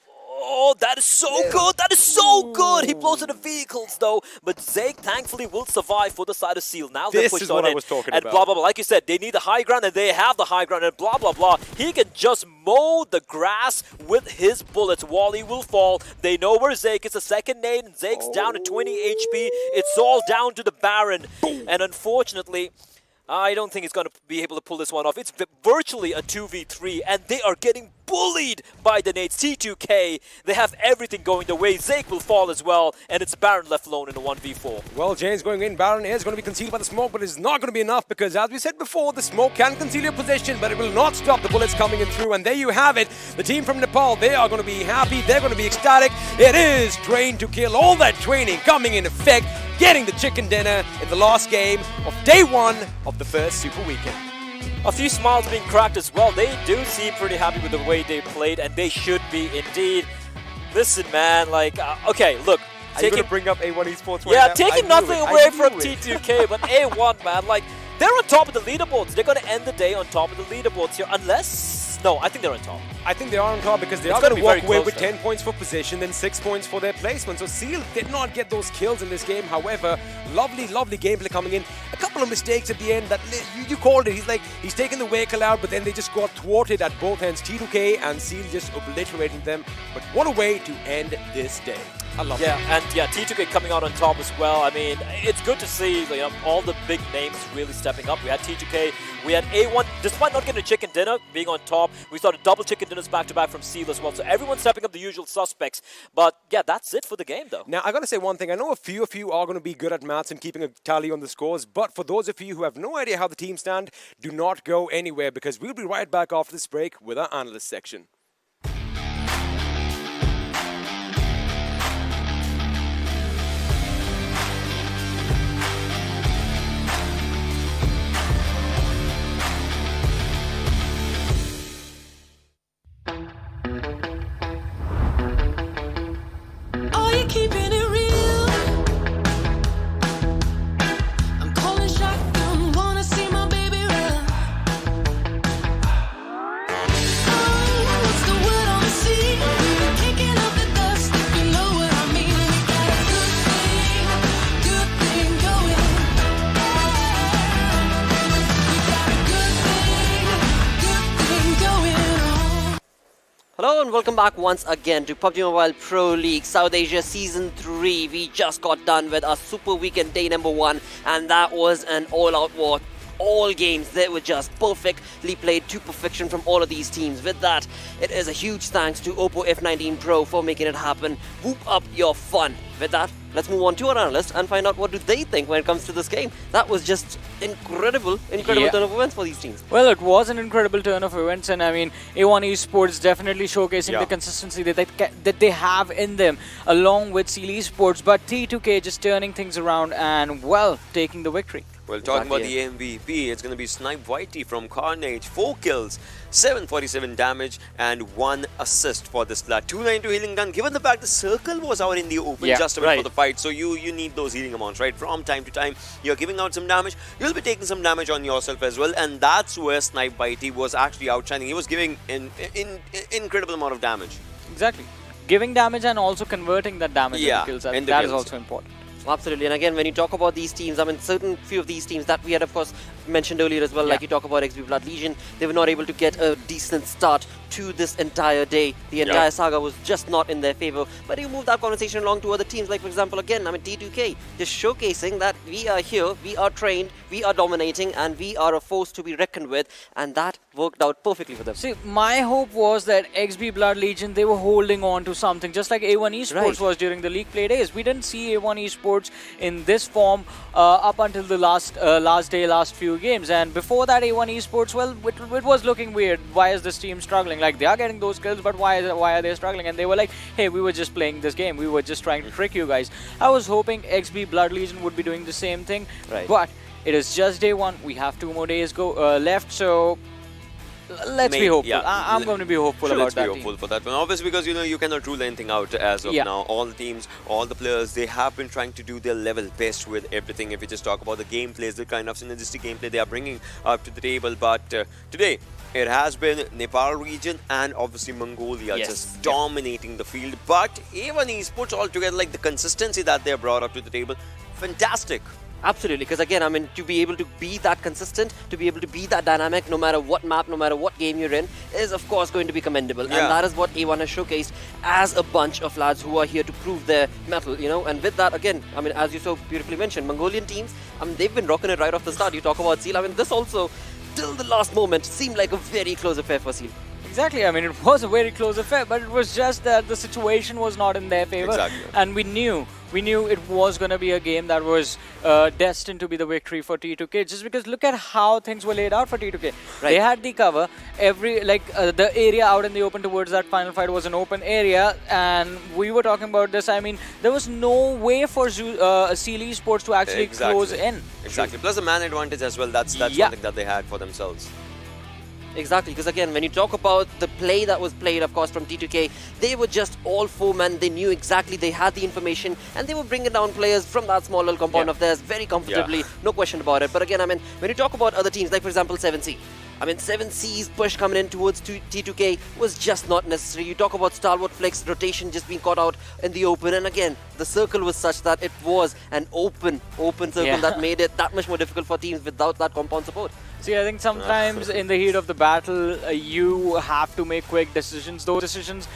Oh, that is so good. That is so good. He blows in the vehicles, though. But Zeke, thankfully, will survive for the side of Seal. Now they're This pushed is on what I in. was talking and about. blah, blah, blah. Like you said, they need the high ground, and they have the high ground, and blah, blah, blah. He can just mow the grass with his bullets. Wally will fall. They know where Zeke is. The second nade, and Zeke's down to 20 HP. It's all down to the Baron. And unfortunately, I don't think he's going to be able to pull this one off. It's virtually a 2v3, and they are getting bullied by the nades. T2K, they have everything going their way. Zeke will fall as well, and it's Baron left alone in a 1v4. Well, James going in. Baron is going to be concealed by the smoke, but it's not going to be enough because, as we said before, the smoke can conceal your position, but it will not stop the bullets coming in through. And there you have it. The team from Nepal, they are going to be happy. They're going to be ecstatic. It is train to kill. All that training coming in effect, getting the chicken dinner in the last game of day one of the first Super Weekend. A few smiles being cracked as well. They do seem pretty happy with the way they played, and they should be indeed. Listen, man, like, okay, look. Are you going to bring up A1 Esports? Yeah, taking nothing away from T2K, but A1, man, like, they're on top of the leaderboards. They're going to end the day on top of the leaderboards here, unless... No, I think they're on top. I think they are on top because they It's are going gonna to be walk very away close with then. 10 points for position, then 6 points for their placement. So Seal did not get those kills in this game. However, lovely, lovely gameplay coming in. A couple of mistakes at the end that you called it. He's taking the vehicle out, but then they just got thwarted at both ends. T2K and Seal just obliterating them. But what a way to end this day. I love it. And yeah, T2K coming out on top as well. I mean, it's good to see, you know, all the big names really stepping up. We had T2K, we had A1, despite not getting a chicken dinner, being on top. We saw the double chicken dinners back-to-back from Seal as well. So everyone's stepping up, the usual suspects. But yeah, that's it for the game, though. Now, I got to say one thing. I know a few of you are going to be good at maths and keeping a tally on the scores, but for those of you who have no idea how the teams stand, do not go anywhere because we'll be right back after this break with our analyst section. Are you keeping it real? I'm calling shotgun, wanna see my baby run. Oh, what's the word on the sea? Kicking up the dust, if you know what I mean. We got a good thing going. We got a good thing going on. Hello and welcome back once again to PUBG Mobile Pro League South Asia Season 3. We just got done with our Super Weekend day number 1 and that was an all-out war. All games, they were just perfectly played to perfection from all of these teams. With that, it is a huge thanks to Oppo F19 Pro for making it happen. Whoop up your fun. With that, let's move on to our analysts and find out what do they think when it comes to this game. That was just incredible Yeah. turn of events for these teams. Well, it was an incredible turn of events, and I mean, A1 Esports definitely showcasing Yeah. the consistency that they have in them, along with Seal Esports. But T2K just turning things around and, well, taking the victory. Well, talking about Exactly. the MVP, it's going to be Snipe Whitey from Carnage. 4 kills, 747 damage, and 1 assist for this lad. 292 healing gun. Given the fact the circle was out in the open Yeah, just a bit right. for the fight, so you need those healing amounts, right? From time to time, you're giving out some damage. You'll be taking some damage on yourself as well, and that's where Snipe Whitey was actually outshining. He was giving an incredible amount of damage. Exactly. Giving damage and also converting that damage Yeah, into kills. into That is kills. also important. Absolutely, and again, when you talk about these teams, I mean, certain few of these teams that we had, of course, mentioned earlier as well, like you talk about XB Blood Legion, they were not able to get a decent start to this entire day. The entire saga was just not in their favor. But you move that conversation along to other teams, like, for example, again, I mean, T2K, just showcasing that we are here, we are trained, we are dominating, and we are a force to be reckoned with, and that worked out perfectly for them. See, my hope was that XB Blood Legion, they were holding on to something, just like A1 Esports Right. was during the league play days. We didn't see A1 Esports in this form up until the last few games. And before that, A1 Esports, well, it was looking weird. Why is this team struggling? Like, they are getting those kills, but why are they struggling? And they were like, hey, we were just playing this game. We were just trying to trick you guys. I was hoping XB Blood Legion would be doing the same thing. Right. But it is just day 1. We have 2 more days left, so let's be hopeful. I'm going to be hopeful Sure, about let's that be team. hopeful for that one. Obviously, because you cannot rule anything out as of Yeah. now. All the teams, all the players, they have been trying to do their level best with everything. If you just talk about the gameplays, the kind of synergistic gameplay they are bringing up to the table. But today, it has been Nepal region and obviously Mongolia Yes. just dominating the field. But A1 Esports altogether, like the consistency that they brought up to the table, fantastic. Absolutely, because again, I mean, to be able to be that consistent, to be able to be that dynamic, no matter what map, no matter what game you're in, is of course going to be commendable. Yeah. And that is what A1 has showcased as a bunch of lads who are here to prove their mettle, you know. And with that, again, I mean, as you so beautifully mentioned, Mongolian teams, I mean, they've been rocking it right off the start. You talk about Seal, I mean, this also, till the last moment, seemed like a very close affair for Seal. Exactly, I mean, it was a very close affair, but it was just that the situation was not in their favor. Exactly. And we knew it was going to be a game that was destined to be the victory for T2K, just because look at how things were laid out for T2K. Right. They had the cover, the area out in the open towards that final fight was an open area, and we were talking about this, I mean, there was no way for Seal Esports to actually close in. Exactly. Plus the man advantage as well. That's Yeah. something that they had for themselves. Exactly, because again, when you talk about the play that was played, of course, from T2K, they were just all four men. They knew exactly, they had the information, and they were bringing down players from that small little compound of theirs very comfortably, no question about it. But again, I mean, when you talk about other teams, like for example, 7C, I mean, 7C's push coming in towards T2K was just not necessary. You talk about StalwartFlex rotation just being caught out in the open, and again, the circle was such that it was an open circle that made it that much more difficult for teams without that compound support. See, I think sometimes in the heat of the battle, you have to make quick decisions. Those decisions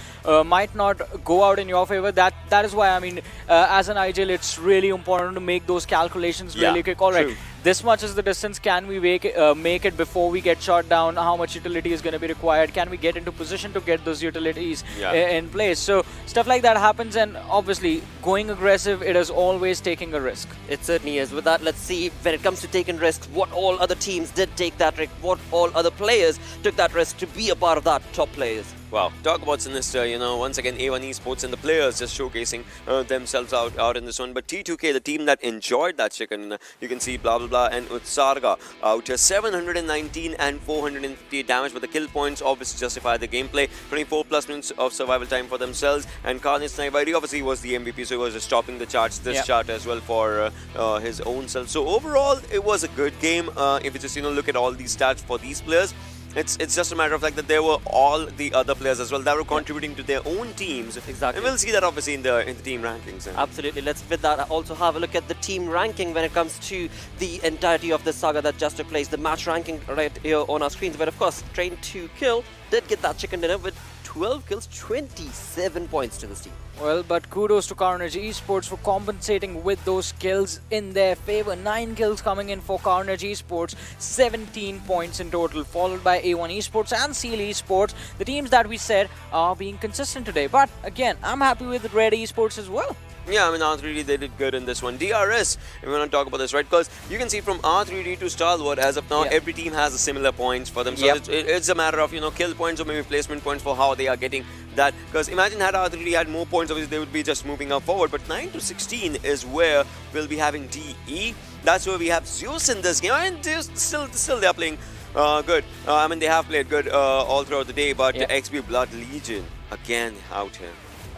might not go out in your favor. That is why, I mean, as an IGL, it's really important to make those calculations really quick. All right, true. this much is the distance. Can we make it before we get shot down? How much utility is going to be required? Can we get into position to get those utilities in place? So stuff like that happens, and obviously going aggressive, it is always taking a risk. It certainly is. With that, let's see, when it comes to taking risks, what all other teams did take that risk, what all other players took that risk to be a part of that top players. Wow, talk about sinister, you know, once again A1 Esports and the players just showcasing themselves out in this one. But T2K, the team that enjoyed that chicken, you can see blah blah blah, and Utsarga out 719 and 458 damage, but the kill points obviously justify the gameplay. 24 plus minutes of survival time for themselves, and Carnage obviously was the MVP, so he was just topping the charts, this chart as well for his own self. So overall, it was a good game. If you just, you know, look at all these stats for these players, it's just a matter of fact that there were all the other players as well that were contributing to their own teams. Exactly. And we'll see that obviously in the team rankings. Absolutely. Let's with that also have a look at the team ranking when it comes to the entirety of this saga that just took place. The match ranking right here on our screens. But of course, Train to Kill did get that chicken dinner with 12 kills, 27 points to this team. Well, but kudos to Carnage Esports for compensating with those kills in their favor. 9 kills coming in for Carnage Esports, 17 points in total, followed by A1 Esports and Seal Esports, the teams that we said are being consistent today. But again, I'm happy with Red Esports as well. Yeah, I mean, R3D, they did good in this one. DRS, if we want to talk about this, right? Because you can see from R3D to Stalwart, as of now, every team has a similar points for themselves. It's a matter of, you know, kill points or maybe placement points for how they are getting that. Because imagine had R3D had more points, obviously they would be just moving up forward. But 9 to 16 is where we'll be having DE. That's where we have Zeus in this game. I mean, still they are playing good. I mean, they have played good all throughout the day. But XP Blood Legion, again, out here.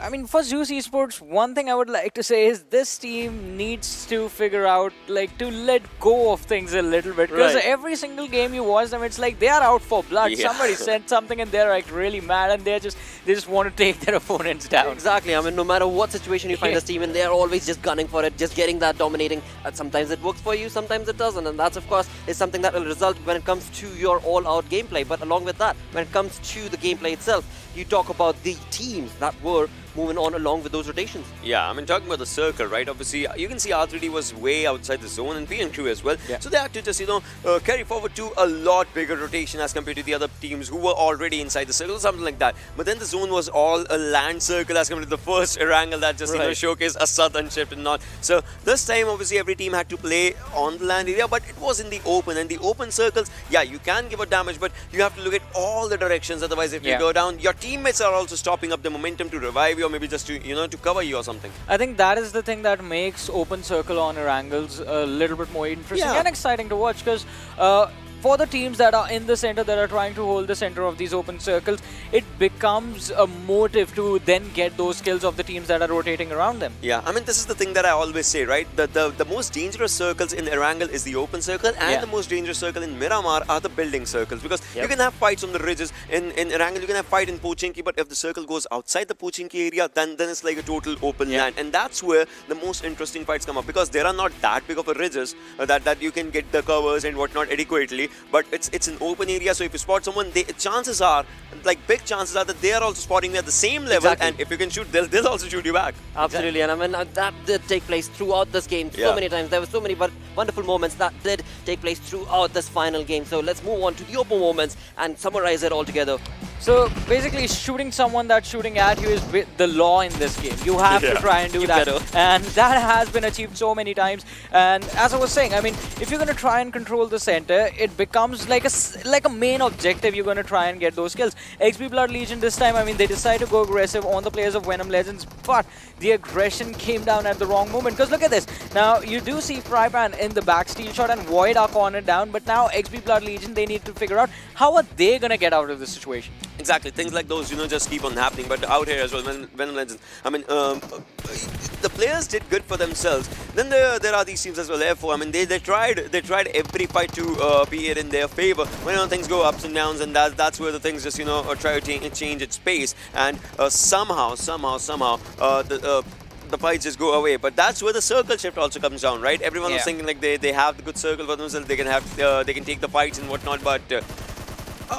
I mean, for Z3us Esports, one thing I would like to say is this team needs to figure out, like, to let go of things a little bit. Because every single game you watch them, it's like they are out for blood. Somebody said something and they're like really mad, and they just want to take their opponents down. Exactly. I mean, no matter what situation you find this team in, they are always just gunning for it, just getting that dominating. And sometimes it works for you, sometimes it doesn't. And that's, of course, is something that will result when it comes to your all-out gameplay. But along with that, when it comes to the gameplay itself, you talk about the teams that were moving on along with those rotations. Yeah, I mean, talking about the circle, right? Obviously, you can see R3D was way outside the zone and PN2 as well. So they had to just, you know, carry forward to a lot bigger rotation as compared to the other teams who were already inside the circle, something like that. But then the zone was all a land circle as compared to the first Erangel that just, you know, showcased a southern shift and not. So this time, obviously, every team had to play on the land area, but it was in the open. And the open circles, yeah, you can give a damage, but you have to look at all the directions. Otherwise, if you go down, your teammates are also stopping up the momentum to revive you or maybe just to, you know, to cover you or something. I think that is the thing that makes open circle on Erangels a little bit more interesting and exciting to watch, because for the teams that are in the center, that are trying to hold the center of these open circles, it becomes a motive to then get those kills of the teams that are rotating around them. Yeah, I mean, this is the thing that I always say, right? The most dangerous circles in Erangel is the open circle, and the most dangerous circle in Miramar are the building circles, because you can have fights on the ridges. In Erangel, you can have fight in Pochinki, but if the circle goes outside the Pochinki area, then it's like a total open land, and that's where the most interesting fights come up, because there are not that big of a ridges that you can get the covers and whatnot adequately, but it's an open area. So if you spot someone, chances are, like big chances are, that they are also spotting you at the same level, and if you can shoot, they'll also shoot you back. Absolutely, and I mean that did take place throughout this game so many times. There were so many wonderful moments that did take place throughout this final game. So let's move on to the open moments and summarize it all together. So basically, shooting someone that's shooting at you is the law in this game. You have to try and do that, and that has been achieved so many times. And as I was saying, I mean, if you're going to try and control the center, it becomes like a main objective. You're going to try and get those kills. XP Blood Legion this time, I mean, they decided to go aggressive on the players of Venom Legends, but the aggression came down at the wrong moment. Because look at this. Now, you do see Frypan in the back steel shot and Void are cornered down, but now XP Blood Legion, they need to figure out how are they going to get out of this situation. Exactly, things like those, just keep on happening. But out here as well, Venom Legends, I mean, the players did good for themselves. Then there are these teams as well. Therefore, I mean, they tried every fight to be it in their favor. When things go ups and downs, and that's where the things just try to change its pace. And somehow, the fights just go away. But that's where the circle shift also comes down, right? Everyone was thinking like they have the good circle for themselves. They can take the fights and whatnot, but.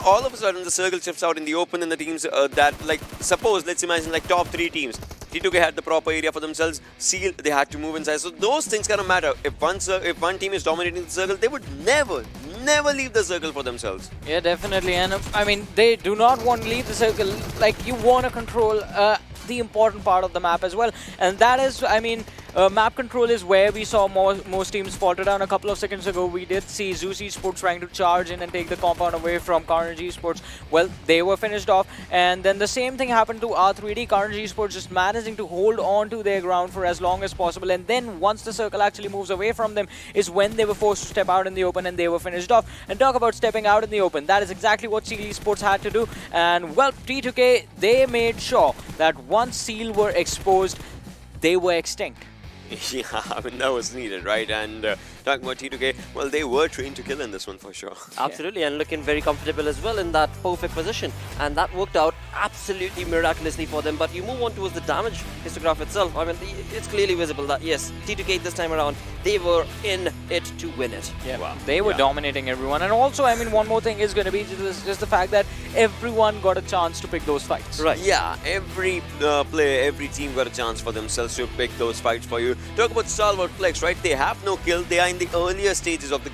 All of a sudden, the circle shifts out in the open, and the teams that, like, let's imagine, like, top 3 teams. T2K had the proper area for themselves. Seal, they had to move inside. So those things kind of matter. If one team is dominating the circle, they would never leave the circle for themselves. Yeah, definitely. And I mean, they do not want to leave the circle. Like, you want to control the important part of the map as well. And that is, I mean, map control is where we saw most teams falter down. A couple of seconds ago, we did see Z3us Esports trying to charge in and take the compound away from Carnage Esports. Well, they were finished off. And then the same thing happened to R3D. Carnage Esports just managing to hold on to their ground for as long as possible. And then once the circle actually moves away from them is when they were forced to step out in the open and they were finished off. And talk about stepping out in the open. That is exactly what Seal Esports had to do. And well, T2K, they made sure that once Seal were exposed, they were extinct. Yeah, I mean, that was needed, right? And talking about T2K, well, they were trained to kill in this one for sure. Absolutely, and looking very comfortable as well in that perfect position. And that worked out absolutely miraculously for them. But you move on towards the damage histograph itself. I mean, it's clearly visible that, yes, T2K this time around, they were in it to win it. Yeah, wow. They were dominating everyone. And also, I mean, one more thing is going to be just the fact that everyone got a chance to pick those fights. Right. Yeah, every player, every team got a chance for themselves to pick those fights for you. Talk about StalwartFlex, right? They have no kill. They are in the earlier stages of the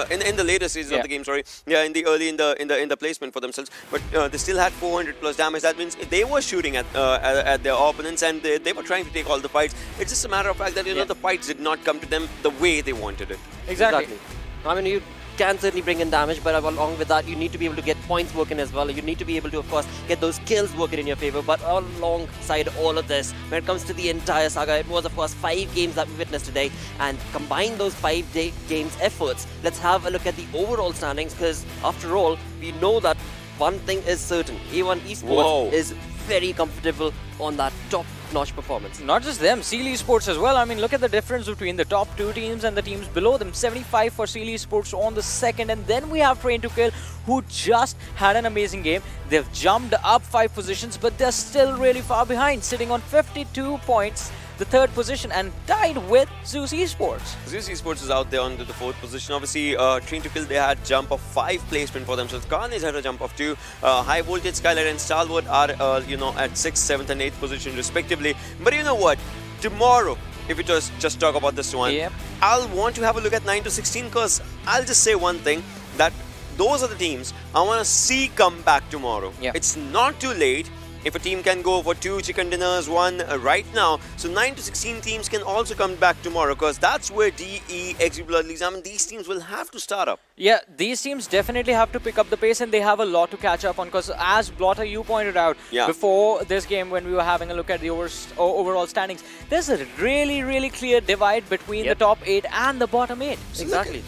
in the later stages of the game. Sorry, in the placement for themselves. But they still had 400 plus damage. That means they were shooting at their opponents, and they were trying to take all the fights. It's just a matter of fact that the fights did not come to them the way they wanted it. Exactly. I mean, you can certainly bring in damage, but along with that, you need to be able to get points working as well. You need to be able to, of course, get those kills working in your favor. But alongside all of this, when it comes to the entire saga, it was, of course, 5 games that we witnessed today. And combine those 5 games efforts, let's have a look at the overall standings, because after all, we know that one thing is certain. A1 Esports is very comfortable on that top-notch performance. Not just them, Seal Esports as well. I mean, look at the difference between the top 2 teams and the teams below them. 75 for Seal Esports on the second, and then we have Train to Kill, who just had an amazing game. They've jumped up 5 positions, but they're still really far behind, sitting on 52 points, the 3rd position, and tied with Z3us Esports. Z3us Esports is out there on the 4th position. Obviously, Train to Kill, they had jump of 5 placement for themselves. Carnage had a jump of 2. High Voltage, Skylight and Stalwart are at 6th, 7th and 8th position respectively. But you know what? Tomorrow, if we just talk about this one, I'll want to have a look at 9 to 16, because I'll just say one thing, that those are the teams I want to see come back tomorrow. It's not too late. if a team can go for 2 chicken dinners, one right now, so 9 to 16 teams can also come back tomorrow, because that's where DE, XG Blood Leagues, I mean, these teams will have to start up. Yeah, these teams definitely have to pick up the pace, and they have a lot to catch up on, because as Blotter, you pointed out before this game when we were having a look at the overall standings, there's a really clear divide between the top 8 and the bottom 8. So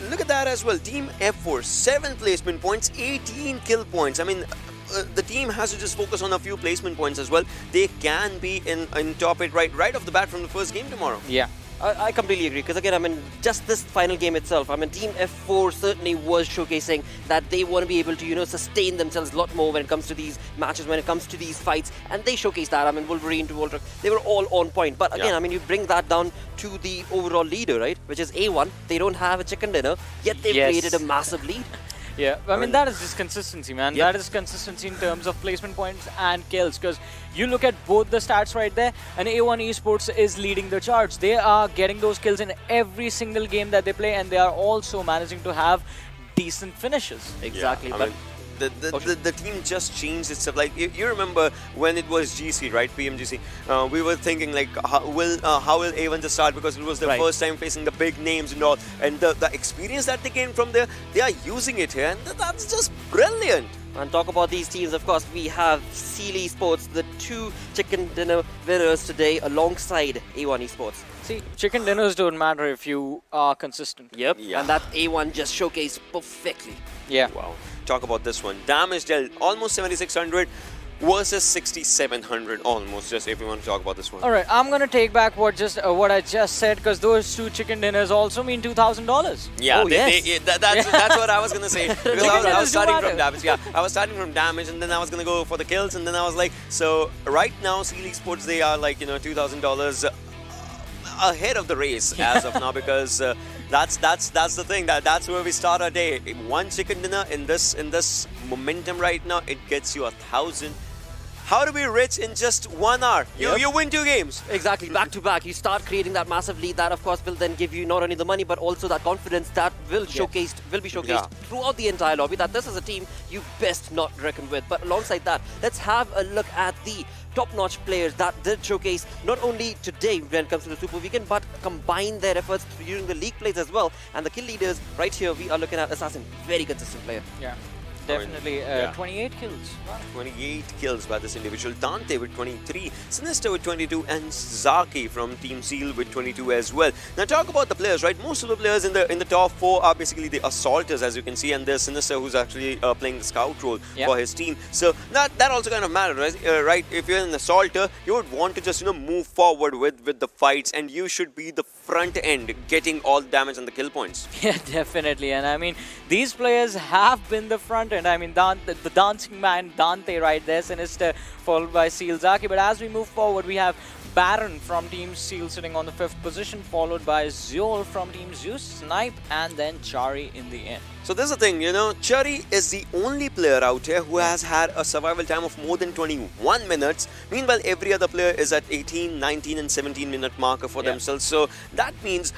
look at that as well. Team F4, 7 placement points, 18 kill points. I mean, the team has to just focus on a few placement points as well. They can be in top 8 right off the bat from the first game tomorrow. Yeah. I completely agree, because again, I mean, just this final game itself, I mean, Team F4 certainly was showcasing that they want to be able to, you know, sustain themselves a lot more when it comes to these matches, when it comes to these fights, and they showcased that. I mean, Wolverine to Voltruck, they were all on point. But again, I mean, you bring that down to the overall leader, right, which is A1. They don't have a chicken dinner, yet they've created a massive lead. Yeah, I mean, that is just consistency, man. That is consistency in terms of placement points and kills, because you look at both the stats right there, and A1 Esports is leading the charts. They are getting those kills in every single game that they play, and they are also managing to have decent finishes. Exactly. Yeah, I mean, the team just changed itself. Like, you remember when it was GC, right? PMGC. We were thinking like, how will A1 just start, because it was their first time facing the big names and all, and the experience that they gained from there, they are using it here, and that's just brilliant. And talk about these teams, of course, we have Skylight Esports, the 2 chicken dinner winners today, alongside A1 Esports. See, chicken dinners don't matter if you are consistent. Yep, and that A1 just showcased perfectly. Yeah. Wow. Talk about this one. Damage dealt almost 7,600 versus 6,700 almost. Just if you want to talk about this one. All right, I'm gonna take back what I just said, because those 2 chicken dinners also mean $2,000. Yeah, Oh, that's what I was gonna say. Because I was dinners starting do from matter. damage. Yeah, I was starting from damage, and then I was gonna go for the kills, and then I was like, so right now, Skylight Sports, they are like, you know, $2,000 ahead of the race as of now, because that's the thing, that's where we start our day. 1 chicken dinner in this momentum right now, it gets you 1,000. How to be rich in just 1 hour? You win 2 games. Exactly, back to back. You start creating that massive lead. That, of course, will then give you not only the money, but also that confidence that will be showcased throughout the entire lobby. That this is a team you best not reckon with. But alongside that, let's have a look at the top-notch players that did showcase not only today when it comes to the Super Weekend, but combine their efforts during the league plays as well. And the kill leaders right here, we are looking at Assassin, very consistent player. Yeah. Definitely, 28 kills. Wow. 28 kills by this individual. Dante with 23, Sinister with 22, and Zaki from Team Seal with 22 as well. Now talk about the players, right? Most of the players in the top 4 are basically the assaulters, as you can see, and there's Sinister who's actually playing the scout role for his team. So that also kind of matters, right? Right? If you're an assaulter, you would want to just, you know, move forward with the fights, and you should be the front end, getting all the damage and the kill points. Yeah, definitely. And I mean, these players have been the front end. I mean, the dancing man Dante right there, Sinister, followed by Seal Zaki. But as we move forward, we have Baron from Team Seal sitting on the 5th position, followed by Zol from Team Zeus, Snipe, and then Chari in the end. So this is the thing, you know, Chari is the only player out here who has had a survival time of more than 21 minutes. Meanwhile, every other player is at 18, 19 and 17 minute marker for themselves. So that means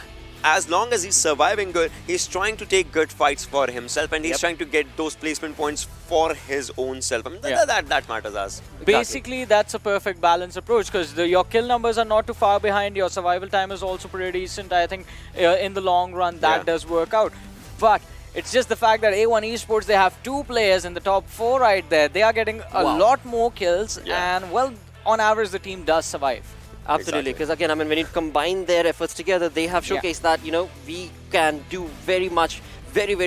as long as he's surviving good, he's trying to take good fights for himself, and he's trying to get those placement points for his own self. I mean, that matters as. Basically, that's a perfect balance approach, because your kill numbers are not too far behind. Your survival time is also pretty decent. I think in the long run, that does work out. But it's just the fact that A1 Esports, they have 2 players in the top 4 right there. They are getting a lot more kills, and well, on average, the team does survive. Absolutely, because again, I mean, when you combine their efforts together, they have showcased that, you know, we can do very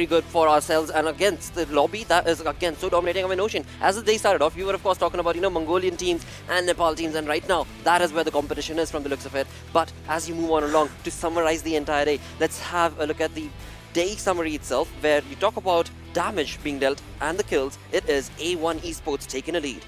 good for ourselves, and against the lobby that is again so dominating. I mean, Ocean, as the day started off, you were of course talking about, you know, Mongolian teams and Nepal teams, and right now that is where the competition is from the looks of it. But as you move on along, to summarize the entire day, let's have a look at the day summary itself, where you talk about damage being dealt and the kills. It is A1 Esports taking a lead.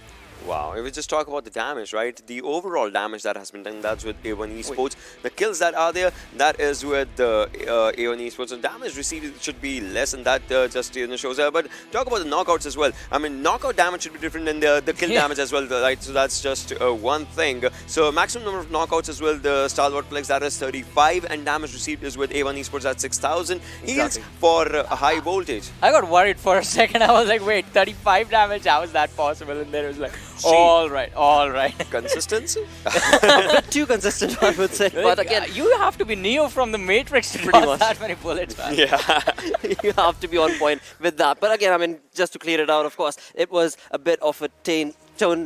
Wow, if we just talk about the damage, right? The overall damage that has been done, that's with A1 Esports. The kills that are there, that is with the A1 Esports. So damage received should be less, and that just, you know, shows there. But talk about the knockouts as well. I mean, knockout damage should be different than the kill damage as well, right? So that's just one thing. So maximum number of knockouts as well, the StalwartFlex, that is 35, and damage received is with A1 Esports at 6,000. Heals for high voltage. I got worried for a second. I was like, wait, 35 damage? How is that possible? And then it was like, All right, all right. Consistency? A bit too consistent, I would say. But again, you have to be Neo from the Matrix to Pretty dodge much. that many bullets, man. Yeah. you have to be on point with that. But again, I mean, just to clear it out, of course, it was a bit of a toned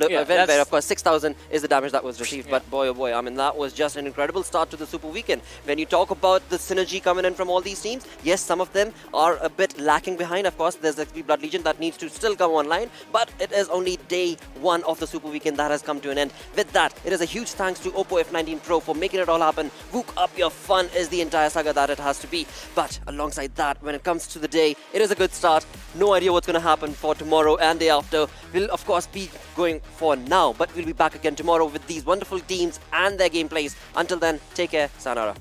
Yeah, event where, that's- of course, 6,000 is the damage that was received. But boy, oh boy, I mean, that was just an incredible start to the Super Weekend. When you talk about the synergy coming in from all these teams, yes, some of them are a bit lacking behind. Of course, there's the Blood Legion that needs to still come online, but it is only day one of the Super Weekend that has come to an end. With that, it is a huge thanks to Oppo F19 Pro for making it all happen. Wook up your fun is the entire saga that it has to be. But alongside that, when it comes to the day, it is a good start. No idea what's going to happen for tomorrow and day after. We'll, of course, be going for now, but we'll be back again tomorrow with these wonderful teams and their gameplays. Until then, take care. Sayonara.